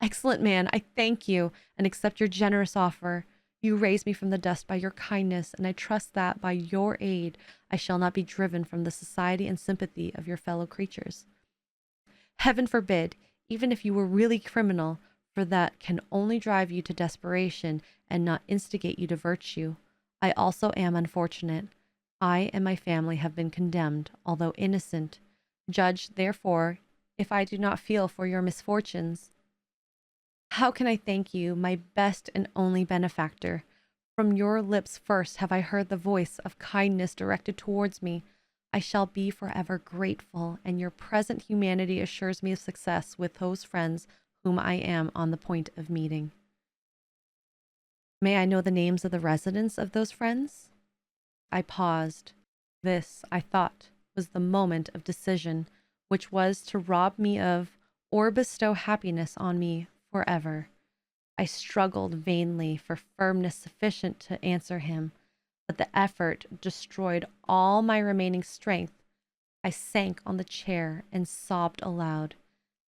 Excellent man, I thank you and accept your generous offer. You raised me from the dust by your kindness, and I trust that by your aid I shall not be driven from the society and sympathy of your fellow creatures. Heaven forbid, even if you were really criminal, for that can only drive you to desperation and not instigate you to virtue. I also am unfortunate. I and my family have been condemned, although innocent. Judge, therefore, if I do not feel for your misfortunes. How can I thank you, my best and only benefactor? From your lips first have I heard the voice of kindness directed towards me. I shall be forever grateful, and your present humanity assures me of success with those friends whom I am on the point of meeting. May I know the names of the residents of those friends? I paused. This, I thought, was the moment of decision, which was to rob me of, or bestow happiness on me forever. I struggled vainly for firmness sufficient to answer him, but the effort destroyed all my remaining strength. I sank on the chair and sobbed aloud.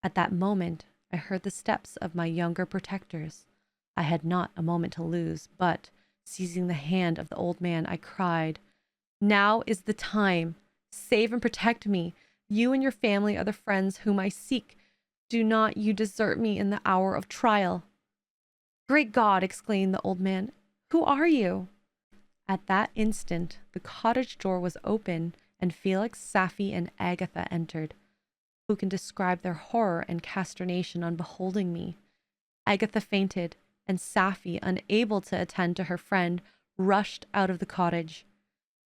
At that moment, I heard the steps of my younger protectors. I had not a moment to lose, but, seizing the hand of the old man, I cried, "Now is the time. Save and protect me. You and your family are the friends whom I seek. Do not you desert me in the hour of trial." "Great God!" exclaimed the old man. "Who are you?" At that instant, the cottage door was open, and Felix, Safie, and Agatha entered. Who can describe their horror and consternation on beholding me? Agatha fainted, and Safie, unable to attend to her friend, rushed out of the cottage.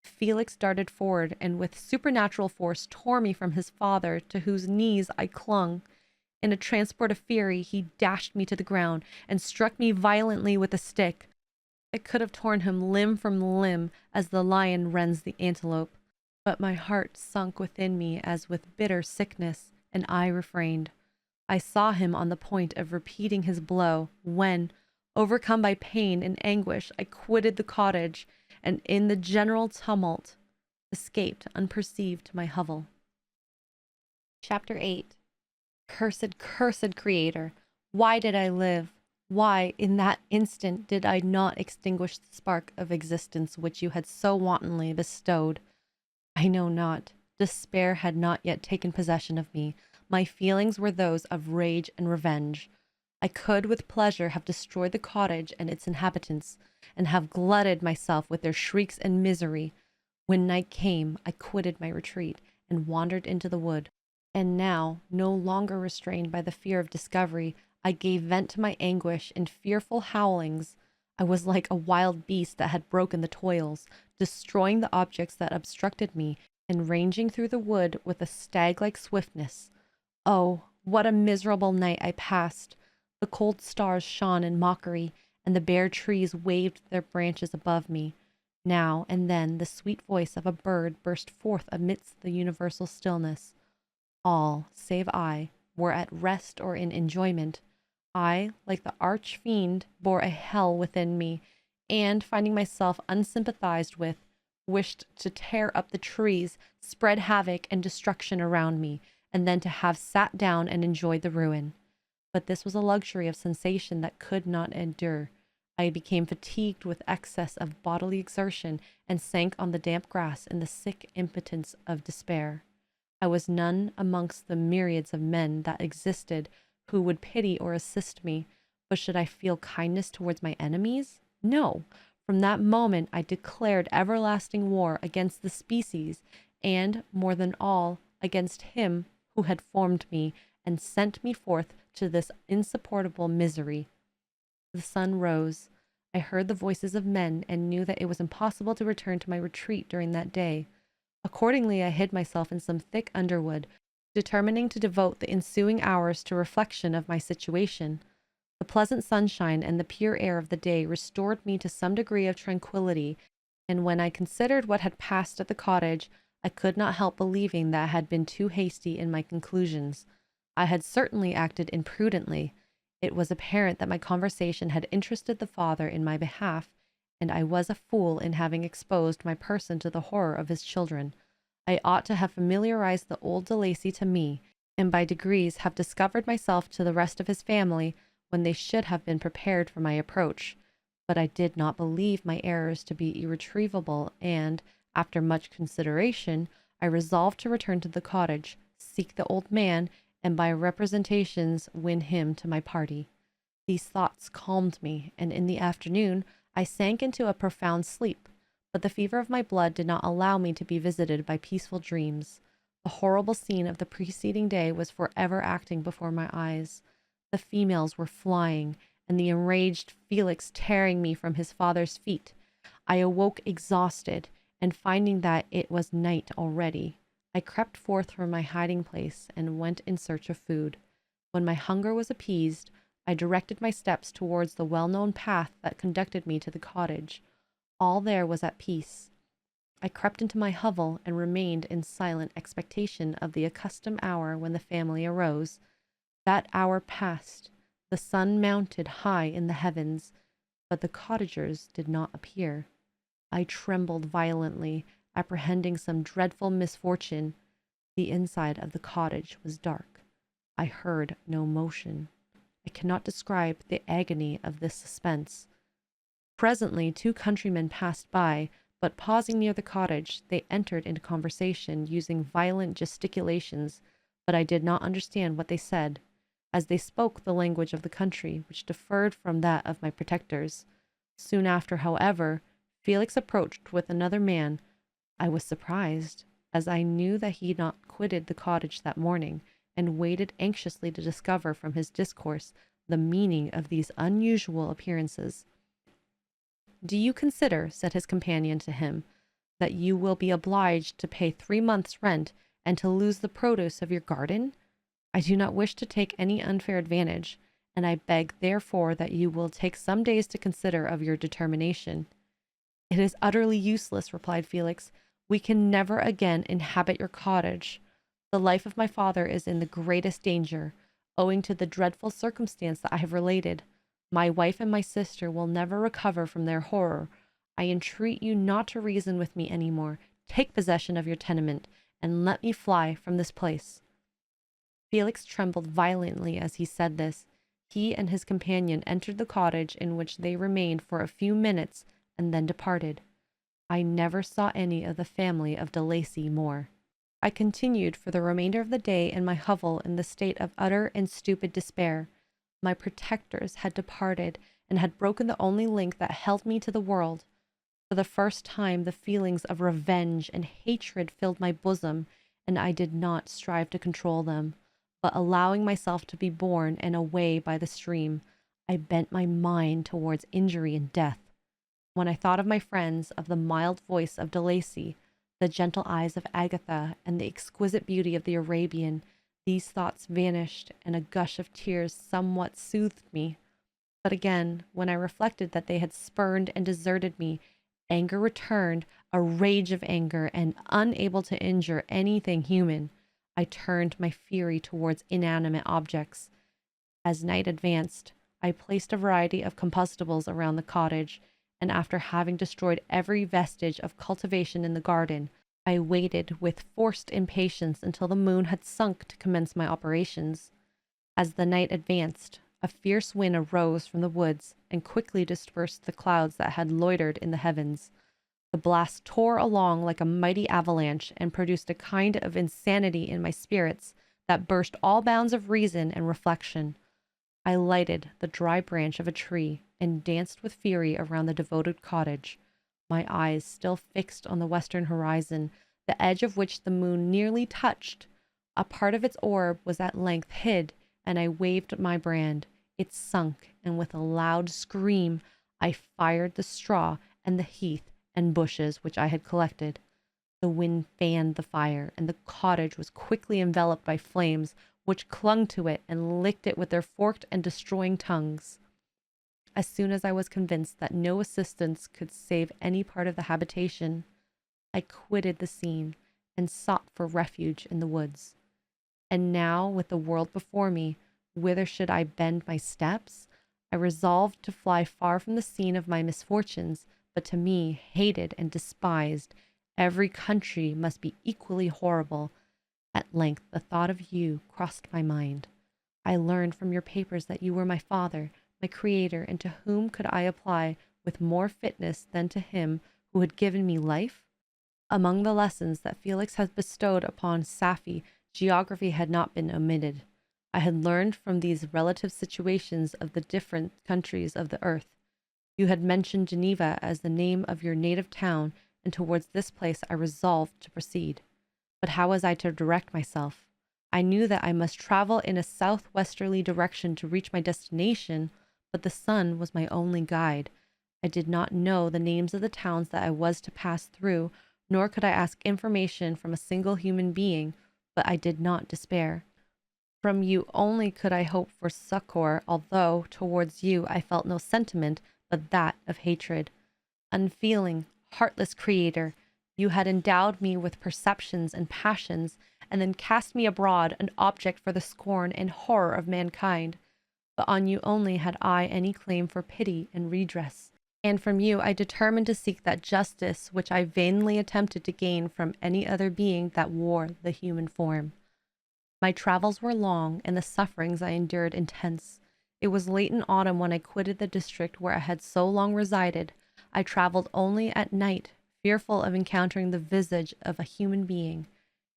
Felix darted forward, and with supernatural force tore me from his father, to whose knees I clung. In a transport of fury, he dashed me to the ground, and struck me violently with a stick. I could have torn him limb from limb, as the lion rends the antelope. But my heart sunk within me as with bitter sickness, and I refrained. I saw him on the point of repeating his blow, when, overcome by pain and anguish, I quitted the cottage, and in the general tumult, escaped unperceived to my hovel. Chapter 8. Cursed, cursed Creator! Why did I live? Why, in that instant, did I not extinguish the spark of existence which you had so wantonly bestowed? I know not. Despair had not yet taken possession of me. My feelings were those of rage and revenge. I could with pleasure have destroyed the cottage and its inhabitants, and have glutted myself with their shrieks and misery. When night came, I quitted my retreat, and wandered into the wood. And now, no longer restrained by the fear of discovery, I gave vent to my anguish in fearful howlings. I was like a wild beast that had broken the toils, destroying the objects that obstructed me, and ranging through the wood with a stag-like swiftness. Oh, what a miserable night I passed! The cold stars shone in mockery, and the bare trees waved their branches above me. Now and then the sweet voice of a bird burst forth amidst the universal stillness. All, save I, were at rest or in enjoyment. I, like the arch-fiend, bore a hell within me, and, finding myself unsympathized with, wished to tear up the trees, spread havoc and destruction around me, and then to have sat down and enjoyed the ruin. But this was a luxury of sensation that could not endure. I became fatigued with excess of bodily exertion, and sank on the damp grass in the sick impotence of despair. I was none amongst the myriads of men that existed who would pity or assist me, but should I feel kindness towards my enemies? No. From that moment I declared everlasting war against the species, and, more than all, against him who had formed me and sent me forth to this insupportable misery. The sun rose. I heard the voices of men, and knew that it was impossible to return to my retreat during that day. Accordingly, I hid myself in some thick underwood, determining to devote the ensuing hours to reflection of my situation. The pleasant sunshine and the pure air of the day restored me to some degree of tranquillity, and when I considered what had passed at the cottage, I could not help believing that I had been too hasty in my conclusions. I had certainly acted imprudently. It was apparent that my conversation had interested the father in my behalf, and I was a fool in having exposed my person to the horror of his children. I ought to have familiarized the old De Lacy to me, and by degrees have discovered myself to the rest of his family, when they should have been prepared for my approach. But I did not believe my errors to be irretrievable, and, after much consideration, I resolved to return to the cottage, seek the old man, and by representations win him to my party. These thoughts calmed me, and in the afternoon I sank into a profound sleep, but the fever of my blood did not allow me to be visited by peaceful dreams. The horrible scene of the preceding day was forever acting before my eyes. The females were flying, and the enraged Felix tearing me from his father's feet. I awoke exhausted, and finding that it was night already, I crept forth from my hiding place and went in search of food. When my hunger was appeased, I directed my steps towards the well-known path that conducted me to the cottage. All there was at peace. I crept into my hovel and remained in silent expectation of the accustomed hour when the family arose. That hour passed. The sun mounted high in the heavens, but the cottagers did not appear. I trembled violently, apprehending some dreadful misfortune. The inside of the cottage was dark. I heard no motion. I cannot describe the agony of this suspense. Presently 2 countrymen passed by, but pausing near the cottage, they entered into conversation, using violent gesticulations, but I did not understand what they said, as they spoke the language of the country, which differed from that of my protectors. Soon after, however, Felix approached with another man. I was surprised, as I knew that he had not quitted the cottage that morning, and waited anxiously to discover from his discourse the meaning of these unusual appearances. "Do you consider," said his companion to him, "that you will be obliged to pay 3 months' rent, and to lose the produce of your garden? I do not wish to take any unfair advantage, and I beg therefore that you will take some days to consider of your determination." "It is utterly useless," replied Felix. "We can never again inhabit your cottage. The life of my father is in the greatest danger, owing to the dreadful circumstance that I have related. My wife and my sister will never recover from their horror. I entreat you not to reason with me any more. Take possession of your tenement, and let me fly from this place." Felix trembled violently as he said this. He and his companion entered the cottage, in which they remained for a few minutes, and then departed. I never saw any of the family of De Lacy more. I continued for the remainder of the day in my hovel in the state of utter and stupid despair. My protectors had departed, and had broken the only link that held me to the world. For the first time the feelings of revenge and hatred filled my bosom, and I did not strive to control them, but allowing myself to be borne and away by the stream, I bent my mind towards injury and death. When I thought of my friends, of the mild voice of De Lacy, the gentle eyes of Agatha, and the exquisite beauty of the Arabian, these thoughts vanished, and a gush of tears somewhat soothed me. But again, when I reflected that they had spurned and deserted me, anger returned, a rage of anger, and unable to injure anything human, I turned my fury towards inanimate objects. As night advanced, I placed a variety of combustibles around the cottage, and after having destroyed every vestige of cultivation in the garden, I waited with forced impatience until the moon had sunk to commence my operations. As the night advanced, a fierce wind arose from the woods and quickly dispersed the clouds that had loitered in the heavens. The blast tore along like a mighty avalanche and produced a kind of insanity in my spirits that burst all bounds of reason and reflection. I lighted the dry branch of a tree and danced with fury around the devoted cottage, my eyes still fixed on the western horizon, the edge of which the moon nearly touched. A part of its orb was at length hid, and I waved my brand. It sunk, and with a loud scream I fired the straw and the heath and bushes which I had collected. The wind fanned the fire, and the cottage was quickly enveloped by flames, which clung to it and licked it with their forked and destroying tongues. As soon as I was convinced that no assistance could save any part of the habitation, I quitted the scene and sought for refuge in the woods. And now, with the world before me, whither should I bend my steps? I resolved to fly far from the scene of my misfortunes, but to me, hated and despised, every country must be equally horrible. At length the thought of you crossed my mind. I learned from your papers that you were my father, my creator, and to whom could I apply with more fitness than to him who had given me life? Among the lessons that Felix had bestowed upon Safie, geography had not been omitted. I had learned from these relative situations of the different countries of the earth. You had mentioned Geneva as the name of your native town, and towards this place I resolved to proceed. But how was I to direct myself? I knew that I must travel in a southwesterly direction to reach my destination, but the sun was my only guide. I did not know the names of the towns that I was to pass through, nor could I ask information from a single human being, but I did not despair. From you only could I hope for succor, although towards you I felt no sentiment but that of hatred. Unfeeling, heartless creator, you had endowed me with perceptions and passions, and then cast me abroad, an object for the scorn and horror of mankind. But on you only had I any claim for pity and redress, and from you I determined to seek that justice which I vainly attempted to gain from any other being that wore the human form. My travels were long, and the sufferings I endured intense. It was late in autumn when I quitted the district where I had so long resided. I traveled only at night, fearful of encountering the visage of a human being.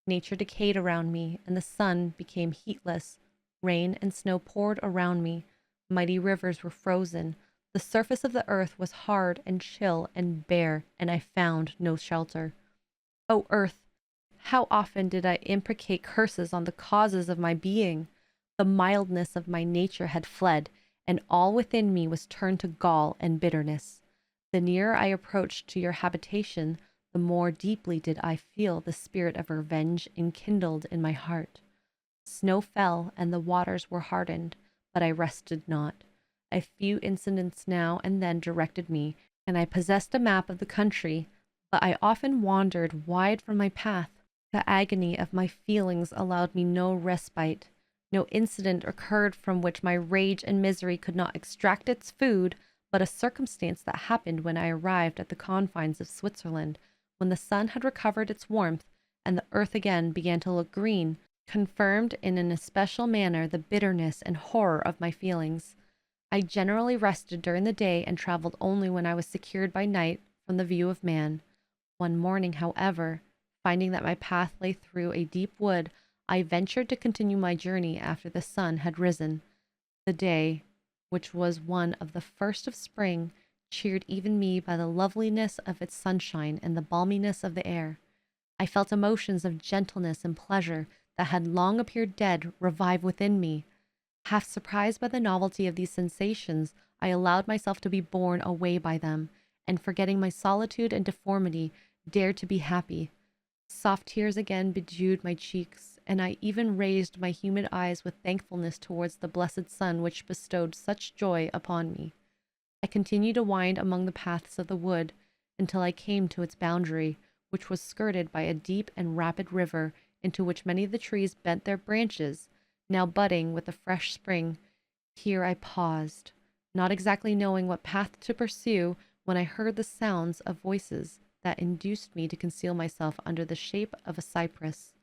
Nature decayed around me, and the sun became heatless. Rain and snow poured around me. Mighty rivers were frozen. The surface of the earth was hard and chill and bare, and I found no shelter. O earth, how often did I imprecate curses on the causes of my being? The mildness of my nature had fled, and all within me was turned to gall and bitterness. The nearer I approached to your habitation, the more deeply did I feel the spirit of revenge enkindled in my heart. Snow fell, and the waters were hardened, but I rested not. A few incidents now and then directed me, and I possessed a map of the country, but I often wandered wide from my path. The agony of my feelings allowed me no respite. No incident occurred from which my rage and misery could not extract its food, but a circumstance that happened when I arrived at the confines of Switzerland, when the sun had recovered its warmth, and the earth again began to look green, confirmed in an especial manner the bitterness and horror of my feelings. I generally rested during the day and traveled only when I was secured by night from the view of man. One morning, however, finding that my path lay through a deep wood, I ventured to continue my journey after the sun had risen. The day, which was one of the first of spring, cheered even me by the loveliness of its sunshine and the balminess of the air. I felt emotions of gentleness and pleasure that had long appeared dead revive within me. Half surprised by the novelty of these sensations, I allowed myself to be borne away by them, and forgetting my solitude and deformity, dared to be happy. Soft tears again bedewed my cheeks, and I even raised my humid eyes with thankfulness towards the blessed sun which bestowed such joy upon me. I continued to wind among the paths of the wood until I came to its boundary, which was skirted by a deep and rapid river, into which many of the trees bent their branches, now budding with the fresh spring. Here I paused, not exactly knowing what path to pursue, when I heard the sounds of voices that induced me to conceal myself under the shape of a cypress.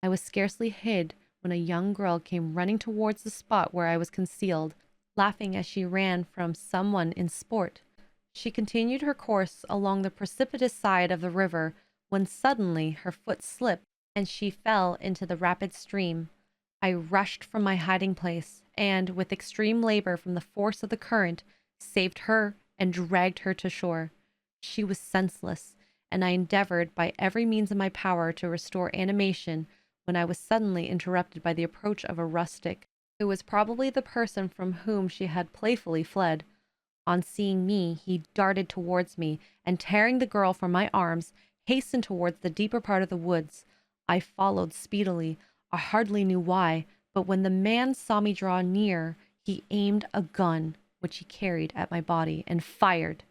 I was scarcely hid when a young girl came running towards the spot where I was concealed, laughing as she ran from someone in sport. She continued her course along the precipitous side of the river, when suddenly her foot slipped and she fell into the rapid stream. I rushed from my hiding place, and, with extreme labor from the force of the current, saved her and dragged her to shore. She was senseless, and I endeavored by every means in my power to restore animation, when I was suddenly interrupted by the approach of a rustic, who was probably the person from whom she had playfully fled. On seeing me, he darted towards me, and tearing the girl from my arms, hastened towards the deeper part of the woods. I followed speedily. I hardly knew why, but when the man saw me draw near, he aimed a gun, which he carried, at my body, and fired.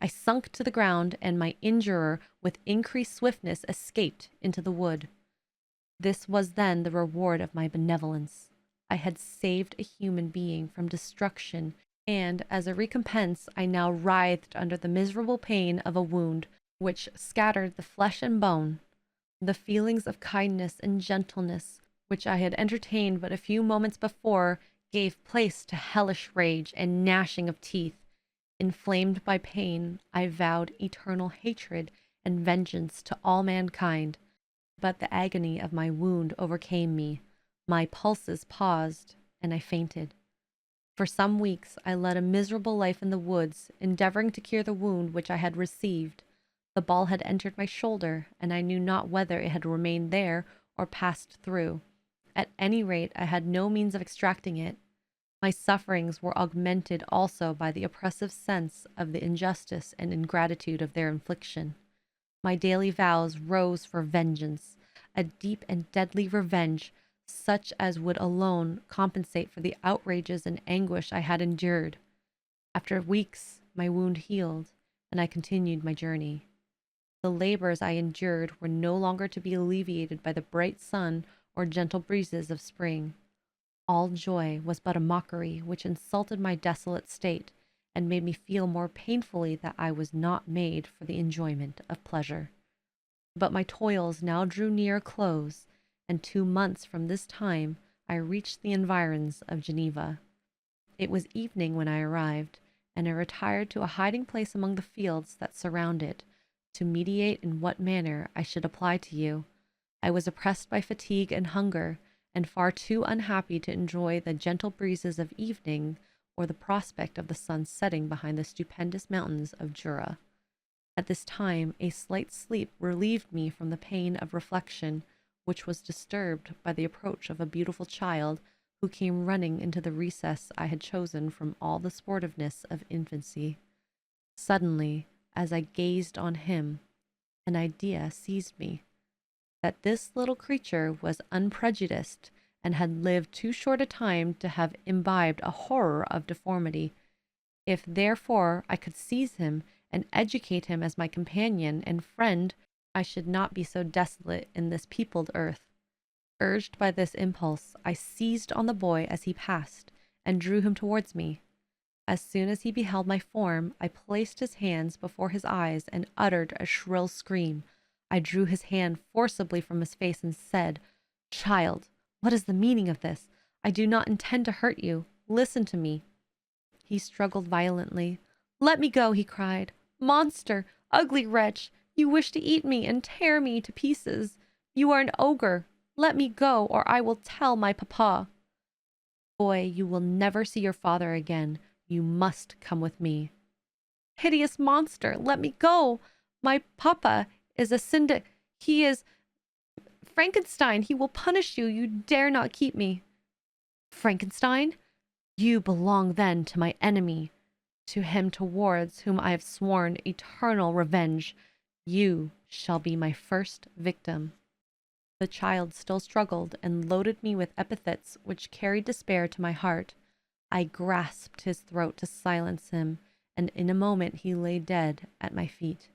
I sunk to the ground, and my injurer, with increased swiftness, escaped into the wood. This was then the reward of my benevolence. I had saved a human being from destruction, and as a recompense I now writhed under the miserable pain of a wound which scattered the flesh and bone. The feelings of kindness and gentleness which I had entertained but a few moments before, gave place to hellish rage and gnashing of teeth. Inflamed by pain, I vowed eternal hatred and vengeance to all mankind. But the agony of my wound overcame me. My pulses paused, and I fainted. For some weeks I led a miserable life in the woods, endeavoring to cure the wound which I had received. The ball had entered my shoulder, and I knew not whether it had remained there or passed through. At any rate, I had no means of extracting it. My sufferings were augmented also by the oppressive sense of the injustice and ingratitude of their infliction. My daily vows rose for vengeance, a deep and deadly revenge, such as would alone compensate for the outrages and anguish I had endured. After weeks, my wound healed, and I continued my journey. The labors I endured were no longer to be alleviated by the bright sun or gentle breezes of spring. All joy was but a mockery which insulted my desolate state and made me feel more painfully that I was not made for the enjoyment of pleasure. But my toils now drew near a close, and 2 months from this time I reached the environs of Geneva. It was evening when I arrived, and I retired to a hiding place among the fields that surround it, to meditate in what manner I should apply to you. I was oppressed by fatigue and hunger, and far too unhappy to enjoy the gentle breezes of evening or the prospect of the sun setting behind the stupendous mountains of Jura. At this time a slight sleep relieved me from the pain of reflection, which was disturbed by the approach of a beautiful child who came running into the recess I had chosen from all the sportiveness of infancy. Suddenly, as I gazed on him, an idea seized me, that this little creature was unprejudiced and had lived too short a time to have imbibed a horror of deformity. If therefore I could seize him and educate him as my companion and friend, I should not be so desolate in this peopled earth. Urged by this impulse, I seized on the boy as he passed and drew him towards me. As soon as he beheld my form, I placed his hands before his eyes and uttered a shrill scream. I drew his hand forcibly from his face and said, "Child, what is the meaning of this? I do not intend to hurt you. Listen to me." He struggled violently. "Let me go," he cried. "Monster! Ugly wretch! You wish to eat me and tear me to pieces. You are an ogre. Let me go, or I will tell my papa." "Boy, you will never see your father again. You must come with me." "Hideous monster! Let me go. My papa is a he is Frankenstein. He will punish you. You dare not keep me." "Frankenstein? You belong then to my enemy, to him towards whom I have sworn eternal revenge. You shall be my first victim." The child still struggled and loaded me with epithets which carried despair to my heart. I grasped his throat to silence him, and in a moment he lay dead at my feet.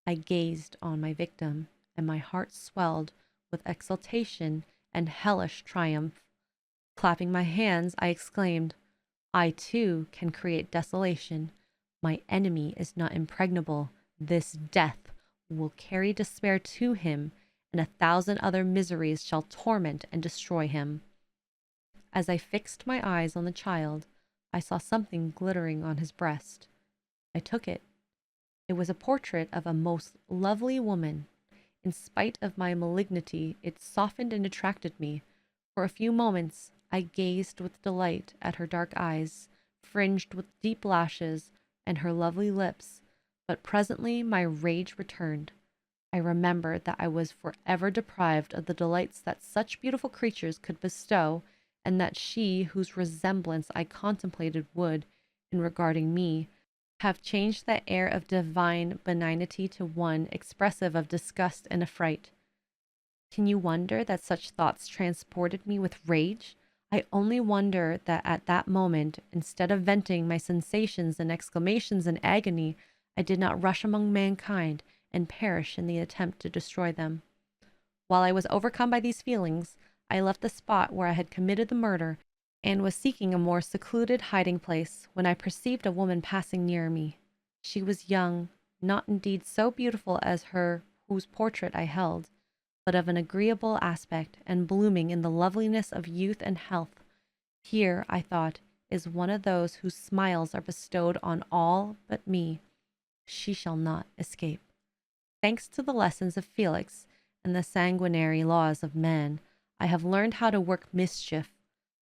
I gazed on my victim, and my heart swelled with exultation and hellish triumph. Clapping my hands, I exclaimed, "I too can create desolation. My enemy is not impregnable. This death will carry despair to him, and 1,000 other miseries shall torment and destroy him." As I fixed my eyes on the child, I saw something glittering on his breast. I took it. It was a portrait of a most lovely woman. In spite of my malignity, it softened and attracted me. For a few moments, I gazed with delight at her dark eyes, fringed with deep lashes, and her lovely lips, but presently my rage returned. I remembered that I was forever deprived of the delights that such beautiful creatures could bestow, and that she whose resemblance I contemplated would, in regarding me, have changed that air of divine benignity to one expressive of disgust and affright. Can you wonder that such thoughts transported me with rage? I only wonder that at that moment, instead of venting my sensations in exclamations and agony, I did not rush among mankind and perish in the attempt to destroy them. While I was overcome by these feelings, I left the spot where I had committed the murder and was seeking a more secluded hiding place when I perceived a woman passing near me. She was young, not indeed so beautiful as her whose portrait I held, but of an agreeable aspect, and blooming in the loveliness of youth and health. Here, I thought, is one of those whose smiles are bestowed on all but me. She shall not escape. Thanks to the lessons of Felix and the sanguinary laws of man, I have learned how to work mischief.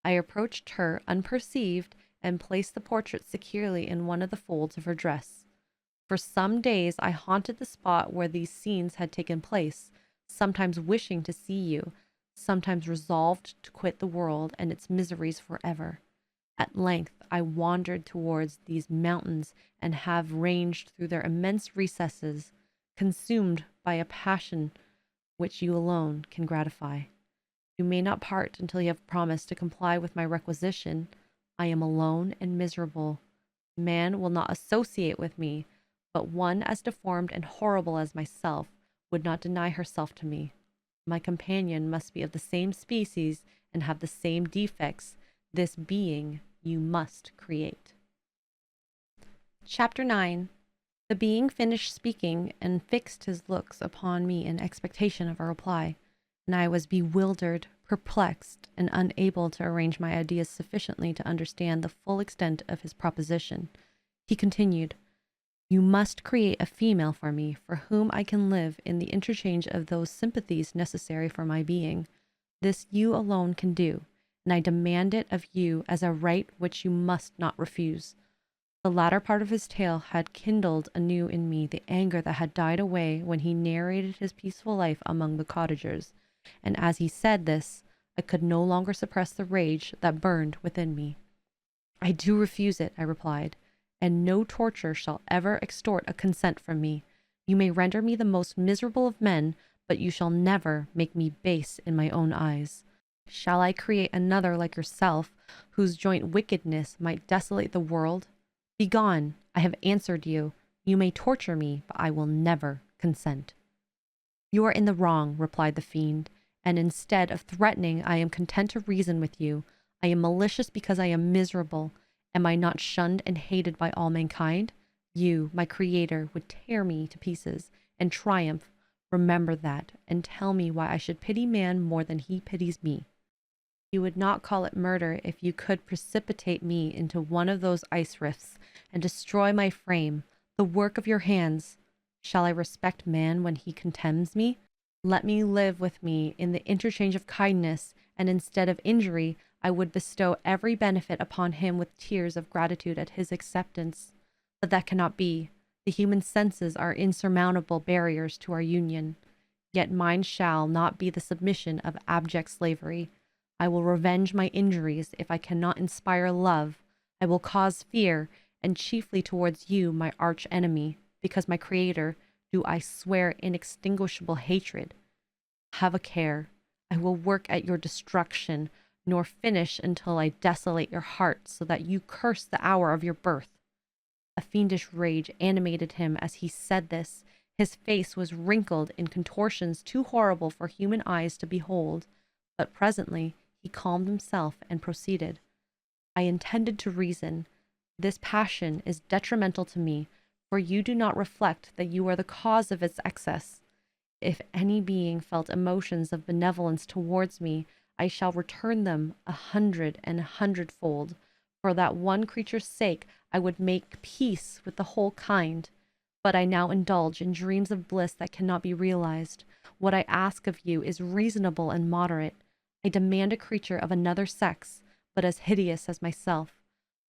I approached her unperceived and placed the portrait securely in one of the folds of her dress. For some days I haunted the spot where these scenes had taken place, sometimes wishing to see you, sometimes resolved to quit the world and its miseries forever. At length I wandered towards these mountains and have ranged through their immense recesses, consumed by a passion which you alone can gratify. You may not part until you have promised to comply with my requisition. I am alone and miserable. Man will not associate with me, but one as deformed and horrible as myself would not deny herself to me. My companion must be of the same species and have the same defects. This being you must create. Chapter 9. The being finished speaking and fixed his looks upon me in expectation of a reply, and I was bewildered, perplexed, and unable to arrange my ideas sufficiently to understand the full extent of his proposition. He continued, "You must create a female for me, for whom I can live in the interchange of those sympathies necessary for my being. This you alone can do, and I demand it of you as a right which you must not refuse." The latter part of his tale had kindled anew in me the anger that had died away when he narrated his peaceful life among the cottagers, and as he said this, I could no longer suppress the rage that burned within me. "I do refuse it," I replied, "and no torture shall ever extort a consent from me. You may render me the most miserable of men, but you shall never make me base in my own eyes. Shall I create another like yourself, whose joint wickedness might desolate the world? Begone! I have answered you. You may torture me, but I will never consent." "You are in the wrong," replied the fiend, "and instead of threatening, I am content to reason with you. I am malicious because I am miserable. Am I not shunned and hated by all mankind? You, my creator, would tear me to pieces and triumph. Remember that, and tell me why I should pity man more than he pities me. You would not call it murder if you could precipitate me into one of those ice rifts and destroy my frame, the work of your hands. Shall I respect man when he contemns me? Let me live with me in the interchange of kindness, and instead of injury, I would bestow every benefit upon him with tears of gratitude at his acceptance. But that cannot be. The human senses are insurmountable barriers to our union. Yet mine shall not be the submission of abject slavery. I will revenge my injuries if I cannot inspire love. I will cause fear, and chiefly towards you, my arch enemy, because my creator, do I swear inextinguishable hatred. Have a care. I will work at your destruction, nor finish until I desolate your heart, so that you curse the hour of your birth." A fiendish rage animated him as he said this. His face was wrinkled in contortions too horrible for human eyes to behold, but presently he calmed himself and proceeded. "I intended to reason. This passion is detrimental to me, for you do not reflect that you are the cause of its excess. If any being felt emotions of benevolence towards me, I shall return them 100 and 100-fold. For that one creature's sake, I would make peace with the whole kind. But I now indulge in dreams of bliss that cannot be realized. What I ask of you is reasonable and moderate. I demand a creature of another sex, but as hideous as myself.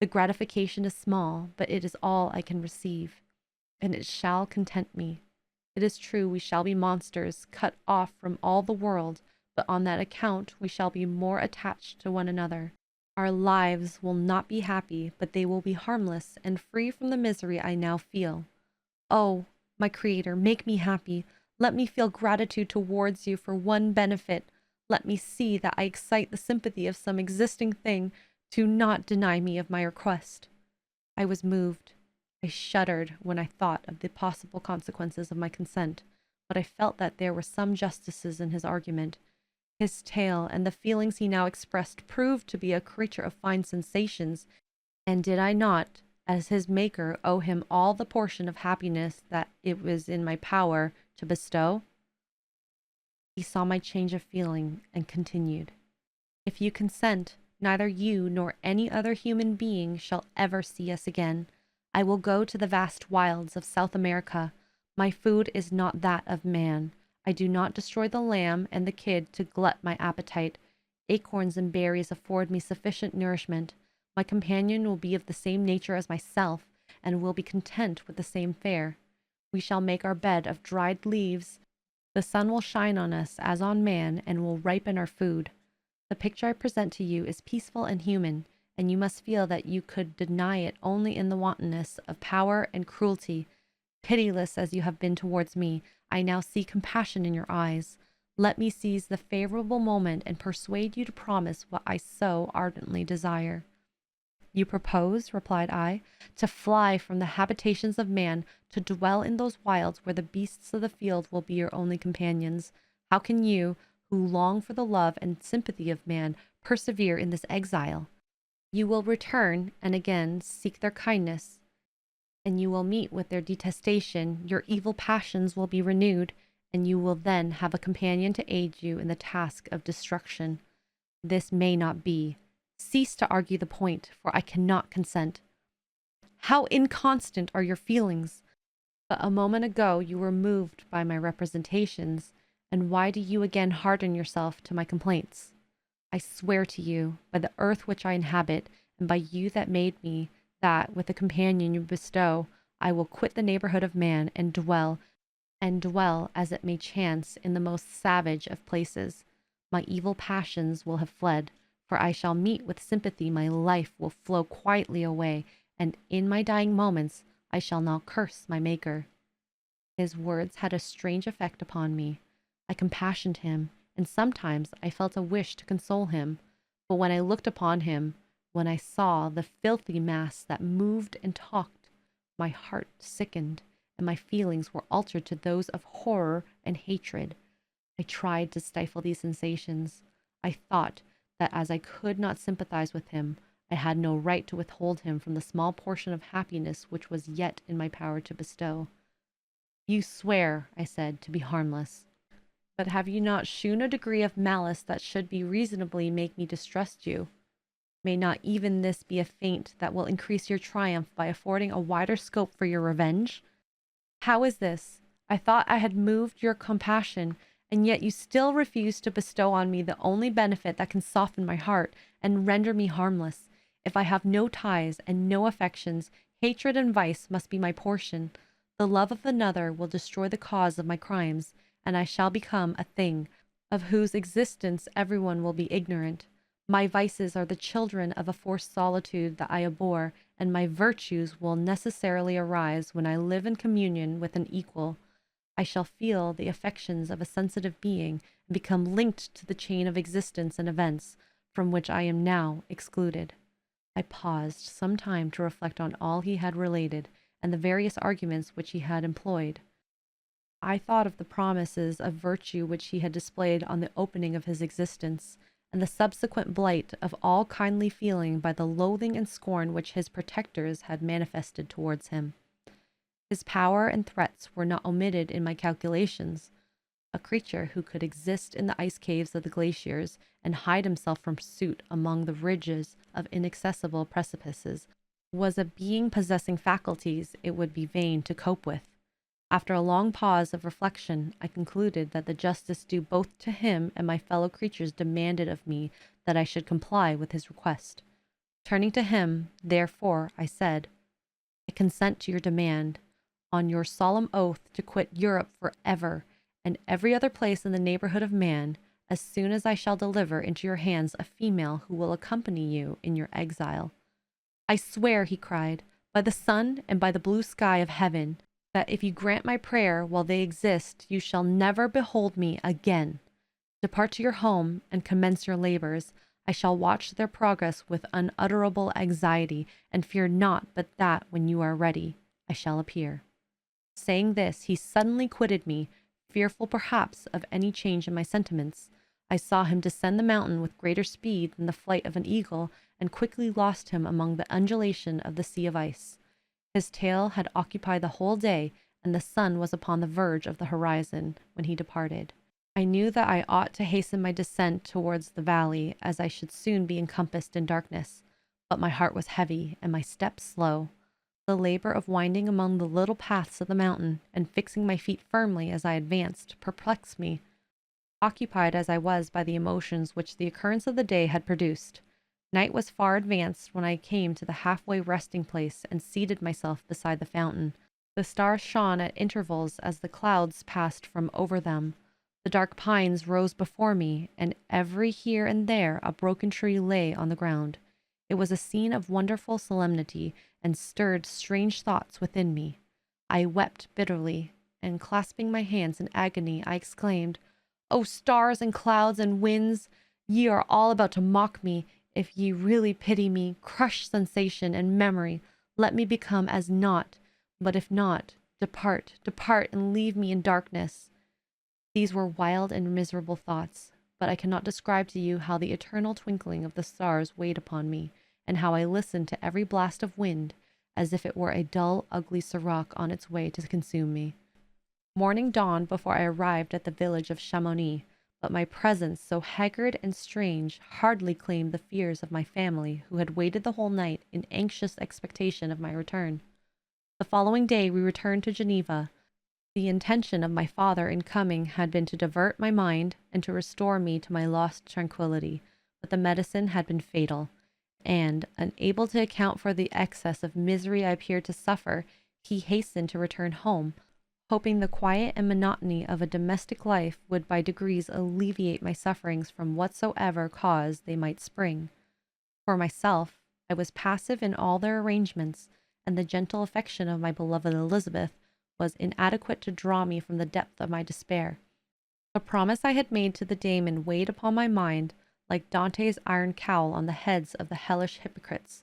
The gratification is small, but it is all I can receive, and it shall content me. It is true we shall be monsters, cut off from all the world, but on that account we shall be more attached to one another. Our lives will not be happy, but they will be harmless and free from the misery I now feel. Oh, my Creator, make me happy. Let me feel gratitude towards you for one benefit. Let me see that I excite the sympathy of some existing thing. Do not deny me of my request." I was moved. I shuddered when I thought of the possible consequences of my consent, but I felt that there were some justices in his argument. His tale and the feelings he now expressed proved to be a creature of fine sensations, and did I not, as his maker, owe him all the portion of happiness that it was in my power to bestow? He saw my change of feeling and continued, "If you consent, neither you nor any other human being shall ever see us again. I will go to the vast wilds of South America. My food is not that of man. I do not destroy the lamb and the kid to glut my appetite. Acorns and berries afford me sufficient nourishment. My companion will be of the same nature as myself, and will be content with the same fare. We shall make our bed of dried leaves. The sun will shine on us as on man, and will ripen our food. The picture I present to you is peaceful and human, and you must feel that you could deny it only in the wantonness of power and cruelty. Pitiless as you have been towards me, I now see compassion in your eyes. Let me seize the favorable moment and persuade you to promise what I so ardently desire." "You propose," replied I, "to fly from the habitations of man, to dwell in those wilds where the beasts of the field will be your only companions. How can you, who long for the love and sympathy of man, persevere in this exile? You will return and again seek their kindness, and you will meet with their detestation. Your evil passions will be renewed, and you will then have a companion to aid you in the task of destruction. This may not be. Cease to argue the point, for I cannot consent." "How inconstant are your feelings! But a moment ago you were moved by my representations, and why do you again harden yourself to my complaints? I swear to you, by the earth which I inhabit, and by you that made me, that, with the companion you bestow, I will quit the neighborhood of man, and dwell, as it may chance, in the most savage of places. My evil passions will have fled, for I shall meet with sympathy. My life will flow quietly away, and in my dying moments I shall not curse my Maker." His words had a strange effect upon me. I compassionated him, and sometimes I felt a wish to console him. But when I looked upon him, when I saw the filthy mass that moved and talked, my heart sickened, and my feelings were altered to those of horror and hatred. I tried to stifle these sensations. I thought that as I could not sympathize with him, I had no right to withhold him from the small portion of happiness which was yet in my power to bestow. "You swear," I said, "to be harmless. But have you not shewn a degree of malice that should be reasonably make me distrust you? May not even this be a feint that will increase your triumph by affording a wider scope for your revenge? How is this? I thought I had moved your compassion, and yet you still refuse to bestow on me the only benefit that can soften my heart and render me harmless. If I have no ties and no affections, hatred and vice must be my portion. The love of another will destroy the cause of my crimes, and I shall become a thing of whose existence everyone will be ignorant. My vices are the children of a forced solitude that I abhor, and my virtues will necessarily arise when I live in communion with an equal. I shall feel the affections of a sensitive being, and become linked to the chain of existence and events from which I am now excluded." I paused some time to reflect on all he had related, and the various arguments which he had employed. I thought of the promises of virtue which he had displayed on the opening of his existence, and the subsequent blight of all kindly feeling by the loathing and scorn which his protectors had manifested towards him. His power and threats were not omitted in my calculations. A creature who could exist in the ice caves of the glaciers and hide himself from pursuit among the ridges of inaccessible precipices was a being possessing faculties it would be vain to cope with. After a long pause of reflection, I concluded that the justice due both to him and my fellow creatures demanded of me that I should comply with his request. Turning to him, therefore, I said, "I consent to your demand, on your solemn oath to quit Europe for ever, and every other place in the neighborhood of man, as soon as I shall deliver into your hands a female who will accompany you in your exile." "I swear," he cried, "by the sun and by the blue sky of heaven, that if you grant my prayer while they exist, you shall never behold me again. Depart to your home and commence your labors. I shall watch their progress with unutterable anxiety, and fear not but that when you are ready, I shall appear." Saying this, he suddenly quitted me, fearful perhaps of any change in my sentiments. I saw him descend the mountain with greater speed than the flight of an eagle, and quickly lost him among the undulation of the sea of ice. His tale had occupied the whole day, and the sun was upon the verge of the horizon when he departed. I knew that I ought to hasten my descent towards the valley, as I should soon be encompassed in darkness, but my heart was heavy and my steps slow. The labor of winding among the little paths of the mountain and fixing my feet firmly as I advanced perplexed me, occupied as I was by the emotions which the occurrence of the day had produced. Night was far advanced when I came to the halfway resting place and seated myself beside the fountain. The stars shone at intervals as the clouds passed from over them. The dark pines rose before me, and every here and there a broken tree lay on the ground. It was a scene of wonderful solemnity, and stirred strange thoughts within me. I wept bitterly, and clasping my hands in agony, I exclaimed, "O stars and clouds and winds, ye are all about to mock me. If ye really pity me, crush sensation and memory. Let me become as naught. But if not, depart, depart, and leave me in darkness." These were wild and miserable thoughts, but I cannot describe to you how the eternal twinkling of the stars weighed upon me, and how I listened to every blast of wind, as if it were a dull, ugly sirocco on its way to consume me. Morning dawned before I arrived at the village of Chamonix, but my presence, so haggard and strange, hardly claimed the fears of my family, who had waited the whole night in anxious expectation of my return. The following day we returned to Geneva. The intention of my father in coming had been to divert my mind and to restore me to my lost tranquillity, but the medicine had been fatal, and, unable to account for the excess of misery I appeared to suffer, he hastened to return home, hoping the quiet and monotony of a domestic life would by degrees alleviate my sufferings from whatsoever cause they might spring. For myself, I was passive in all their arrangements, and the gentle affection of my beloved Elizabeth was inadequate to draw me from the depth of my despair. The promise I had made to the Daemon weighed upon my mind like Dante's iron cowl on the heads of the hellish hypocrites.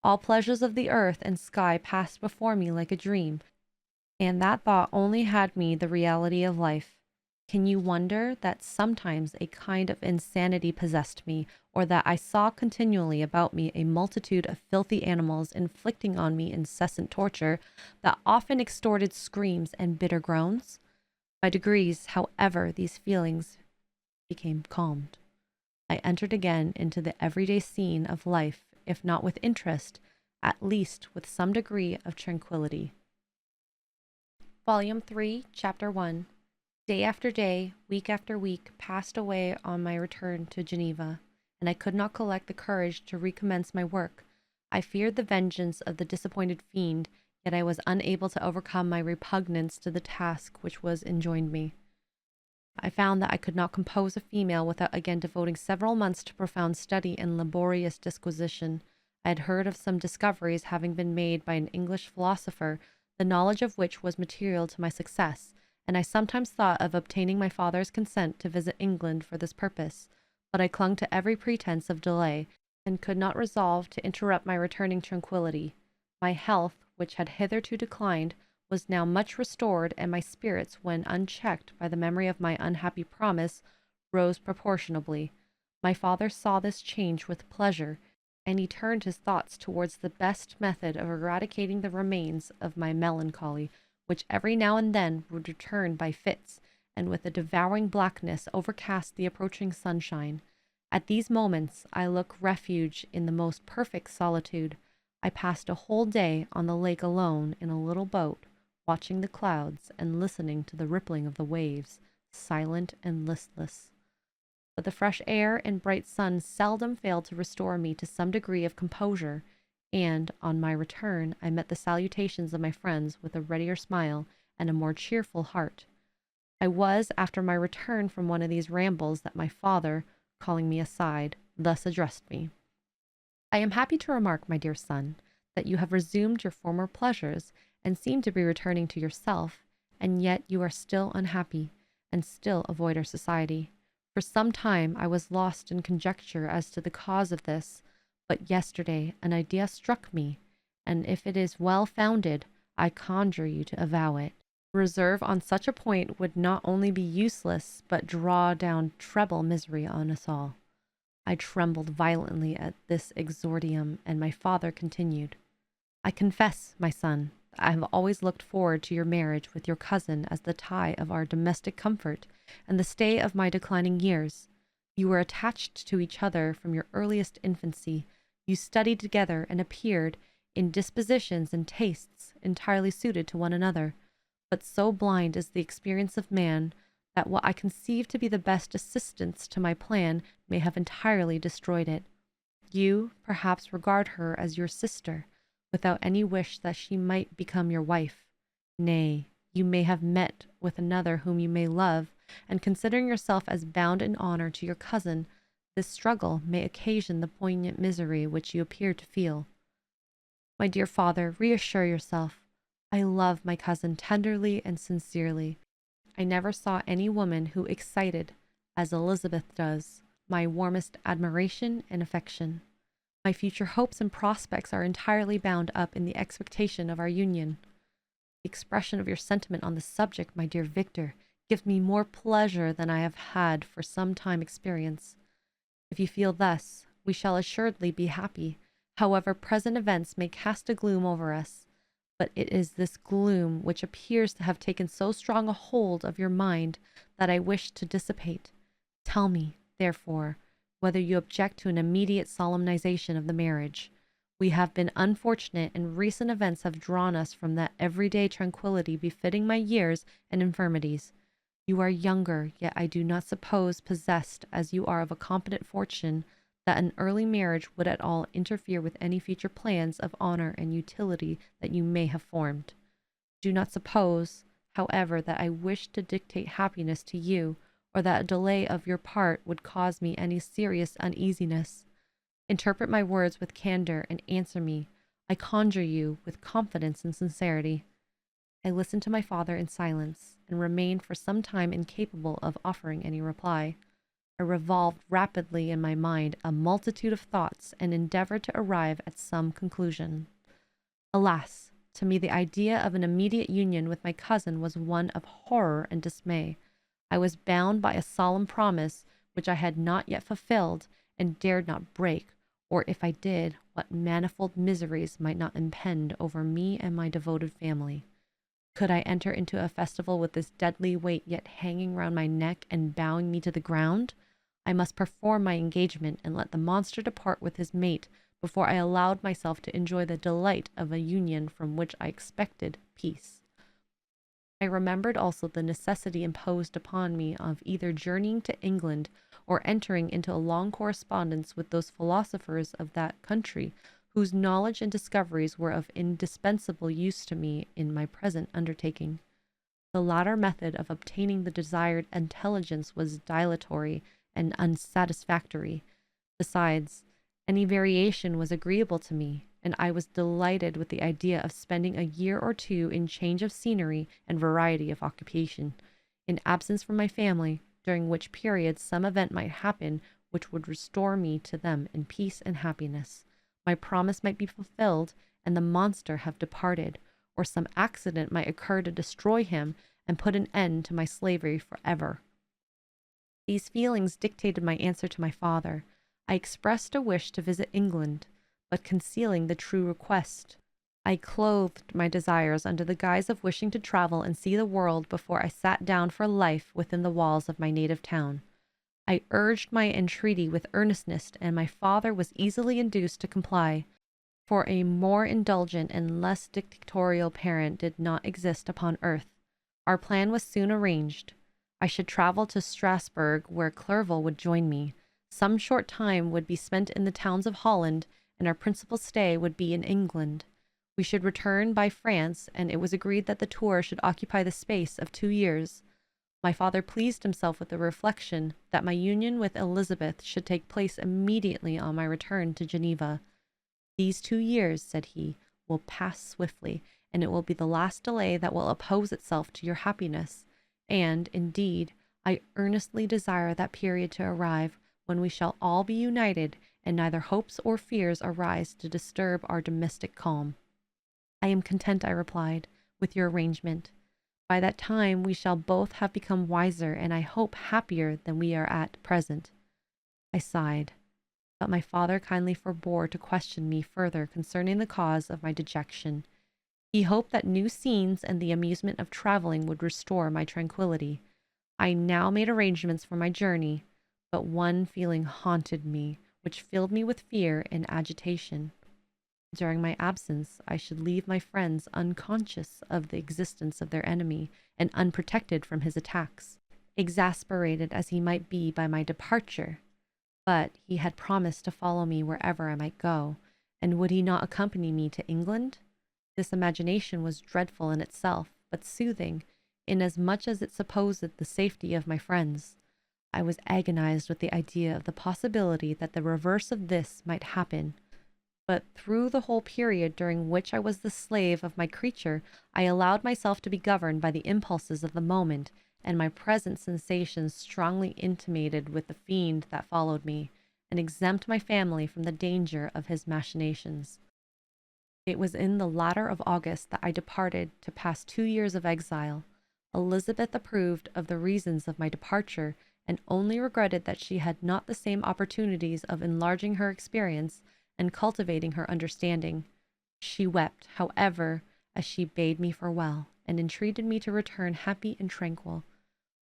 All pleasures of the earth and sky passed before me like a dream, and that thought only had me the reality of life. Can you wonder that sometimes a kind of insanity possessed me, or that I saw continually about me a multitude of filthy animals inflicting on me incessant torture, that often extorted screams and bitter groans? By degrees, however, these feelings became calmed. I entered again into the everyday scene of life, if not with interest, at least with some degree of tranquillity. Volume 3, Chapter 1. Day after day, week after week, passed away on my return to Geneva, and I could not collect the courage to recommence my work. I feared the vengeance of the disappointed fiend, yet I was unable to overcome my repugnance to the task which was enjoined me. I found that I could not compose a female without again devoting several months to profound study and laborious disquisition. I had heard of some discoveries having been made by an English philosopher, the knowledge of which was material to my success, and I sometimes thought of obtaining my father's consent to visit England for this purpose, but I clung to every pretense of delay, and could not resolve to interrupt my returning tranquillity. My health, which had hitherto declined, was now much restored, and my spirits, when unchecked by the memory of my unhappy promise, rose proportionably. My father saw this change with pleasure, and he turned his thoughts towards the best method of eradicating the remains of my melancholy, which every now and then would return by fits, and with a devouring blackness overcast the approaching sunshine. At these moments I look refuge in the most perfect solitude. I passed a whole day on the lake alone in a little boat, watching the clouds and listening to the rippling of the waves, silent and listless. But the fresh air and bright sun seldom failed to restore me to some degree of composure, and, on my return, I met the salutations of my friends with a readier smile and a more cheerful heart. I was, after my return from one of these rambles, that my father, calling me aside, thus addressed me. "I am happy to remark, my dear son, that you have resumed your former pleasures, and seem to be returning to yourself, and yet you are still unhappy, and still avoid our society. For some time I was lost in conjecture as to the cause of this, but yesterday an idea struck me, and if it is well founded, I conjure you to avow it. Reserve on such a point would not only be useless, but draw down treble misery on us all." I trembled violently at this exordium, and my father continued, "I confess, my son, I have always looked forward to your marriage with your cousin as the tie of our domestic comfort, and the stay of my declining years. You were attached to each other from your earliest infancy. You studied together and appeared in dispositions and tastes entirely suited to one another. But so blind is the experience of man that what I conceive to be the best assistance to my plan may have entirely destroyed it. You, perhaps, regard her as your sister, without any wish that she might become your wife. Nay, you may have met with another whom you may love, and considering yourself as bound in honor to your cousin, this struggle may occasion the poignant misery which you appear to feel. My dear father, reassure yourself. I love my cousin tenderly and sincerely. I never saw any woman who excited, as Elizabeth does, my warmest admiration and affection. My future hopes and prospects are entirely bound up in the expectation of our union. The expression of your sentiment on the subject, my dear Victor, gives me more pleasure than I have had for some time experience. If you feel thus, we shall assuredly be happy, however present events may cast a gloom over us. But it is this gloom which appears to have taken so strong a hold of your mind that I wish to dissipate. Tell me, therefore, whether you object to an immediate solemnization of the marriage. We have been unfortunate, and recent events have drawn us from that everyday tranquillity befitting my years and infirmities. You are younger, yet I do not suppose, possessed as you are of a competent fortune, that an early marriage would at all interfere with any future plans of honor and utility that you may have formed. Do not suppose, however, that I wish to dictate happiness to you, or that a delay of your part would cause me any serious uneasiness. Interpret my words with candor and answer me, I conjure you, with confidence and sincerity. I listened to my father in silence, and remained for some time incapable of offering any reply. I revolved rapidly in my mind a multitude of thoughts, and endeavored to arrive at some conclusion. Alas, to me the idea of an immediate union with my cousin was one of horror and dismay. I was bound by a solemn promise which I had not yet fulfilled, and dared not break, or if I did, what manifold miseries might not impend over me and my devoted family. Could I enter into a festival with this deadly weight yet hanging round my neck and bowing me to the ground? I must perform my engagement, and let the monster depart with his mate before I allowed myself to enjoy the delight of a union from which I expected peace. I remembered also the necessity imposed upon me of either journeying to England or entering into a long correspondence with those philosophers of that country whose knowledge and discoveries were of indispensable use to me in my present undertaking. The latter method of obtaining the desired intelligence was dilatory and unsatisfactory. Besides, any variation was agreeable to me, and I was delighted with the idea of spending a year or two in change of scenery and variety of occupation, in absence from my family, during which period some event might happen which would restore me to them in peace and happiness. My promise might be fulfilled, and the monster have departed, or some accident might occur to destroy him and put an end to my slavery forever. These feelings dictated my answer to my father. I expressed a wish to visit England, but concealing the true request, I clothed my desires under the guise of wishing to travel and see the world before I sat down for life within the walls of my native town. I urged my entreaty with earnestness, and my father was easily induced to comply, for a more indulgent and less dictatorial parent did not exist upon earth. Our plan was soon arranged. I should travel to Strasbourg, where Clerval would join me. Some short time would be spent in the towns of Holland, and our principal stay would be in England. We should return by France, and it was agreed that the tour should occupy the space of 2 years. My father pleased himself with the reflection that my union with Elizabeth should take place immediately on my return to Geneva. These 2 years, said he, will pass swiftly, and it will be the last delay that will oppose itself to your happiness. And, indeed, I earnestly desire that period to arrive when we shall all be united, and neither hopes or fears arise to disturb our domestic calm. I am content, I replied, with your arrangement. By that time we shall both have become wiser, and I hope happier than we are at present. I sighed, but my father kindly forbore to question me further concerning the cause of my dejection. He hoped that new scenes and the amusement of traveling would restore my tranquillity. I now made arrangements for my journey, but one feeling haunted me, which filled me with fear and agitation. During my absence, I should leave my friends unconscious of the existence of their enemy and unprotected from his attacks. Exasperated as he might be by my departure, but he had promised to follow me wherever I might go, and would he not accompany me to England? This imagination was dreadful in itself, but soothing, inasmuch as it supposed the safety of my friends. I was agonized with the idea of the possibility that the reverse of this might happen. But through the whole period during which I was the slave of my creature, I allowed myself to be governed by the impulses of the moment, and my present sensations strongly intimated with the fiend that followed me, and exempt my family from the danger of his machinations. It was in the latter of August that I departed to pass 2 years of exile. Elizabeth approved of the reasons of my departure, and only regretted that she had not the same opportunities of enlarging her experience and cultivating her understanding. She wept, however, as she bade me farewell, and entreated me to return happy and tranquil.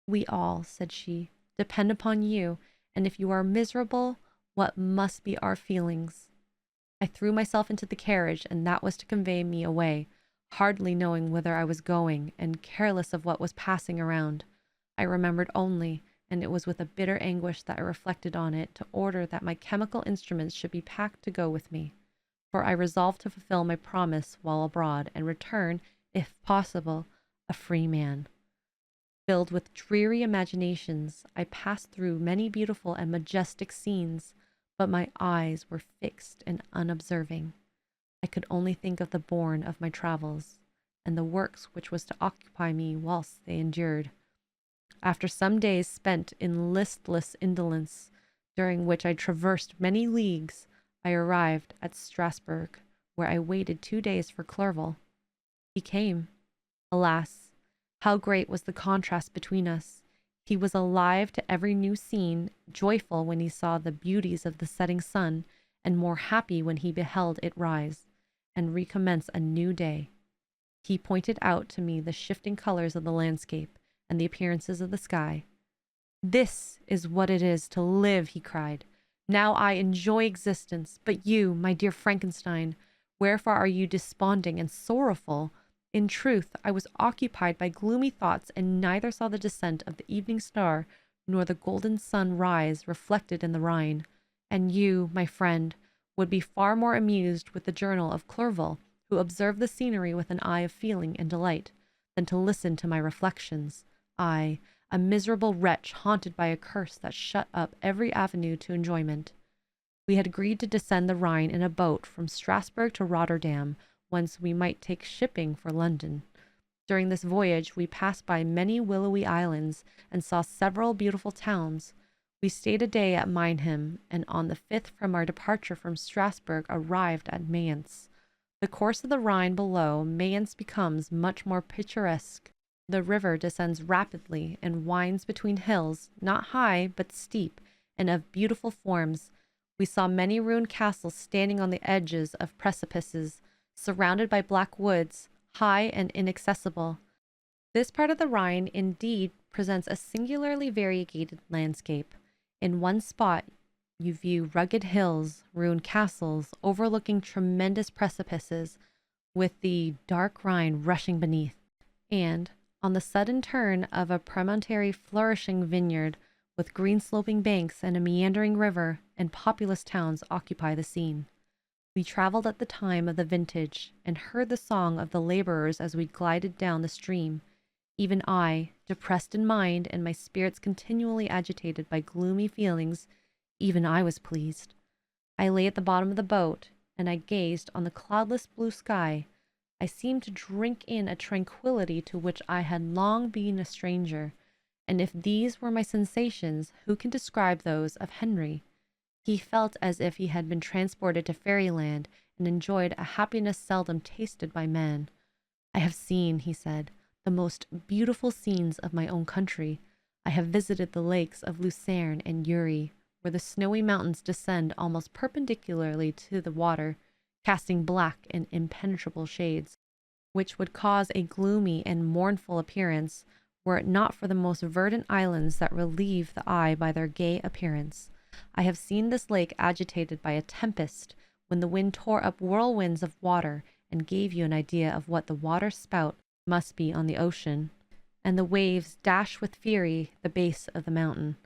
"We all," said she, "depend upon you, and if you are miserable, what must be our feelings?" I threw myself into the carriage, and that was to convey me away, hardly knowing whither I was going, and careless of what was passing around. I remembered only, and it was with a bitter anguish that I reflected on it, to order that my chemical instruments should be packed to go with me, for I resolved to fulfill my promise while abroad, and return, if possible, a free man. Filled with dreary imaginations, I passed through many beautiful and majestic scenes, but my eyes were fixed and unobserving. I could only think of the bourne of my travels, and the works which was to occupy me whilst they endured. After some days spent in listless indolence, during which I traversed many leagues, I arrived at Strasbourg, where I waited 2 days for Clerval. He came. Alas, how great was the contrast between us! He was alive to every new scene, joyful when he saw the beauties of the setting sun, and more happy when he beheld it rise, and recommence a new day. He pointed out to me the shifting colors of the landscape, and the appearances of the sky. "This is what it is to live," he cried. "Now I enjoy existence, but you, my dear Frankenstein, wherefore are you desponding and sorrowful? In truth, I was occupied by gloomy thoughts, and neither saw the descent of the evening star, nor the golden sun rise reflected in the Rhine. And you, my friend, would be far more amused with the journal of Clerval, who observed the scenery with an eye of feeling and delight, than to listen to my reflections. I, a miserable wretch haunted by a curse that shut up every avenue to enjoyment. We had agreed to descend the Rhine in a boat from Strasbourg to Rotterdam, whence we might take shipping for London. During this voyage we passed by many willowy islands, and saw several beautiful towns. We stayed a day at Meinheim, and on the 5th from our departure from Strasbourg arrived at Mayence. The course of the Rhine below Mayence becomes much more picturesque. The river descends rapidly and winds between hills, not high but steep, and of beautiful forms. We saw many ruined castles standing on the edges of precipices, surrounded by black woods, high and inaccessible. This part of the Rhine indeed presents a singularly variegated landscape. In one spot you view rugged hills, ruined castles, overlooking tremendous precipices, with the dark Rhine rushing beneath, and on the sudden turn of a promontory flourishing vineyard, with green sloping banks and a meandering river, and populous towns occupy the scene. We traveled at the time of the vintage, and heard the song of the laborers as we glided down the stream. Even I, depressed in mind, and my spirits continually agitated by gloomy feelings, even I was pleased. I lay at the bottom of the boat, and I gazed on the cloudless blue sky. I seemed to drink in a tranquillity to which I had long been a stranger, and if these were my sensations, who can describe those of Henry? He felt as if he had been transported to fairyland, and enjoyed a happiness seldom tasted by man. "I have seen," he said, "the most beautiful scenes of my own country. I have visited the lakes of Lucerne and Uri, where the snowy mountains descend almost perpendicularly to the water, casting black and impenetrable shades, which would cause a gloomy and mournful appearance were it not for the most verdant islands that relieve the eye by their gay appearance. I have seen this lake agitated by a tempest, when the wind tore up whirlwinds of water and gave you an idea of what the water spout must be on the ocean, and the waves dash with fury the base of the mountain,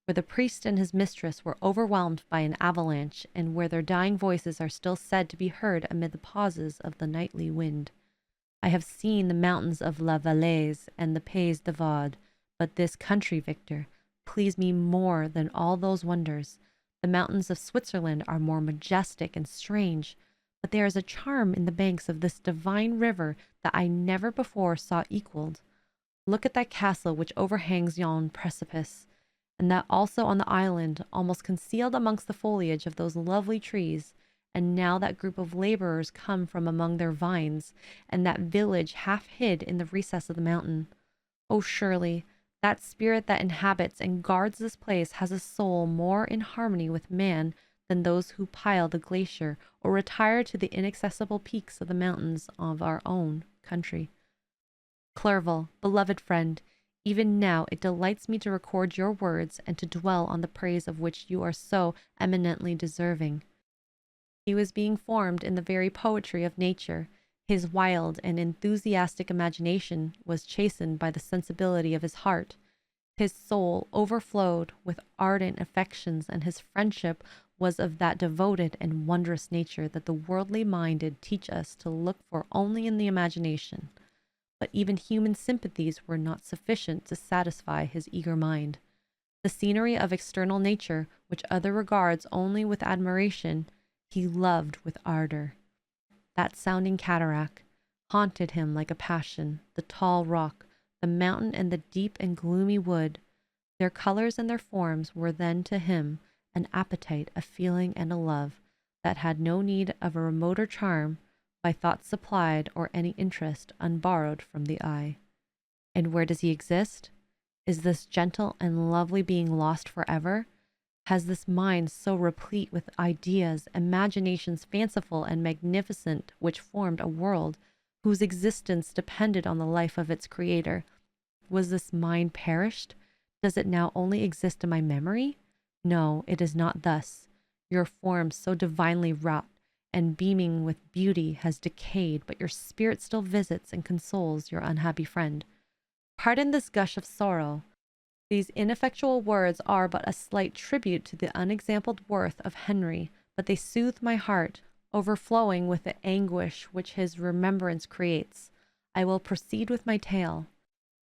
where the priest and his mistress were overwhelmed by an avalanche, and where their dying voices are still said to be heard amid the pauses of the nightly wind. I have seen the mountains of La Valais and the Pays de Vaud, but this country, Victor, pleased me more than all those wonders. The mountains of Switzerland are more majestic and strange, but there is a charm in the banks of this divine river that I never before saw equaled. Look at that castle which overhangs yon precipice, and that also on the island, almost concealed amongst the foliage of those lovely trees. And now that group of laborers come from among their vines, and that village half hid in the recess of the mountain. Oh, surely that spirit that inhabits and guards this place has a soul more in harmony with man than those who pile the glacier or retire to the inaccessible peaks of the mountains of our own country. Clerval, beloved friend, even now it delights me to record your words and to dwell on the praise of which you are so eminently deserving. He was being formed in the very poetry of nature. His wild and enthusiastic imagination was chastened by the sensibility of his heart. His soul overflowed with ardent affections, and his friendship was of that devoted and wondrous nature that the worldly minded teach us to look for only in the imagination. But even human sympathies were not sufficient to satisfy his eager mind. The scenery of external nature, which other regards only with admiration, he loved with ardor. That sounding cataract haunted him like a passion, the tall rock, the mountain, and the deep and gloomy wood. Their colors and their forms were then to him an appetite, a feeling, and a love that had no need of a remoter charm, by thoughts supplied, or any interest unborrowed from the eye. And where does he exist? Is this gentle and lovely being lost forever? Has this mind so replete with ideas, imaginations fanciful and magnificent, which formed a world whose existence depended on the life of its creator? Was this mind perished? Does it now only exist in my memory? No, it is not thus. Your form, so divinely wrought and beaming with beauty, has decayed, but your spirit still visits and consoles your unhappy friend. Pardon this gush of sorrow. These ineffectual words are but a slight tribute to the unexampled worth of Henry, but they soothe my heart, overflowing with the anguish which his remembrance creates. I will proceed with my tale.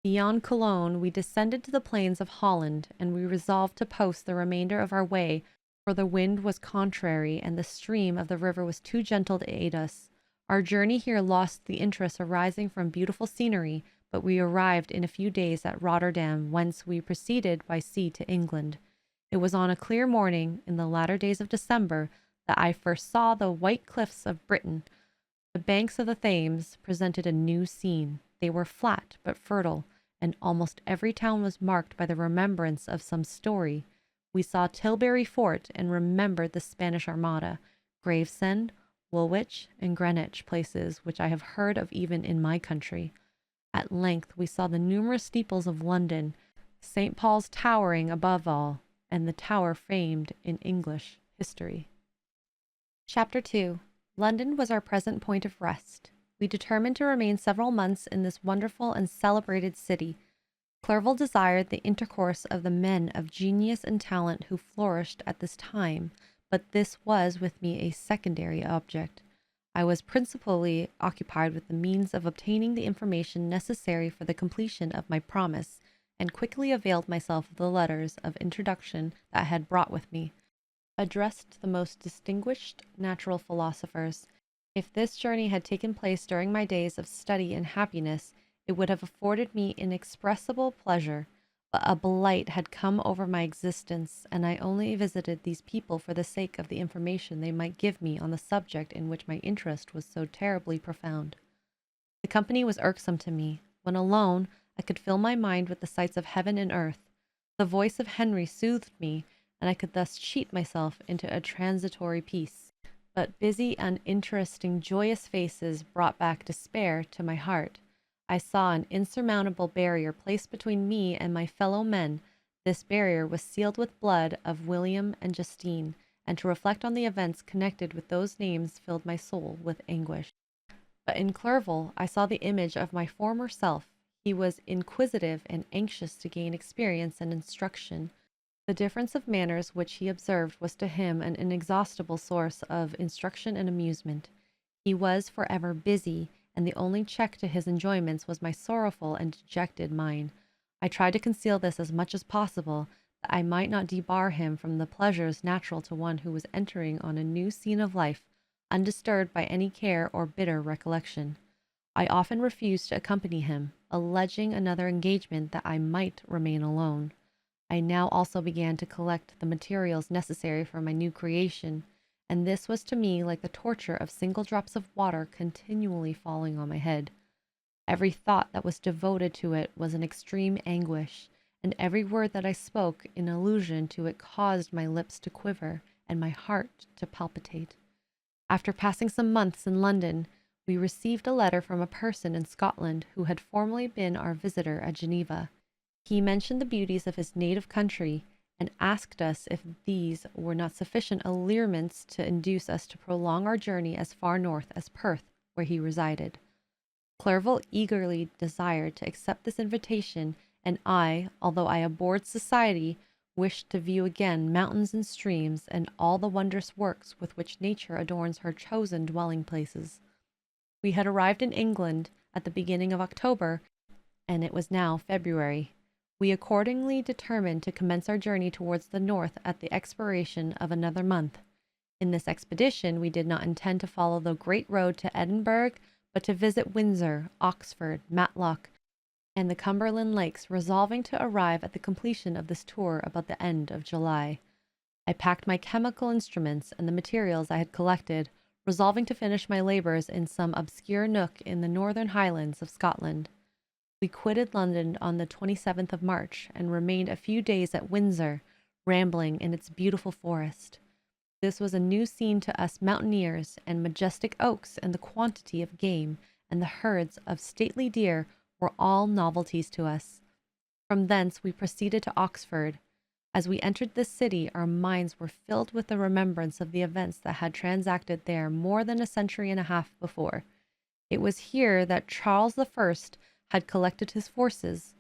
Beyond Cologne, we descended to the plains of Holland, and we resolved to post the remainder of our way, for the wind was contrary, and the stream of the river was too gentle to aid us. Our journey here lost the interest arising from beautiful scenery, but we arrived in a few days at Rotterdam, whence we proceeded by sea to England. It was on a clear morning in the latter days of December that I first saw the white cliffs of Britain. The banks of the Thames presented a new scene. They were flat but fertile, and almost every town was marked by the remembrance of some story. We saw Tilbury Fort and remembered the Spanish Armada, Gravesend, Woolwich, and Greenwich, places which I have heard of even in my country. At length we saw the numerous steeples of London, St. Paul's towering above all, and the tower famed in English history. Chapter 2. London was our present point of rest. We determined to remain several months in this wonderful and celebrated city. Clerval desired the intercourse of the men of genius and talent who flourished at this time, but this was with me a secondary object. I was principally occupied with the means of obtaining the information necessary for the completion of my promise, and quickly availed myself of the letters of introduction that I had brought with me, addressed to the most distinguished natural philosophers. If this journey had taken place during my days of study and happiness, it would have afforded me inexpressible pleasure, but a blight had come over my existence, and I only visited these people for the sake of the information they might give me on the subject in which my interest was so terribly profound. The company was irksome to me. When alone, I could fill my mind with the sights of heaven and earth. The voice of Henry soothed me, and I could thus cheat myself into a transitory peace. But busy, uninteresting, joyous faces brought back despair to my heart. I saw an insurmountable barrier placed between me and my fellow men. This barrier was sealed with blood of William and Justine, and to reflect on the events connected with those names filled my soul with anguish. But in Clerval I saw the image of my former self. He was inquisitive and anxious to gain experience and instruction. The difference of manners which he observed was to him an inexhaustible source of instruction and amusement. He was forever busy, and the only check to his enjoyments was my sorrowful and dejected mind. I tried to conceal this as much as possible, that I might not debar him from the pleasures natural to one who was entering on a new scene of life, undisturbed by any care or bitter recollection. I often refused to accompany him, alleging another engagement that I might remain alone. I now also began to collect the materials necessary for my new creation, and this was to me like the torture of single drops of water continually falling on my head. Every thought that was devoted to it was an extreme anguish, and every word that I spoke in allusion to it caused my lips to quiver and my heart to palpitate. After passing some months in London, we received a letter from a person in Scotland who had formerly been our visitor at Geneva. He mentioned the beauties of his native country, and asked us if these were not sufficient allurements to induce us to prolong our journey as far north as Perth, where he resided. Clerval eagerly desired to accept this invitation, and I, although I abhorred society, wished to view again mountains and streams, and all the wondrous works with which nature adorns her chosen dwelling places. We had arrived in England at the beginning of October, and it was now February. We accordingly determined to commence our journey towards the north at the expiration of another month. In this expedition we did not intend to follow the great road to Edinburgh, but to visit Windsor, Oxford, Matlock, and the Cumberland Lakes, resolving to arrive at the completion of this tour about the end of July. I packed my chemical instruments and the materials I had collected, resolving to finish my labors in some obscure nook in the northern Highlands of Scotland. We quitted London on the 27th of March, and remained a few days at Windsor, rambling in its beautiful forest. This was a new scene to us mountaineers, and majestic oaks, and the quantity of game, and the herds of stately deer were all novelties to us. From thence we proceeded to Oxford. As we entered this city, our minds were filled with the remembrance of the events that had transacted there more than a century and a half before. It was here that Charles the First had collected his forces.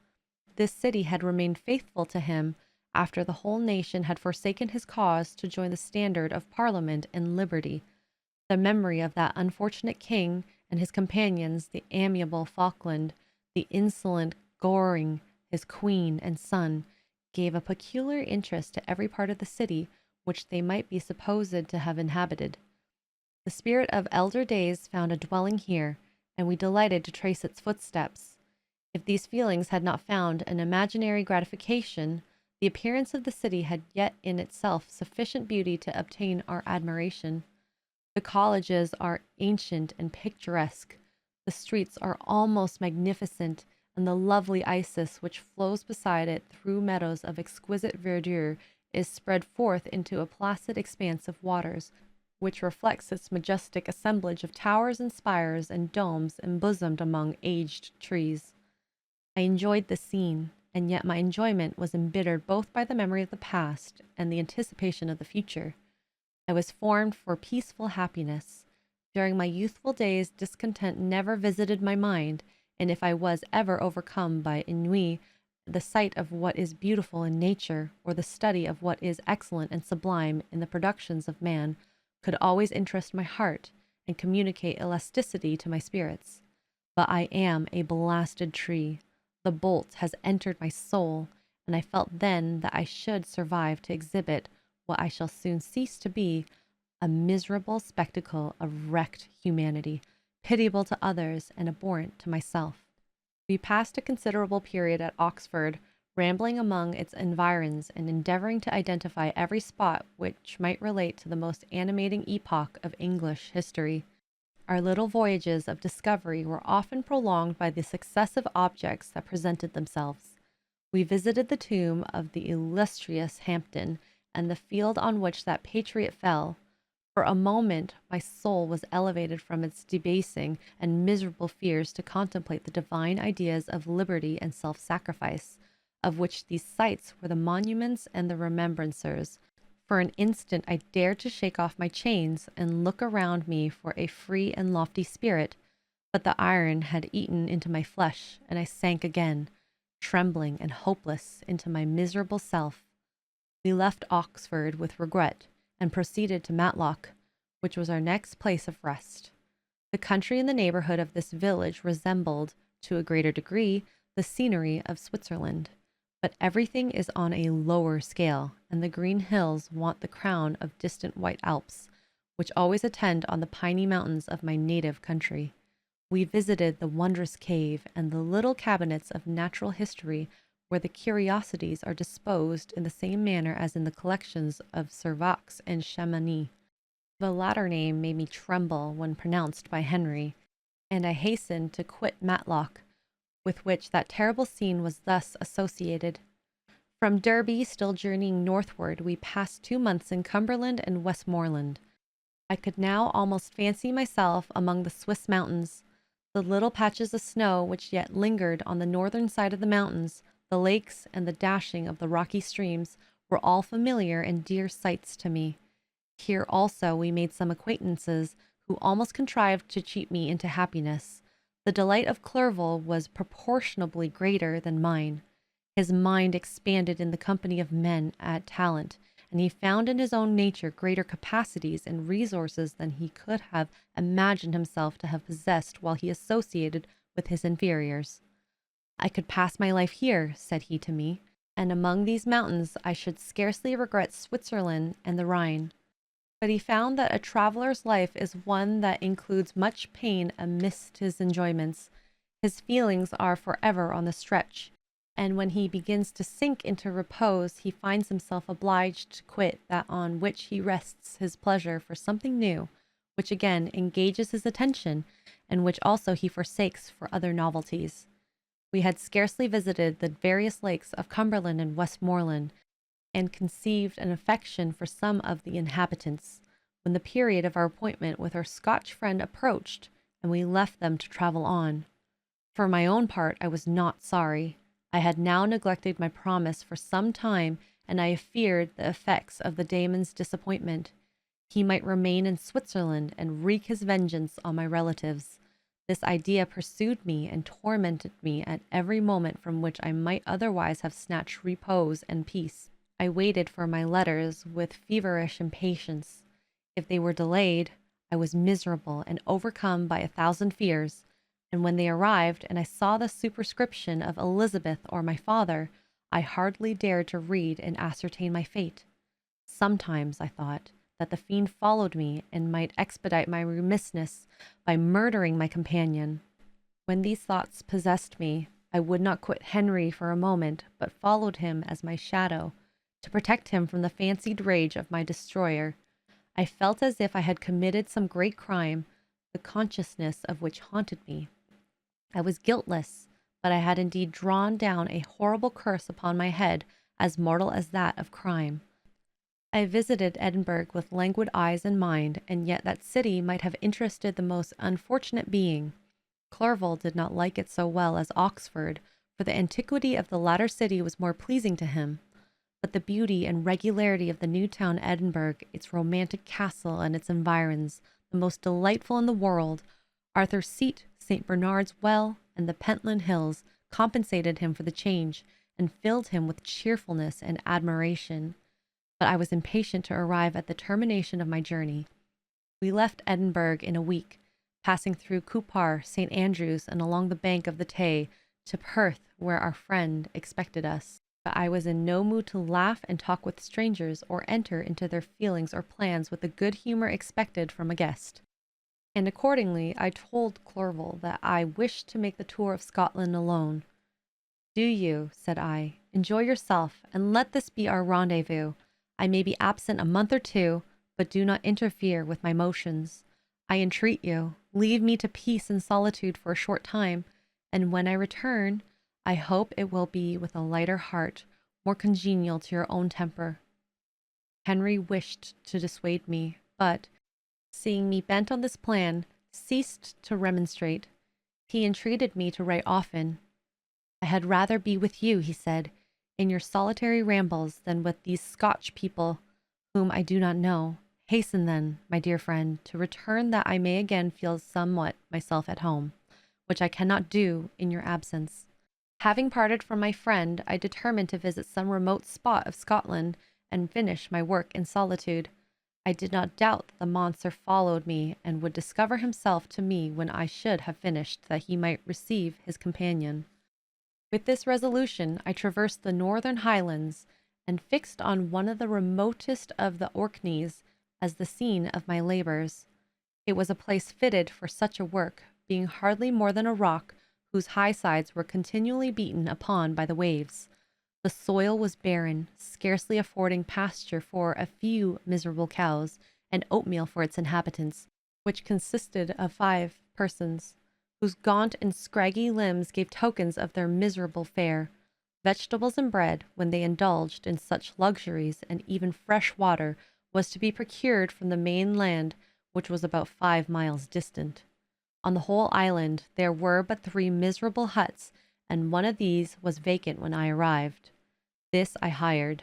This city had remained faithful to him after the whole nation had forsaken his cause to join the standard of Parliament and liberty. The memory of that unfortunate king and his companions, the amiable Falkland, the insolent Goring, his queen and son, gave a peculiar interest to every part of the city which they might be supposed to have inhabited. The spirit of elder days found a dwelling here, and we delighted to trace its footsteps. If these feelings had not found an imaginary gratification, the appearance of the city had yet in itself sufficient beauty to obtain our admiration. The colleges are ancient and picturesque. The streets are almost magnificent, and the lovely Isis which flows beside it through meadows of exquisite verdure is spread forth into a placid expanse of waters, which reflects its majestic assemblage of towers and spires and domes embosomed among aged trees. I enjoyed the scene, and yet my enjoyment was embittered both by the memory of the past and the anticipation of the future. I was formed for peaceful happiness. During my youthful days, discontent never visited my mind, and if I was ever overcome by ennui, the sight of what is beautiful in nature, or the study of what is excellent and sublime in the productions of man, could always interest my heart and communicate elasticity to my spirits. But I am a blasted tree. The bolt has entered my soul, and I felt then that I should survive to exhibit what I shall soon cease to be, a miserable spectacle of wrecked humanity, pitiable to others and abhorrent to myself. We passed a considerable period at Oxford, rambling among its environs and endeavoring to identify every spot which might relate to the most animating epoch of English history. Our little voyages of discovery were often prolonged by the successive objects that presented themselves. We visited the tomb of the illustrious Hampden, and the field on which that patriot fell. For a moment, my soul was elevated from its debasing and miserable fears to contemplate the divine ideas of liberty and self-sacrifice, of which these sights were the monuments and the remembrancers. For an instant I dared to shake off my chains and look around me for a free and lofty spirit, but the iron had eaten into my flesh, and I sank again, trembling and hopeless, into my miserable self. We left Oxford with regret, and proceeded to Matlock, which was our next place of rest. The country in the neighborhood of this village resembled, to a greater degree, the scenery of Switzerland, but everything is on a lower scale, and the green hills want the crown of distant white Alps, which always attend on the piny mountains of my native country. We visited the wondrous cave and the little cabinets of natural history, where the curiosities are disposed in the same manner as in the collections of Servax and Chamonix. The latter name made me tremble when pronounced by Henry, and I hastened to quit Matlock, with which that terrible scene was thus associated. From Derby, still journeying northward, we passed 2 months in Cumberland and Westmoreland. I could now almost fancy myself among the Swiss mountains. The little patches of snow which yet lingered on the northern side of the mountains, the lakes, and the dashing of the rocky streams were all familiar and dear sights to me. Here also we made some acquaintances who almost contrived to cheat me into happiness. The delight of Clerval was proportionably greater than mine. His mind expanded in the company of men at talent, and he found in his own nature greater capacities and resources than he could have imagined himself to have possessed while he associated with his inferiors. I could pass my life here, said he to me, and among these mountains I should scarcely regret Switzerland and the Rhine. But he found that a traveler's life is one that includes much pain amidst his enjoyments. His feelings are forever on the stretch, and when he begins to sink into repose, he finds himself obliged to quit that on which he rests his pleasure for something new, which again engages his attention, and which also he forsakes for other novelties. We had scarcely visited the various lakes of Cumberland and Westmoreland, and conceived an affection for some of the inhabitants, when the period of our appointment with our Scotch friend approached, and we left them to travel on. For my own part, I was not sorry. I had now neglected my promise for some time, and I feared the effects of the daemon's disappointment. He might remain in Switzerland and wreak his vengeance on my relatives. This idea pursued me and tormented me at every moment from which I might otherwise have snatched repose and peace. I waited for my letters with feverish impatience. If they were delayed, I was miserable and overcome by 1,000 fears, and when they arrived and I saw the superscription of Elizabeth or my father, I hardly dared to read and ascertain my fate. Sometimes I thought that the fiend followed me and might expedite my remissness by murdering my companion. When these thoughts possessed me, I would not quit Henry for a moment, but followed him as my shadow, to protect him from the fancied rage of my destroyer. I felt as if I had committed some great crime, the consciousness of which haunted me. I was guiltless, but I had indeed drawn down a horrible curse upon my head, as mortal as that of crime. I visited Edinburgh with languid eyes and mind, and yet that city might have interested the most unfortunate being. Clerval did not like it so well as Oxford, for the antiquity of the latter city was more pleasing to him. But the beauty and regularity of the new town Edinburgh, its romantic castle and its environs, the most delightful in the world, Arthur's Seat, St. Bernard's Well, and the Pentland Hills, compensated him for the change, and filled him with cheerfulness and admiration. But I was impatient to arrive at the termination of my journey. We left Edinburgh in a week, passing through Chpater, St. Andrews, and along the bank of the Tay, to Perth, where our friend expected us. But I was in no mood to laugh and talk with strangers, or enter into their feelings or plans with the good humor expected from a guest. And accordingly I told Clerval that I wished to make the tour of Scotland alone. "Do you," said I, "enjoy yourself, and let this be our rendezvous. I may be absent a month or 2, but do not interfere with my motions. I entreat you, leave me to peace and solitude for a short time, and when I return, I hope it will be with a lighter heart, more congenial to your own temper." Henry wished to dissuade me, but, seeing me bent on this plan, ceased to remonstrate. He entreated me to write often. "I had rather be with you," he said, "in your solitary rambles than with these Scotch people, whom I do not know. Hasten then, my dear friend, to return that I may again feel somewhat myself at home, which I cannot do in your absence." Having parted from my friend, I determined to visit some remote spot of Scotland and finish my work in solitude. I did not doubt that the monster followed me and would discover himself to me when I should have finished, that he might receive his companion. With this resolution, I traversed the northern highlands and fixed on one of the remotest of the Orkneys as the scene of my labors. It was a place fitted for such a work, being hardly more than a rock whose high sides were continually beaten upon by the waves. The soil was barren, scarcely affording pasture for a few miserable cows, and oatmeal for its inhabitants, which consisted of 5 persons, whose gaunt and scraggy limbs gave tokens of their miserable fare. Vegetables and bread, when they indulged in such luxuries, and even fresh water, was to be procured from the main land, which was about 5 miles distant. On the whole island there were but 3 miserable huts, and one of these was vacant when I arrived. This I hired.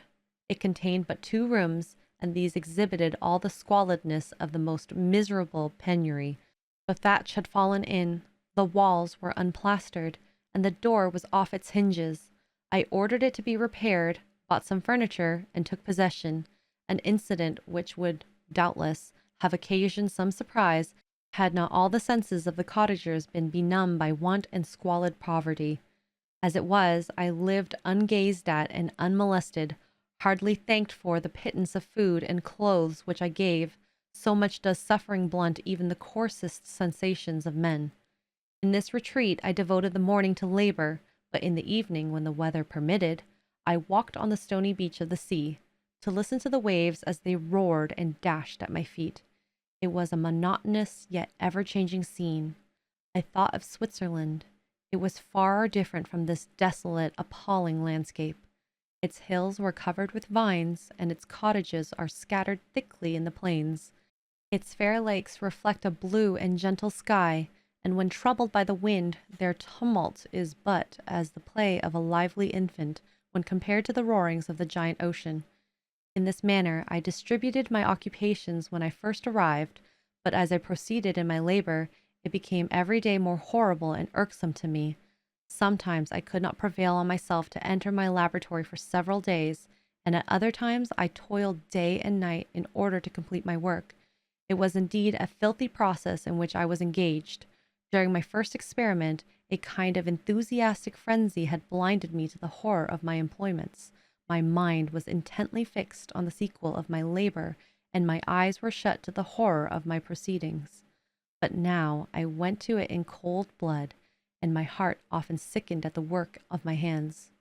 It contained but 2 rooms, and these exhibited all the squalidness of the most miserable penury. The thatch had fallen in, the walls were unplastered, and the door was off its hinges. I ordered it to be repaired, bought some furniture, and took possession, an incident which would, doubtless, have occasioned some surprise had not all the senses of the cottagers been benumbed by want and squalid poverty. As it was, I lived ungazed at and unmolested, hardly thanked for the pittance of food and clothes which I gave. So much does suffering blunt even the coarsest sensations of men. In this retreat I devoted the morning to labor, but in the evening, when the weather permitted, I walked on the stony beach of the sea, to listen to the waves as they roared and dashed at my feet. It was a monotonous yet ever-changing scene. I thought of Switzerland. It was far different from this desolate, appalling landscape. Its hills were covered with vines, and its cottages are scattered thickly in the plains. Its fair lakes reflect a blue and gentle sky, and when troubled by the wind, their tumult is but as the play of a lively infant when compared to the roarings of the giant ocean. In this manner I distributed my occupations when I first arrived, but as I proceeded in my labor, it became every day more horrible and irksome to me. Sometimes I could not prevail on myself to enter my laboratory for several days, and at other times I toiled day and night in order to complete my work. It was indeed a filthy process in which I was engaged. During my first experiment, a kind of enthusiastic frenzy had blinded me to the horror of my employments. My mind was intently fixed on the sequel of my labor, and my eyes were shut to the horror of my proceedings. But now I went to it in cold blood, and my heart often sickened at the work of my hands.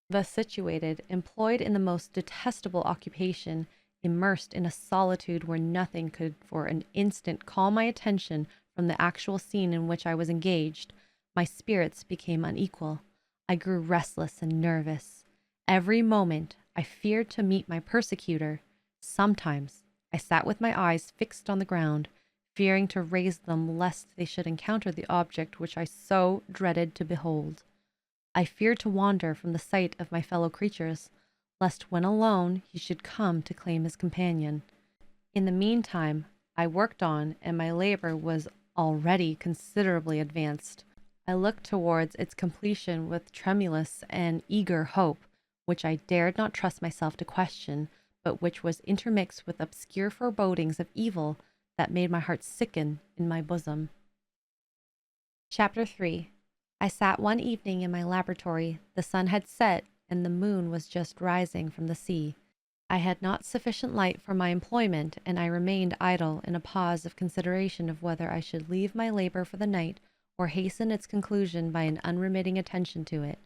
Thus situated, employed in the most detestable occupation, immersed in a solitude where nothing could for an instant call my attention from the actual scene in which I was engaged, my spirits became unequal. I grew restless and nervous. Every moment I feared to meet my persecutor. Sometimes I sat with my eyes fixed on the ground, fearing to raise them lest they should encounter the object which I so dreaded to behold. I feared to wander from the sight of my fellow creatures, lest when alone he should come to claim his companion. In the meantime I worked on, and my labor was already considerably advanced. I looked towards its completion with tremulous and eager hope, which I dared not trust myself to question, but which was intermixed with obscure forebodings of evil that made my heart sicken in my bosom. Chapter 3. I sat one evening in my laboratory. The sun had set, and the moon was just rising from the sea. I had not sufficient light for my employment, and I remained idle in a pause of consideration of whether I should leave my labor for the night, or hasten its conclusion by an unremitting attention to it.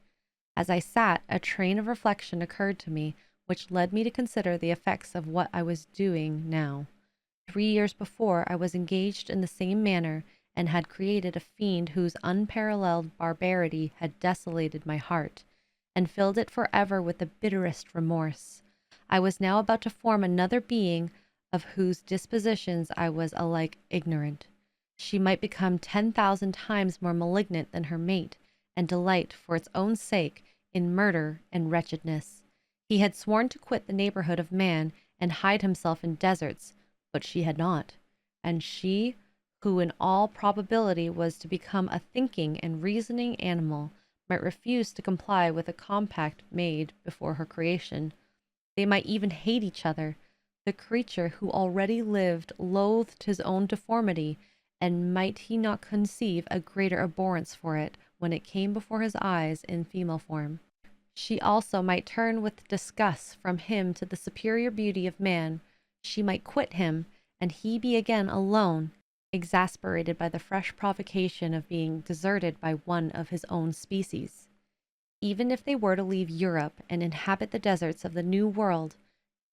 As I sat, a train of reflection occurred to me, which led me to consider the effects of what I was doing now. 3 years before, I was engaged in the same manner, and had created a fiend whose unparalleled barbarity had desolated my heart, and filled it forever with the bitterest remorse. I was now about to form another being of whose dispositions I was alike ignorant. She might become 10,000 times more malignant than her mate, and delight, for its own sake, in murder and wretchedness. He had sworn to quit the neighborhood of man and hide himself in deserts, but she had not. And she, who in all probability was to become a thinking and reasoning animal, might refuse to comply with a compact made before her creation. They might even hate each other. The creature who already lived loathed his own deformity, and might he not conceive a greater abhorrence for it when it came before his eyes in female form? She also might turn with disgust from him to the superior beauty of man. She might quit him, and he be again alone, exasperated by the fresh provocation of being deserted by one of his own species. Even if they were to leave Europe and inhabit the deserts of the New World,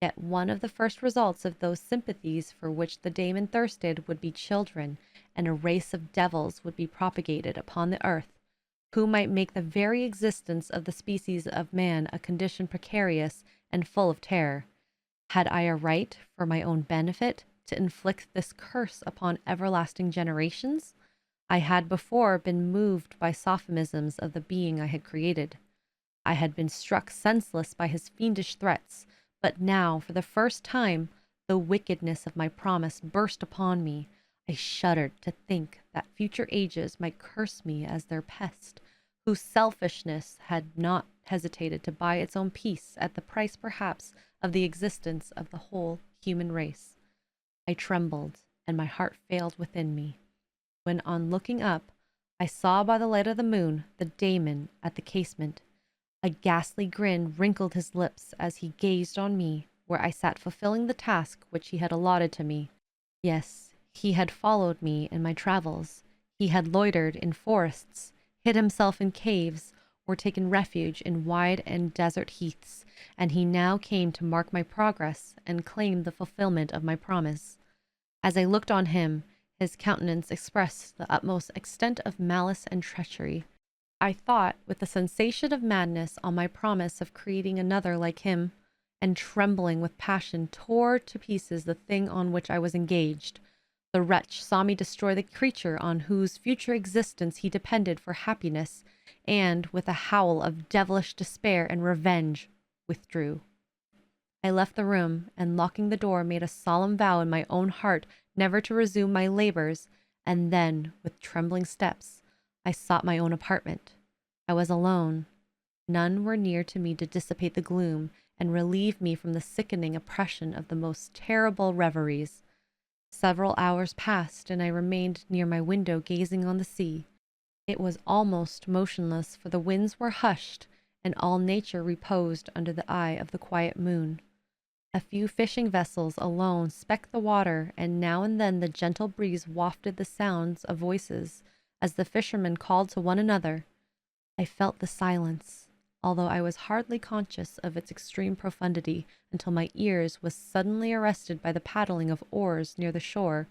yet one of the first results of those sympathies for which the Damon thirsted would be children, and a race of devils would be propagated upon the earth, who might make the very existence of the species of man a condition precarious and full of terror. Had I a right, for my own benefit, to inflict this curse upon everlasting generations? I had before been moved by sophisms of the being I had created. I had been struck senseless by his fiendish threats, but now, for the first time, the wickedness of my promise burst upon me. I shuddered to think that future ages might curse me as their pest, whose selfishness had not hesitated to buy its own peace at the price perhaps of the existence of the whole human race. I trembled, and my heart failed within me, when on looking up, I saw by the light of the moon the Damon at the casement. A ghastly grin wrinkled his lips as he gazed on me, where I sat fulfilling the task which he had allotted to me. Yes, he had followed me in my travels. He had loitered in forests, hid himself in caves, or taken refuge in wide and desert heaths, and he now came to mark my progress and claim the fulfillment of my promise. As I looked on him, his countenance expressed the utmost extent of malice and treachery. I thought with the sensation of madness on my promise of creating another like him, and trembling with passion tore to pieces the thing on which I was engaged. The wretch saw me destroy the creature on whose future existence he depended for happiness, and, with a howl of devilish despair and revenge, withdrew. I left the room, and locking the door, made a solemn vow in my own heart never to resume my labors, and then, with trembling steps, I sought my own apartment. I was alone. None were near to me to dissipate the gloom and relieve me from the sickening oppression of the most terrible reveries. Several hours passed, and I remained near my window gazing on the sea. It was almost motionless, for the winds were hushed, and all nature reposed under the eye of the quiet moon. A few fishing vessels alone specked the water, and now and then the gentle breeze wafted the sounds of voices as the fishermen called to one another. I felt the silence, although I was hardly conscious of its extreme profundity until my ears was suddenly arrested by the paddling of oars near the shore,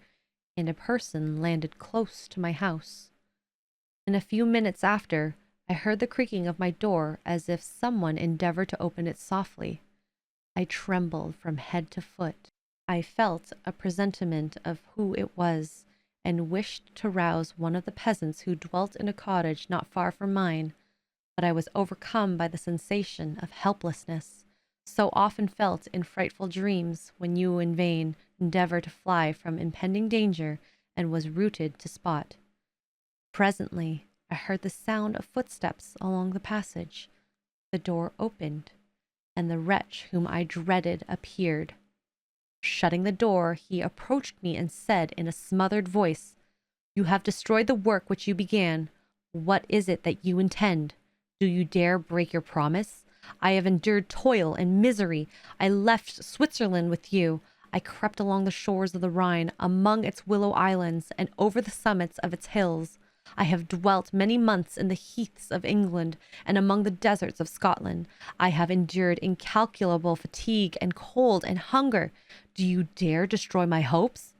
and a person landed close to my house. In a few minutes after, I heard the creaking of my door as if someone endeavored to open it softly. I trembled from head to foot. I felt a presentiment of who it was, and wished to rouse one of the peasants who dwelt in a cottage not far from mine, but I was overcome by the sensation of helplessness, so often felt in frightful dreams when you in vain endeavor to fly from impending danger, and was rooted to spot. Presently I heard the sound of footsteps along the passage. The door opened, and the wretch whom I dreaded appeared. Shutting the door, he approached me and said in a smothered voice, "You have destroyed the work which you began. What is it that you intend? Do you dare break your promise? I have endured toil and misery. I left Switzerland with you. I crept along the shores of the Rhine, among its willow islands, and over the summits of its hills. I have dwelt many months in the heaths of England and among the deserts of Scotland. I have endured incalculable fatigue and cold and hunger. Do you dare destroy my hopes?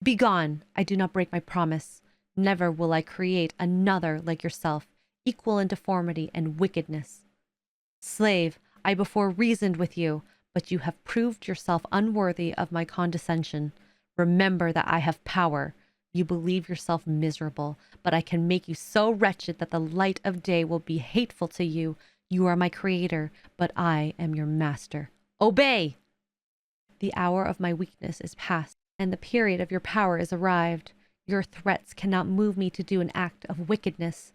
Begone! I do not break my promise. Never will I create another like yourself, equal in deformity and wickedness. Slave, I before reasoned with you, but you have proved yourself unworthy of my condescension. Remember that I have power. You believe yourself miserable, but I can make you so wretched that the light of day will be hateful to you. You are my creator, but I am your master. Obey! The hour of my weakness is past, and the period of your power is arrived. Your threats cannot move me to do an act of wickedness,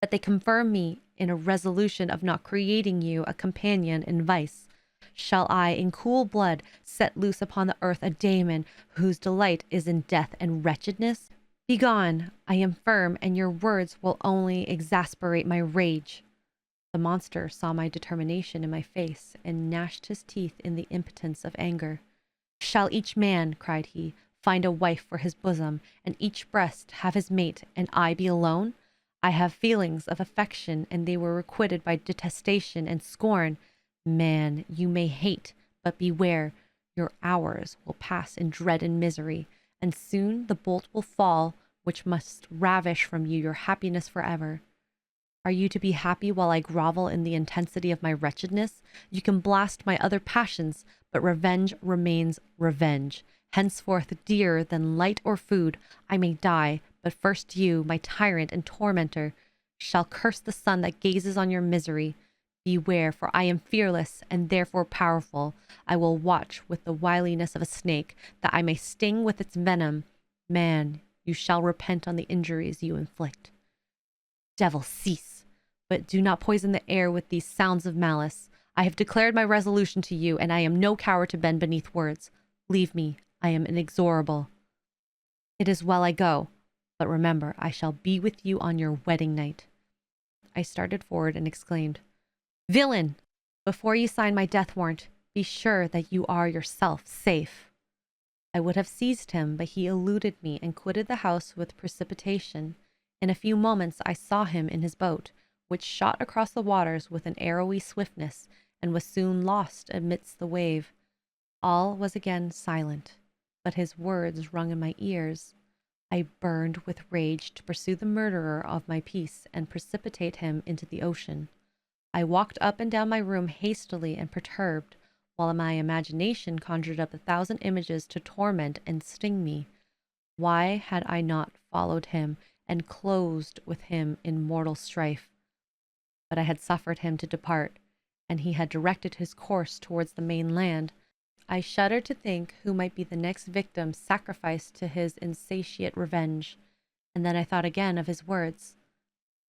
but they confirm me in a resolution of not creating you a companion in vice. Shall I, in cool blood, set loose upon the earth a daemon whose delight is in death and wretchedness? Begone! I am firm, and your words will only exasperate my rage. The monster saw my determination in my face and gnashed his teeth in the impotence of anger. Shall each man, cried he, find a wife for his bosom, and each breast have his mate, and I be alone? I have feelings of affection, and they were requited by detestation and scorn. Man, you may hate, but beware, your hours will pass in dread and misery, and soon the bolt will fall which must ravish from you your happiness forever. Are you to be happy while I grovel in the intensity of my wretchedness? You can blast my other passions, but revenge remains revenge. Henceforth, dearer than light or food, I may die, but first you, my tyrant and tormentor, shall curse the sun that gazes on your misery. Beware, for I am fearless and therefore powerful. I will watch with the wiliness of a snake, that I may sting with its venom. Man, you shall repent on the injuries you inflict. Devil, cease, but do not poison the air with these sounds of malice. I have declared my resolution to you, and I am no coward to bend beneath words. Leave me, I am inexorable. It is well I go, but remember, I shall be with you on your wedding night. I started forward and exclaimed, Villain! Before you sign my death warrant, be sure that you are yourself safe. I would have seized him, but he eluded me and quitted the house with precipitation. In a few moments I saw him in his boat, which shot across the waters with an arrowy swiftness, and was soon lost amidst the wave. All was again silent, but his words rung in my ears. I burned with rage to pursue the murderer of my peace and precipitate him into the ocean. I walked up and down my room hastily and perturbed, while my imagination conjured up 1,000 images to torment and sting me. Why had I not followed him and closed with him in mortal strife? But I had suffered him to depart, and he had directed his course towards the main land. I shuddered to think who might be the next victim sacrificed to his insatiate revenge, and then I thought again of his words,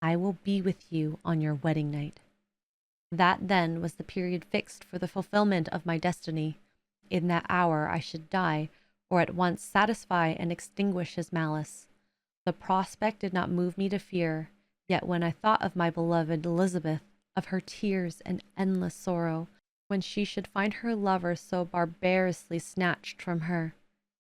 I will be with you on your wedding night. That then was the period fixed for the fulfillment of my destiny. In that hour I should die, or at once satisfy and extinguish his malice. The prospect did not move me to fear, yet when I thought of my beloved Elizabeth, of her tears and endless sorrow, when she should find her lover so barbarously snatched from her,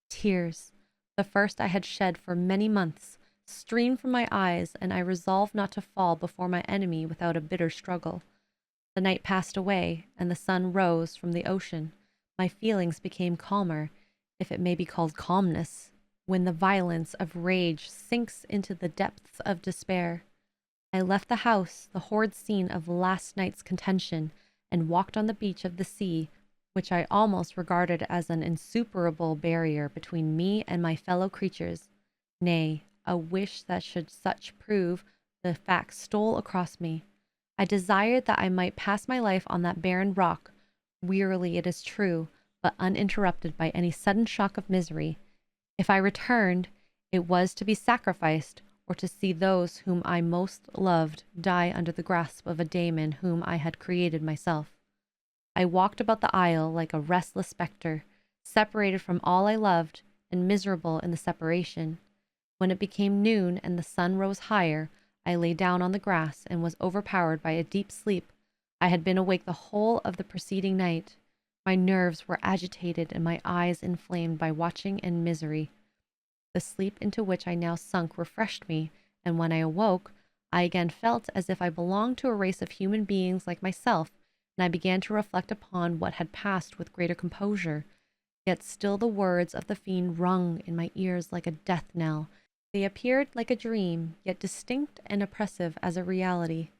tears, the first I had shed for many months, streamed from my eyes, and I resolved not to fall before my enemy without a bitter struggle. The night passed away, and the sun rose from the ocean. My feelings became calmer, if it may be called calmness, when the violence of rage sinks into the depths of despair. I left the house, the horrid scene of last night's contention, and walked on the beach of the sea, which I almost regarded as an insuperable barrier between me and my fellow creatures. Nay, a wish that should such prove the fact stole across me. I desired that I might pass my life on that barren rock, wearily it is true, but uninterrupted by any sudden shock of misery. If I returned, it was to be sacrificed, or to see those whom I most loved die under the grasp of a daemon whom I had created myself. I walked about the isle like a restless spectre, separated from all I loved, and miserable in the separation. When it became noon and the sun rose higher, I lay down on the grass and was overpowered by a deep sleep. I had been awake the whole of the preceding night. My nerves were agitated and my eyes inflamed by watching and misery. The sleep into which I now sunk refreshed me, and when I awoke, I again felt as if I belonged to a race of human beings like myself, and I began to reflect upon what had passed with greater composure. Yet still the words of the fiend rung in my ears like a death knell. They appeared like a dream, yet distinct and oppressive as a reality.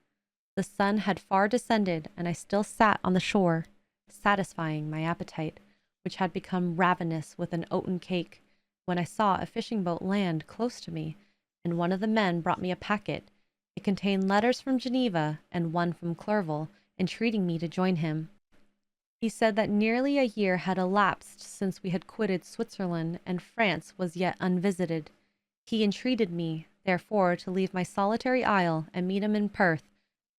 The sun had far descended, and I still sat on the shore. satisfying my appetite, which had become ravenous with an oaten cake, when I saw a fishing boat land close to me, and one of the men brought me a packet. It contained letters from Geneva and one from Clerval, entreating me to join him. He said that nearly a year had elapsed since we had quitted Switzerland, and France was yet unvisited. He entreated me, therefore, to leave my solitary isle and meet him in Perth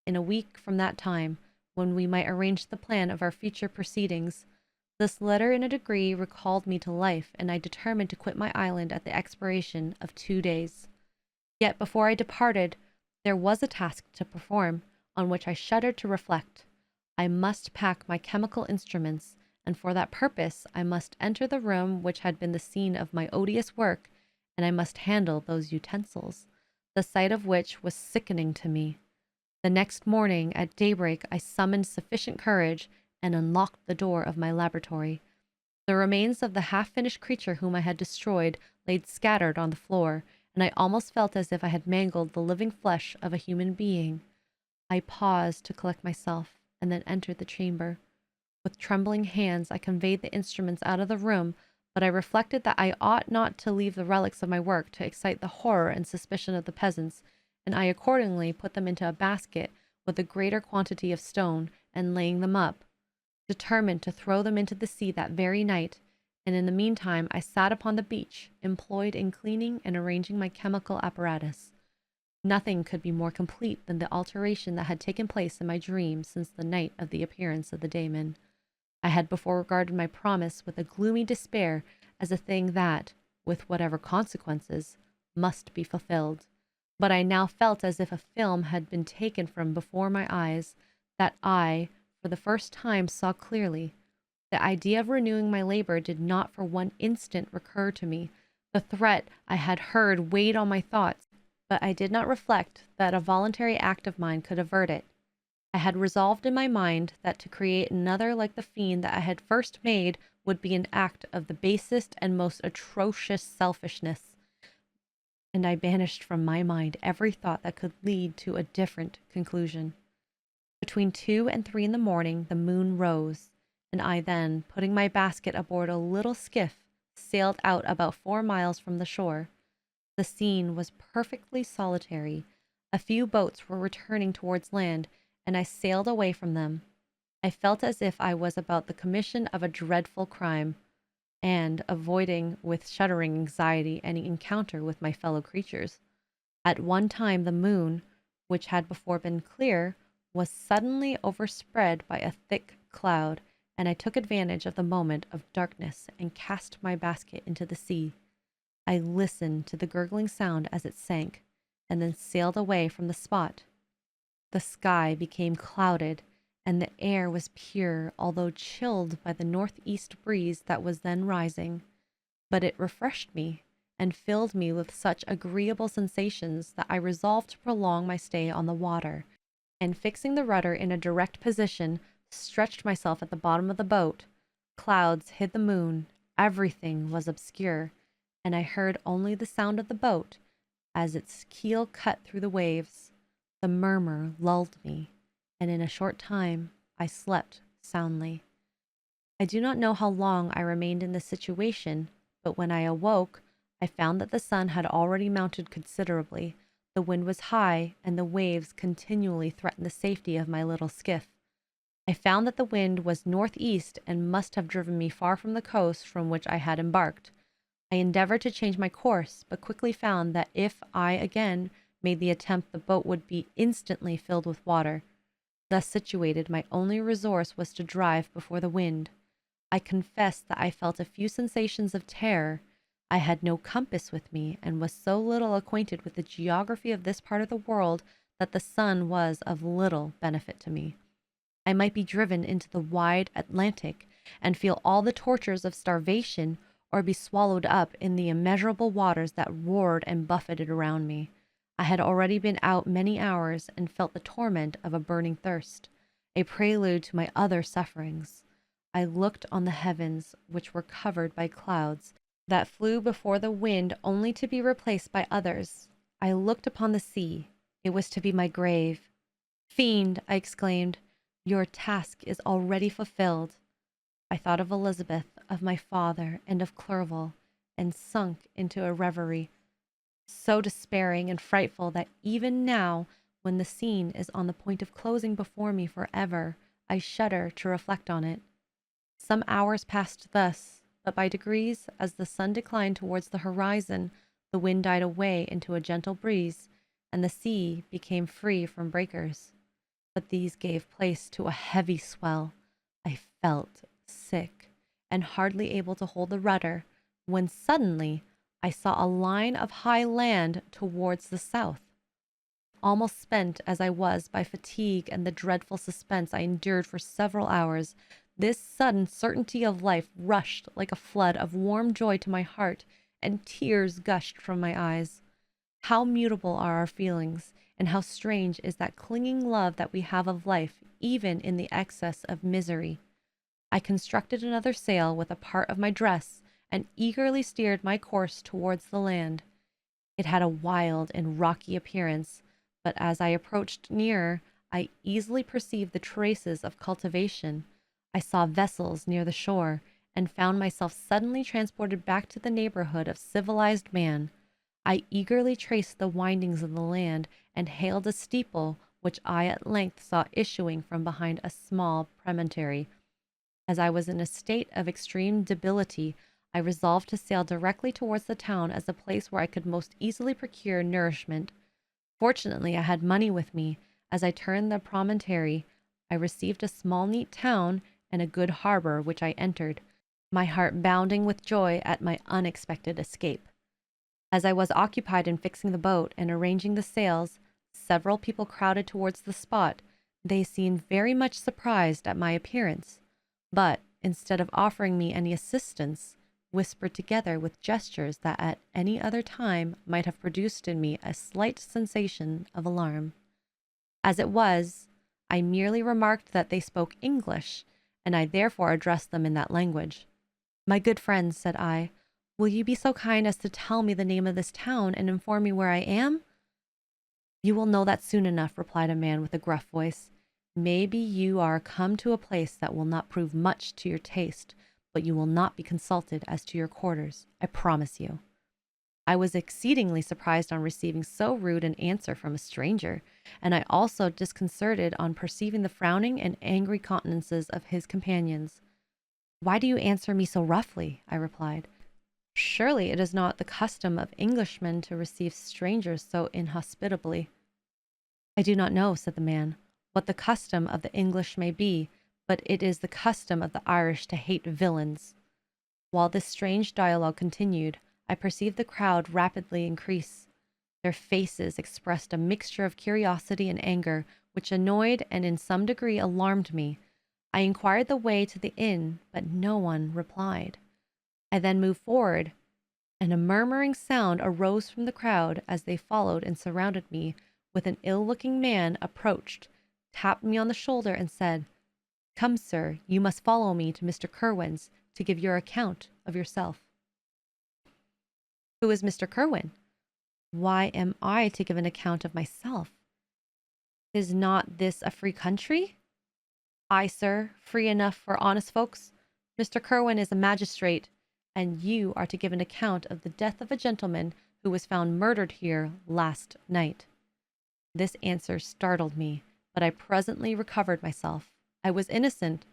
in a week from that time, when we might arrange the plan of our future proceedings. This letter in a degree recalled me to life, and I determined to quit my island at the expiration of 2 days. Yet before I departed, there was a task to perform, on which I shuddered to reflect. I must pack my chemical instruments, and for that purpose I must enter the room which had been the scene of my odious work, and I must handle those utensils, the sight of which was sickening to me. The next morning at daybreak I summoned sufficient courage and unlocked the door of my laboratory. The remains of the half-finished creature whom I had destroyed lay scattered on the floor, and I almost felt as if I had mangled the living flesh of a human being. I paused to collect myself, and then entered the chamber. With trembling hands I conveyed the instruments out of the room, but I reflected that I ought not to leave the relics of my work to excite the horror and suspicion of the peasants, and I accordingly put them into a basket with a greater quantity of stone, and laying them up, determined to throw them into the sea that very night, and in the meantime I sat upon the beach, employed in cleaning and arranging my chemical apparatus. Nothing could be more complete than the alteration that had taken place in my dream since the night of the appearance of the daemon. I had before regarded my promise with a gloomy despair as a thing that, with whatever consequences, must be fulfilled. But I now felt as if a film had been taken from before my eyes, that I, for the first time, saw clearly. The idea of renewing my labor did not for one instant recur to me. The threat I had heard weighed on my thoughts, but I did not reflect that a voluntary act of mine could avert it. I had resolved in my mind that to create another like the fiend that I had first made would be an act of the basest and most atrocious selfishness, and I banished from my mind every thought that could lead to a different conclusion. Between 2 and 3 in the morning the moon rose, and I then, putting my basket aboard a little skiff, sailed out about 4 miles from the shore. The scene was perfectly solitary. A few boats were returning towards land, and I sailed away from them. I felt as if I was about the commission of a dreadful crime, and avoiding with shuddering anxiety any encounter with my fellow creatures. At one time the moon, which had before been clear, was suddenly overspread by a thick cloud, and I took advantage of the moment of darkness and cast my basket into the sea. I listened to the gurgling sound as it sank, and then sailed away from the spot. The sky became clouded, and the air was pure, although chilled by the northeast breeze that was then rising. But it refreshed me, and filled me with such agreeable sensations that I resolved to prolong my stay on the water, and fixing the rudder in a direct position, stretched myself at the bottom of the boat. Clouds hid the moon, everything was obscure, and I heard only the sound of the boat as its keel cut through the waves. The murmur lulled me, and in a short time I slept soundly. I do not know how long I remained in this situation, but when I awoke, I found that the sun had already mounted considerably. The wind was high, and the waves continually threatened the safety of my little skiff. I found that the wind was northeast and must have driven me far from the coast from which I had embarked. I endeavored to change my course, but quickly found that if I again made the attempt, the boat would be instantly filled with water. Thus situated, my only resource was to drive before the wind. I confess that I felt a few sensations of terror. I had no compass with me, and was so little acquainted with the geography of this part of the world that the sun was of little benefit to me. I might be driven into the wide Atlantic, and feel all the tortures of starvation, or be swallowed up in the immeasurable waters that roared and buffeted around me. I had already been out many hours, and felt the torment of a burning thirst, a prelude to my other sufferings. I looked on the heavens, which were covered by clouds that flew before the wind only to be replaced by others. I looked upon the sea. It was to be my grave. "Fiend," I exclaimed, "your task is already fulfilled. I thought of Elizabeth, of my father, and of Clerval, and sunk into a reverie, so despairing and frightful that even now, when the scene is on the point of closing before me forever, I shudder to reflect on it. Some hours passed thus, but by degrees, as the sun declined towards the horizon, the wind died away into a gentle breeze, and the sea became free from breakers. But these gave place to a heavy swell. I felt sick, and hardly able to hold the rudder, when suddenly I saw a line of high land towards the south. Almost spent as I was by fatigue and the dreadful suspense I endured for several hours, this sudden certainty of life rushed like a flood of warm joy to my heart, and tears gushed from my eyes. How mutable are our feelings, and how strange is that clinging love that we have of life, even in the excess of misery. I constructed another sail with a part of my dress, and eagerly steered my course towards the land. It had a wild and rocky appearance, but as I approached nearer, I easily perceived the traces of cultivation. I saw vessels near the shore, and found myself suddenly transported back to the neighborhood of civilized man. I eagerly traced the windings of the land, and hailed a steeple which I at length saw issuing from behind a small promontory. As I was in a state of extreme debility, I resolved to sail directly towards the town as a place where I could most easily procure nourishment. Fortunately, I had money with me. As I turned the promontory, I received a small neat town and a good harbor, which I entered, my heart bounding with joy at my unexpected escape. As I was occupied in fixing the boat and arranging the sails, several people crowded towards the spot. They seemed very much surprised at my appearance, but instead of offering me any assistance, whispered together with gestures that at any other time might have produced in me a slight sensation of alarm. As it was, I merely remarked that they spoke English, and I therefore addressed them in that language. "My good friends," said I, "will you be so kind as to tell me the name of this town and inform me where I am?" "You will know that soon enough," replied a man with a gruff voice. "Maybe you are come to a place that will not prove much to your taste, but you will not be consulted as to your quarters, I promise you." I was exceedingly surprised on receiving so rude an answer from a stranger, and I also disconcerted on perceiving the frowning and angry countenances of his companions. "Why do you answer me so roughly?" I replied. "Surely it is not the custom of Englishmen to receive strangers so inhospitably." "I do not know," said the man, "what the custom of the English may be, but it is the custom of the Irish to hate villains." While this strange dialogue continued, I perceived the crowd rapidly increase. Their faces expressed a mixture of curiosity and anger, which annoyed and in some degree alarmed me. I inquired the way to the inn, but no one replied. I then moved forward, and a murmuring sound arose from the crowd as they followed and surrounded me, with an ill-looking man approached, tapped me on the shoulder, and said, "Come, sir, you must follow me to Mr. Kerwin's to give your account of yourself." "Who is Mr. Kerwin?" "Why am I to give an account of myself? Is not this a free country?" "Aye, sir, free enough for honest folks. Mr. Kerwin is a magistrate, and you are to give an account of the death of a gentleman who was found murdered here last night." This answer startled me, but I presently recovered myself. I was innocent.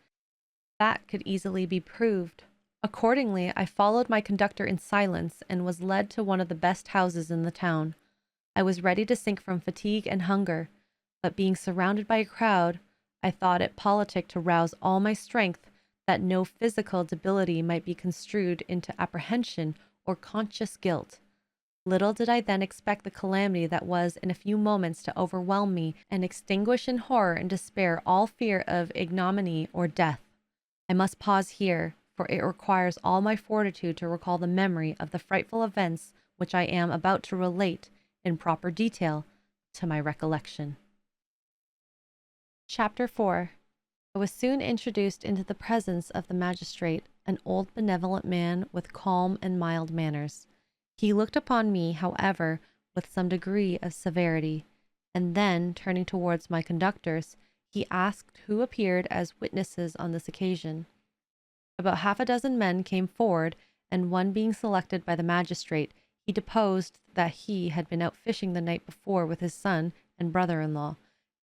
That could easily be proved. Accordingly, I followed my conductor in silence and was led to one of the best houses in the town. I was ready to sink from fatigue and hunger, but being surrounded by a crowd, I thought it politic to rouse all my strength, that no physical debility might be construed into apprehension or conscious guilt. Little did I then expect the calamity that was in a few moments to overwhelm me and extinguish in horror and despair all fear of ignominy or death. I must pause here, for it requires all my fortitude to recall the memory of the frightful events which I am about to relate in proper detail to my recollection. Chapter 4. I was soon introduced into the presence of the magistrate, an old benevolent man with calm and mild manners. He looked upon me, however, with some degree of severity, and then, turning towards my conductors, he asked who appeared as witnesses on this occasion. About half a dozen men came forward, and one being selected by the magistrate, he deposed that he had been out fishing the night before with his son and brother-in-law,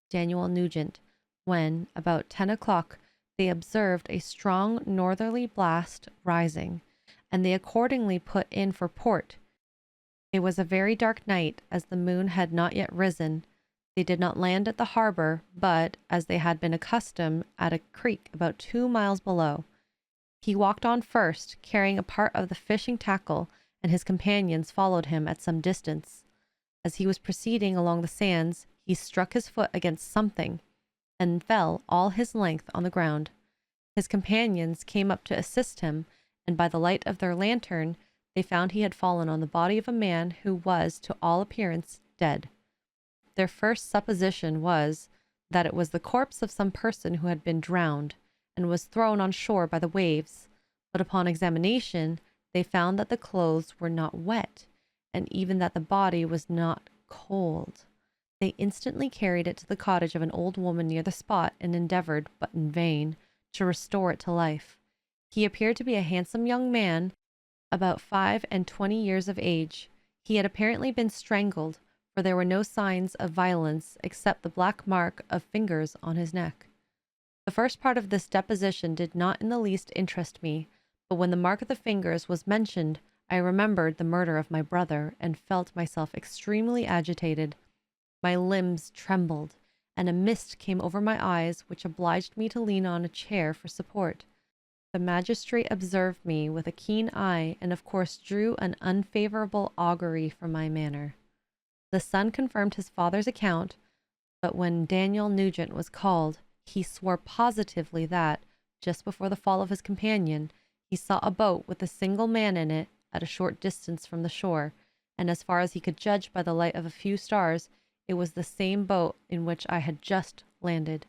Daniel Nugent, when, about 10 o'clock, they observed a strong northerly blast rising, and they accordingly put in for port. It was a very dark night, as the moon had not yet risen. They did not land at the harbor, but, as they had been accustomed, at a creek about 2 miles below. He walked on first, carrying a part of the fishing tackle, and his companions followed him at some distance. As he was proceeding along the sands, he struck his foot against something, and fell all his length on the ground. His companions came up to assist him, and by the light of their lantern, they found he had fallen on the body of a man who was, to all appearance, dead. Their first supposition was that it was the corpse of some person who had been drowned, and was thrown on shore by the waves, but upon examination, they found that the clothes were not wet, and even that the body was not cold. They instantly carried it to the cottage of an old woman near the spot, and endeavored, but in vain, to restore it to life. He appeared to be a handsome young man, about 25 years of age. He had apparently been strangled, for there were no signs of violence except the black mark of fingers on his neck. The first part of this deposition did not in the least interest me, but when the mark of the fingers was mentioned, I remembered the murder of my brother, and felt myself extremely agitated. My limbs trembled, and a mist came over my eyes, which obliged me to lean on a chair for support. The magistrate observed me with a keen eye, and of course drew an unfavorable augury from my manner. The son confirmed his father's account, but when Daniel Nugent was called, he swore positively that, just before the fall of his companion, he saw a boat with a single man in it at a short distance from the shore, and as far as he could judge by the light of a few stars, it was the same boat in which I had just landed.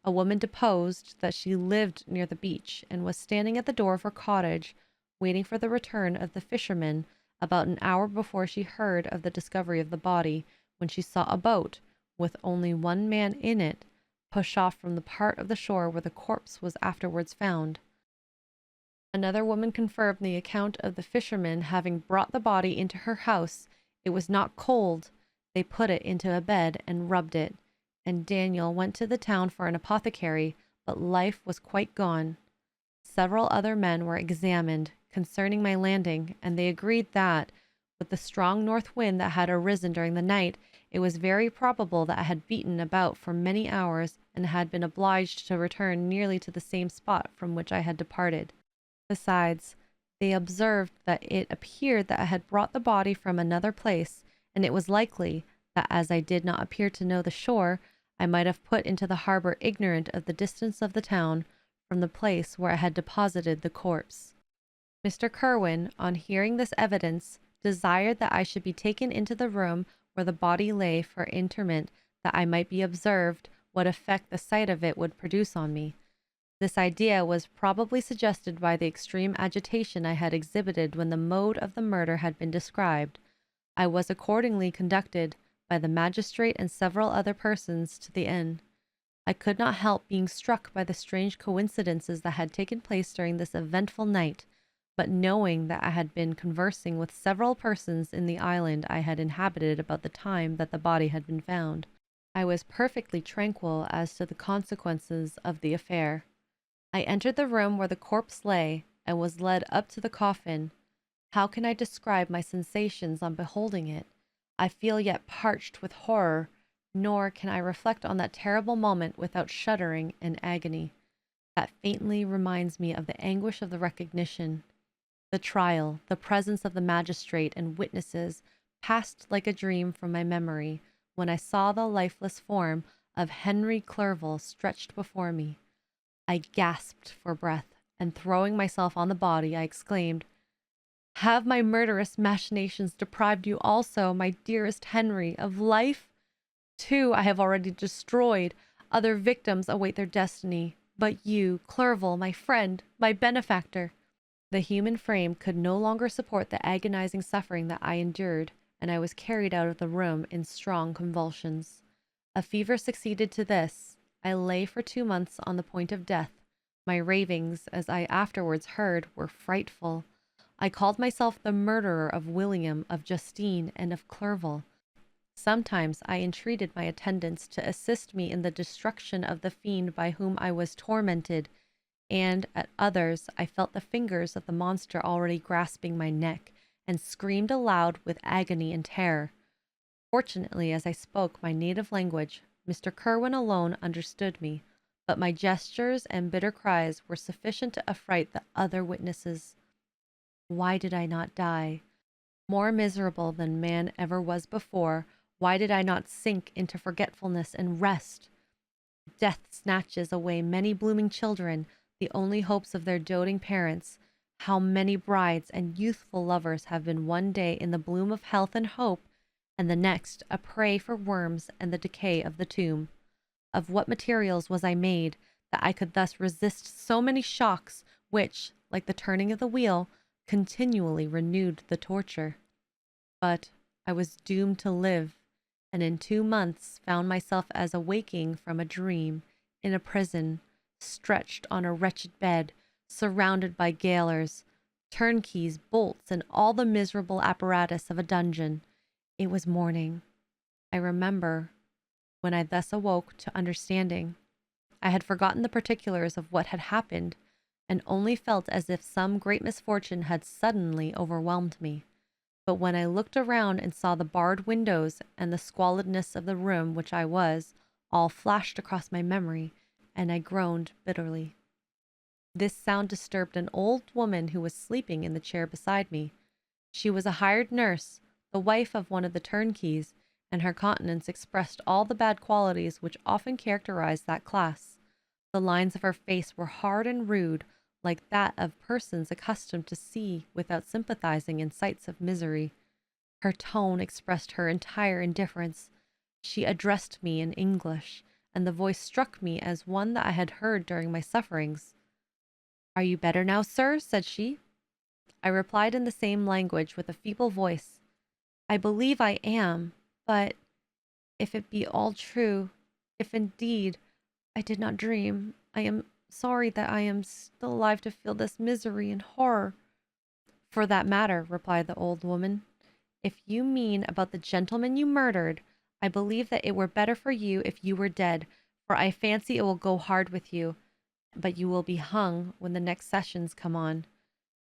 A woman deposed that she lived near the beach, and was standing at the door of her cottage, waiting for the return of the fishermen, about an hour before she heard of the discovery of the body, when she saw a boat, with only one man in it, push off from the part of the shore where the corpse was afterwards found. Another woman confirmed the account of the fishermen having brought the body into her house. It was not cold. They put it into a bed and rubbed it, and Daniel went to the town for an apothecary, but life was quite gone. Several other men were examined concerning my landing, and they agreed that, with the strong north wind that had arisen during the night, it was very probable that I had beaten about for many hours, and had been obliged to return nearly to the same spot from which I had departed. Besides, they observed that it appeared that I had brought the body from another place, and it was likely that, as I did not appear to know the shore, I might have put into the harbor ignorant of the distance of the town from the place where I had deposited the corpse. Mr. Kirwin, on hearing this evidence, desired that I should be taken into the room where the body lay for interment, that I might be observed what effect the sight of it would produce on me. This idea was probably suggested by the extreme agitation I had exhibited when the mode of the murder had been described. I was accordingly conducted by the magistrate and several other persons to the inn. I could not help being struck by the strange coincidences that had taken place during this eventful night, but knowing that I had been conversing with several persons in the island I had inhabited about the time that the body had been found, I was perfectly tranquil as to the consequences of the affair. I entered the room where the corpse lay, and was led up to the coffin. How can I describe my sensations on beholding it? I feel yet parched with horror, nor can I reflect on that terrible moment without shuddering and agony. That faintly reminds me of the anguish of the recognition. The trial, the presence of the magistrate and witnesses, passed like a dream from my memory, when I saw the lifeless form of Henry Clerval stretched before me. I gasped for breath, and throwing myself on the body, I exclaimed, "Have my murderous machinations deprived you also, my dearest Henry, of life? Two I have already destroyed. Other victims await their destiny. But you, Clerval, my friend, my benefactor." The human frame could no longer support the agonizing suffering that I endured, and I was carried out of the room in strong convulsions. A fever succeeded to this. I lay for 2 months on the point of death, My ravings, as I afterwards heard, were frightful. I called myself the murderer of William, of Justine, and of Clerval. Sometimes I entreated my attendants to assist me in the destruction of the fiend by whom I was tormented, and at others I felt the fingers of the monster already grasping my neck, and screamed aloud with agony and terror. Fortunately, as I spoke my native language, Mr. Kerwin alone understood me, but my gestures and bitter cries were sufficient to affright the other witnesses. Why did I not die? More miserable than man ever was before, why did I not sink into forgetfulness and rest? Death snatches away many blooming children, the only hopes of their doting parents. How many brides and youthful lovers have been one day in the bloom of health and hope, and the next a prey for worms and the decay of the tomb. Of what materials was I made, that I could thus resist so many shocks, which, like the turning of the wheel, continually renewed the torture? But I was doomed to live, and in 2 months found myself as awaking from a dream, in a prison, stretched on a wretched bed, surrounded by gaolers, turnkeys, bolts, and all the miserable apparatus of a dungeon. It was morning, I remember, when I thus awoke to understanding. I had forgotten the particulars of what had happened, and only felt as if some great misfortune had suddenly overwhelmed me. But when I looked around and saw the barred windows and the squalidness of the room which I was, all flashed across my memory, and I groaned bitterly. This sound disturbed an old woman who was sleeping in the chair beside me. She was a hired nurse, the wife of one of the turnkeys, and her countenance expressed all the bad qualities which often characterize that class. The lines of her face were hard and rude, like that of persons accustomed to see without sympathizing in sights of misery. Her tone expressed her entire indifference. She addressed me in English, and the voice struck me as one that I had heard during my sufferings. "Are you better now, sir?" said she. I replied in the same language with a feeble voice, "I believe I am, but if it be all true, if indeed I did not dream, I am sorry that I am still alive to feel this misery and horror." "For that matter," replied the old woman, "if you mean about the gentleman you murdered, I believe that it were better for you if you were dead, for I fancy it will go hard with you, but you will be hung when the next sessions come on.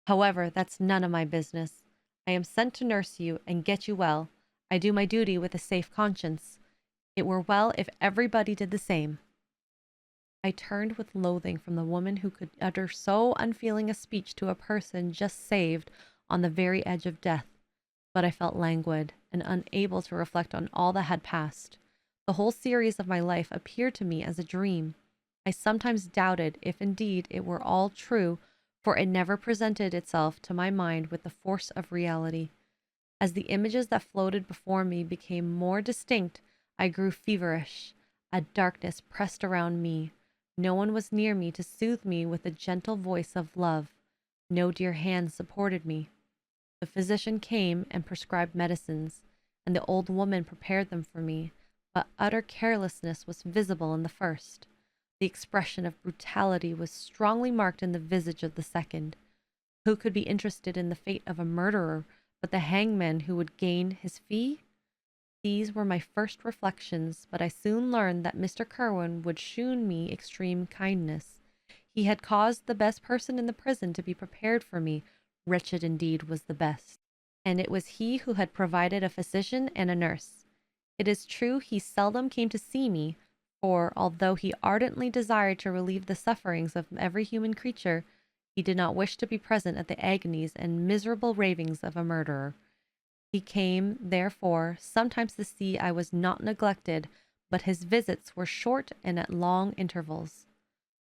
However, that's none of my business. I am sent to nurse you and get you well. I do my duty with a safe conscience. It were well if everybody did the same." I turned with loathing from the woman who could utter so unfeeling a speech to a person just saved on the very edge of death, but I felt languid and unable to reflect on all that had passed. The whole series of my life appeared to me as a dream. I sometimes doubted if indeed it were all true, for it never presented itself to my mind with the force of reality. As the images that floated before me became more distinct, I grew feverish. A darkness pressed around me. No one was near me to soothe me with the gentle voice of love. No dear hand supported me. The physician came and prescribed medicines, and the old woman prepared them for me, but utter carelessness was visible in the first. The expression of brutality was strongly marked in the visage of the second. Who could be interested in the fate of a murderer but the hangman who would gain his fee? These were my first reflections, but I soon learned that Mr. Kerwin would shew me extreme kindness. He had caused the best person in the prison to be prepared for me. Wretched indeed was the best. And it was he who had provided a physician and a nurse. It is true he seldom came to see me, for although he ardently desired to relieve the sufferings of every human creature, he did not wish to be present at the agonies and miserable ravings of a murderer. He came, therefore, sometimes to see I was not neglected, but his visits were short and at long intervals.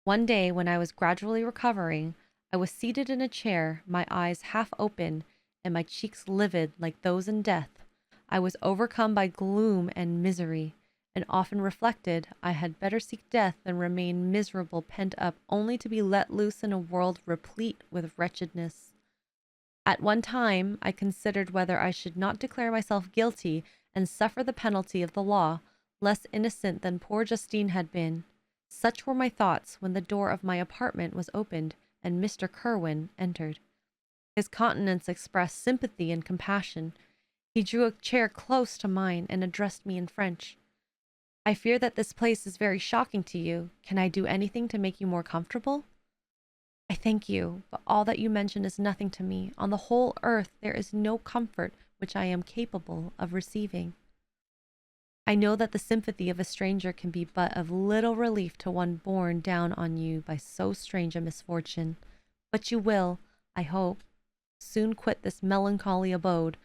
One day, when I was gradually recovering, I was seated in a chair, my eyes half open, and my cheeks livid like those in death. I was overcome by gloom and misery, and often reflected I had better seek death than remain miserable, pent up, only to be let loose in a world replete with wretchedness. At one time, I considered whether I should not declare myself guilty and suffer the penalty of the law, less innocent than poor Justine had been. Such were my thoughts when the door of my apartment was opened and Mr. Kirwin entered. His countenance expressed sympathy and compassion. He drew a chair close to mine and addressed me in French. "I fear that this place is very shocking to you. Can I do anything to make you more comfortable?" "I thank you, but all that you mention is nothing to me. On the whole earth there is no comfort which I am capable of receiving. I know that the sympathy of a stranger can be but of little relief to one borne down on you by so strange a misfortune, but you will, I hope, soon quit this melancholy abode,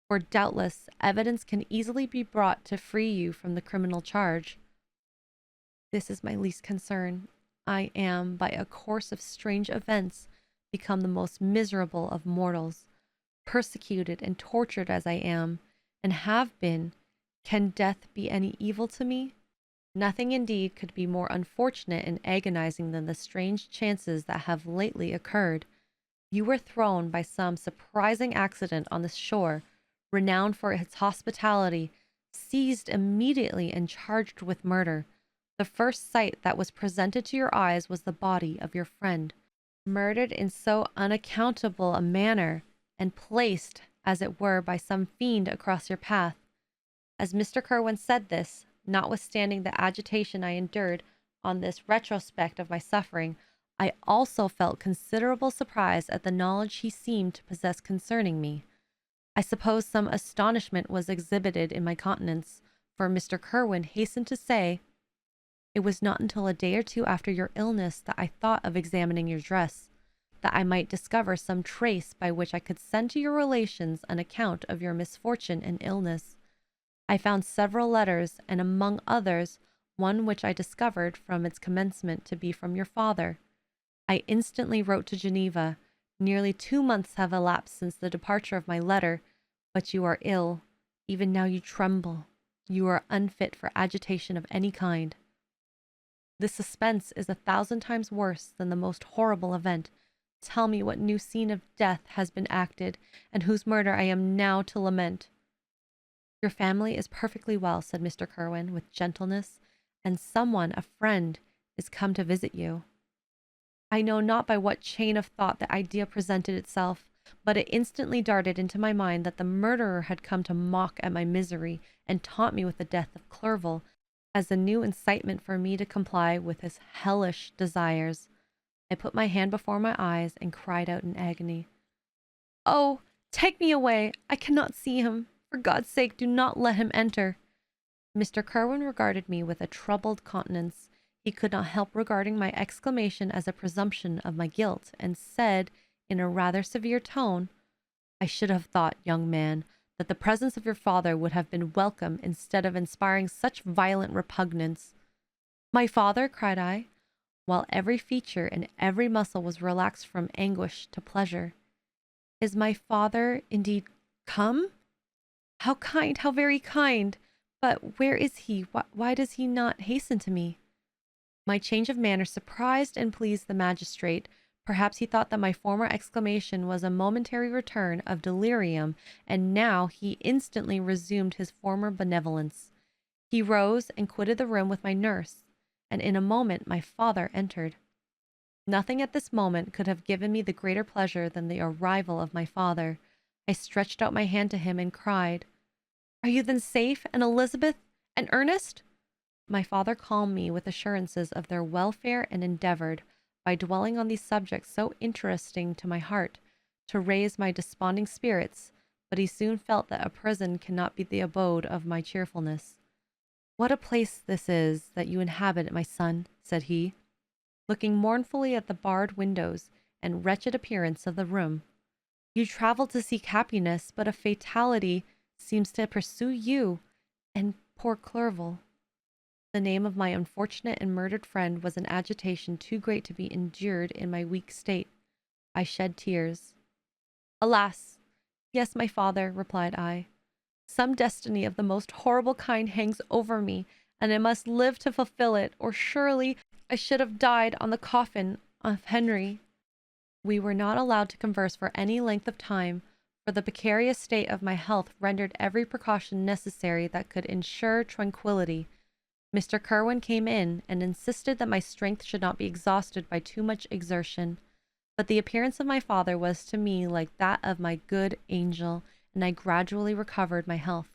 for doubtless evidence can easily be brought to free you from the criminal charge. This is my least concern. I am, by a course of strange events, become the most miserable of mortals. Persecuted and tortured as I am, and have been, can death be any evil to me? Nothing indeed could be more unfortunate and agonizing than the strange chances that have lately occurred. You were thrown by some surprising accident on this shore, renowned for its hospitality, seized immediately and charged with murder. The first sight that was presented to your eyes was the body of your friend, murdered in so unaccountable a manner, and placed, as it were, by some fiend across your path. As Mr. Kirwin said this, notwithstanding the agitation I endured on this retrospect of my suffering, I also felt considerable surprise at the knowledge he seemed to possess concerning me. I suppose some astonishment was exhibited in my countenance, for Mr. Kirwin hastened to say, "It was not until a day or two after your illness that I thought of examining your dress, that I might discover some trace by which I could send to your relations an account of your misfortune and illness. I found several letters, and among others, one which I discovered from its commencement to be from your father. I instantly wrote to Geneva. Nearly 2 months have elapsed since the departure of my letter, but you are ill. Even now you tremble. You are unfit for agitation of any kind. This suspense is 1,000 times worse than the most horrible event. Tell me what new scene of death has been acted, and whose murder I am now to lament." "Your family is perfectly well," said Mr. Kirwin with gentleness, "and someone, a friend, is come to visit you." I know not by what chain of thought the idea presented itself, but it instantly darted into my mind that the murderer had come to mock at my misery and taunt me with the death of Clerval, as a new incitement for me to comply with his hellish desires. I put my hand before my eyes and cried out in agony, "Oh, take me away! I cannot see him! For God's sake, do not let him enter!" Mr. Kirwin regarded me with a troubled countenance. He could not help regarding my exclamation as a presumption of my guilt, and said, in a rather severe tone, "I should have thought, young man, that the presence of your father would have been welcome instead of inspiring such violent repugnance." "My father?" cried I, while every feature and every muscle was relaxed from anguish to pleasure. "Is my father indeed come? How kind, how very kind! But where is he? Why does he not hasten to me?" My change of manner surprised and pleased the magistrate. Perhaps he thought that my former exclamation was a momentary return of delirium, and now he instantly resumed his former benevolence. He rose and quitted the room with my nurse, and in a moment my father entered. Nothing at this moment could have given me the greater pleasure than the arrival of my father. I stretched out my hand to him and cried, "Are you then safe, and Elizabeth, and Ernest?" My father calmed me with assurances of their welfare, and endeavored, by dwelling on these subjects so interesting to my heart, to raise my desponding spirits, but he soon felt that a prison cannot be the abode of my cheerfulness. "What a place this is that you inhabit, my son," said he, looking mournfully at the barred windows and wretched appearance of the room. "You travel to seek happiness, but a fatality seems to pursue you and poor Clerval." The name of my unfortunate and murdered friend was an agitation too great to be endured in my weak state. I shed tears. "Alas! Yes, my father," replied I. "Some destiny of the most horrible kind hangs over me, and I must live to fulfill it, or surely I should have died on the coffin of Henry." We were not allowed to converse for any length of time, for the precarious state of my health rendered every precaution necessary that could ensure tranquillity. Mr. Kerwin came in and insisted that my strength should not be exhausted by too much exertion. But the appearance of my father was to me like that of my good angel, and I gradually recovered my health.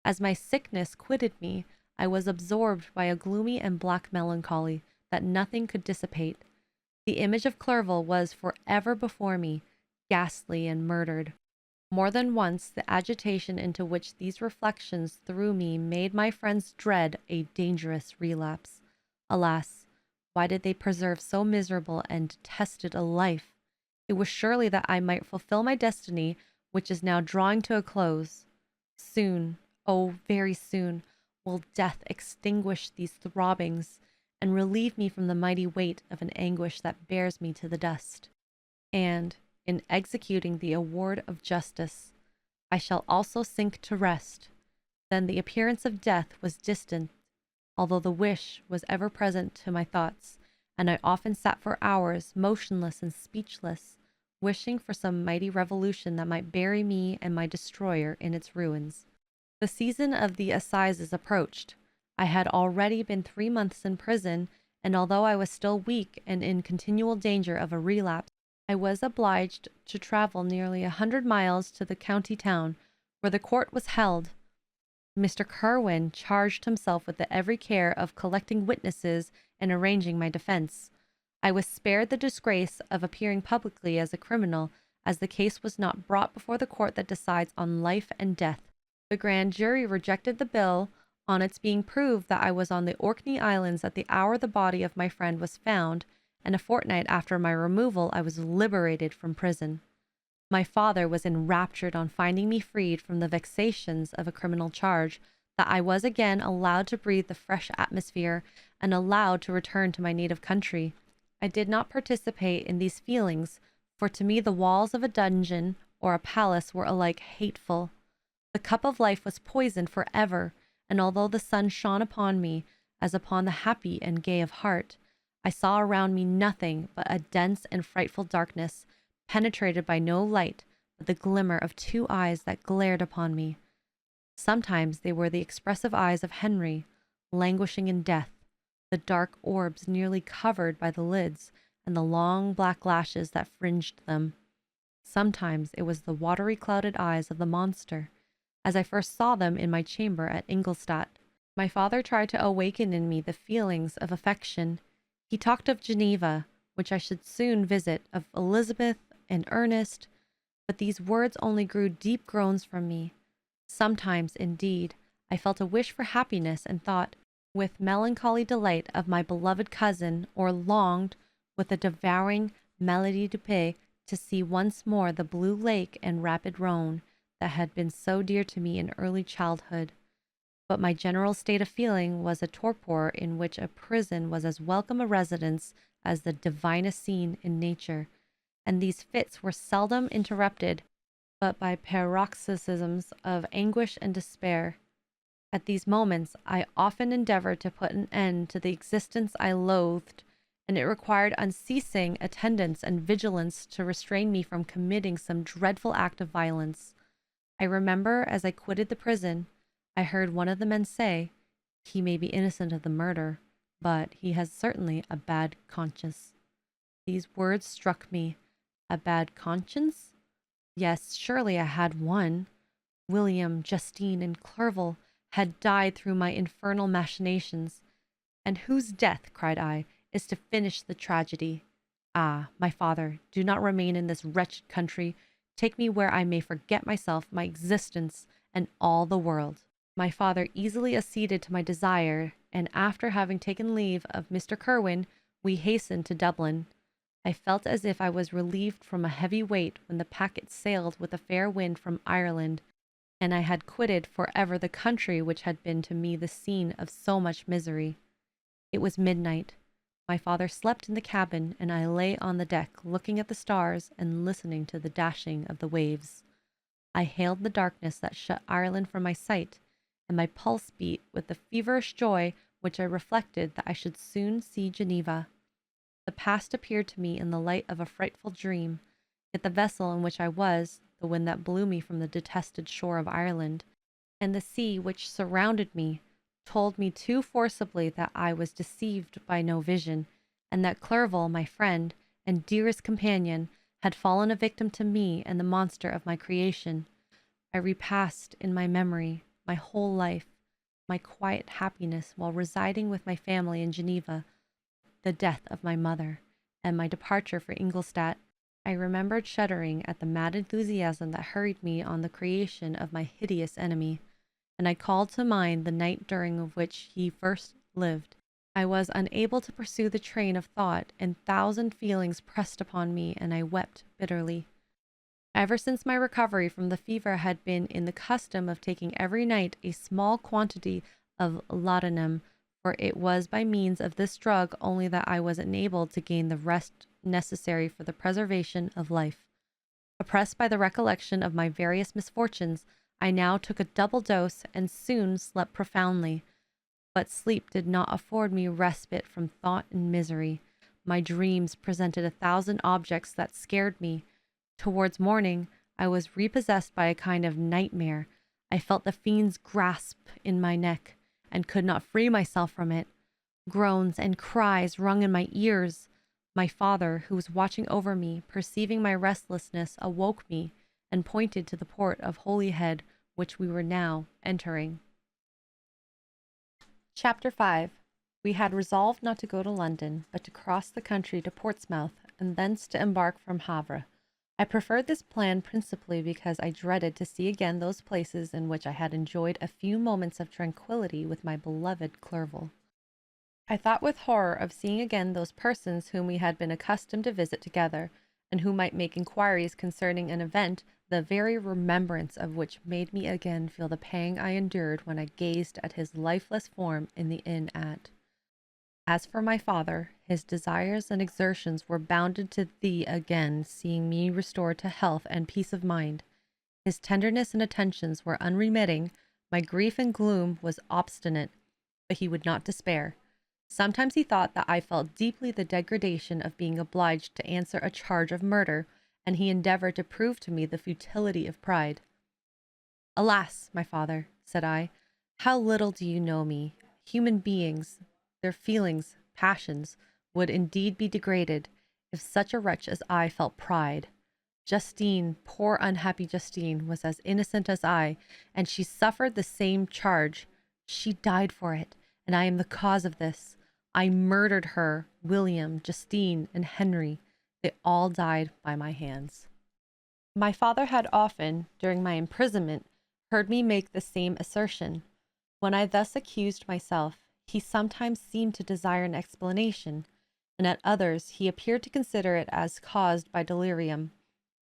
As my sickness quitted me, I was absorbed by a gloomy and black melancholy that nothing could dissipate. The image of Clerval was for ever before me, ghastly and murdered. More than once, the agitation into which these reflections threw me made my friends dread a dangerous relapse. Alas, why did they preserve so miserable and detested a life? It was surely that I might fulfill my destiny, which is now drawing to a close. Soon, oh, very soon, will death extinguish these throbbings and relieve me from the mighty weight of an anguish that bears me to the dust. And, in executing the award of justice, I shall also sink to rest. Then the appearance of death was distant, although the wish was ever present to my thoughts, and I often sat for hours, motionless and speechless, wishing for some mighty revolution that might bury me and my destroyer in its ruins. The season of the assizes approached. I had already been 3 months in prison, and although I was still weak and in continual danger of a relapse, I was obliged to travel nearly 100 miles to the county town, where the court was held. Mr. Kerwin charged himself with the every care of collecting witnesses and arranging my defense. I was spared the disgrace of appearing publicly as a criminal, as the case was not brought before the court that decides on life and death. The grand jury rejected the bill on its being proved that I was on the Orkney Islands at the hour the body of my friend was found, and a fortnight after my removal I was liberated from prison. My father was enraptured on finding me freed from the vexations of a criminal charge, that I was again allowed to breathe the fresh atmosphere, and allowed to return to my native country. I did not participate in these feelings, for to me the walls of a dungeon or a palace were alike hateful. The cup of life was poisoned for ever, and although the sun shone upon me, as upon the happy and gay of heart, I saw around me nothing but a dense and frightful darkness, penetrated by no light but the glimmer of 2 eyes that glared upon me. Sometimes they were the expressive eyes of Henry, languishing in death, the dark orbs nearly covered by the lids, and the long black lashes that fringed them. Sometimes it was the watery clouded eyes of the monster, as I first saw them in my chamber at Ingolstadt. My father tried to awaken in me the feelings of affection. He talked of Geneva, which I should soon visit, of Elizabeth and Ernest, but these words only grew deep groans from me. Sometimes, indeed, I felt a wish for happiness and thought with melancholy delight of my beloved cousin, or longed with a devouring maladie du pays to see once more the blue lake and rapid Rhone that had been so dear to me in early childhood. But my general state of feeling was a torpor in which a prison was as welcome a residence as the divinest scene in nature, and these fits were seldom interrupted but by paroxysms of anguish and despair. At these moments I often endeavored to put an end to the existence I loathed, and it required unceasing attendance and vigilance to restrain me from committing some dreadful act of violence. I remember, as I quitted the prison, I heard one of the men say, "He may be innocent of the murder, but he has certainly a bad conscience." These words struck me. A bad conscience? Yes, surely I had one. William, Justine, and Clerval had died through my infernal machinations. And whose death, cried I, is to finish the tragedy? Ah, my father, do not remain in this wretched country. Take me where I may forget myself, my existence, and all the world. My father easily acceded to my desire, and after having taken leave of Mr. Kerwin, we hastened to Dublin. I felt as if I was relieved from a heavy weight when the packet sailed with a fair wind from Ireland, and I had quitted for ever the country which had been to me the scene of so much misery. It was midnight. My father slept in the cabin, and I lay on the deck, looking at the stars and listening to the dashing of the waves. I hailed the darkness that shut Ireland from my sight, and my pulse beat with the feverish joy which I reflected that I should soon see Geneva. The past appeared to me in the light of a frightful dream, yet the vessel in which I was, the wind that blew me from the detested shore of Ireland, and the sea which surrounded me, told me too forcibly that I was deceived by no vision, and that Clerval, my friend and dearest companion, had fallen a victim to me and the monster of my creation. I repassed in my memory my whole life, my quiet happiness while residing with my family in Geneva, the death of my mother, and my departure for Ingolstadt. I remembered shuddering at the mad enthusiasm that hurried me on the creation of my hideous enemy, and I called to mind the night during which he first lived. I was unable to pursue the train of thought, and thousand feelings pressed upon me, and I wept bitterly. Ever since my recovery from the fever, I had been in the custom of taking every night a small quantity of laudanum, for it was by means of this drug only that I was enabled to gain the rest necessary for the preservation of life. Oppressed by the recollection of my various misfortunes, I now took a double dose and soon slept profoundly. But sleep did not afford me respite from thought and misery. My dreams presented 1,000 objects that scared me. Towards morning, I was repossessed by a kind of nightmare. I felt the fiend's grasp in my neck, and could not free myself from it. Groans and cries rung in my ears. My father, who was watching over me, perceiving my restlessness, awoke me, and pointed to the port of Holyhead, which we were now entering. Chapter 5. We had resolved not to go to London, but to cross the country to Portsmouth, and thence to embark from Havre. I preferred this plan principally because I dreaded to see again those places in which I had enjoyed a few moments of tranquillity with my beloved Clerval. I thought with horror of seeing again those persons whom we had been accustomed to visit together, and who might make inquiries concerning an event, the very remembrance of which made me again feel the pang I endured when I gazed at his lifeless form in the inn at. As for my father, his desires and exertions were bounded to thee again, seeing me restored to health and peace of mind. His tenderness and attentions were unremitting. My grief and gloom was obstinate, but he would not despair. Sometimes he thought that I felt deeply the degradation of being obliged to answer a charge of murder, and he endeavored to prove to me the futility of pride. Alas, my father, said I, how little do you know me. Human beings, their feelings, passions, would indeed be degraded if such a wretch as I felt pride. Justine, poor unhappy Justine, was as innocent as I, and she suffered the same charge. She died for it, and I am the cause of this. I murdered her, William, Justine, and Henry. They all died by my hands. My father had often, during my imprisonment, heard me make the same assertion. When I thus accused myself, he sometimes seemed to desire an explanation, and at others he appeared to consider it as caused by delirium,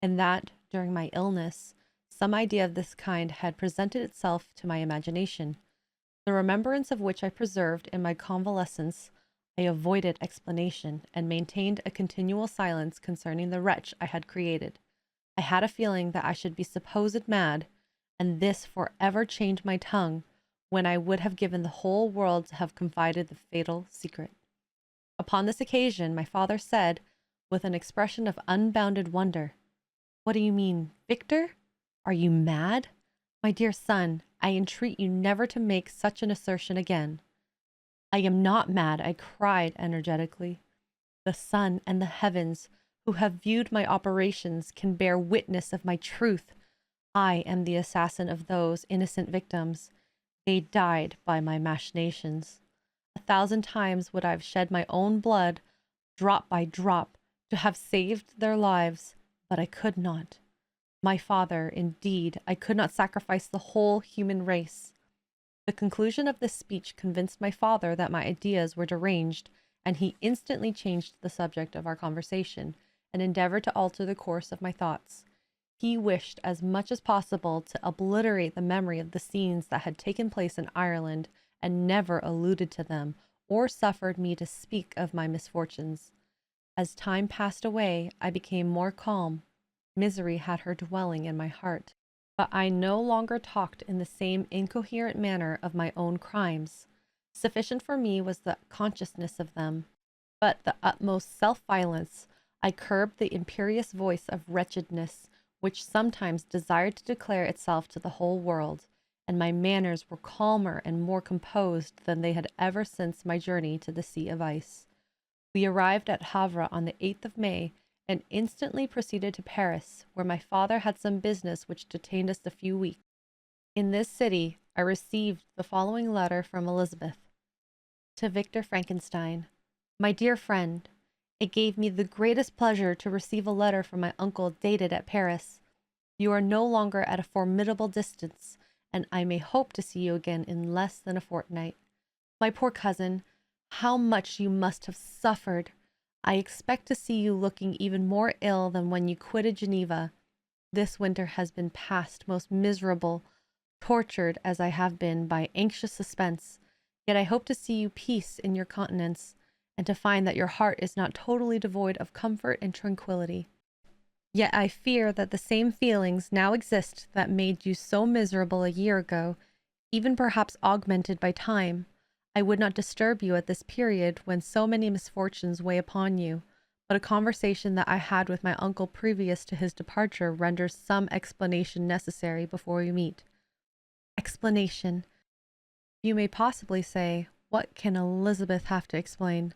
and that, during my illness, some idea of this kind had presented itself to my imagination, the remembrance of which I preserved in my convalescence. I avoided explanation, and maintained a continual silence concerning the wretch I had created. I had a feeling that I should be supposed mad, and this for ever chained my tongue, when I would have given the whole world to have confided the fatal secret. Upon this occasion, my father said, with an expression of unbounded wonder, "What do you mean, Victor? Are you mad? My dear son, I entreat you never to make such an assertion again." "I am not mad," I cried energetically. "The sun and the heavens, who have viewed my operations, can bear witness of my truth. I am the assassin of those innocent victims. They died by my machinations. 1,000 times would I have shed my own blood, drop by drop, to have saved their lives, but I could not. My father, indeed, I could not sacrifice the whole human race." The conclusion of this speech convinced my father that my ideas were deranged, and he instantly changed the subject of our conversation, and endeavored to alter the course of my thoughts. He wished as much as possible to obliterate the memory of the scenes that had taken place in Ireland, and never alluded to them, or suffered me to speak of my misfortunes. As time passed away, I became more calm. Misery had her dwelling in my heart, but I no longer talked in the same incoherent manner of my own crimes. Sufficient for me was the consciousness of them, but the utmost self-violence. I curbed the imperious voice of wretchedness, which sometimes desired to declare itself to the whole world, and my manners were calmer and more composed than they had ever since my journey to the Sea of Ice. We arrived at Havre on the 8th of May, and instantly proceeded to Paris, where my father had some business which detained us a few weeks. In this city, I received the following letter from Elizabeth. To Victor Frankenstein. My dear friend, it gave me the greatest pleasure to receive a letter from my uncle dated at Paris. You are no longer at a formidable distance, and I may hope to see you again in less than a fortnight. My poor cousin, how much you must have suffered! I expect to see you looking even more ill than when you quitted Geneva. This winter has been passed most miserable, tortured as I have been by anxious suspense. Yet I hope to see you peace in your countenance, and to find that your heart is not totally devoid of comfort and tranquillity. Yet I fear that the same feelings now exist that made you so miserable a year ago, even perhaps augmented by time. I would not disturb you at this period when so many misfortunes weigh upon you, but a conversation that I had with my uncle previous to his departure renders some explanation necessary before we meet. Explanation. You may possibly say, what can Elizabeth have to explain?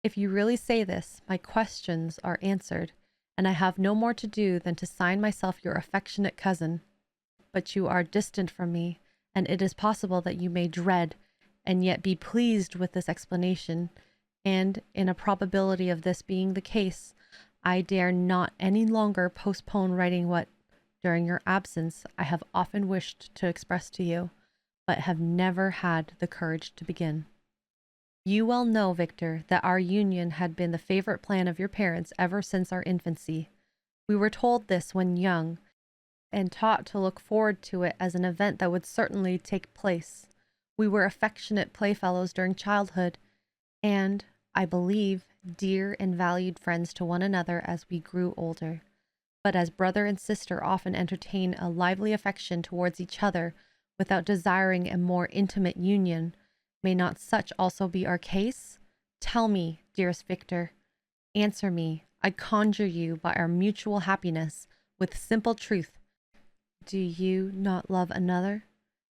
If you really say this, my questions are answered, and I have no more to do than to sign myself your affectionate cousin. But you are distant from me, and it is possible that you may dread, and yet be pleased with this explanation, and in a probability of this being the case, I dare not any longer postpone writing what, during your absence, I have often wished to express to you, but have never had the courage to begin. You well know, Victor, that our union had been the favorite plan of your parents ever since our infancy. We were told this when young, and taught to look forward to it as an event that would certainly take place. We were affectionate playfellows during childhood, and, I believe, dear and valued friends to one another as we grew older. But as brother and sister often entertain a lively affection towards each other without desiring a more intimate union, may not such also be our case? Tell me, dearest Victor, answer me, I conjure you by our mutual happiness, with simple truth. Do you not love another?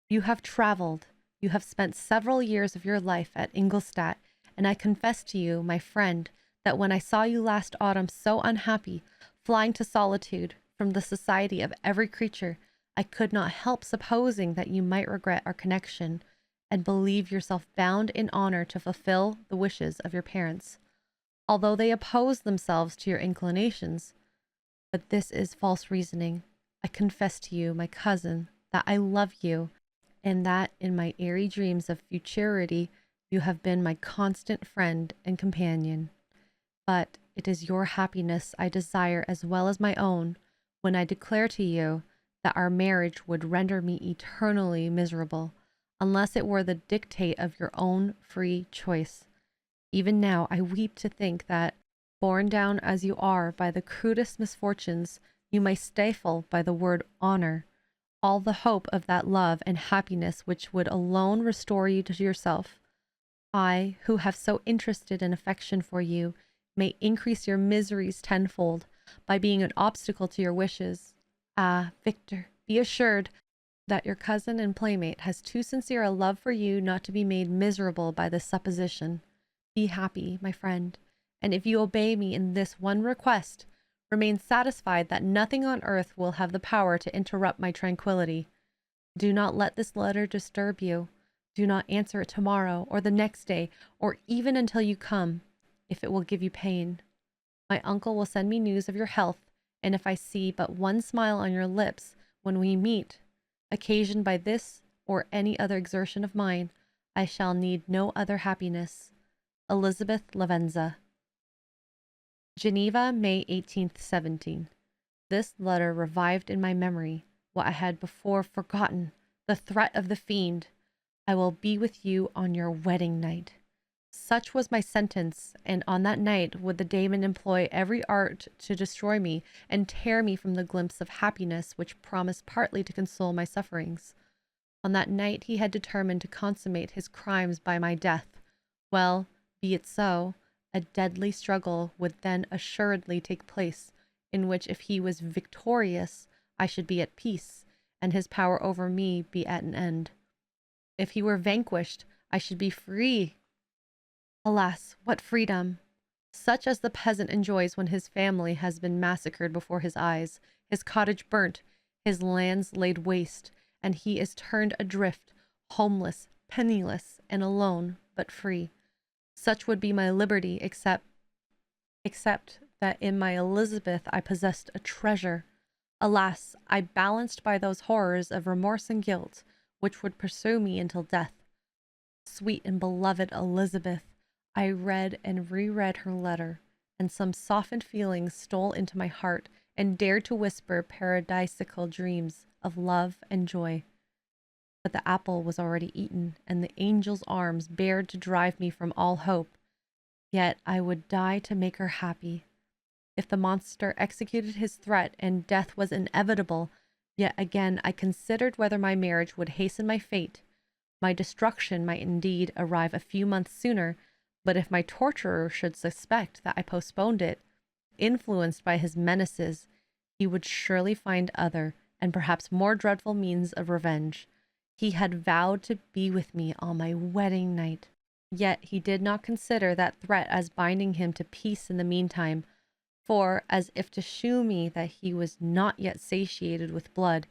You have traveled. You have spent several years of your life at Ingolstadt, and I confess to you, my friend, that when I saw you last autumn so unhappy, flying to solitude from the society of every creature, I could not help supposing that you might regret our connection, and believe yourself bound in honor to fulfill the wishes of your parents, although they oppose themselves to your inclinations. But this is false reasoning. I confess to you, my cousin, that I love you, and that in my airy dreams of futurity you have been my constant friend and companion. But it is your happiness I desire as well as my own, when I declare to you that our marriage would render me eternally miserable, unless it were the dictate of your own free choice. Even now I weep to think that, borne down as you are by the crudest misfortunes, you may stifle by the word honor all the hope of that love and happiness which would alone restore you to yourself. I, who have so interested an affection for you, may increase your miseries tenfold by being an obstacle to your wishes. Ah, Victor, be assured that your cousin and playmate has too sincere a love for you not to be made miserable by this supposition. Be happy, my friend, and if you obey me in this one request, remain satisfied that nothing on earth will have the power to interrupt my tranquillity. Do not let this letter disturb you. Do not answer it tomorrow, or the next day, or even until you come, if it will give you pain. My uncle will send me news of your health, and if I see but one smile on your lips when we meet, occasioned by this or any other exertion of mine, I shall need no other happiness. Elizabeth Lavenza. Geneva, May 18th, 17. This letter revived in my memory what I had before forgotten, the threat of the fiend. I will be with you on your wedding night. Such was my sentence, and on that night would the daemon employ every art to destroy me and tear me from the glimpse of happiness which promised partly to console my sufferings. On that night he had determined to consummate his crimes by my death. Well, be it so. A deadly struggle would then assuredly take place, in which if he was victorious, I should be at peace, and his power over me be at an end. If he were vanquished, I should be free. Alas, what freedom! Such as the peasant enjoys when his family has been massacred before his eyes, his cottage burnt, his lands laid waste, and he is turned adrift, homeless, penniless, and alone, but free. Such would be my liberty, except that in my Elizabeth I possessed a treasure. Alas, I balanced by those horrors of remorse and guilt, which would pursue me until death. Sweet and beloved Elizabeth, I read and reread her letter, and some softened feelings stole into my heart and dared to whisper paradisical dreams of love and joy. But the apple was already eaten, and the angel's arms bared to drive me from all hope. Yet I would die to make her happy. If the monster executed his threat and death was inevitable, yet again I considered whether my marriage would hasten my fate. My destruction might indeed arrive a few months sooner, but if my torturer should suspect that I postponed it, influenced by his menaces, he would surely find other and perhaps more dreadful means of revenge. He had vowed to be with me on my wedding night. Yet he did not consider that threat as binding him to peace in the meantime, for, as if to shew me that he was not yet satiated with blood,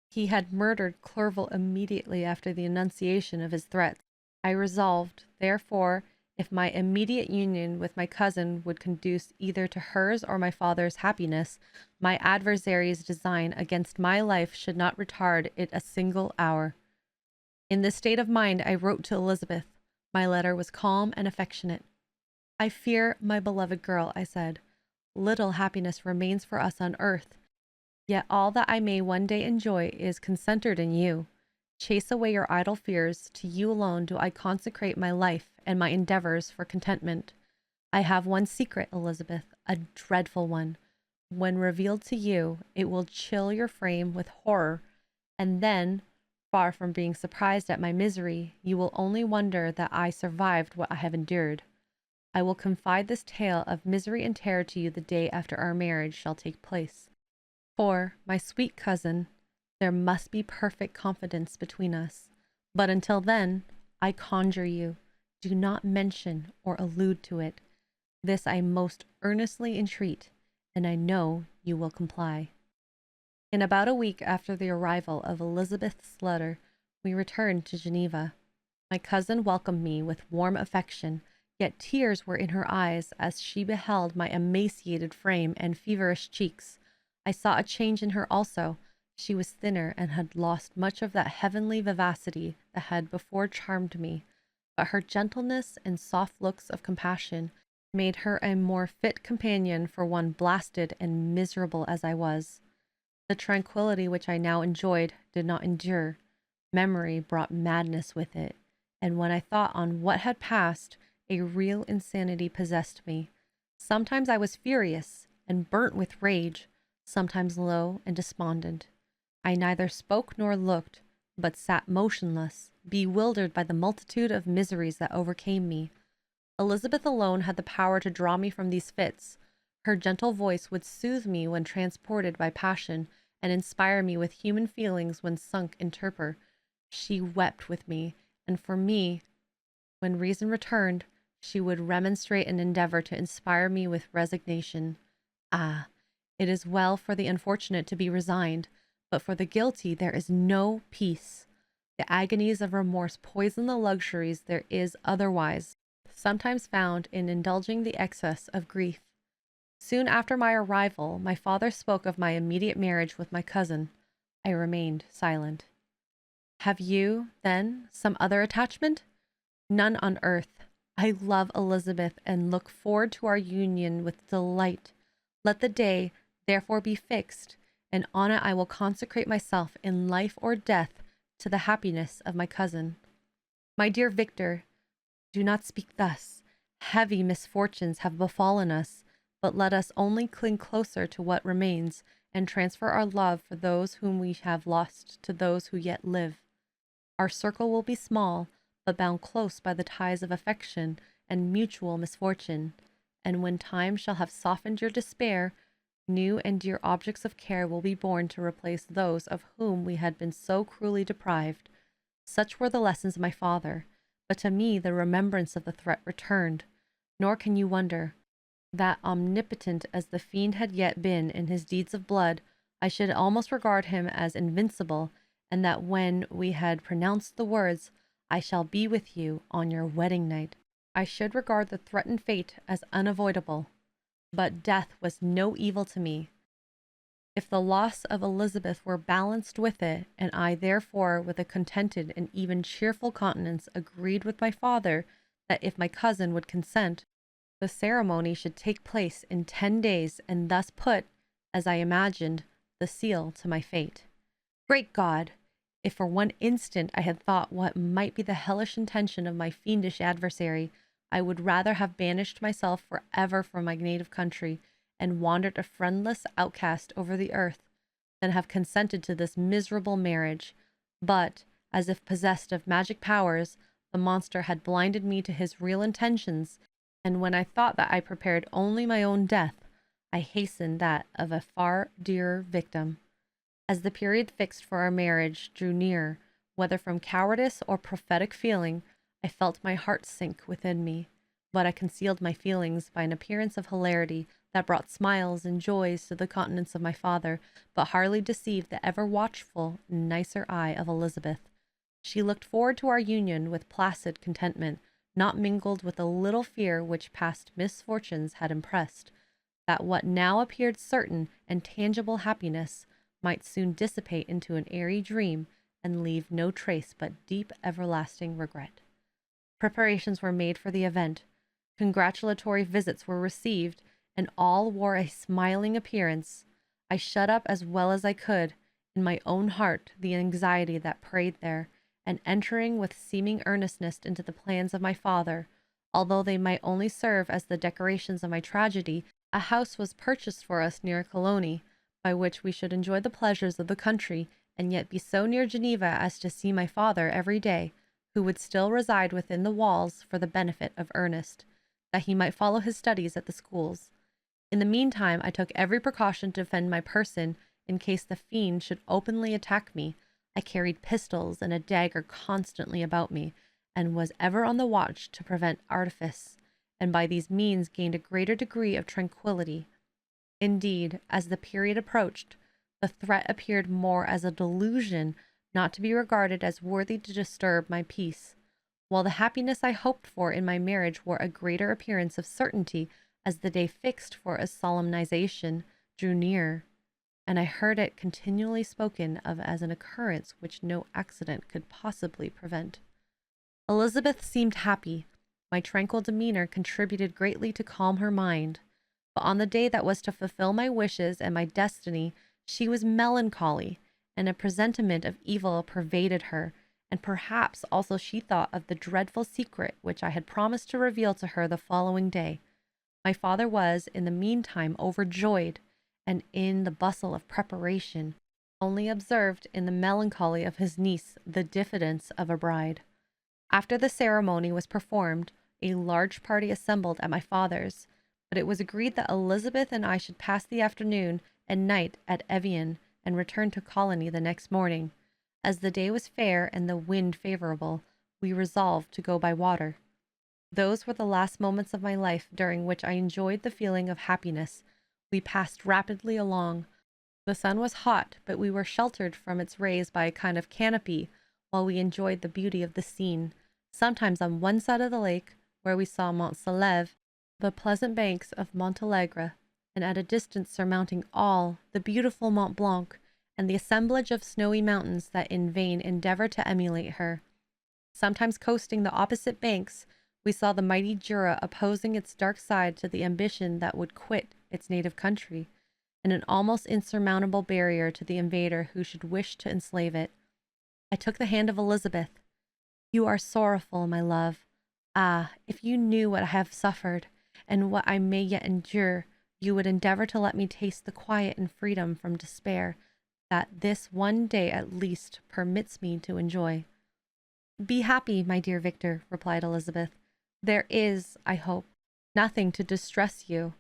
he had murdered Clerval immediately after the enunciation of his threats. I resolved, therefore, if my immediate union with my cousin would conduce either to hers or my father's happiness, my adversary's design against my life should not retard it a single hour. In this state of mind, I wrote to Elizabeth. My letter was calm and affectionate. I fear, my beloved girl, I said, little happiness remains for us on earth, yet all that I may one day enjoy is concentred in you. Chase away your idle fears. To you alone do I consecrate my life and my endeavors for contentment. I have one secret, Elizabeth, a dreadful one. When revealed to you, it will chill your frame with horror, and then, far from being surprised at my misery, you will only wonder that I survived what I have endured. I will confide this tale of misery and terror to you the day after our marriage shall take place. For, my sweet cousin, there must be perfect confidence between us. But until then, I conjure you, do not mention or allude to it. This I most earnestly entreat, and I know you will comply. In about a week after the arrival of Elizabeth's letter, we returned to Geneva. My cousin welcomed me with warm affection, yet tears were in her eyes as she beheld my emaciated frame and feverish cheeks. I saw a change in her also. She was thinner and had lost much of that heavenly vivacity that had before charmed me, but her gentleness and soft looks of compassion made her a more fit companion for one blasted and miserable as I was. The tranquillity which I now enjoyed did not endure. Memory brought madness with it, and when I thought on what had passed, a real insanity possessed me. Sometimes I was furious and burnt with rage, sometimes low and despondent. I neither spoke nor looked, but sat motionless, bewildered by the multitude of miseries that overcame me. Elizabeth alone had the power to draw me from these fits. Her gentle voice would soothe me when transported by passion, and inspire me with human feelings when sunk in torpor. She wept with me, and for me, when reason returned, she would remonstrate and endeavor to inspire me with resignation. Ah, it is well for the unfortunate to be resigned, but for the guilty there is no peace. The agonies of remorse poison the luxuries there is otherwise sometimes found in indulging the excess of grief. Soon after my arrival, my father spoke of my immediate marriage with my cousin. I remained silent. Have you, then, some other attachment? None on earth. I love Elizabeth and look forward to our union with delight. Let the day, therefore, be fixed, and on it I will consecrate myself in life or death to the happiness of my cousin. My dear Victor, do not speak thus. Heavy misfortunes have befallen us, but let us only cling closer to what remains and transfer our love for those whom we have lost to those who yet live. Our circle will be small, but bound close by the ties of affection and mutual misfortune, and when time shall have softened your despair, New and dear objects of care will be born to replace those of whom we had been so cruelly deprived. Such were the lessons of my father, but to me the remembrance of the threat returned. Nor can you wonder that, omnipotent as the fiend had yet been in his deeds of blood, I should almost regard him as invincible, and that when we had pronounced the words, "I shall be with you on your wedding night," I should regard the threatened fate as unavoidable. But death was no evil to me. If the loss of Elizabeth were balanced with it, and I therefore with a contented and even cheerful countenance agreed with my father that if my cousin would consent, the ceremony should take place in 10 days, and thus put, as I imagined, the seal to my fate. Great God! If for one instant I had thought what might be the hellish intention of my fiendish adversary, I would rather have banished myself for ever from my native country, and wandered a friendless outcast over the earth, than have consented to this miserable marriage. But, as if possessed of magic powers, the monster had blinded me to his real intentions, and when I thought that I prepared only my own death, I hastened that of a far dearer victim. As the period fixed for our marriage drew near, whether from cowardice or prophetic feeling, I felt my heart sink within me, but I concealed my feelings by an appearance of hilarity that brought smiles and joys to the countenance of my father, but hardly deceived the ever-watchful, nicer eye of Elizabeth. She looked forward to our union with placid contentment, not mingled with a little fear which past misfortunes had impressed, that what now appeared certain and tangible happiness might soon dissipate into an airy dream and leave no trace but deep everlasting regret. Preparations were made for the event. Congratulatory visits were received, and all wore a smiling appearance. I shut up as well as I could in my own heart the anxiety that preyed there, and entering with seeming earnestness into the plans of my father, although they might only serve as the decorations of my tragedy, a house was purchased for us near Cologne, by which we should enjoy the pleasures of the country, and yet be so near Geneva as to see my father every day, who would still reside within the walls for the benefit of Ernest, that he might follow his studies at the schools. In the meantime, I took every precaution to defend my person in case the fiend should openly attack me. I carried pistols and a dagger constantly about me, and was ever on the watch to prevent artifice, and by these means gained a greater degree of tranquillity. Indeed, as the period approached, the threat appeared more as a delusion, not to be regarded as worthy to disturb my peace, while the happiness I hoped for in my marriage wore a greater appearance of certainty as the day fixed for a solemnization drew near, and I heard it continually spoken of as an occurrence which no accident could possibly prevent. Elizabeth seemed happy. My tranquil demeanor contributed greatly to calm her mind, but on the day that was to fulfill my wishes and my destiny, she was melancholy, and a presentiment of evil pervaded her, and perhaps also she thought of the dreadful secret which I had promised to reveal to her the following day. My father was, in the meantime, overjoyed, and in the bustle of preparation, only observed in the melancholy of his niece the diffidence of a bride. After the ceremony was performed, a large party assembled at my father's, but it was agreed that Elizabeth and I should pass the afternoon and night at Evian, and return to Colony the next morning. As the day was fair and the wind favorable, we resolved to go by water. Those were the last moments of my life during which I enjoyed the feeling of happiness. We passed rapidly along. The sun was hot, but we were sheltered from its rays by a kind of canopy, while we enjoyed the beauty of the scene. Sometimes on one side of the lake, where we saw Mont Salève, the pleasant banks of Montalegre, and at a distance surmounting all, the beautiful Mont Blanc, and the assemblage of snowy mountains that in vain endeavor to emulate her. Sometimes coasting the opposite banks, we saw the mighty Jura opposing its dark side to the ambition that would quit its native country, and an almost insurmountable barrier to the invader who should wish to enslave it. I took the hand of Elizabeth. "You are sorrowful, my love. Ah, if you knew what I have suffered, and what I may yet endure, you would endeavor to let me taste the quiet and freedom from despair that this one day at least permits me to enjoy." "Be happy, my dear Victor," replied Elizabeth. "There is, I hope, nothing to distress you.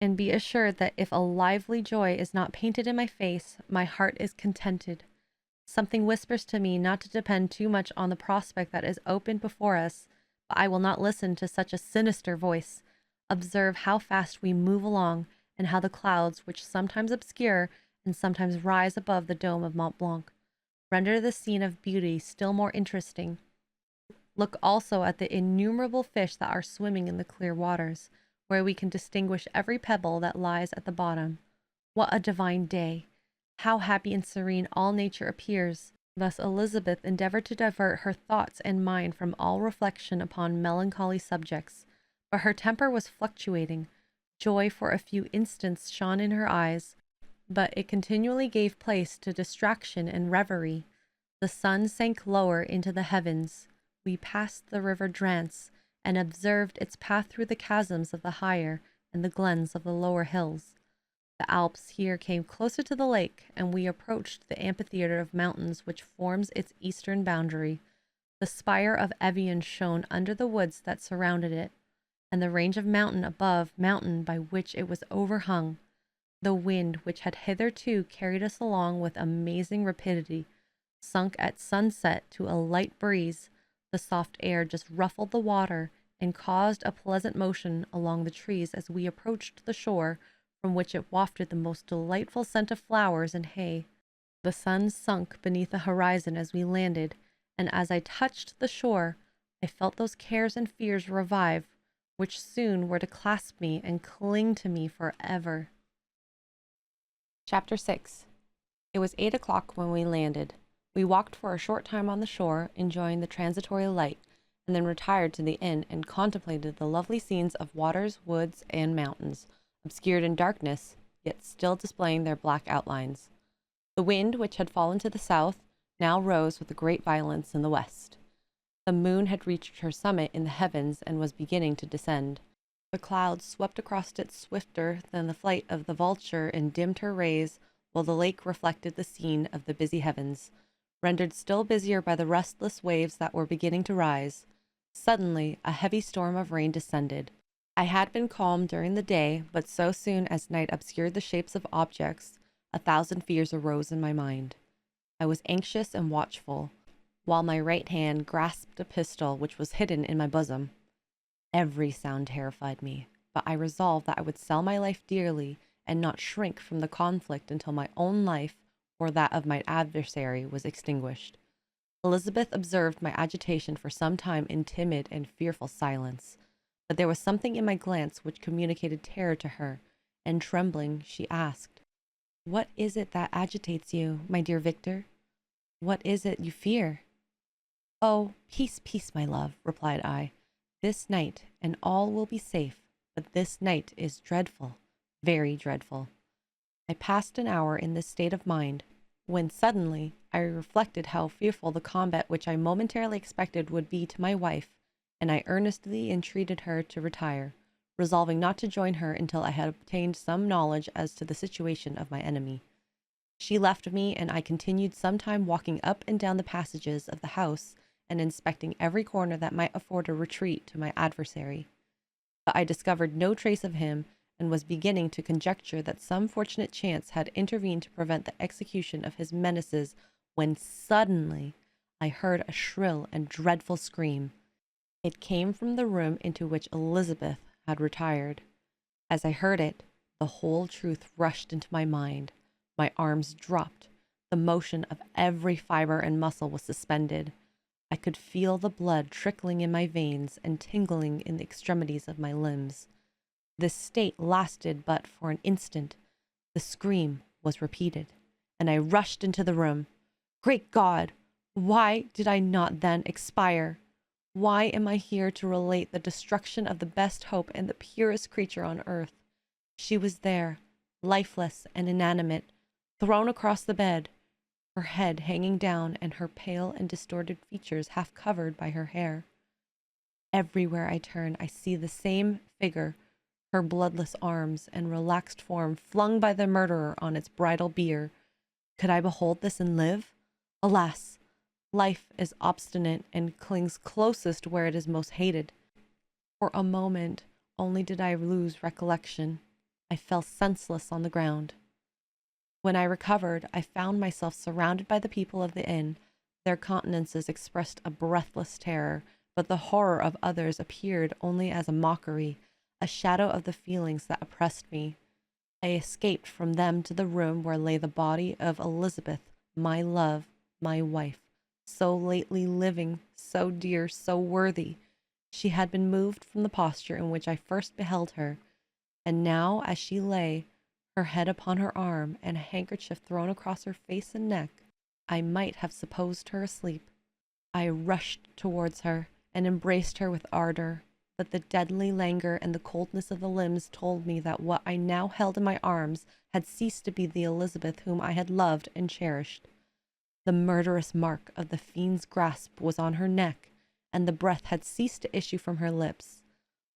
and be assured that if a lively joy is not painted in my face, my heart is contented. Something whispers to me not to depend too much on the prospect that is opened before us, but I will not listen to such a sinister voice. Observe how fast we move along, and how the clouds, which sometimes obscure and sometimes rise above the dome of Mont Blanc, render the scene of beauty still more interesting. Look also at the innumerable fish that are swimming in the clear waters, where we can distinguish every pebble that lies at the bottom. What a divine day! How happy and serene all nature appears! Thus Elizabeth endeavored to divert her thoughts and mind from all reflection upon melancholy subjects, but her temper was fluctuating. Joy for a few instants shone in her eyes, but it continually gave place to distraction and reverie. The sun sank lower into the heavens. We passed the river Drance, and observed its path through the chasms of the higher and the glens of the lower hills. The Alps here came closer to the lake, and we approached the amphitheater of mountains which forms its eastern boundary. The spire of Evian shone under the woods that surrounded it, and the range of mountain above mountain by which it was overhung. The wind, which had hitherto carried us along with amazing rapidity, sunk at sunset to a light breeze. The soft air just ruffled the water and caused a pleasant motion along the trees as we approached the shore, from which it wafted the most delightful scent of flowers and hay. The sun sunk beneath the horizon as we landed, and as I touched the shore, I felt those cares and fears revive, which soon were to clasp me and cling to me forever. Chapter 6. It was 8 o'clock when we landed. We walked for a short time on the shore, enjoying the transitory light, and then retired to the inn and contemplated the lovely scenes of waters, woods, and mountains, obscured in darkness, yet still displaying their black outlines. The wind, which had fallen to the south, now rose with a great violence in the west. The moon had reached her summit in the heavens and was beginning to descend. The clouds swept across it swifter than the flight of the vulture and dimmed her rays, while the lake reflected the scene of the busy heavens, rendered still busier by the restless waves that were beginning to rise. Suddenly, a heavy storm of rain descended. I had been calm during the day, but so soon as night obscured the shapes of objects, 1,000 fears arose in my mind. I was anxious and watchful, while my right hand grasped a pistol which was hidden in my bosom. Every sound terrified me, but I resolved that I would sell my life dearly and not shrink from the conflict until my own life or that of my adversary was extinguished. Elizabeth observed my agitation for some time in timid and fearful silence, but there was something in my glance which communicated terror to her, and trembling, she asked, "What is it that agitates you, my dear Victor? What is it you fear?" "Oh, peace, peace, my love," replied I. "This night, and all will be safe, but this night is dreadful, very dreadful." I passed an hour in this state of mind, when suddenly I reflected how fearful the combat which I momentarily expected would be to my wife, and I earnestly entreated her to retire, resolving not to join her until I had obtained some knowledge as to the situation of my enemy. She left me, and I continued some time walking up and down the passages of the house and inspecting every corner that might afford a retreat to my adversary. But I discovered no trace of him, and was beginning to conjecture that some fortunate chance had intervened to prevent the execution of his menaces, when suddenly I heard a shrill and dreadful scream. It came from the room into which Elizabeth had retired. As I heard it, the whole truth rushed into my mind. My arms dropped. The motion of every fiber and muscle was suspended. I could feel the blood trickling in my veins and tingling in the extremities of my limbs. This state lasted but for an instant. The scream was repeated, and I rushed into the room. Great God! Why did I not then expire? Why am I here to relate the destruction of the best hope and the purest creature on earth? She was there, lifeless and inanimate, thrown across the bed, her head hanging down and her pale and distorted features half covered by her hair. Everywhere I turn, I see the same figure, her bloodless arms and relaxed form flung by the murderer on its bridal bier. Could I behold this and live? Alas! Life is obstinate and clings closest where it is most hated. For a moment only did I lose recollection. I fell senseless on the ground. When I recovered, I found myself surrounded by the people of the inn. Their countenances expressed a breathless terror, but the horror of others appeared only as a mockery, a shadow of the feelings that oppressed me. I escaped from them to the room where lay the body of Elizabeth, my love, my wife, so lately living, so dear, so worthy. She had been moved from the posture in which I first beheld her, and now, as she lay, her head upon her arm, and a handkerchief thrown across her face and neck, I might have supposed her asleep. I rushed towards her, and embraced her with ardor, but the deadly languor and the coldness of the limbs told me that what I now held in my arms had ceased to be the Elizabeth whom I had loved and cherished. The murderous mark of the fiend's grasp was on her neck, and the breath had ceased to issue from her lips.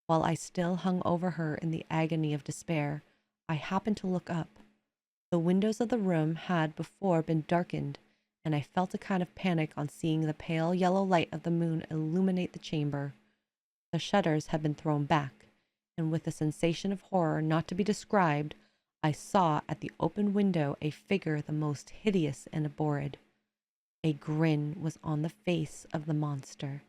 While I still hung over her in the agony of despair, I happened to look up. The windows of the room had before been darkened, and I felt a kind of panic on seeing the pale yellow light of the moon illuminate the chamber. The shutters had been thrown back, and with a sensation of horror not to be described, I saw at the open window a figure the most hideous and abhorred. A grin was on the face of the monster.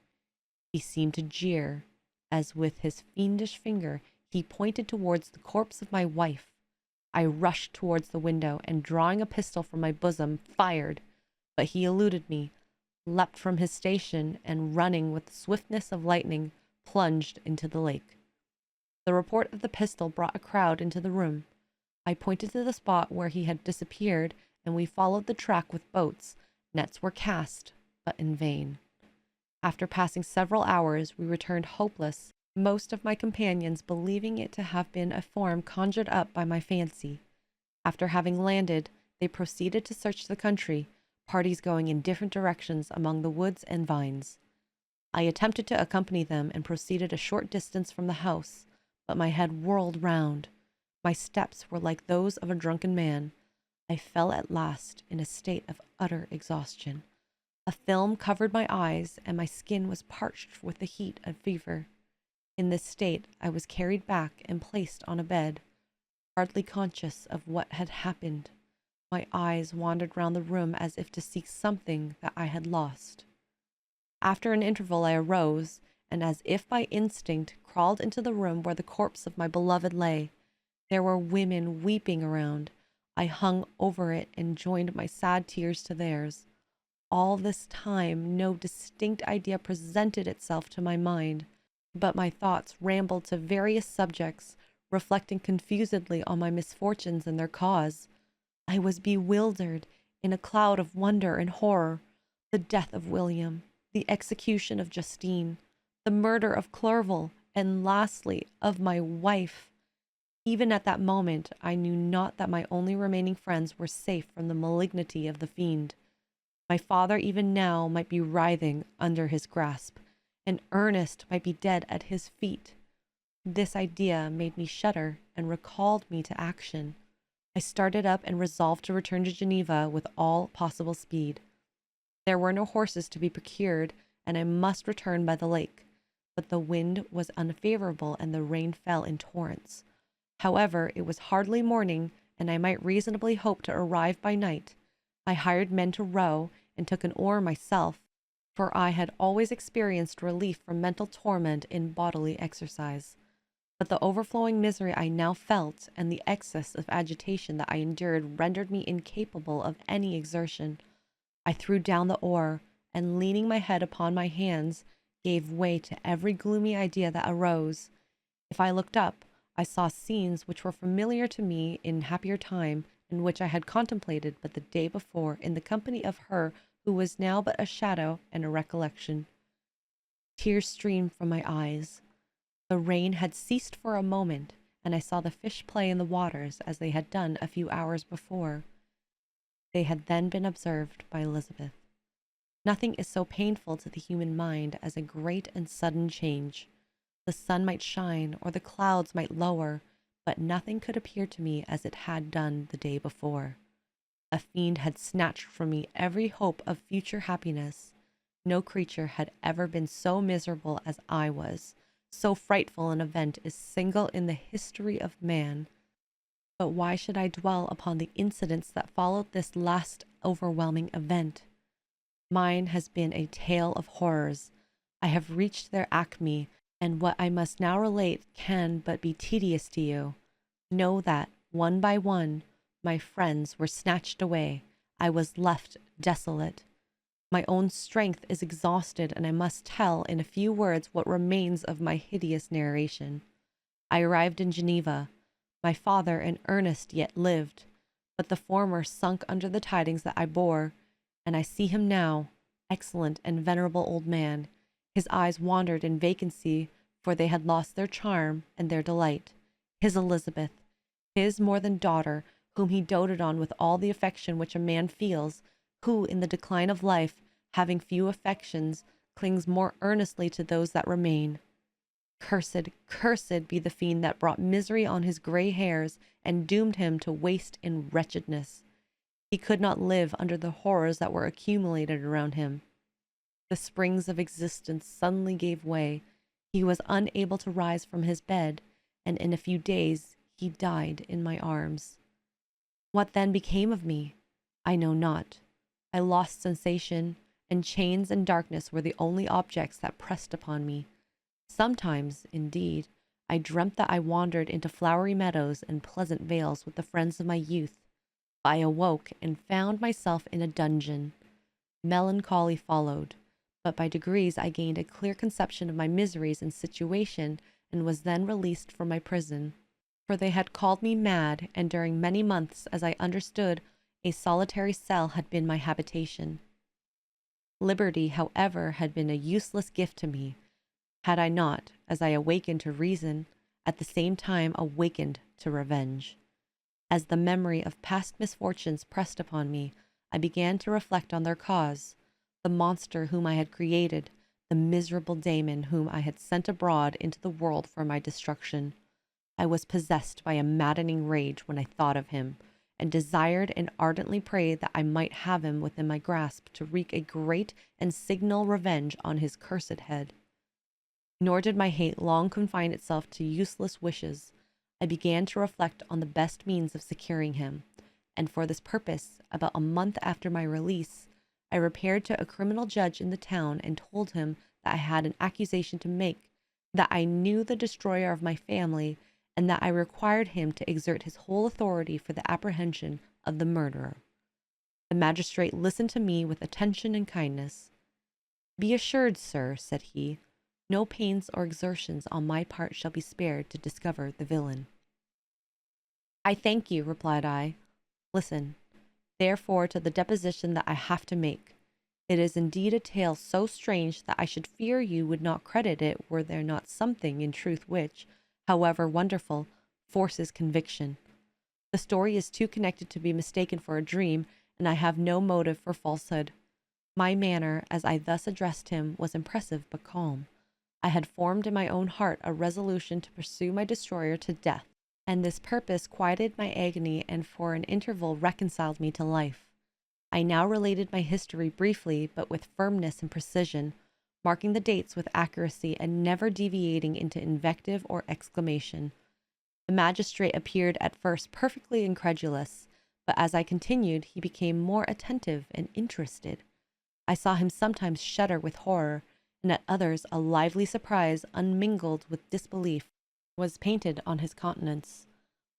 He seemed to jeer, as with his fiendish finger he pointed towards the corpse of my wife. I rushed towards the window, and drawing a pistol from my bosom, fired, but he eluded me, leapt from his station, and running with the swiftness of lightning, plunged into the lake. The report of the pistol brought a crowd into the room. I pointed to the spot where he had disappeared, and we followed the track with boats. Nets were cast, but in vain. After passing several hours, we returned hopeless, most of my companions believing it to have been a form conjured up by my fancy. After having landed, they proceeded to search the country, parties going in different directions among the woods and vines. I attempted to accompany them and proceeded a short distance from the house, but my head whirled round. My steps were like those of a drunken man. I fell at last in a state of utter exhaustion. A film covered my eyes, and my skin was parched with the heat of fever. In this state, I was carried back and placed on a bed, hardly conscious of what had happened. My eyes wandered round the room as if to seek something that I had lost. After an interval, I arose, and as if by instinct, crawled into the room where the corpse of my beloved lay. There were women weeping around. I hung over it and joined my sad tears to theirs. All this time, no distinct idea presented itself to my mind, but my thoughts rambled to various subjects, reflecting confusedly on my misfortunes and their cause. I was bewildered in a cloud of wonder and horror. The death of William, the execution of Justine, the murder of Clerval, and lastly, of my wife. Even at that moment, I knew not that my only remaining friends were safe from the malignity of the fiend. My father even now might be writhing under his grasp, and Ernest might be dead at his feet. This idea made me shudder and recalled me to action. I started up and resolved to return to Geneva with all possible speed. There were no horses to be procured, and I must return by the lake, but the wind was unfavorable and the rain fell in torrents. However, it was hardly morning, and I might reasonably hope to arrive by night. I hired men to row, and took an oar myself, for I had always experienced relief from mental torment in bodily exercise. But the overflowing misery I now felt, and the excess of agitation that I endured, rendered me incapable of any exertion. I threw down the oar, and leaning my head upon my hands, gave way to every gloomy idea that arose. If I looked up, I saw scenes which were familiar to me in happier time, and which I had contemplated but the day before in the company of her who was now but a shadow and a recollection. Tears streamed from my eyes. The rain had ceased for a moment, and I saw the fish play in the waters as they had done a few hours before. They had then been observed by Elizabeth. Nothing is so painful to the human mind as a great and sudden change. The sun might shine, or the clouds might lower, but nothing could appear to me as it had done the day before. A fiend had snatched from me every hope of future happiness. No creature had ever been so miserable as I was. So frightful an event is single in the history of man. But why should I dwell upon the incidents that followed this last overwhelming event? Mine has been a tale of horrors. I have reached their acme, and what I must now relate can but be tedious to you. Know that, one by one, my friends were snatched away. I was left desolate. My own strength is exhausted, and I must tell in a few words what remains of my hideous narration. I arrived in Geneva. My father and Ernest yet lived, but the former sunk under the tidings that I bore, and I see him now, excellent and venerable old man. His eyes wandered in vacancy, for they had lost their charm and their delight. His Elizabeth, his more than daughter, whom he doted on with all the affection which a man feels, who in the decline of life, having few affections, clings more earnestly to those that remain. Cursed, cursed be the fiend that brought misery on his gray hairs and doomed him to waste in wretchedness. He could not live under the horrors that were accumulated around him. The springs of existence suddenly gave way. He was unable to rise from his bed, and in a few days he died in my arms. What then became of me? I know not. I lost sensation, and chains and darkness were the only objects that pressed upon me. Sometimes, indeed, I dreamt that I wandered into flowery meadows and pleasant vales with the friends of my youth. I awoke and found myself in a dungeon. Melancholy followed, but by degrees I gained a clear conception of my miseries and situation, and was then released from my prison. For they had called me mad, and during many months, as I understood, a solitary cell had been my habitation. Liberty, however, had been a useless gift to me, had I not, as I awakened to reason, at the same time awakened to revenge. As the memory of past misfortunes pressed upon me, I began to reflect on their cause, the monster whom I had created, the miserable Damon whom I had sent abroad into the world for my destruction. I was possessed by a maddening rage when I thought of him, and desired and ardently prayed that I might have him within my grasp to wreak a great and signal revenge on his cursed head. Nor did my hate long confine itself to useless wishes. I began to reflect on the best means of securing him, and for this purpose, about a month after my release, I repaired to a criminal judge in the town and told him that I had an accusation to make, that I knew the destroyer of my family, and that I required him to exert his whole authority for the apprehension of the murderer. The magistrate listened to me with attention and kindness. "Be assured, sir," said he, "no pains or exertions on my part shall be spared to discover the villain." "I thank you," replied I. "Listen, therefore, to the deposition that I have to make. It is indeed a tale so strange that I should fear you would not credit it were there not something in truth which, however wonderful, forces conviction. The story is too connected to be mistaken for a dream, and I have no motive for falsehood. My manner, as I thus addressed him, was impressive but calm. I had formed in my own heart a resolution to pursue my destroyer to death, and this purpose quieted my agony and for an interval reconciled me to life. I now related my history briefly, but with firmness and precision, marking the dates with accuracy and never deviating into invective or exclamation. The magistrate appeared at first perfectly incredulous, but as I continued, he became more attentive and interested. I saw him sometimes shudder with horror, and at others a lively surprise, unmingled with disbelief, was painted on his countenance.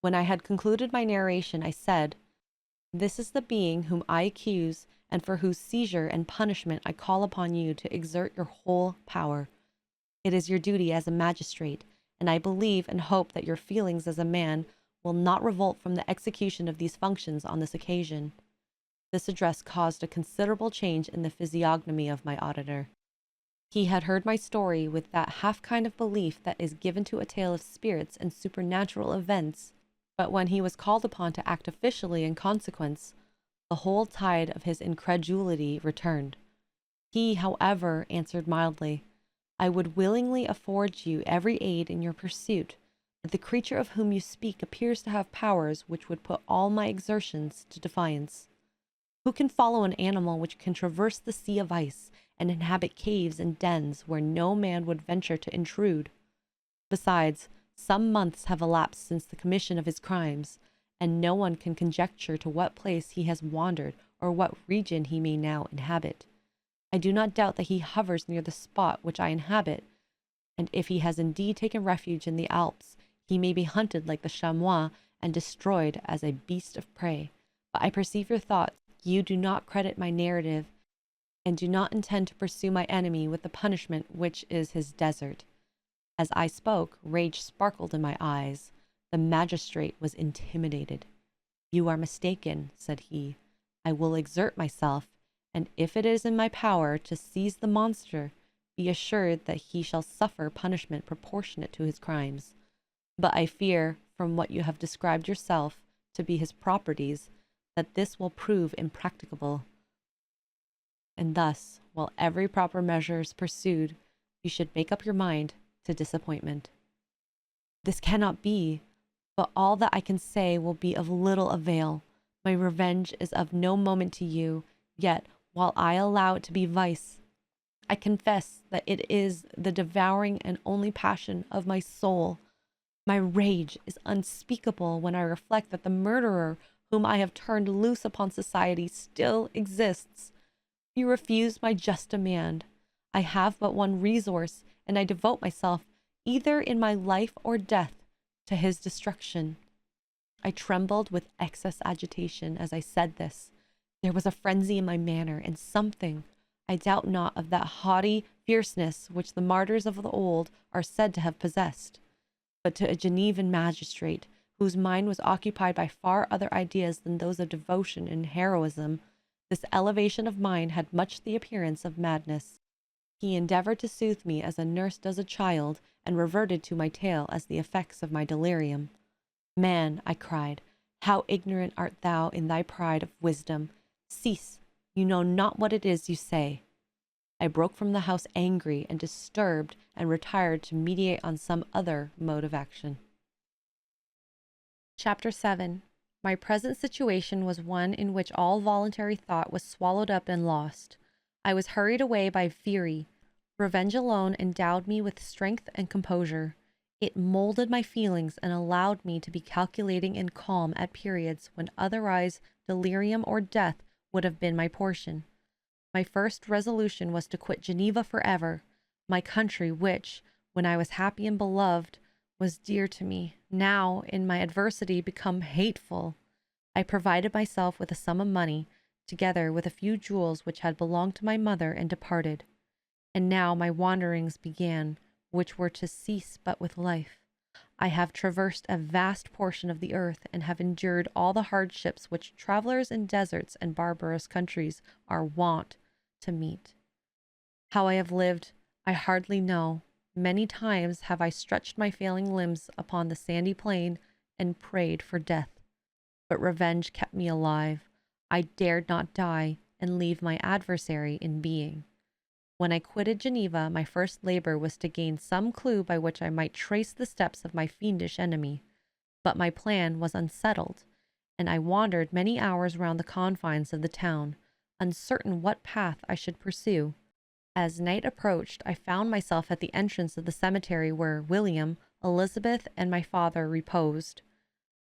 When I had concluded my narration, I said, "This is the being whom I accuse, and for whose seizure and punishment I call upon you to exert your whole power. It is your duty as a magistrate, and I believe and hope that your feelings as a man will not revolt from the execution of these functions on this occasion." This address caused a considerable change in the physiognomy of my auditor. He had heard my story with that half kind of belief that is given to a tale of spirits and supernatural events, but when he was called upon to act officially in consequence, the whole tide of his incredulity returned. He, however, answered mildly, "I would willingly afford you every aid in your pursuit, but the creature of whom you speak appears to have powers which would put all my exertions to defiance. Who can follow an animal which can traverse the sea of ice and inhabit caves and dens where no man would venture to intrude? Besides, some months have elapsed since the commission of his crimes, and no one can conjecture to what place he has wandered or what region he may now inhabit. I do not doubt that he hovers near the spot which I inhabit, and if he has indeed taken refuge in the Alps, he may be hunted like the chamois and destroyed as a beast of prey. But I perceive your thoughts. You do not credit my narrative, and do not intend to pursue my enemy with the punishment which is his desert." As I spoke, rage sparkled in my eyes. The magistrate was intimidated. "You are mistaken," said he. "I will exert myself, and if it is in my power to seize the monster, be assured that he shall suffer punishment proportionate to his crimes. But I fear, from what you have described yourself to be his properties, that this will prove impracticable. And thus, while every proper measure is pursued, you should make up your mind to disappointment." "This cannot be, but all that I can say will be of little avail. My revenge is of no moment to you, yet, while I allow it to be vice, I confess that it is the devouring and only passion of my soul. My rage is unspeakable when I reflect that the murderer whom I have turned loose upon society still exists. You refuse my just demand. I have but one resource, and I devote myself, either in my life or death, to his destruction." I trembled with excess agitation as I said this. There was a frenzy in my manner, and something, I doubt not, of that haughty fierceness which the martyrs of the old are said to have possessed. But to a Genevan magistrate, whose mind was occupied by far other ideas than those of devotion and heroism, this elevation of mind had much the appearance of madness. He endeavored to soothe me as a nurse does a child, and reverted to my tale as the effects of my delirium. "Man," I cried, "how ignorant art thou in thy pride of wisdom! Cease, you know not what it is you say." I broke from the house angry and disturbed, and retired to meditate on some other mode of action. Chapter 7. My present situation was one in which all voluntary thought was swallowed up and lost. I was hurried away by fury. Revenge alone endowed me with strength and composure. It molded my feelings and allowed me to be calculating and calm at periods when otherwise delirium or death would have been my portion. My first resolution was to quit Geneva forever, my country which, when I was happy and beloved, was dear to me, now in my adversity become hateful. I provided myself with a sum of money, together with a few jewels which had belonged to my mother, and departed. And now my wanderings began, which were to cease but with life. I have traversed a vast portion of the earth, and have endured all the hardships which travelers in deserts and barbarous countries are wont to meet. How I have lived, I hardly know. Many times have I stretched my failing limbs upon the sandy plain and prayed for death. But revenge kept me alive. I dared not die and leave my adversary in being. When I quitted Geneva, my first labor was to gain some clue by which I might trace the steps of my fiendish enemy. But my plan was unsettled, and I wandered many hours round the confines of the town, uncertain what path I should pursue. As night approached, I found myself at the entrance of the cemetery where William, Elizabeth, and my father reposed.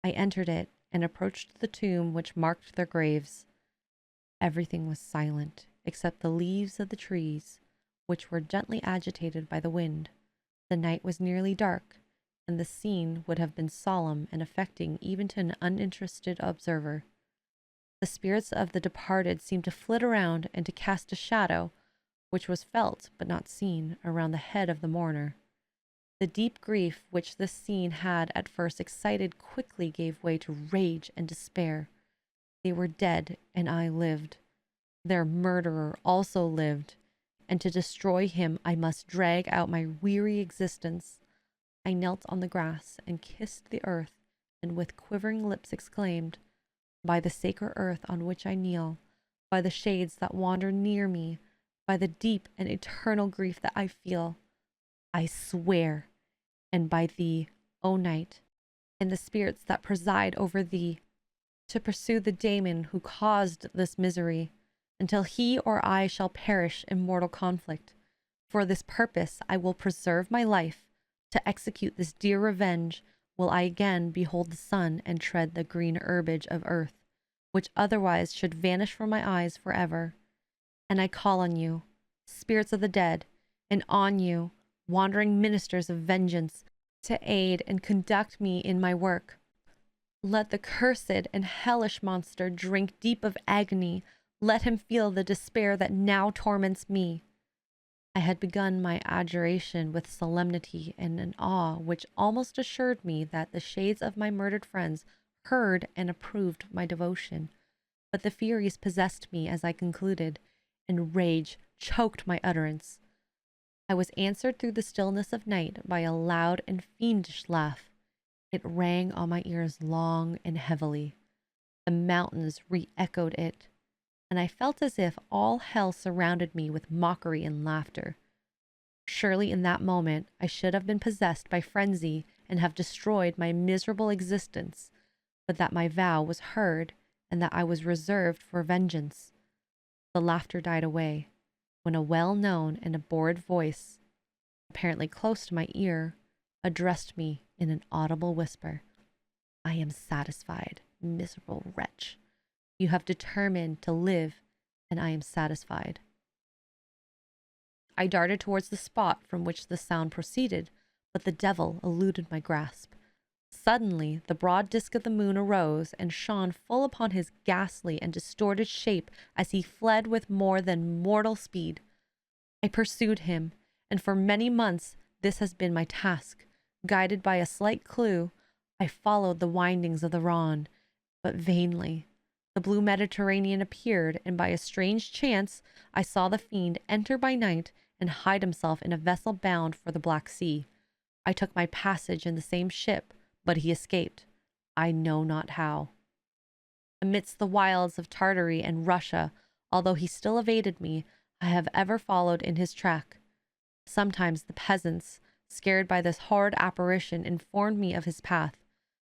I entered it and approached the tomb which marked their graves. Everything was silent, except the leaves of the trees, which were gently agitated by the wind. The night was nearly dark, and the scene would have been solemn and affecting even to an uninterested observer. The spirits of the departed seemed to flit around and to cast a shadow, which was felt but not seen, around the head of the mourner. The deep grief which this scene had at first excited quickly gave way to rage and despair. They were dead, and I lived. Their murderer also lived, and to destroy him I must drag out my weary existence. I knelt on the grass and kissed the earth, and with quivering lips exclaimed, "By the sacred earth on which I kneel, by the shades that wander near me, by the deep and eternal grief that I feel, I swear, and by thee, O night, and the spirits that preside over thee, to pursue the demon who caused this misery, until he or I shall perish in mortal conflict. For this purpose I will preserve my life. To execute this dear revenge will I again behold the sun and tread the green herbage of earth, which otherwise should vanish from my eyes forever. And I call on you, spirits of the dead, and on you, wandering ministers of vengeance, to aid and conduct me in my work. Let the cursed and hellish monster drink deep of agony. Let him feel the despair that now torments me. I had begun my adjuration with solemnity and an awe which almost assured me that the shades of my murdered friends heard and approved my devotion. But the Furies possessed me as I concluded, and rage choked my utterance. I was answered through the stillness of night by a loud and fiendish laugh. It rang on my ears long and heavily. The mountains re-echoed it, and I felt as if all hell surrounded me with mockery and laughter. Surely in that moment I should have been possessed by frenzy and have destroyed my miserable existence, but that my vow was heard and that I was reserved for vengeance. The laughter died away, when a well-known and abhorred voice, apparently close to my ear, addressed me in an audible whisper. I am satisfied, miserable wretch. You have determined to live, and I am satisfied. I darted towards the spot from which the sound proceeded, but the devil eluded my grasp. Suddenly, the broad disk of the moon arose and shone full upon his ghastly and distorted shape as he fled with more than mortal speed. I pursued him, and for many months this has been my task. Guided by a slight clue, I followed the windings of the Rhone, but vainly. The blue Mediterranean appeared, and by a strange chance I saw the fiend enter by night and hide himself in a vessel bound for the Black Sea. I took my passage in the same ship, but he escaped, I know not how. Amidst the wilds of Tartary and Russia, although he still evaded me, I have ever followed in his track. Sometimes the peasants, scared by this horrid apparition, informed me of his path.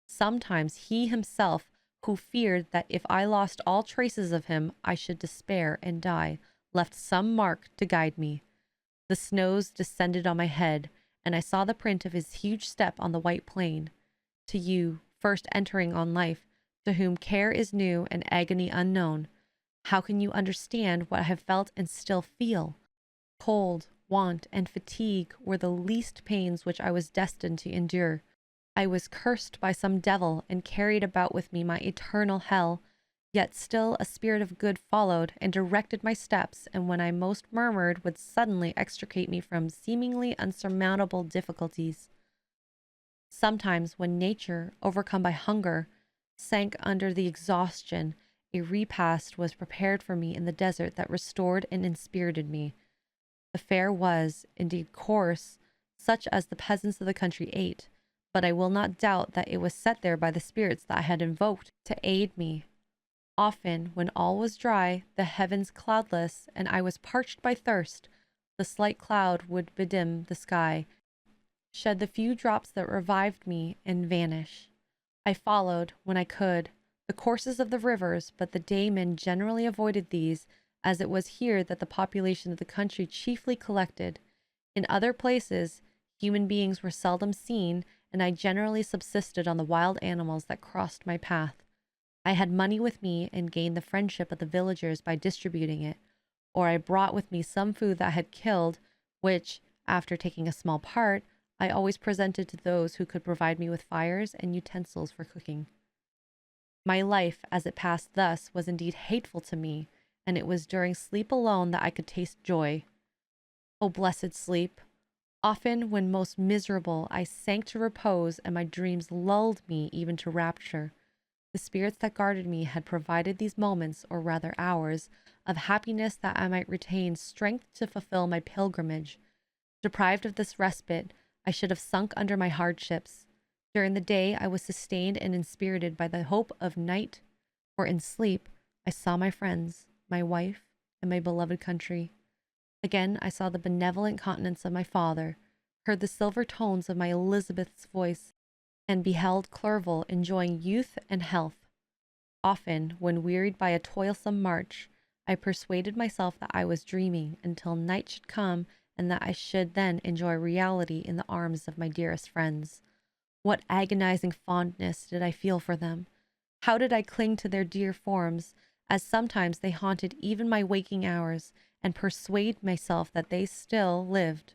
Sometimes he himself, who feared that if I lost all traces of him, I should despair and die, left some mark to guide me. The snows descended on my head, and I saw the print of his huge step on the white plain. To you, first entering on life, to whom care is new and agony unknown, how can you understand what I have felt and still feel? Cold, want, and fatigue were the least pains which I was destined to endure. I was cursed by some devil and carried about with me my eternal hell, yet still a spirit of good followed and directed my steps, and when I most murmured would suddenly extricate me from seemingly unsurmountable difficulties. Sometimes when nature, overcome by hunger, sank under the exhaustion, a repast was prepared for me in the desert that restored and inspirited me. The fare was, indeed, coarse, such as the peasants of the country ate, but I will not doubt that it was set there by the spirits that I had invoked to aid me. Often, when all was dry, the heavens cloudless, and I was parched by thirst, the slight cloud would bedim the sky, shed the few drops that revived me, and vanish. I followed, when I could, the courses of the rivers, but the daymen generally avoided these, as it was here that the population of the country chiefly collected. In other places, human beings were seldom seen, and I generally subsisted on the wild animals that crossed my path. I had money with me and gained the friendship of the villagers by distributing it, or I brought with me some food that I had killed, which, after taking a small part, I always presented to those who could provide me with fires and utensils for cooking. My life, as it passed thus, was indeed hateful to me, and it was during sleep alone that I could taste joy. O blessed sleep! Often, when most miserable, I sank to repose, and my dreams lulled me even to rapture. The spirits that guarded me had provided these moments, or rather hours, of happiness that I might retain strength to fulfill my pilgrimage. Deprived of this respite, I should have sunk under my hardships. During the day, I was sustained and inspirited by the hope of night, for in sleep I saw my friends, my wife, and my beloved country. Again, I saw the benevolent countenance of my father, heard the silver tones of my Elizabeth's voice, and beheld Clerval enjoying youth and health. Often, when wearied by a toilsome march, I persuaded myself that I was dreaming until night should come and that I should then enjoy reality in the arms of my dearest friends. What agonizing fondness did I feel for them? How did I cling to their dear forms, as sometimes they haunted even my waking hours, and persuade myself that they still lived?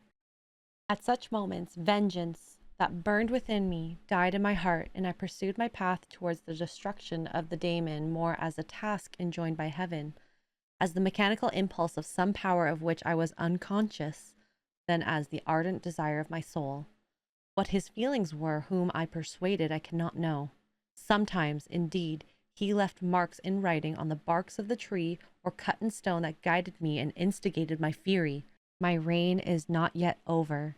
At such moments, vengeance that burned within me died in my heart, and I pursued my path towards the destruction of the daemon more as a task enjoined by heaven, as the mechanical impulse of some power of which I was unconscious, than as the ardent desire of my soul. What his feelings were whom I persuaded I cannot know. Sometimes, indeed, he left marks in writing on the barks of the tree or cut in stone that guided me and instigated my fury. My reign is not yet over.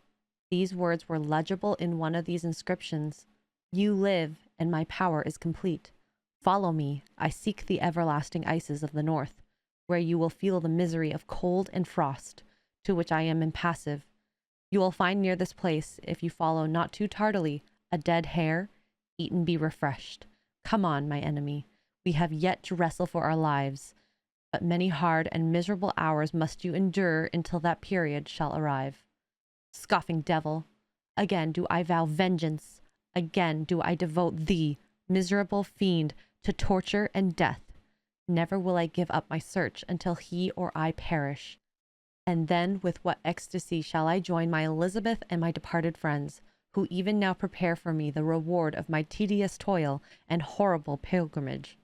These words were legible in one of these inscriptions. You live, and my power is complete. Follow me. I seek the everlasting ices of the north, where you will feel the misery of cold and frost, to which I am impassive. You will find near this place, if you follow not too tardily, a dead hare. Eat and be refreshed. Come on, my enemy. We have yet to wrestle for our lives, but many hard and miserable hours must you endure until that period shall arrive. Scoffing devil, again do I vow vengeance. Again do I devote thee, miserable fiend, to torture and death. Never will I give up my search until he or I perish. And then with what ecstasy shall I join my Elizabeth and my departed friends, who even now prepare for me the reward of my tedious toil and horrible pilgrimage.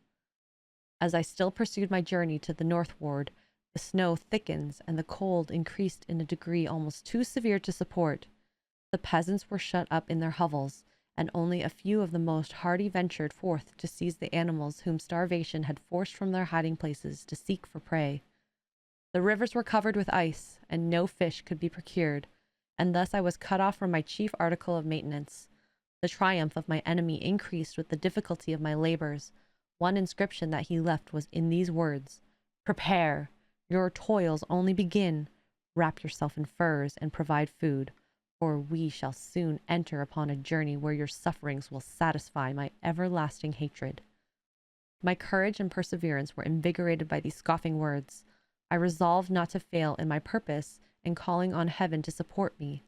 As I still pursued my journey to the northward, the snow thickens and the cold increased in a degree almost too severe to support. The peasants were shut up in their hovels, and only a few of the most hardy ventured forth to seize the animals whom starvation had forced from their hiding places to seek for prey. The rivers were covered with ice, and no fish could be procured, and thus I was cut off from my chief article of maintenance. The triumph of my enemy increased with the difficulty of my labors. One inscription that he left was in these words: Prepare! Your toils only begin. Wrap yourself in furs and provide food, for we shall soon enter upon a journey where your sufferings will satisfy my everlasting hatred. My courage and perseverance were invigorated by these scoffing words. I resolved not to fail in my purpose, and calling on heaven to support me,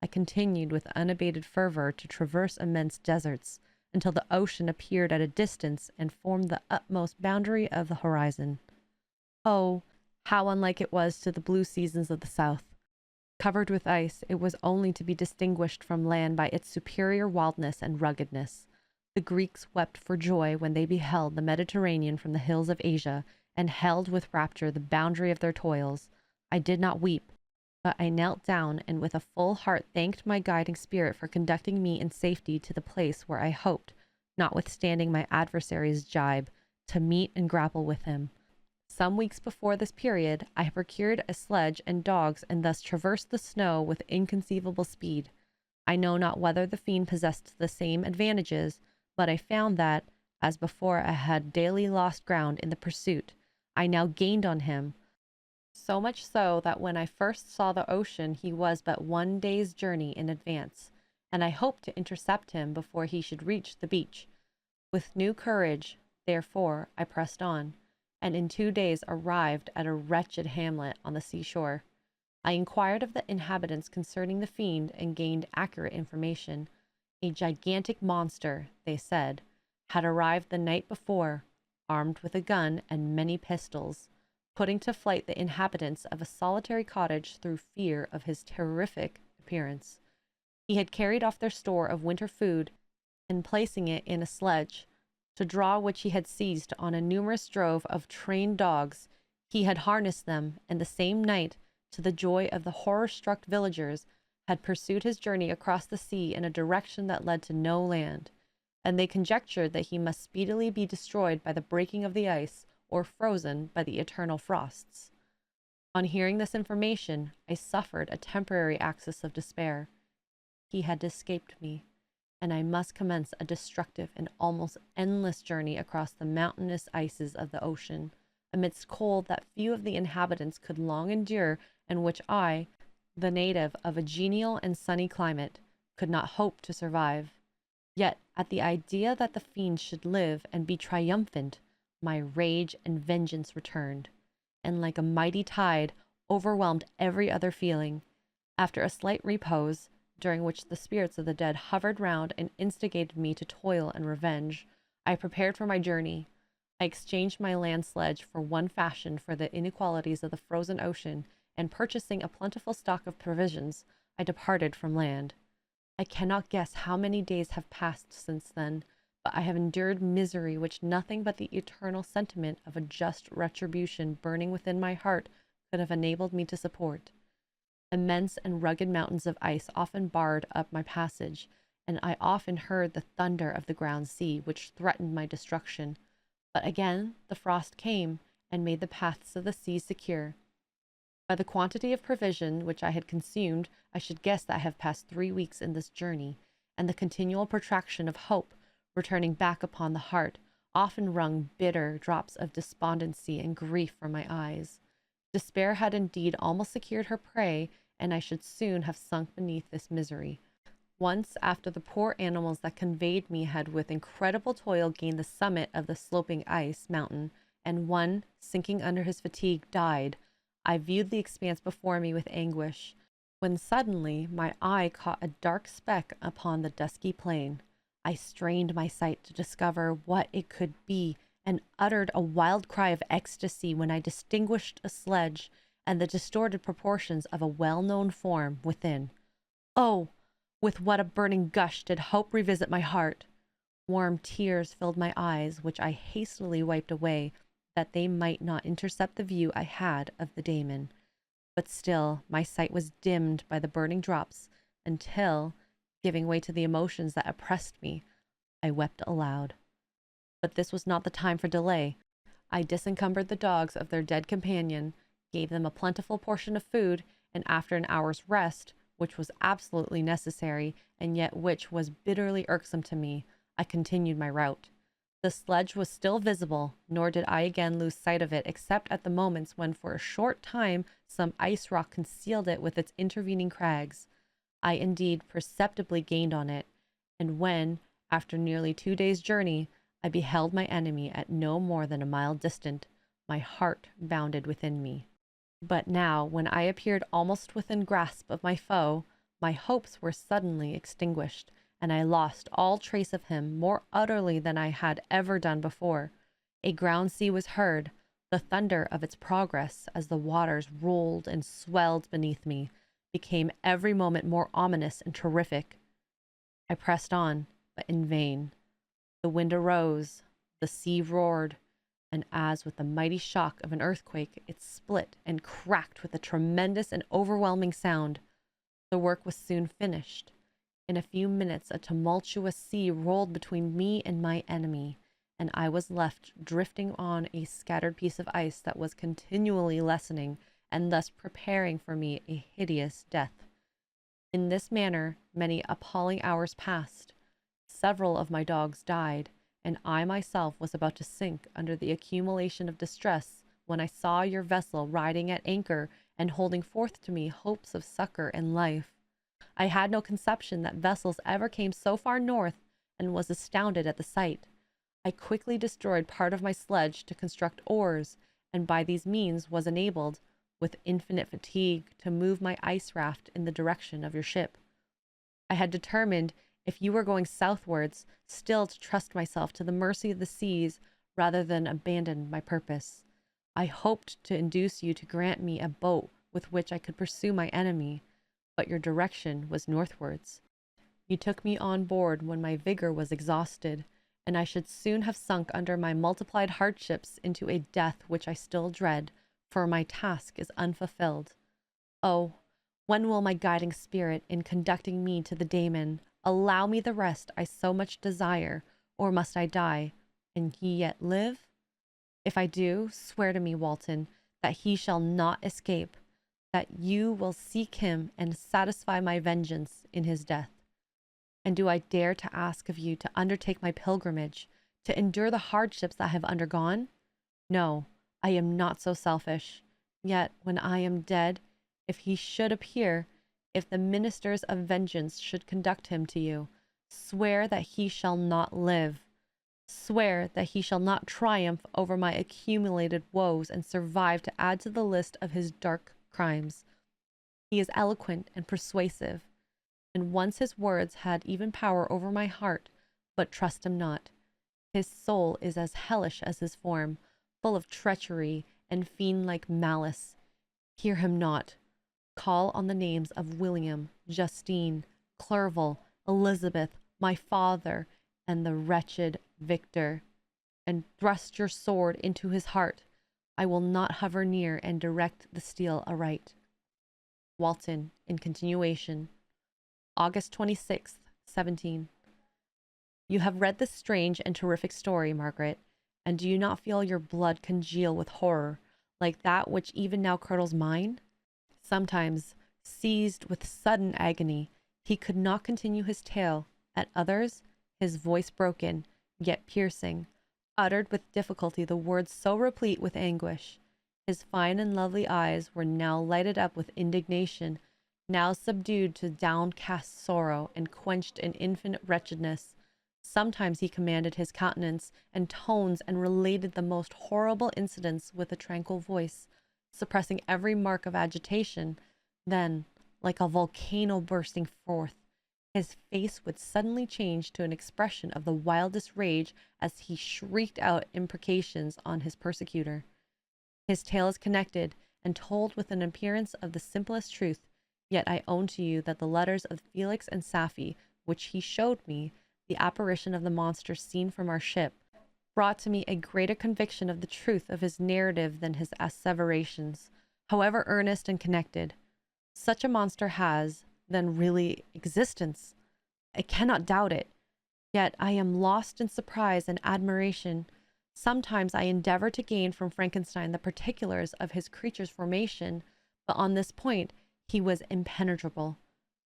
I continued with unabated fervor to traverse immense deserts, until the ocean appeared at a distance and formed the utmost boundary of the horizon. Oh, how unlike it was to the blue seasons of the south! Covered with ice, it was only to be distinguished from land by its superior wildness and ruggedness. The Greeks wept for joy when they beheld the Mediterranean from the hills of Asia, and held with rapture the boundary of their toils. I did not weep, but I knelt down and with a full heart thanked my guiding spirit for conducting me in safety to the place where I hoped, notwithstanding my adversary's jibe, to meet and grapple with him. Some weeks before this period, I had procured a sledge and dogs, and thus traversed the snow with inconceivable speed. I know not whether the fiend possessed the same advantages, but I found that, as before I had daily lost ground in the pursuit, I now gained on him, so much so that when I first saw the ocean he was but 1 day's journey in advance, and I hoped to intercept him before he should reach the beach. With new courage, therefore, I pressed on, and in 2 days arrived at a wretched hamlet on the seashore. I inquired of the inhabitants concerning the fiend and gained accurate information. A gigantic monster, they said, had arrived the night before, armed with a gun and many pistols, putting to flight the inhabitants of a solitary cottage through fear of his terrific appearance. He had carried off their store of winter food, and placing it in a sledge, to draw which he had seized on a numerous drove of trained dogs, he had harnessed them, and the same night, to the joy of the horror-struck villagers, had pursued his journey across the sea in a direction that led to no land, and they conjectured that he must speedily be destroyed by the breaking of the ice, or frozen by the eternal frosts. On hearing this information, I suffered a temporary access of despair. He had escaped me, and I must commence a destructive and almost endless journey across the mountainous ices of the ocean, amidst cold that few of the inhabitants could long endure, and which I, the native of a genial and sunny climate, could not hope to survive. Yet, at the idea that the fiend should live and be triumphant, my rage and vengeance returned, and like a mighty tide overwhelmed every other feeling. After a slight repose, during which the spirits of the dead hovered round and instigated me to toil and revenge. I prepared for my journey. I exchanged my land sledge for one fashioned for the inequalities of the frozen ocean, and purchasing a plentiful stock of provisions, I departed from land. I cannot guess how many days have passed since then, but I have endured misery which nothing but the eternal sentiment of a just retribution burning within my heart could have enabled me to support. Immense and rugged mountains of ice often barred up my passage, and I often heard the thunder of the ground sea, which threatened my destruction. But again the frost came, and made the paths of the sea secure. By the quantity of provision which I had consumed, I should guess that I have passed 3 weeks in this journey, and the continual protraction of hope, returning back upon the heart, often wrung bitter drops of despondency and grief from my eyes. Despair had indeed almost secured her prey, and I should soon have sunk beneath this misery. Once, after the poor animals that conveyed me had with incredible toil gained the summit of the sloping ice mountain, and one, sinking under his fatigue, died, I viewed the expanse before me with anguish, when suddenly my eye caught a dark speck upon the dusky plain. I strained my sight to discover what it could be, and uttered a wild cry of ecstasy when I distinguished a sledge and the distorted proportions of a well-known form within. Oh, with what a burning gush did hope revisit my heart! Warm tears filled my eyes, which I hastily wiped away, that they might not intercept the view I had of the Damon. But still my sight was dimmed by the burning drops, until, giving way to the emotions that oppressed me, I wept aloud. But this was not the time for delay. I disencumbered the dogs of their dead companion, gave them a plentiful portion of food, and after an hour's rest, which was absolutely necessary, and yet which was bitterly irksome to me, I continued my route. The sledge was still visible, nor did I again lose sight of it except at the moments when for a short time some ice rock concealed it with its intervening crags. I indeed perceptibly gained on it, and when, after nearly 2 days' journey, I beheld my enemy at no more than a mile distant, my heart bounded within me. But now, when I appeared almost within grasp of my foe, my hopes were suddenly extinguished, and I lost all trace of him more utterly than I had ever done before. A ground sea was heard, the thunder of its progress, as the waters rolled and swelled beneath me, became every moment more ominous and terrific. I pressed on, but in vain. The wind arose, the sea roared, and as with the mighty shock of an earthquake, it split and cracked with a tremendous and overwhelming sound. The work was soon finished. In a few minutes, a tumultuous sea rolled between me and my enemy, and I was left drifting on a scattered piece of ice that was continually lessening, and thus preparing for me a hideous death. In this manner, many appalling hours passed. Several of my dogs died, and I myself was about to sink under the accumulation of distress when I saw your vessel riding at anchor and holding forth to me hopes of succor and life. I had no conception that vessels ever came so far north, and was astounded at the sight. I quickly destroyed part of my sledge to construct oars, and by these means was enabled, with infinite fatigue, to move my ice raft in the direction of your ship. I had determined, if you were going southwards, still to trust myself to the mercy of the seas rather than abandon my purpose. I hoped to induce you to grant me a boat with which I could pursue my enemy, but your direction was northwards. You took me on board when my vigor was exhausted, and I should soon have sunk under my multiplied hardships into a death which I still dread, for my task is unfulfilled. Oh, when will my guiding spirit, in conducting me to the Damon, allow me the rest I so much desire, or must I die, and he yet live? If I do, swear to me, Walton, that he shall not escape, that you will seek him and satisfy my vengeance in his death. And do I dare to ask of you to undertake my pilgrimage, to endure the hardships I have undergone? No, I am not so selfish. Yet, when I am dead, if he should appear, if the ministers of vengeance should conduct him to you, swear that he shall not live. Swear that he shall not triumph over my accumulated woes and survive to add to the list of his dark crimes. He is eloquent and persuasive. and once his words had even power over my heart, but trust him not. His soul is as hellish as his form, full of treachery and fiend-like malice. Hear him not. Call on the names of William, Justine, Clerval, Elizabeth, my father, and the wretched Victor, and thrust your sword into his heart. I will not hover near and direct the steel aright. Walton, in continuation. August 26th, 17. You have read this strange and terrific story, Margaret, and do you not feel your blood congeal with horror, like that which even now curdles mine? Sometimes, seized with sudden agony, he could not continue his tale. At others, his voice broken, yet piercing, uttered with difficulty the words so replete with anguish. His fine and lovely eyes were now lighted up with indignation, now subdued to downcast sorrow and quenched in infinite wretchedness. Sometimes he commanded his countenance and tones and related the most horrible incidents with a tranquil voice, suppressing every mark of agitation. Then, like a volcano bursting forth, his face would suddenly change to an expression of the wildest rage as he shrieked out imprecations on his persecutor. His tale is connected and told with an appearance of the simplest truth, yet I own to you that the letters of Felix and Safie, which he showed me, the apparition of the monster seen from our ship, brought to me a greater conviction of the truth of his narrative than his asseverations, however earnest and connected. Such a monster has, then, really existence. I cannot doubt it. Yet I am lost in surprise and admiration. Sometimes I endeavor to gain from Frankenstein the particulars of his creature's formation, but on this point he was impenetrable.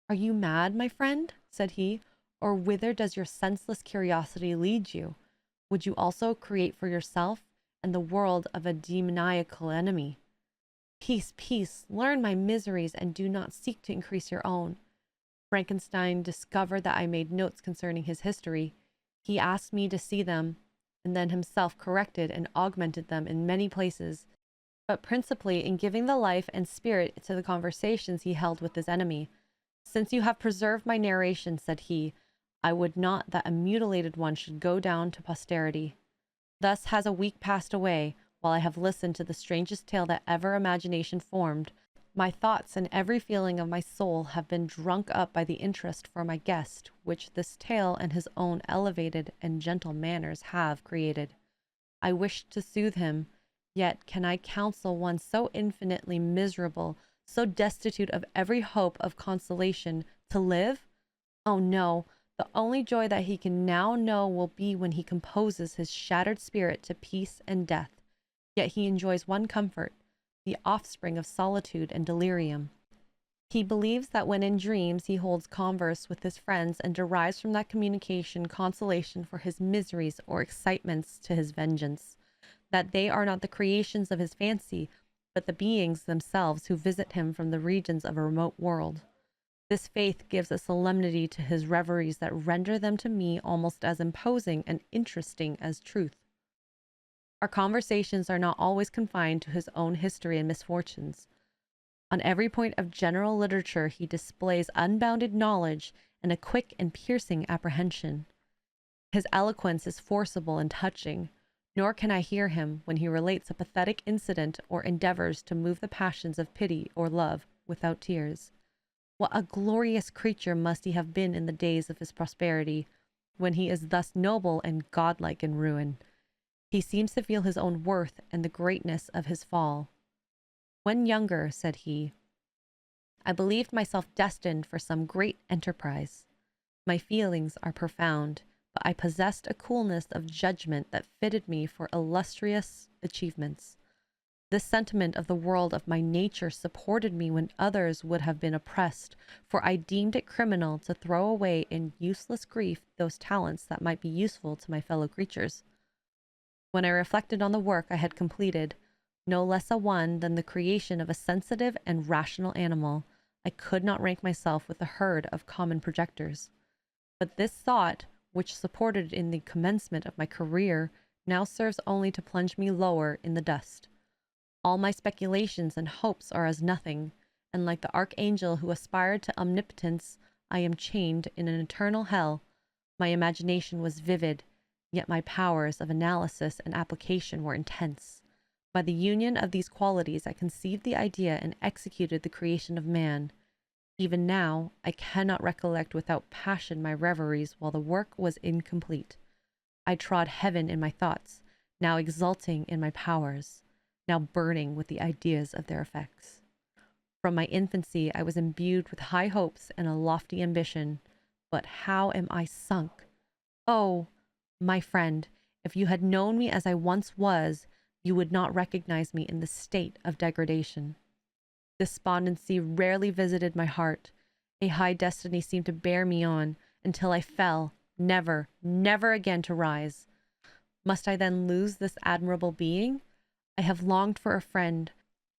Are you mad, my friend? Said he, or whither does your senseless curiosity lead you? Would you also create for yourself and the world of a demoniacal enemy? Peace, peace, learn my miseries and do not seek to increase your own. Frankenstein discovered that I made notes concerning his history. He asked me to see them, and then himself corrected and augmented them in many places, but principally in giving the life and spirit to the conversations he held with his enemy. Since you have preserved my narration, said he, I would not that a mutilated one should go down to posterity. Thus has a week passed away, while I have listened to the strangest tale that ever imagination formed. My thoughts and every feeling of my soul have been drunk up by the interest for my guest, which this tale and his own elevated and gentle manners have created. I wish to soothe him, yet can I counsel one so infinitely miserable, so destitute of every hope of consolation, to live? Oh no! The only joy that he can now know will be when he composes his shattered spirit to peace and death. Yet he enjoys one comfort, the offspring of solitude and delirium. He believes that when in dreams he holds converse with his friends and derives from that communication consolation for his miseries or excitements to his vengeance, that they are not the creations of his fancy, but the beings themselves who visit him from the regions of a remote world. This faith gives a solemnity to his reveries that render them to me almost as imposing and interesting as truth. Our conversations are not always confined to his own history and misfortunes. On every point of general literature he displays unbounded knowledge and a quick and piercing apprehension. His eloquence is forcible and touching, nor can I hear him, when he relates a pathetic incident or endeavors to move the passions of pity or love, without tears. What a glorious creature must he have been in the days of his prosperity, when he is thus noble and godlike in ruin. He seems to feel his own worth and the greatness of his fall. When younger, said he, I believed myself destined for some great enterprise. My feelings are profound, but I possessed a coolness of judgment that fitted me for illustrious achievements. This sentiment of the world of my nature supported me when others would have been oppressed, for I deemed it criminal to throw away in useless grief those talents that might be useful to my fellow creatures. When I reflected on the work I had completed, no less a one than the creation of a sensitive and rational animal, I could not rank myself with the herd of common projectors. But this thought, which supported in the commencement of my career, now serves only to plunge me lower in the dust. All my speculations and hopes are as nothing, and like the archangel who aspired to omnipotence, I am chained in an eternal hell. My imagination was vivid, yet my powers of analysis and application were intense. By the union of these qualities, I conceived the idea and executed the creation of man. Even now, I cannot recollect without passion my reveries while the work was incomplete. I trod heaven in my thoughts, now exulting in my powers, now burning with the ideas of their effects. From my infancy, I was imbued with high hopes and a lofty ambition. But how am I sunk? Oh, my friend, if you had known me as I once was, you would not recognize me in the state of degradation. Despondency rarely visited my heart. A high destiny seemed to bear me on until I fell, never, never again to rise. Must I then lose this admirable being? I have longed for a friend.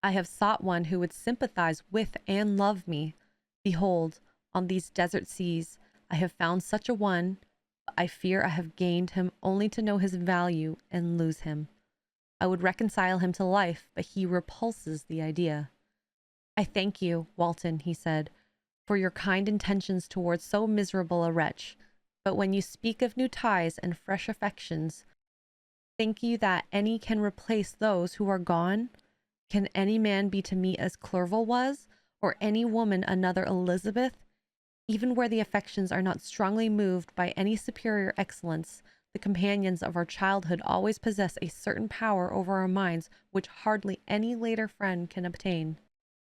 I have sought one who would sympathize with and love me. Behold, on these desert seas, I have found such a one, but I fear I have gained him only to know his value and lose him. I would reconcile him to life, but he repulses the idea. I thank you, Walton, he said, for your kind intentions towards so miserable a wretch. But when you speak of new ties and fresh affections, think you that any can replace those who are gone? Can any man be to me as Clerval was, or any woman another Elizabeth? Even where the affections are not strongly moved by any superior excellence, the companions of our childhood always possess a certain power over our minds which hardly any later friend can obtain.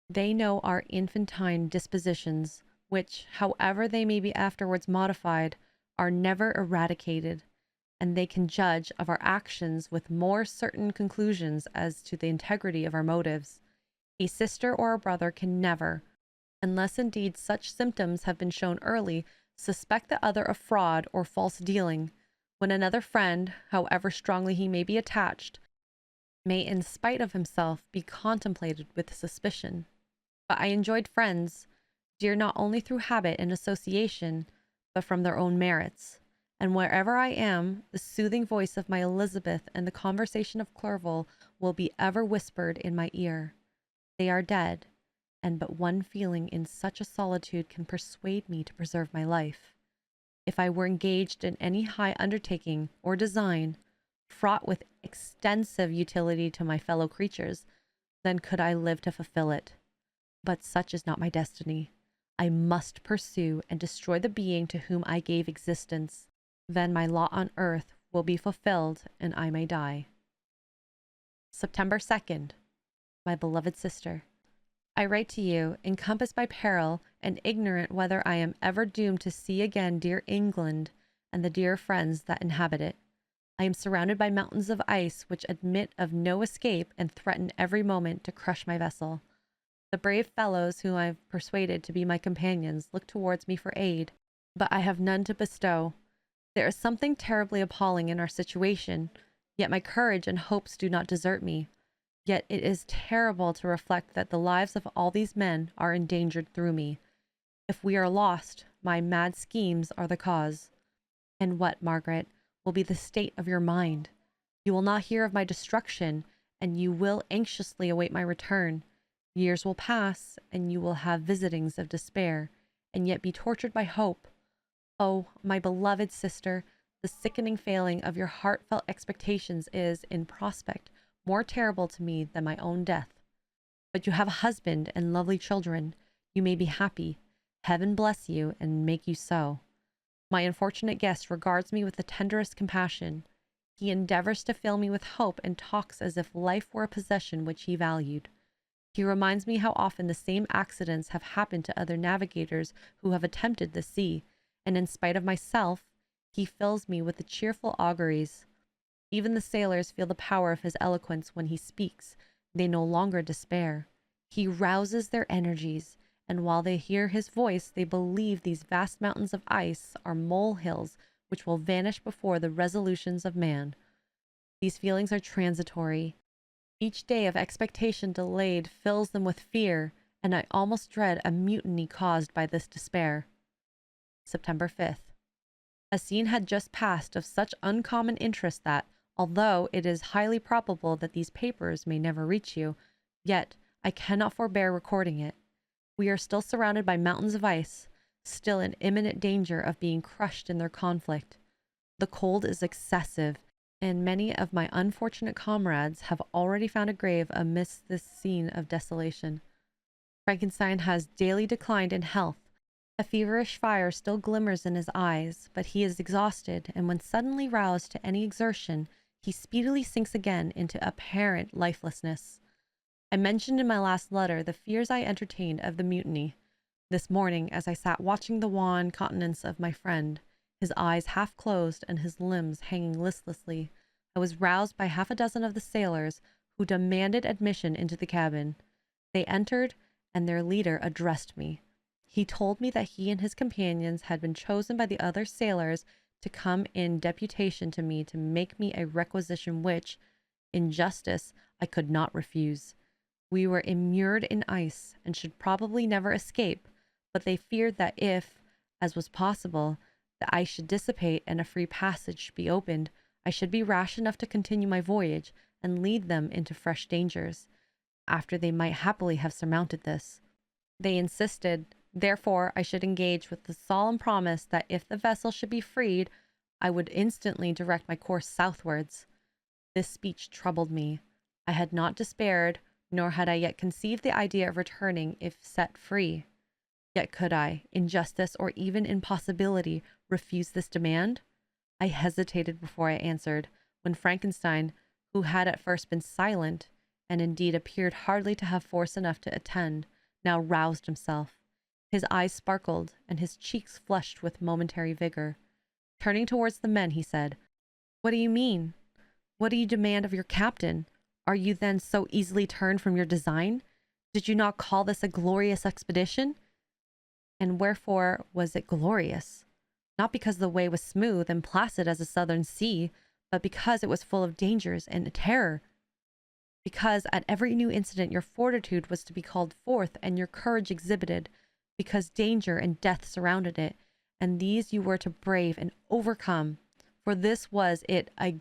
They know our infantine dispositions, which, however they may be afterwards modified, are never eradicated, and they can judge of our actions with more certain conclusions as to the integrity of our motives. A sister or a brother can never, unless indeed such symptoms have been shown early, suspect the other of fraud or false dealing, when another friend, however strongly he may be attached, may in spite of himself be contemplated with suspicion. But I enjoyed friends, dear not only through habit and association, but from their own merits. And wherever I am, the soothing voice of my Elizabeth and the conversation of Clerval will be ever whispered in my ear. They are dead, and but one feeling in such a solitude can persuade me to preserve my life. If I were engaged in any high undertaking or design, fraught with extensive utility to my fellow creatures, then could I live to fulfill it. But such is not my destiny. I must pursue and destroy the being to whom I gave existence. Then my lot on earth will be fulfilled, and I may die. September 2nd. My beloved sister, I write to you, encompassed by peril, and ignorant whether I am ever doomed to see again dear England and the dear friends that inhabit it. I am surrounded by mountains of ice which admit of no escape and threaten every moment to crush my vessel. The brave fellows whom I have persuaded to be my companions look towards me for aid, but I have none to bestow. There is something terribly appalling in our situation, yet my courage and hopes do not desert me. Yet it is terrible to reflect that the lives of all these men are endangered through me. If we are lost, my mad schemes are the cause. And what, Margaret, will be the state of your mind? You will not hear of my destruction, and you will anxiously await my return. Years will pass, and you will have visitings of despair, and yet be tortured by hope. Oh, my beloved sister, the sickening failing of your heartfelt expectations is, in prospect, more terrible to me than my own death. But you have a husband and lovely children. You may be happy. Heaven bless you and make you so. My unfortunate guest regards me with the tenderest compassion. He endeavors to fill me with hope and talks as if life were a possession which he valued. He reminds me how often the same accidents have happened to other navigators who have attempted the sea, and in spite of myself, he fills me with the cheerful auguries. Even the sailors feel the power of his eloquence when he speaks. They no longer despair. He rouses their energies, and while they hear his voice, they believe these vast mountains of ice are molehills which will vanish before the resolutions of man. These feelings are transitory. Each day of expectation delayed fills them with fear, and I almost dread a mutiny caused by this despair. September 5th. A scene had just passed of such uncommon interest that, although it is highly probable that these papers may never reach you, yet I cannot forbear recording it. We are still surrounded by mountains of ice. still in imminent danger of being crushed in their conflict. The cold is excessive, and many of my unfortunate comrades have already found a grave amidst this scene of desolation. Frankenstein has daily declined in health. A feverish fire still glimmers in his eyes, but he is exhausted, and when suddenly roused to any exertion, he speedily sinks again into apparent lifelessness. I mentioned in my last letter the fears I entertained of the mutiny. This morning, as I sat watching the wan countenance of my friend, his eyes half closed and his limbs hanging listlessly, I was roused by half a dozen of the sailors who demanded admission into the cabin. They entered, and their leader addressed me. He told me that he and his companions had been chosen by the other sailors to come in deputation to me to make me a requisition which, in justice, I could not refuse. We were immured in ice and should probably never escape, but they feared that if, as was possible, the ice should dissipate and a free passage should be opened, I should be rash enough to continue my voyage and lead them into fresh dangers, after they might happily have surmounted this. They insisted, therefore, I should engage with the solemn promise that if the vessel should be freed, I would instantly direct my course southwards. This speech troubled me. I had not despaired, nor had I yet conceived the idea of returning if set free. Yet could I, in justice or even in possibility, refuse this demand? I hesitated before I answered, when Frankenstein, who had at first been silent, and indeed appeared hardly to have force enough to attend, now roused himself. His eyes sparkled, and his cheeks flushed with momentary vigor. Turning towards the men, he said, "What do you mean? What do you demand of your captain? Are you then so easily turned from your design? Did you not call this a glorious expedition? And wherefore was it glorious? Not because the way was smooth and placid as a southern sea, but because it was full of dangers and terror. Because at every new incident your fortitude was to be called forth and your courage exhibited, because danger and death surrounded it, and these you were to brave and overcome. For this was it an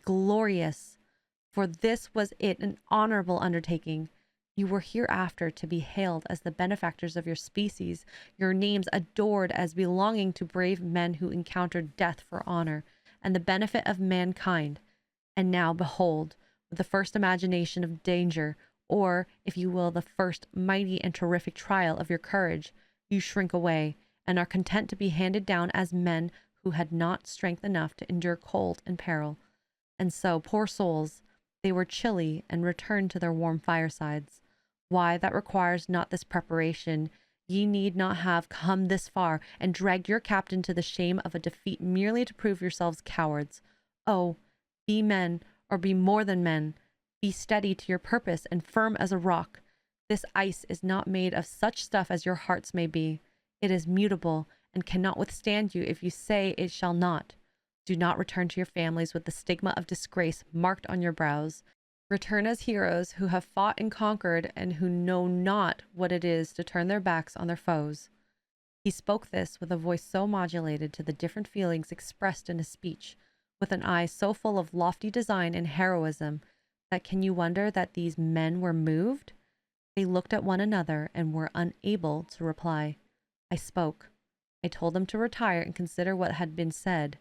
honorable undertaking. You were hereafter to be hailed as the benefactors of your species, your names adored as belonging to brave men who encountered death for honor and the benefit of mankind. And now, behold, with the first imagination of danger, or, if you will, the first mighty and terrific trial of your courage, you shrink away, and are content to be handed down as men who had not strength enough to endure cold and peril. And so, poor souls, they were chilly and returned to their warm firesides. Why, that requires not this preparation. Ye need not have come this far and dragged your captain to the shame of a defeat merely to prove yourselves cowards. Oh, be men, or be more than men. Be steady to your purpose and firm as a rock. This ice is not made of such stuff as your hearts may be. It is mutable and cannot withstand you if you say it shall not. Do not return to your families with the stigma of disgrace marked on your brows. Return as heroes who have fought and conquered and who know not what it is to turn their backs on their foes." He spoke this with a voice so modulated to the different feelings expressed in his speech, with an eye so full of lofty design and heroism, that can you wonder that these men were moved? They looked at one another and were unable to reply. I spoke. I told them to retire and consider what had been said,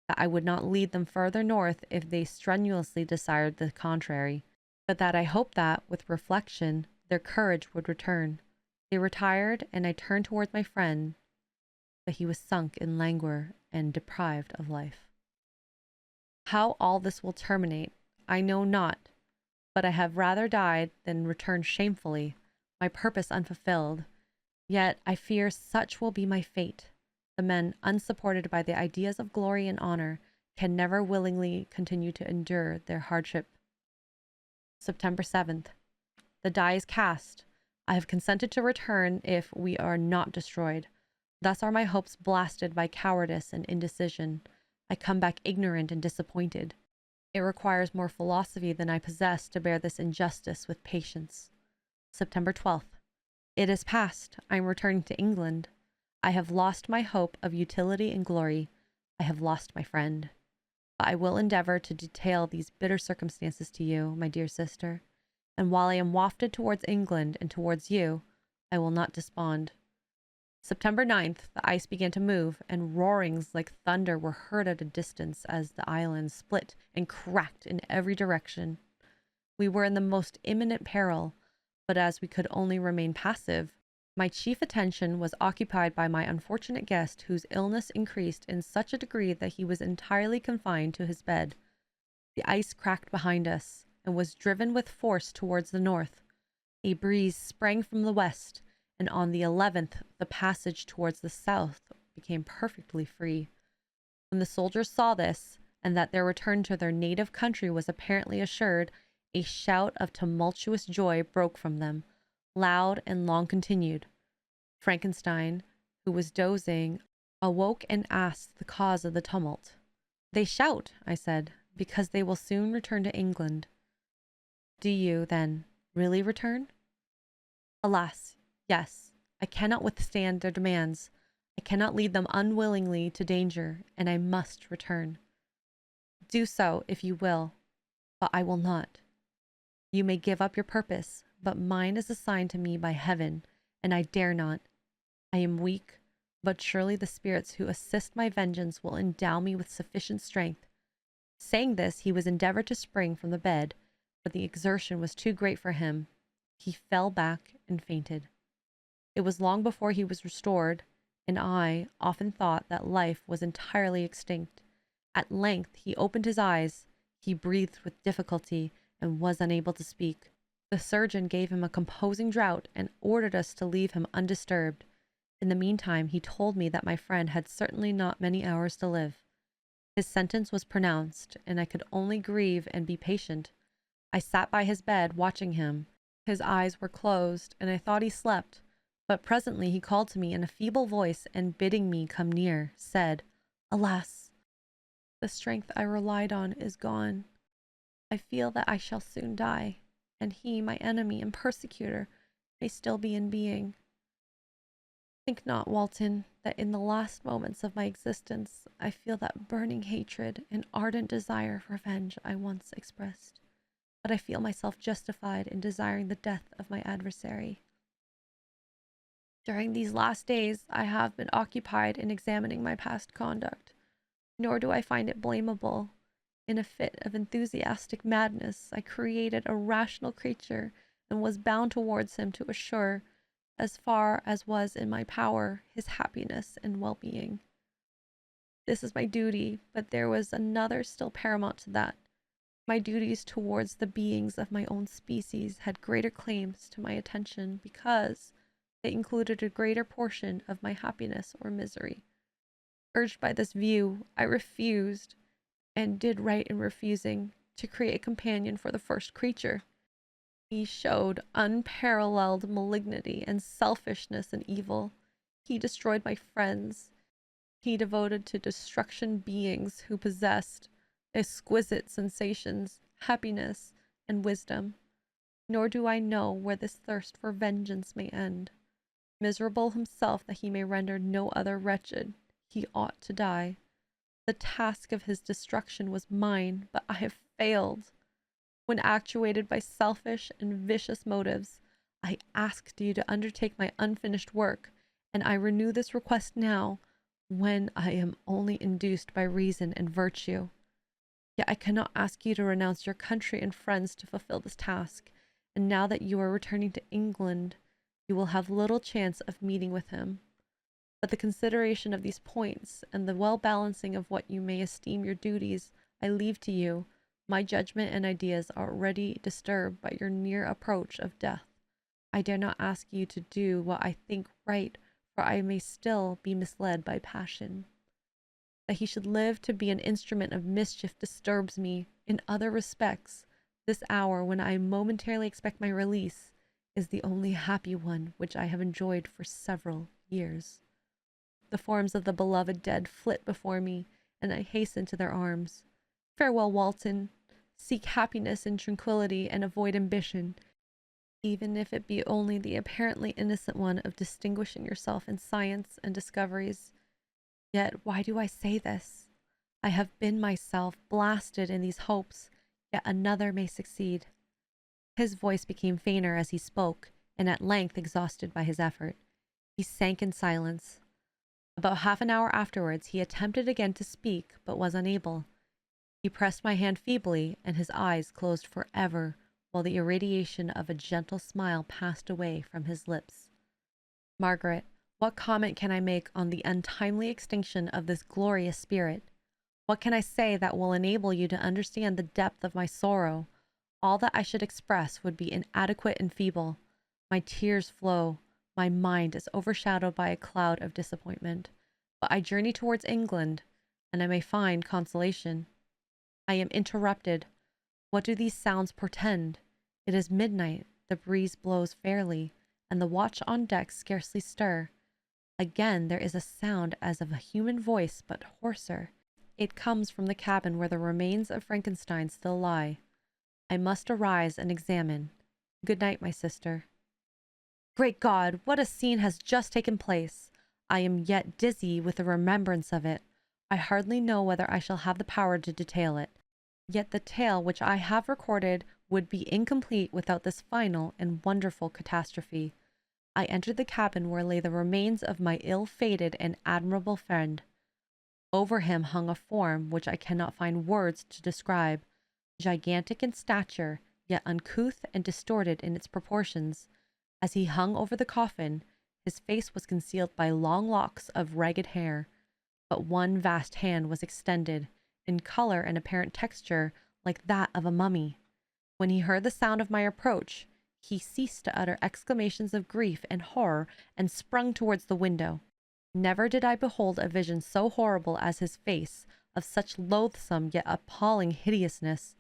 that I would not lead them further north if they strenuously desired the contrary, but that I hoped that, with reflection, their courage would return. They retired, and I turned towards my friend, but he was sunk in languor and deprived of life. How all this will terminate, I know not, but I have rather died than returned shamefully, my purpose unfulfilled. Yet I fear such will be my fate. The men, unsupported by the ideas of glory and honor, can never willingly continue to endure their hardship. September 7th. The die is cast. I have consented to return if we are not destroyed. Thus are my hopes blasted by cowardice and indecision. I come back ignorant and disappointed. It requires more philosophy than I possess to bear this injustice with patience. September 12th. It is past. I am returning to England. I have lost my hope of utility and glory. I have lost my friend. But I will endeavor to detail these bitter circumstances to you, my dear sister, and while I am wafted towards England and towards you, I will not despond. September 9th, the ice began to move, and roarings like thunder were heard at a distance as the island split and cracked in every direction. We were in the most imminent peril, but as we could only remain passive, my chief attention was occupied by my unfortunate guest, whose illness increased in such a degree that he was entirely confined to his bed. The ice cracked behind us, and was driven with force towards the north. A breeze sprang from the west, and on the 11th the passage towards the south became perfectly free. When the soldiers saw this, and that their return to their native country was apparently assured, a shout of tumultuous joy broke from them, loud and long continued. Frankenstein, who was dozing, awoke and asked the cause of the tumult. "They shout," I said, "because they will soon return to England." "Do you, then, really return?" "Alas, yes. I cannot withstand their demands. I cannot lead them unwillingly to danger, and I must return." "Do so, if you will, but I will not. You may give up your purpose, but mine is assigned to me by heaven, and I dare not. I am weak, but surely the spirits who assist my vengeance will endow me with sufficient strength." Saying this, he was endeavored to spring from the bed, but the exertion was too great for him. He fell back and fainted. It was long before he was restored, and I often thought that life was entirely extinct. At length he opened his eyes. He breathed with difficulty and was unable to speak. The surgeon gave him a composing draught and ordered us to leave him undisturbed. In the meantime, he told me that my friend had certainly not many hours to live. His sentence was pronounced, and I could only grieve and be patient. I sat by his bed, watching him. His eyes were closed, and I thought he slept. But presently he called to me in a feeble voice, and bidding me come near, said, "Alas, the strength I relied on is gone. I feel that I shall soon die, and he, my enemy and persecutor, may still be in being. Think not, Walton, that in the last moments of my existence I feel that burning hatred and ardent desire for revenge I once expressed, but I feel myself justified in desiring the death of my adversary. During these last days I have been occupied in examining my past conduct, nor do I find it blamable. In a fit of enthusiastic madness, I created a rational creature and was bound towards him to assure, as far as was in my power, his happiness and well-being. This is my duty, but there was another still paramount to that. My duties towards the beings of my own species had greater claims to my attention because they included a greater portion of my happiness or misery. Urged by this view, I refused, and did right in refusing, to create a companion for the first creature. He showed unparalleled malignity and selfishness and evil. He destroyed my friends. He devoted to destruction beings who possessed exquisite sensations, happiness, and wisdom. Nor do I know where this thirst for vengeance may end. Miserable himself that he may render no other wretched, he ought to die. The task of his destruction was mine, but I have failed. When actuated by selfish and vicious motives, I asked you to undertake my unfinished work, and I renew this request now, when I am only induced by reason and virtue. Yet I cannot ask you to renounce your country and friends to fulfill this task, and now that you are returning to England, you will have little chance of meeting with him. But the consideration of these points, and the well-balancing of what you may esteem your duties, I leave to you. My judgment and ideas are already disturbed by your near approach of death. I dare not ask you to do what I think right, for I may still be misled by passion. That he should live to be an instrument of mischief disturbs me. In other respects, this hour, when I momentarily expect my release, is the only happy one which I have enjoyed for several years. The forms of the beloved dead flit before me, and I hasten to their arms. Farewell, Walton. Seek happiness in tranquillity, and avoid ambition, even if it be only the apparently innocent one of distinguishing yourself in science and discoveries. Yet why do I say this? I have been myself blasted in these hopes, yet another may succeed. His voice became fainter as he spoke, and at length exhausted by his effort. He sank in silence. About half an hour afterwards, he attempted again to speak, but was unable. He pressed my hand feebly, and his eyes closed forever, while the irradiation of a gentle smile passed away from his lips. Margaret, what comment can I make on the untimely extinction of this glorious spirit? What can I say that will enable you to understand the depth of my sorrow? All that I should express would be inadequate and feeble. My tears flow. My mind is overshadowed by a cloud of disappointment. But I journey towards England, and I may find consolation. I am interrupted. What do these sounds portend? It is midnight. The breeze blows fairly, and the watch on deck scarcely stir. Again there is a sound as of a human voice, but hoarser. It comes from the cabin where the remains of Frankenstein still lie. I must arise and examine. Good night, my sister. Great God, what a scene has just taken place! I am yet dizzy with the remembrance of it. I hardly know whether I shall have the power to detail it. Yet the tale which I have recorded would be incomplete without this final and wonderful catastrophe. I entered the cabin where lay the remains of my ill-fated and admirable friend. Over him hung a form which I cannot find words to describe, gigantic in stature, yet uncouth and distorted in its proportions. As he hung over the coffin, his face was concealed by long locks of ragged hair, but one vast hand was extended, in color and apparent texture like that of a mummy. When he heard the sound of my approach, he ceased to utter exclamations of grief and horror and sprung towards the window. Never did I behold a vision so horrible as his face, of such loathsome yet appalling hideousness.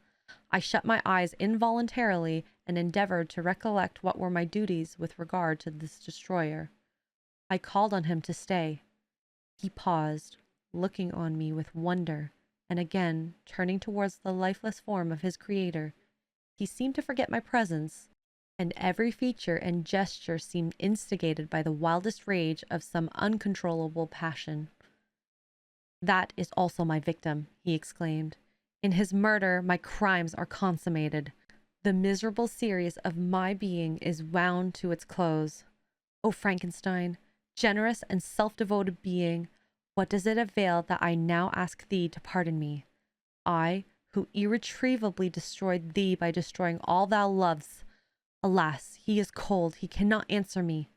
I shut my eyes involuntarily and endeavored to recollect what were my duties with regard to this destroyer. I called on him to stay. He paused, looking on me with wonder, and again turning towards the lifeless form of his creator. He seemed to forget my presence, and every feature and gesture seemed instigated by the wildest rage of some uncontrollable passion. That is also my victim, he exclaimed. In his murder, my crimes are consummated. The miserable series of my being is wound to its close. O Frankenstein, generous and self-devoted being, what does it avail that I now ask thee to pardon me? I, who irretrievably destroyed thee by destroying all thou lovest. Alas, he is cold, he cannot answer me.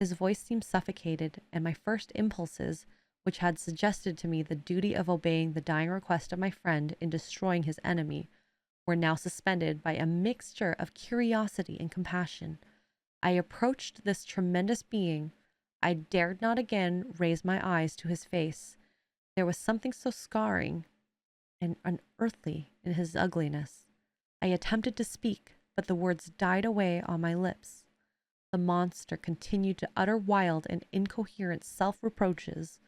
His voice seemed suffocated, and my first impulses, which had suggested to me the duty of obeying the dying request of my friend in destroying his enemy, were now suspended by a mixture of curiosity and compassion. I approached this tremendous being. I dared not again raise my eyes to his face. There was something so scarring and unearthly in his ugliness. I attempted to speak, but the words died away on my lips. The monster continued to utter wild and incoherent self-reproaches.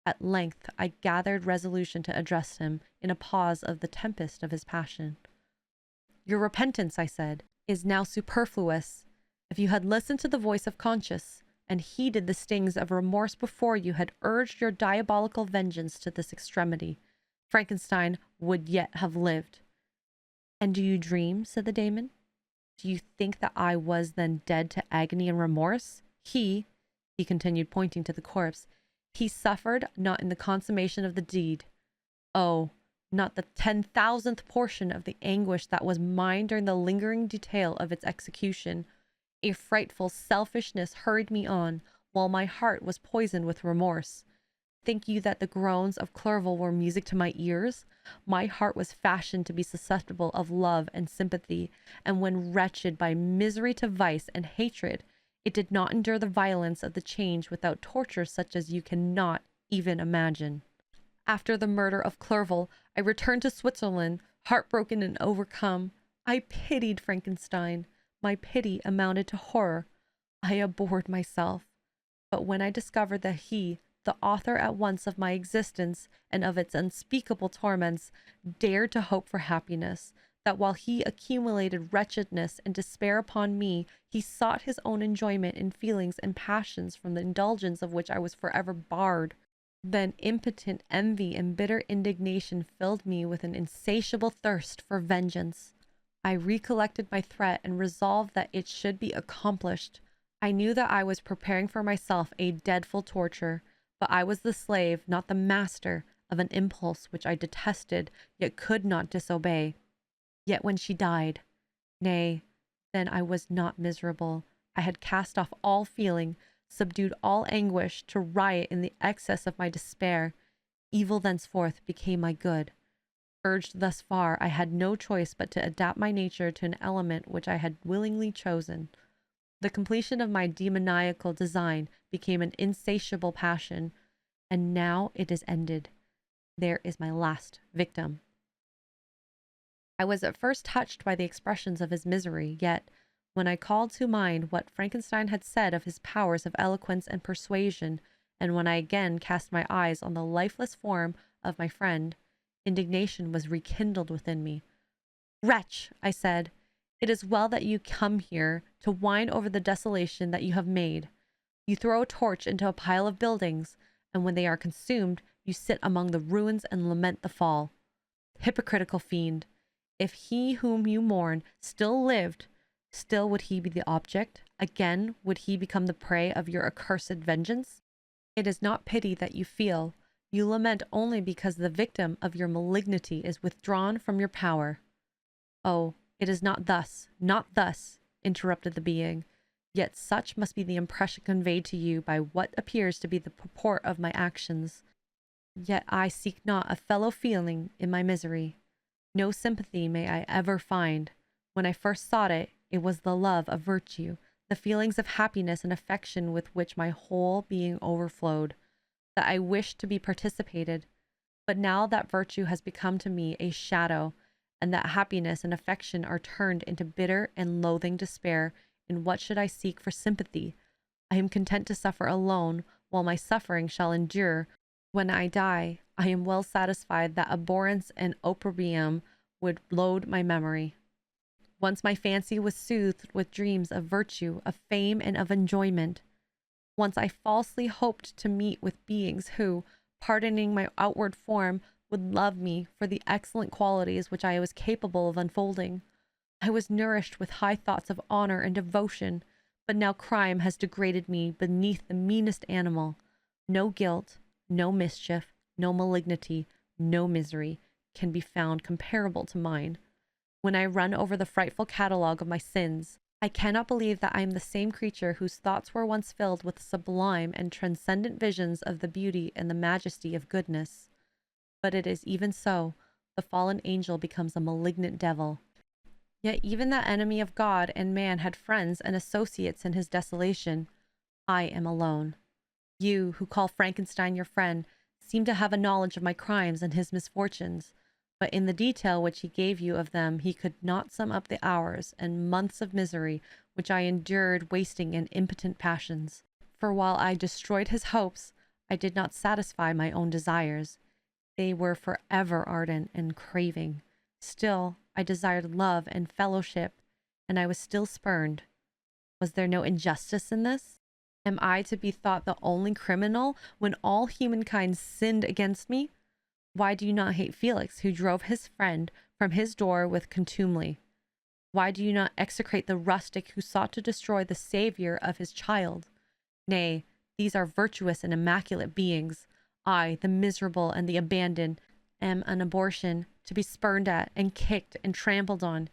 At length I gathered resolution to address him in a pause of the tempest of his passion. Your repentance, I said, is now superfluous. If you had listened to the voice of conscience, and heeded the stings of remorse before you had urged your diabolical vengeance to this extremity, Frankenstein would yet have lived. And do you dream? Said the Damon. Do you think that I was then dead to agony and remorse? He continued, pointing to the corpse, he suffered not in the consummation of the deed. Oh, not the 10,000th portion of the anguish that was mine during the lingering detail of its execution. A frightful selfishness hurried me on, while my heart was poisoned with remorse. Think you that the groans of Clerval were music to my ears? My heart was fashioned to be susceptible of love and sympathy, and when wretched by misery to vice and hatred, it did not endure the violence of the change without torture such as you cannot even imagine. After the murder of Clerval, I returned to Switzerland, heartbroken and overcome. I pitied Frankenstein. My pity amounted to horror. I abhorred myself. But when I discovered that he, the author at once of my existence and of its unspeakable torments, dared to hope for happiness, that while he accumulated wretchedness and despair upon me, he sought his own enjoyment in feelings and passions from the indulgence of which I was forever barred, then impotent envy and bitter indignation filled me with an insatiable thirst for vengeance. I recollected my threat and resolved that it should be accomplished. I knew that I was preparing for myself a dreadful torture, but I was the slave, not the master, of an impulse which I detested, yet could not disobey. Yet when she died, nay, then I was not miserable. I had cast off all feeling, subdued all anguish to riot in the excess of my despair. Evil thenceforth became my good. Urged thus far, I had no choice but to adapt my nature to an element which I had willingly chosen. The completion of my demoniacal design became an insatiable passion, and now it is ended. There is my last victim. I was at first touched by the expressions of his misery, yet, when I called to mind what Frankenstein had said of his powers of eloquence and persuasion, and when I again cast my eyes on the lifeless form of my friend, indignation was rekindled within me. "Wretch," I said, "it is well that you come here to whine over the desolation that you have made. You throw a torch into a pile of buildings, and when they are consumed, you sit among the ruins and lament the fall. Hypocritical fiend! If he whom you mourn still lived, still would he be the object, again would he become the prey of your accursed vengeance. It is not pity that you feel. You lament only because the victim of your malignity is withdrawn from your power." "Oh, it is not thus, interrupted the being. "Yet such must be the impression conveyed to you by what appears to be the purport of my actions. Yet I seek not a fellow feeling in my misery. No sympathy may I ever find. When I first sought it, it was the love of virtue, the feelings of happiness and affection with which my whole being overflowed, that I wished to be participated. But now that virtue has become to me a shadow, and that happiness and affection are turned into bitter and loathing despair, in what should I seek for sympathy? I am content to suffer alone, while my suffering shall endure. When I die, I am well satisfied that abhorrence and opprobrium would load my memory. Once my fancy was soothed with dreams of virtue, of fame, and of enjoyment. Once I falsely hoped to meet with beings who, pardoning my outward form, would love me for the excellent qualities which I was capable of unfolding. I was nourished with high thoughts of honor and devotion, but now crime has degraded me beneath the meanest animal. No guilt, no mischief, no malignity, no misery can be found comparable to mine. When I run over the frightful catalogue of my sins, I cannot believe that I am the same creature whose thoughts were once filled with sublime and transcendent visions of the beauty and the majesty of goodness. But it is even so, the fallen angel becomes a malignant devil. Yet even that enemy of God and man had friends and associates in his desolation. I am alone. You, who call Frankenstein your friend, seem to have a knowledge of my crimes and his misfortunes, but in the detail which he gave you of them he could not sum up the hours and months of misery which I endured wasting in impotent passions. For while I destroyed his hopes, I did not satisfy my own desires. They were forever ardent and craving. Still, I desired love and fellowship, and I was still spurned. Was there no injustice in this? Am I to be thought the only criminal when all humankind sinned against me? Why do you not hate Felix, who drove his friend from his door with contumely? Why do you not execrate the rustic who sought to destroy the savior of his child? Nay, these are virtuous and immaculate beings. I, the miserable and the abandoned, am an abortion, to be spurned at and kicked and trampled on.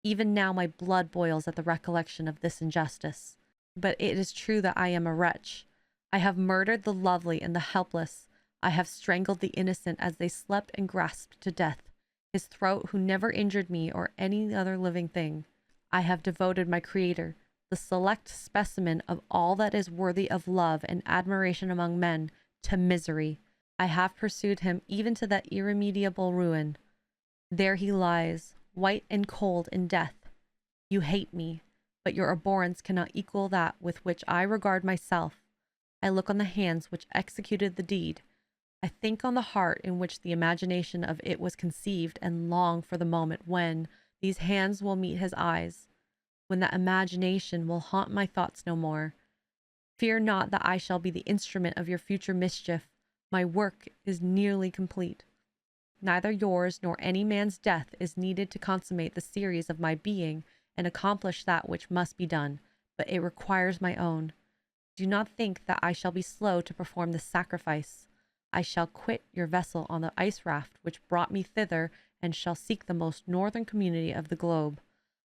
Even now my blood boils at the recollection of this injustice. But it is true that I am a wretch. I have murdered the lovely and the helpless. I have strangled the innocent as they slept and grasped to death his throat who never injured me or any other living thing. I have devoted my Creator, the select specimen of all that is worthy of love and admiration among men, to misery. I have pursued him even to that irremediable ruin. There he lies, white and cold in death. You hate me, but your abhorrence cannot equal that with which I regard myself. I look on the hands which executed the deed. I think on the heart in which the imagination of it was conceived, and long for the moment when these hands will meet his eyes, when that imagination will haunt my thoughts no more. Fear not that I shall be the instrument of your future mischief. My work is nearly complete. Neither yours nor any man's death is needed to consummate the series of my being and accomplish that which must be done. but it requires my own. Do not think that I shall be slow to perform this sacrifice. I shall quit your vessel on the ice raft which brought me thither, and shall seek the most northern community of the globe.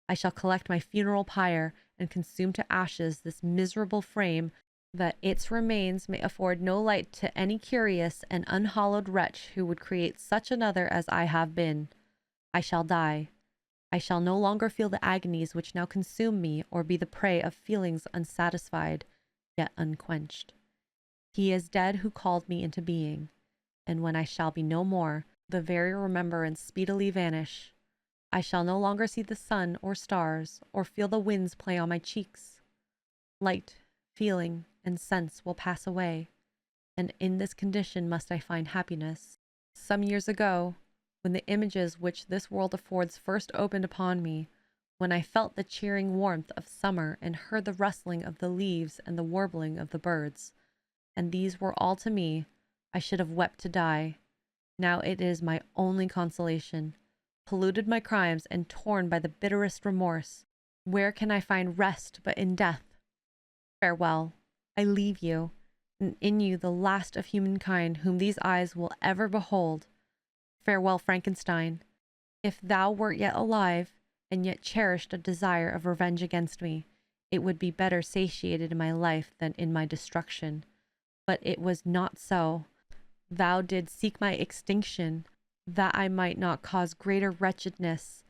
I shall collect my funeral pyre, and consume to ashes this miserable frame, that its remains may afford no light to any curious and unhallowed wretch who would create such another as I have been. I shall die. I shall no longer feel the agonies which now consume me, or be the prey of feelings unsatisfied, yet unquenched. He is dead who called me into being, and when I shall be no more, the very remembrance speedily vanish. I shall no longer see the sun or stars, or feel the winds play on my cheeks. Light, feeling, and sense will pass away, and in this condition must I find happiness. Some years ago, when the images which this world affords first opened upon me, when I felt the cheering warmth of summer and heard the rustling of the leaves and the warbling of the birds, and these were all to me, I should have wept to die. Now it is my only consolation. Polluted my crimes and torn by the bitterest remorse, where can I find rest but in death? Farewell. I leave you, and in you the last of humankind whom these eyes will ever behold. Farewell, Frankenstein. If thou wert yet alive, and yet cherished a desire of revenge against me, it would be better satiated in my life than in my destruction. But it was not so. Thou didst seek my extinction, that I might not cause greater wretchedness,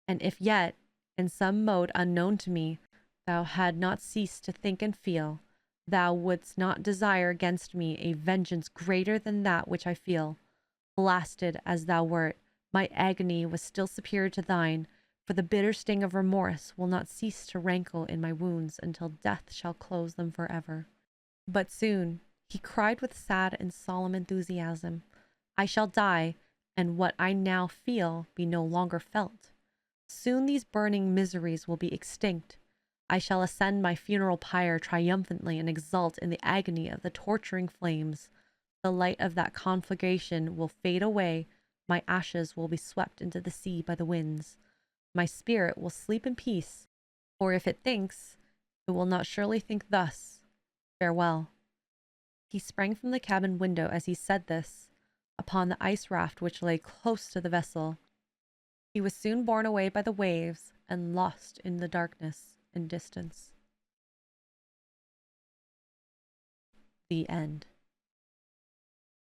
and if yet, in some mode unknown to me, thou had not ceased to think and feel, thou wouldst not desire against me a vengeance greater than that which I feel. Blasted as thou wert, my agony was still superior to thine, for the bitter sting of remorse will not cease to rankle in my wounds until death shall close them forever. But soon, he cried with sad and solemn enthusiasm, I shall die, and what I now feel be no longer felt. Soon these burning miseries will be extinct. I shall ascend my funeral pyre triumphantly and exult in the agony of the torturing flames. The light of that conflagration will fade away, my ashes will be swept into the sea by the winds. My spirit will sleep in peace, or if it thinks, it will not surely think thus. Farewell. He sprang from the cabin window as he said this, upon the ice raft which lay close to the vessel. He was soon borne away by the waves and lost in the darkness and distance. The end.